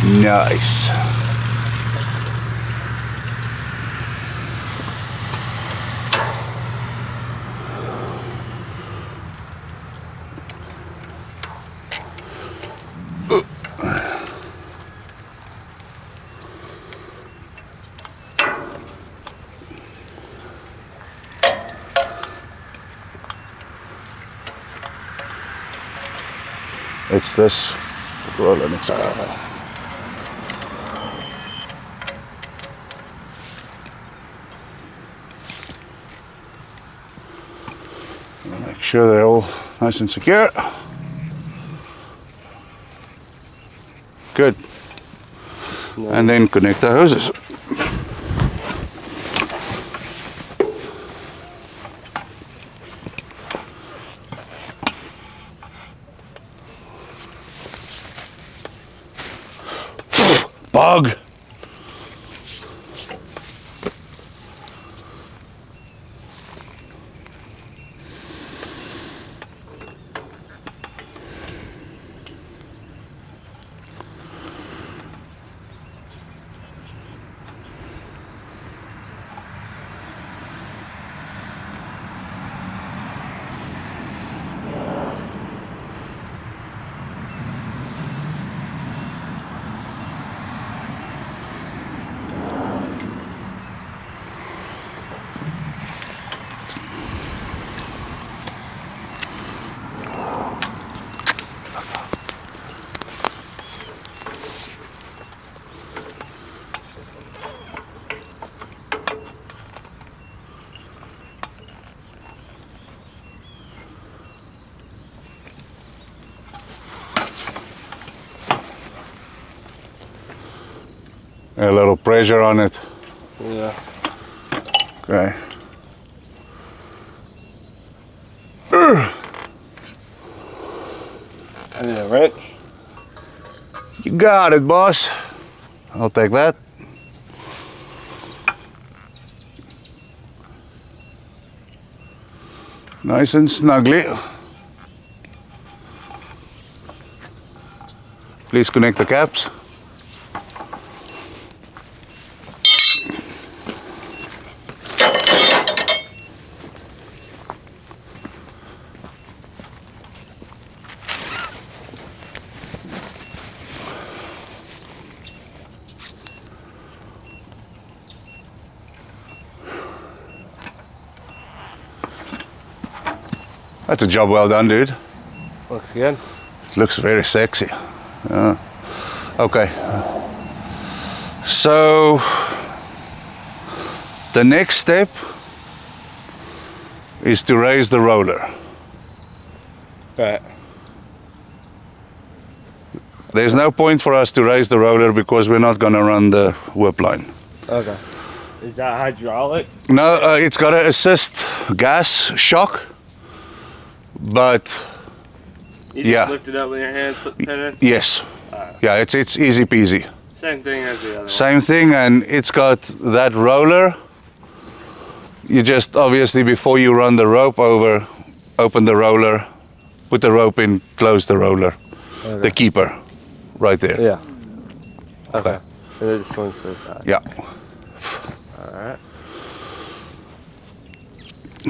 Nice. It's this roll on its own. Make sure they're all nice and secure. Good. And then connect the hoses. Bug. A little pressure on it. Yeah. Okay. I need a wrench. You got it, boss. I'll take that. Nice and snugly. Please connect the caps. That's a job well done, dude. Looks good. It looks very sexy. Okay. So the next step is to raise the roller. Right. There's no point for us to raise the roller because we're not going to run the whip line. Okay. Is that hydraulic? No, it's got an assist gas shock, but You Yeah. just lift it up with your hands, put the pin in? yes, yeah, it's easy peasy. Same thing as the other Same thing, and it's got that roller. You just obviously before you run the rope over, open the roller, put the rope in, close the roller, the keeper, right there. one. Yeah. Okay. And it just swings to the side. Yeah. Alright.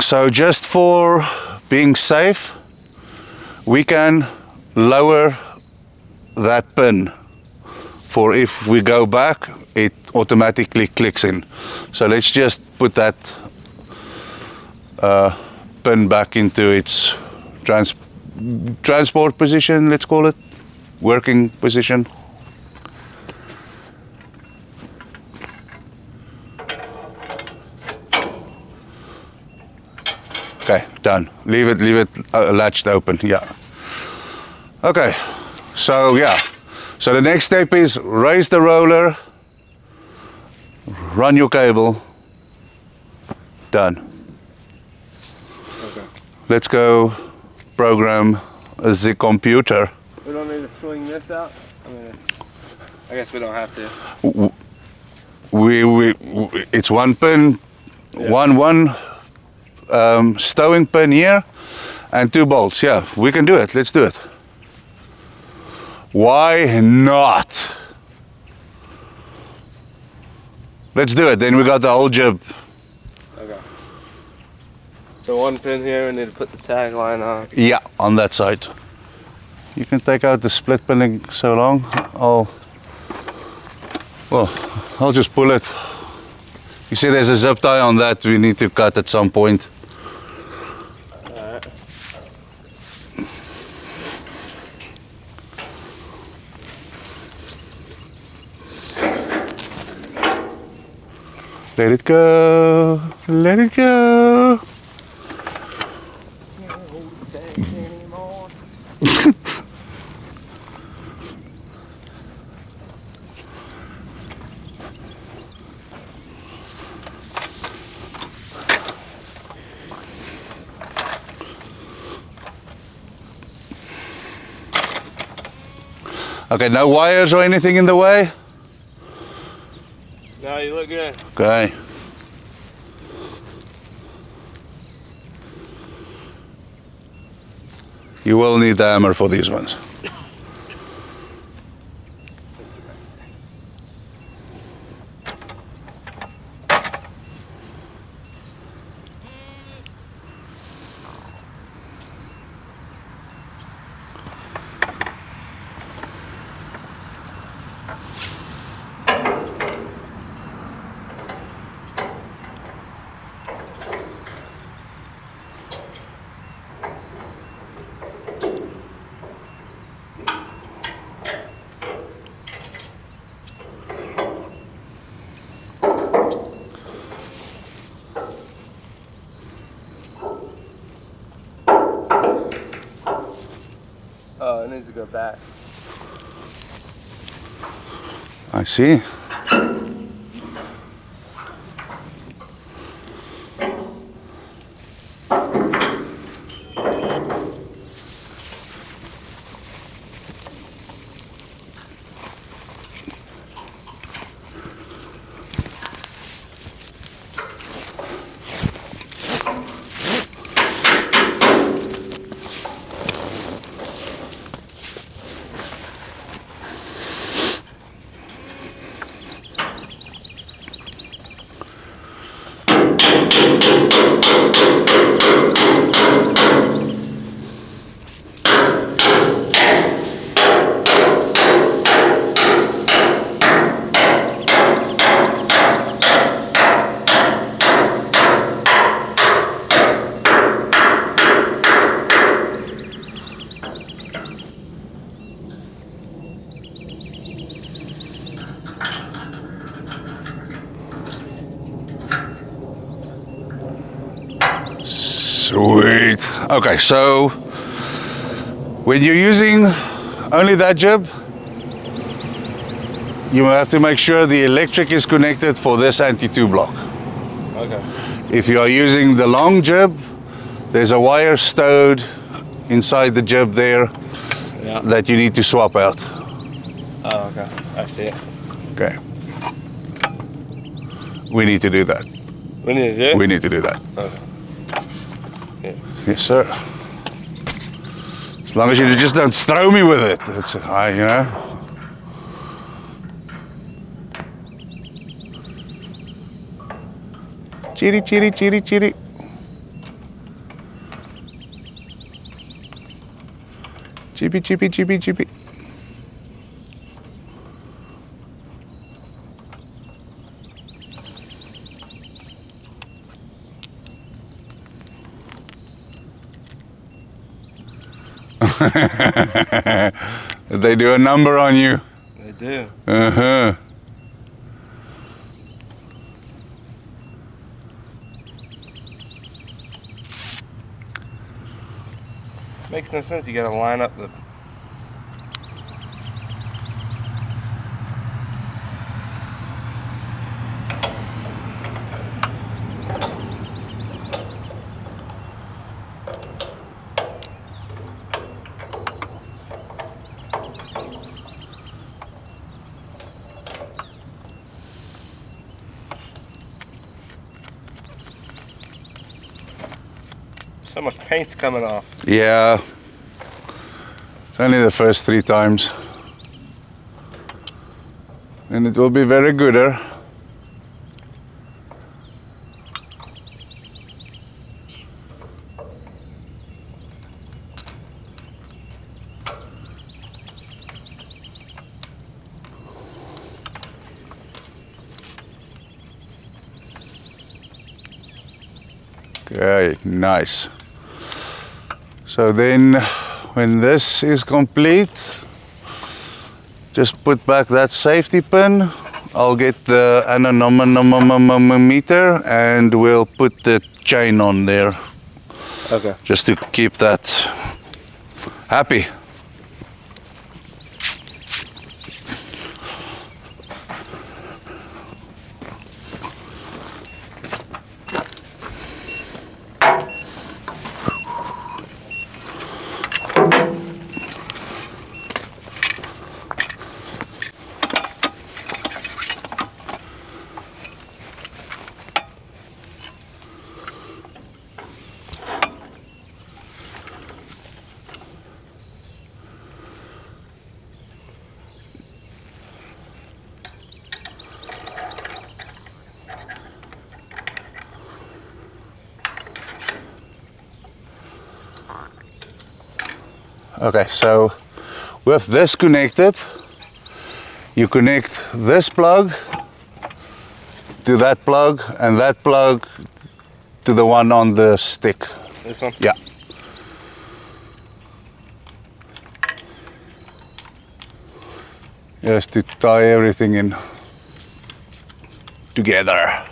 So just for being safe, we can lower that pin for if we go back, it automatically clicks in. So let's just put that pin back into its transport position, let's call it, working position. Okay, done. Leave it latched open, yeah. Okay, so yeah. So the next step is raise the roller, run your cable, done. Okay. Let's go program the computer. We don't need to swing this out? I mean, I guess we don't have to. It's one pin, one stowing pin here, and 2 bolts. Yeah, we can do it. Let's do it. Why not? Let's do it. Then we got the whole jib. Okay. So one pin here, we need to put the tag line on. Yeah, on that side. You can take out the split pinning so long. I'll just pull it. You see there's a zip tie on that we need to cut at some point. Alright. Let it go, let it go. Okay, no wires or anything in the way? No, you look good. Okay. You will need the hammer for these ones. Oh, it needs to go back. I see. Sweet. Okay, so when you're using only that jib, you have to make sure the electric is connected for this anti-2 block. Okay. If you are using the long jib, there's a wire stowed inside the jib there Yeah. that you need to swap out. Oh, okay. I see it. Okay. We need to do that. We need to do it? We need to do that. Okay. Yeah. Yes, sir. As long as you just don't throw me with it. It's, you know. Chitty, chitty, chitty, chitty. Chippy, chippy, chippy, chippy. They do a number on you. They do. Uh-huh. Makes no sense. You gotta line up the. So much paint's coming off. Yeah. It's only the first 3 times. And it will be very gooder. Okay, nice. So then when this is complete, just put back that safety pin. I'll get the anemometer and we'll put the chain on there. Okay. Just to keep that happy. Okay, so with this connected, you connect this plug to that plug and that plug to the one on the stick. This one? Yeah. Just to tie everything in together.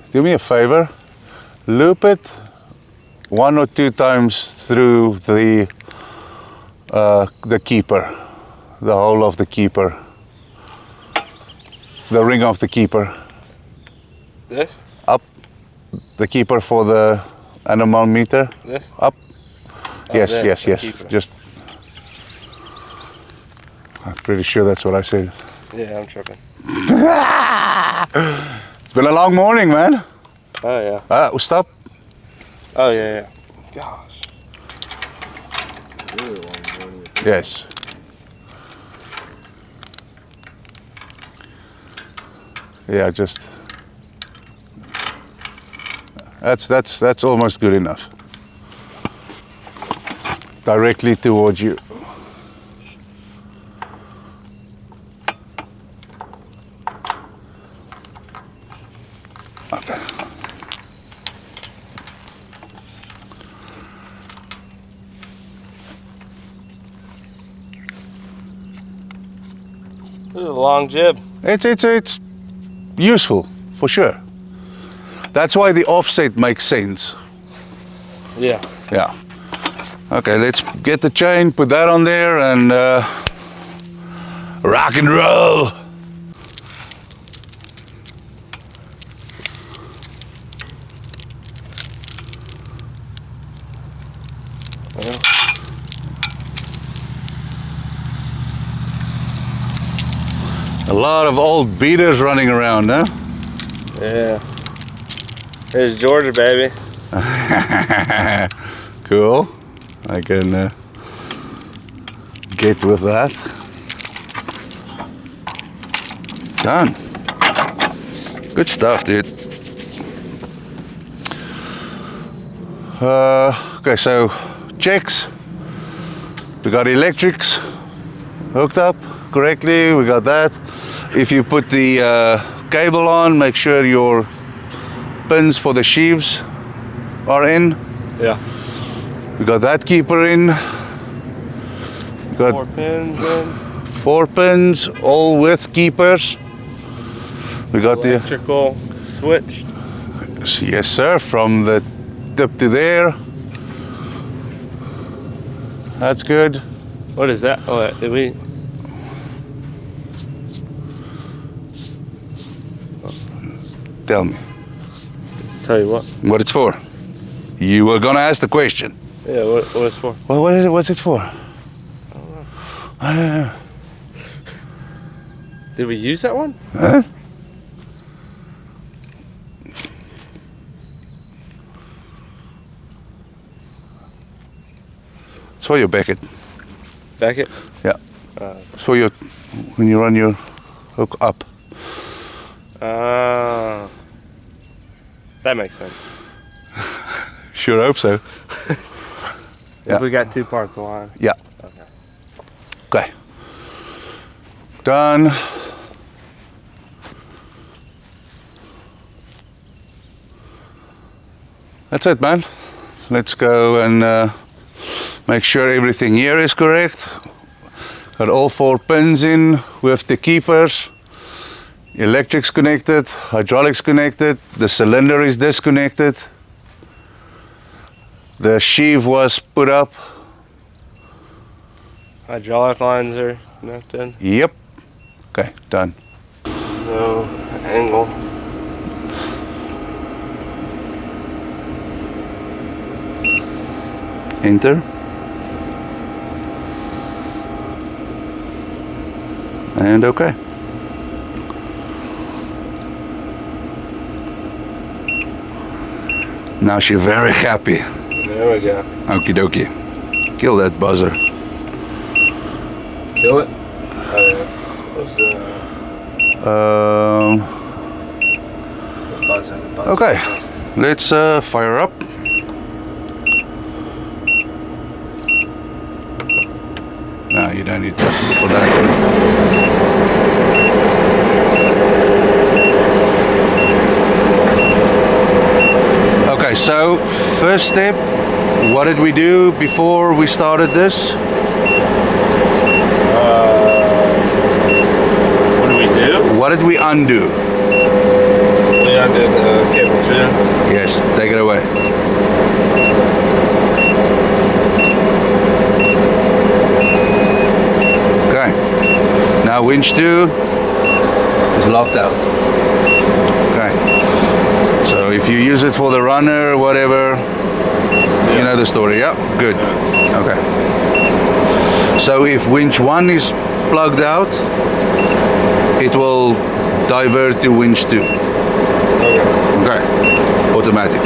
Do me a favor, loop it 1 or 2 times through the keeper, the hole of the keeper, the ring of the keeper. This? Up, the keeper for the anemometer. This? Up. Oh, Yes, this, yes, the yes. keeper. Just. I'm pretty sure that's what I said. Yeah, I'm tripping. It's been a long morning, man. Oh yeah. Stop. Oh yeah, yeah. Gosh. Really long morning. Yes. Yeah, just. That's almost good enough. directly towards you. Okay. This is a long jib. It's useful for sure. That's why the offset makes sense. Yeah. Yeah. Okay, let's get the chain, put that on there, and rock and roll. A lot of old beaters running around, huh? Yeah. There's Georgia, baby. Cool. I can get with that. Done. Good stuff, dude. Okay, so checks. We got electrics hooked up correctly. We got that. If you put the cable on, make sure your pins for the sheaves are in. Yeah. We got that keeper in. We got 4 pins in. 4 pins, all with keepers. We got Electrical switch. yes sir, from the tip to there. That's good. What is that? Oh, did we? Tell me Tell you what. what it's for. You were gonna ask the question. Yeah, what it's for? Well, what is it? What's it for? I don't know. Did we use that one? Huh? It's for your Beckett. Beckett? Yeah. It's for your when you run your hook up. That makes sense. Sure hope so. Yeah. If we got 2 parts of line. Yeah. Okay. Okay. Done. That's it, man. Let's go and make sure everything here is correct. Got all 4 pins in with the keepers. Electrics connected, hydraulics connected, the cylinder is disconnected. The sheave was put up. Hydraulic lines are connected. Yep. Okay, done. No angle. Enter. And okay. Now she's very happy. There we go. Okie dokie. Kill that buzzer. Kill it? Oh yeah. What's buzzer? Okay, let's fire up. No, you don't need to for that. Okay, so first step, what did we do before we started this? What do we do? What did we undo? We undid the cable too. Yes, take it away. Okay, now winch 2 is locked out. Okay, so if you use it for the runner or whatever, you know the story, yeah? Good, okay. So if winch 1 is plugged out, it will divert to winch 2. Okay, automatic.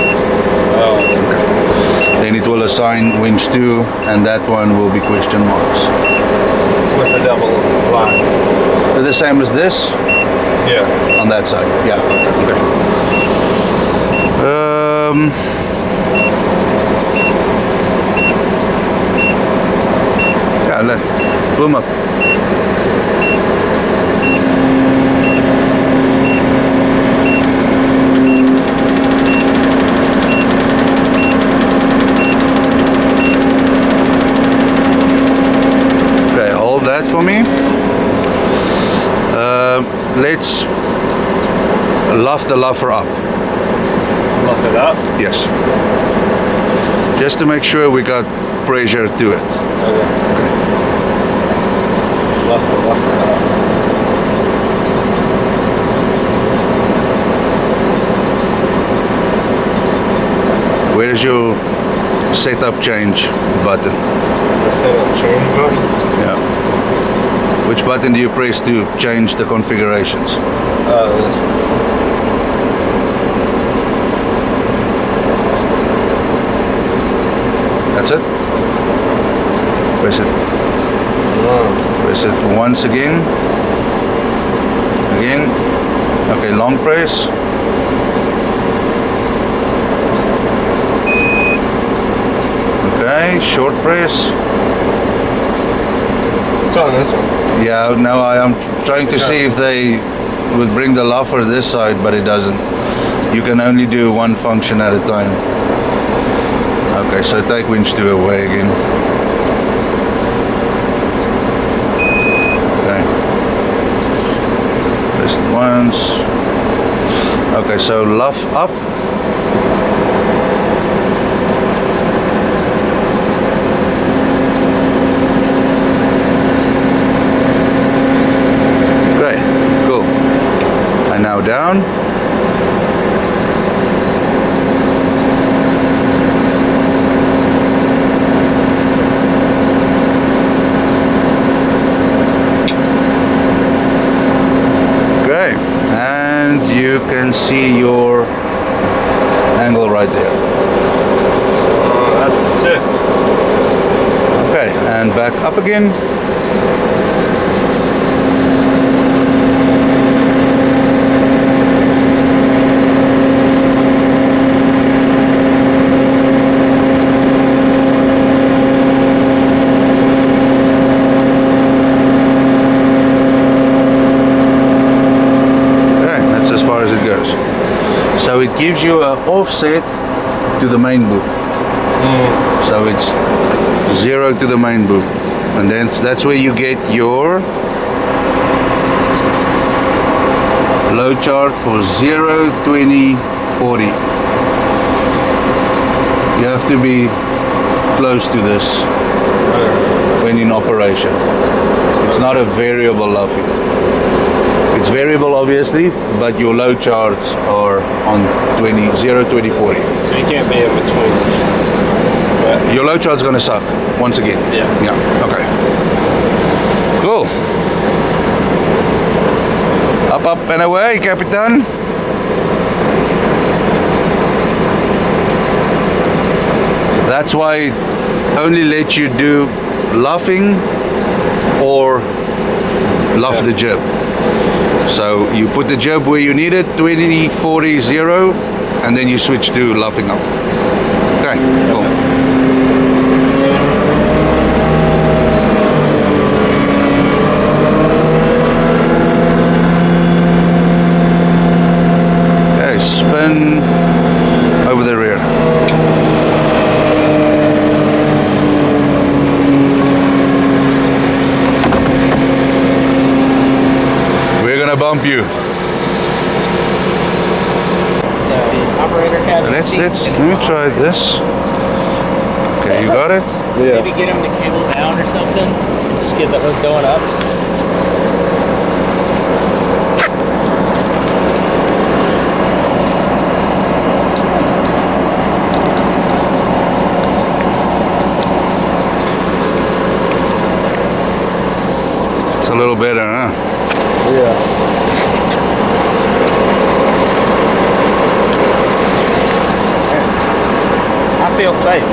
Oh, okay. Then it will assign winch 2 and that one will be question marks. With the double line. They're the same as this Yeah. on that side, yeah, okay. let's boom up. Okay, hold that for me. Let's luff the luffer up. Luff it up. Yes. Just to make sure we got pressure to it. Okay. Luff it up. Where's your setup change button? The setup change button. Yeah. Which button do you press to change the configurations? This one. That's it? Press it. Press it once again. Again. Okay, long press. Okay, short press. It's on this one. Yeah, now I am trying to see if they would bring the luffer this side, but it doesn't. You can only do one function at a time. Okay, so take winch 2 away again. Okay. Press it once. Okay, so luff up. Okay, cool. And now down. You can see your angle right there. That's sick. Okay, and back up again. So it gives you an offset to the main boom. So it's 0 to the main boom, and then that's where you get your load chart for 0, 20, 40. You have to be close to this when in operation. It's not a variable luffing. It's variable obviously, but your load charts are on 20, 0, 20, 40. So you can't be in between. But your load chart's gonna suck once again. Yeah. Yeah, okay. Cool. Up, up and away, Capitan. That's why it only lets you do luffing or luff the jib. So you put the jib where you need it, 20, 40, 0, and then you switch to luffing up. Okay, cool. Okay, spin over the rear. Bump you. Operator cabin. Let me try this. Okay, you got it? Yeah. Maybe get him to cable down or something. Just get the hook going up. It's a little better, huh? Yeah. I feel safe.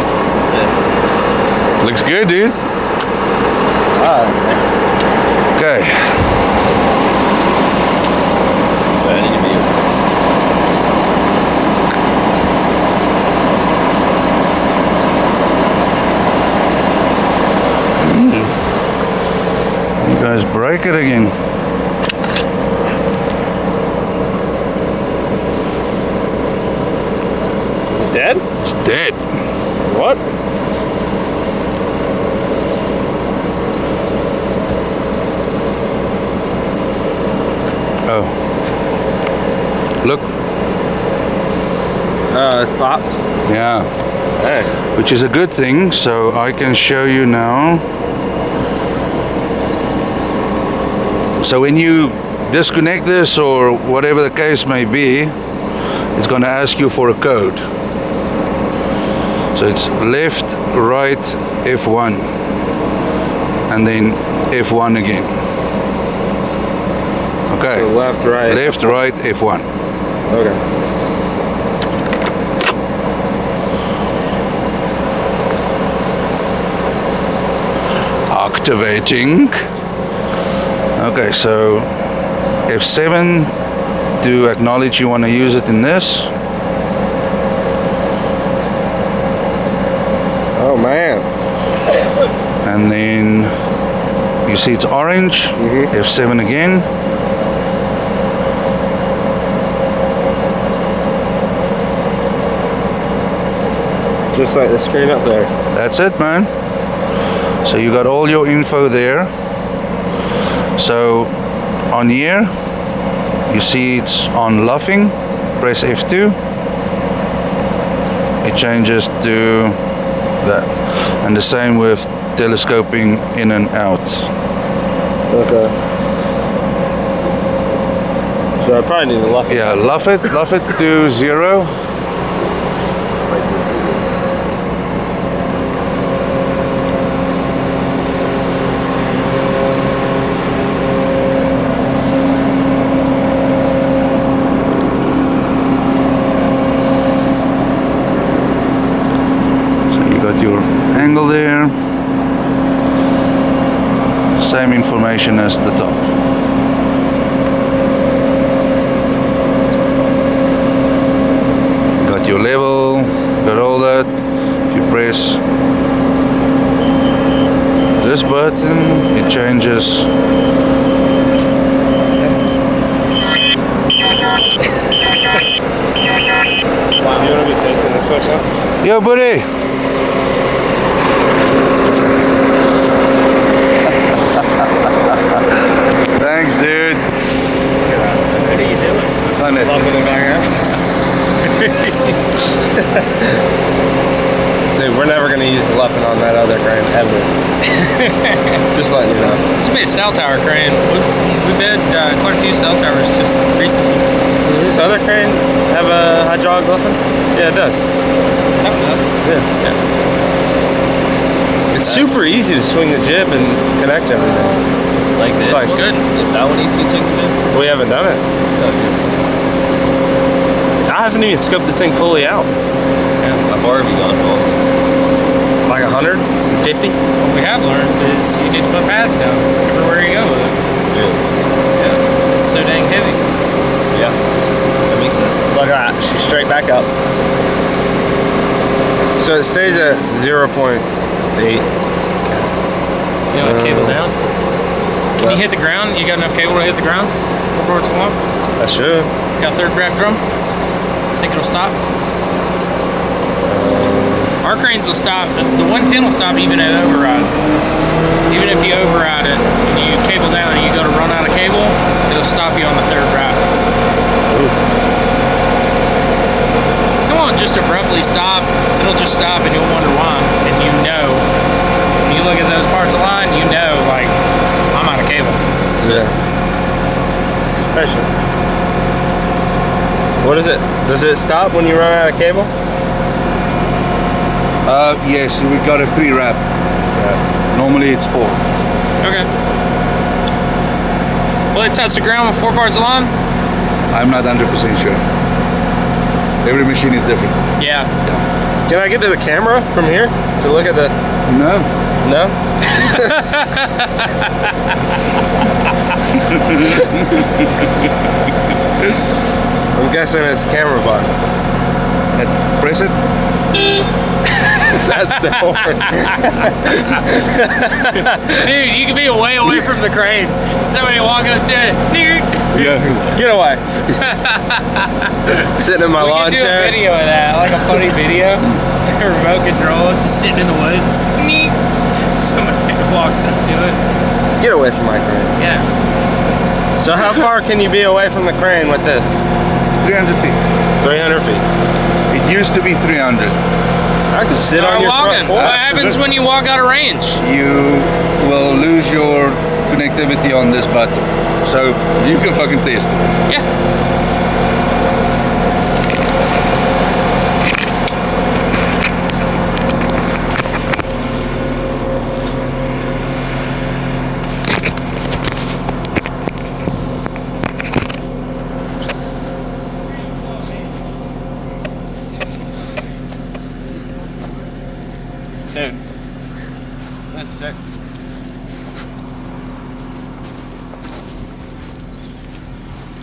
Yeah. Looks good, dude. Okay. Break it again. Is it dead? It's dead. What? Oh. Look. It's popped. Yeah. Hey. Which is a good thing, so I can show you now. So when you disconnect this or whatever the case may be, it's going to ask you for a code. So it's left, right, F1 and then F1 again. Okay. So left, right. Left, right, F1. Okay. Activating. Okay, so F7 to acknowledge you want to use it in this. Oh man. And then you see it's orange. F7 again. Just like the screen up there. That's it, man. So you got all your info there. So on here you see it's on luffing. Press F2. It changes to that. And the same with telescoping in and out. Okay. So I probably need to luff it. Yeah, luff it to 0. Your angle there, same information as the top. Got your level, got all that. If you press this button, it changes. You want to be facing this way now? Yo, buddy. Thanks, dude. What are you doing? On it. Luffing it back here? Dude, we're never going to use the luffing on that other crane ever. Just letting you know. This would be a cell tower crane. We bid quite a few cell towers just recently. Does this other crane have a hydraulic luffing? Yeah, it does. That one does. Yeah. It's super easy to swing the jib and connect everything. Like this. It's like good. Is that one easy swing to do? We haven't done it. I haven't even scoped the thing fully out. How far have you gone, Paul? Like 150? What we have learned is you need to put pads down everywhere you go with it. Yeah. It's so dang heavy. Yeah. That makes sense. Look at that. She's straight back up. So it stays at 0.8. You know, cable down. Can you hit the ground? You got enough cable to hit the ground? Before it's along? I should. Got a third graph drum? Think it'll stop? Our cranes will stop. The 110 will stop even at override. Even if you override it and you cable down and you go to run out of cable, it'll stop you on the third route. It won't just abruptly stop. It'll just stop and you'll wonder why. And you know, when you look at those parts of line, you know, like, I'm out of cable. Yeah. Special. What is it? Does it stop when you run out of cable? Yes, we got a 3 wrap. Normally it's 4. Okay. Will it touch the ground with 4 parts of line? I'm not 100% sure. Every machine is different. Yeah. Can I get to the camera from here to look at the... No. No? I'm guessing it's the camera button. Press it. That's the horn. Dude, you can be way away from the crane. Somebody walk up to it. Dude. Yeah. Get away. Sitting in my We lawn can do chair. a video of that, like a funny video. Remote control, just sitting in the woods. Neat. Somebody walks up to it. Get away from my crane. Yeah. So how far can you be away from the crane with this? 300 feet. 300 feet. It used to be 300. I could sit on Start your walking. front porch. What happens when you walk out of range? You will lose your connectivity on this button. So you can fucking test it. Yeah. Dude, that's sick.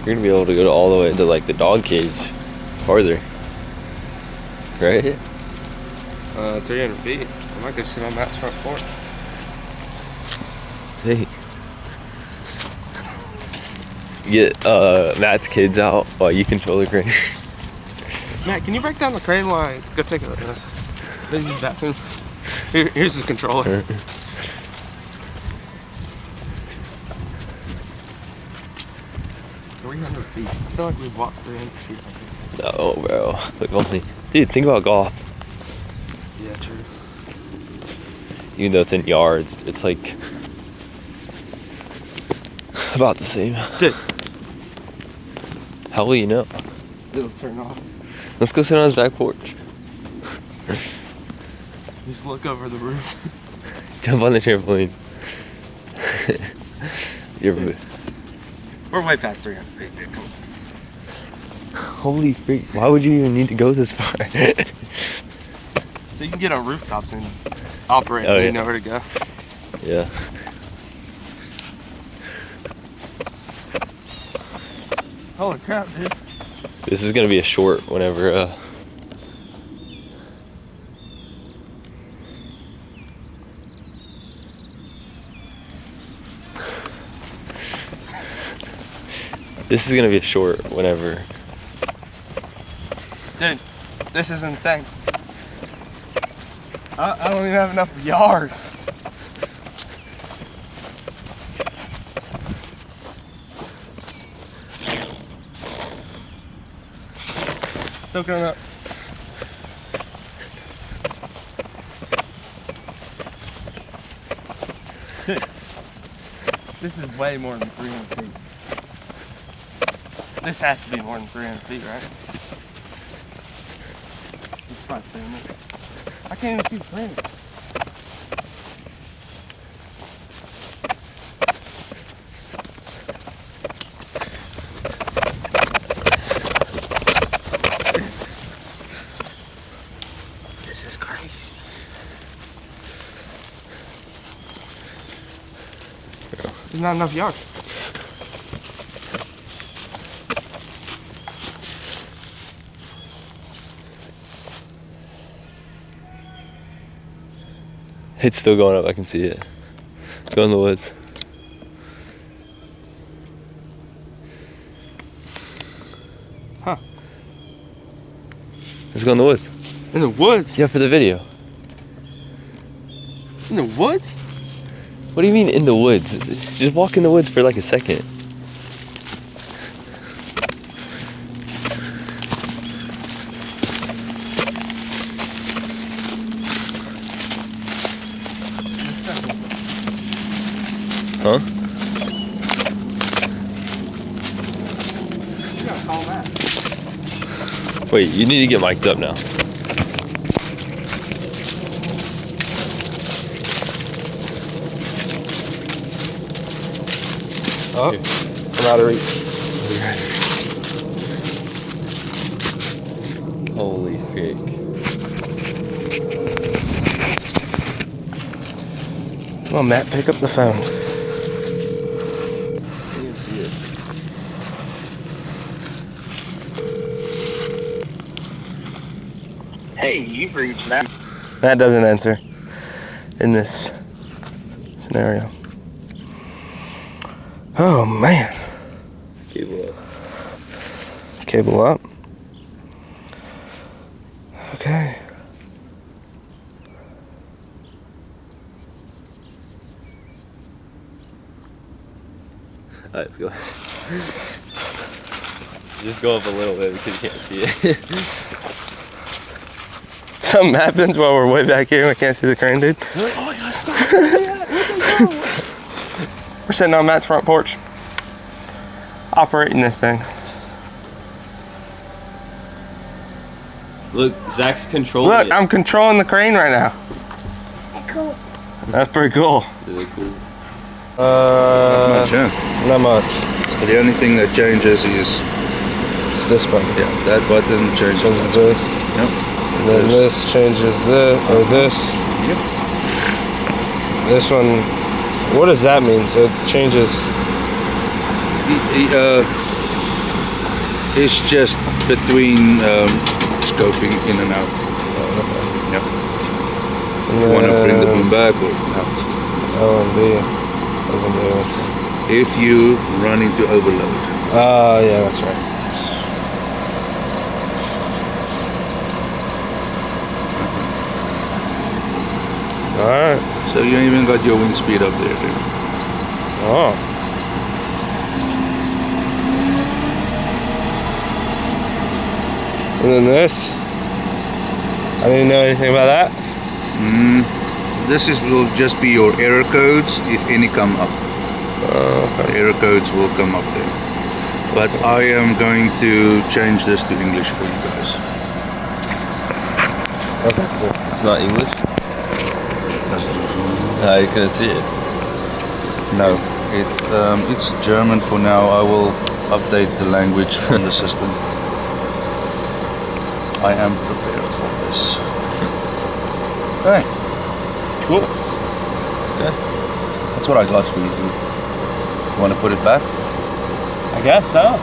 You're gonna be able to go all the way to like the dog cage, farther, right? 300 feet. I might go sit on Matt's front porch. Hey. Get Matt's kids out while you control the crane. Matt, can you break down the crane while I go take a busy bathroom? Here's the controller. 300 feet. I feel like we've walked 300 feet. No, bro. Like only, dude. Think about golf. Yeah, true. Even though it's in yards, it's like about the same. Dude. How will you know? It'll turn off. Let's go sit on his back porch. Just look over the roof. Jump on the trampoline. We're way past 300 feet, dude. Come on. Holy freak! Why would you even need to go this far? So you can get on rooftops and operate Oh, and yeah. you know where to go. Yeah. Holy crap, dude. This is gonna be a short whenever. This is gonna be a short whenever. Dude, this is insane. I don't even have enough yard. Still going up. This is way more than 300 feet. This has to be more than 300 feet, right? It's probably 300. I can't even see the crane. This is crazy. There's not enough yard. It's still going up. I can see it. Go in the woods. Huh. Let's go in the woods. In the woods? Yeah, for the video. In the woods? What do you mean in the woods? Just walk in the woods for like a second. Huh? You gotta call that. Wait, you need to get mic'd up now. Oh, I'm out of reach. Holy frick. Come on, Matt, pick up the phone. Hey, you've reached that. Matt doesn't answer in this scenario. Oh man. Cable up. Cable up. Okay. Alright, let's go. Just go up a little bit because you can't see it. Something happens while we're way back here and we can't see the crane, dude. Oh my gosh. We're sitting on Matt's front porch, operating this thing. Look, Zach's controlling Look, it. I'm controlling the crane right now. Cool. That's pretty cool. Really cool. Not much, yeah. Not much. So the only thing that changes is, It's this button. yeah, that button changes Changes that. this. Yep. And then this changes this, or this. Yep. This one, what does that mean? So it changes. It's just between scoping in and out. Yep. And You want to bring the then boom back or out. O and B doesn't do it. If you run into overload. Oh, yeah, that's right. Alright. So you even got your wind speed up there, dude. Oh. And then this. I didn't know anything about that. This will just be your error codes if any come up. Okay. The error codes will come up there. But I am going to change this to English for you guys. Okay, cool. It's not English? You couldn't see it. No, it's German for now. I will update the language on the system. I am prepared for this. Okay, Cool. Okay. that's what I got for you, dude. You want to put it back? I guess so.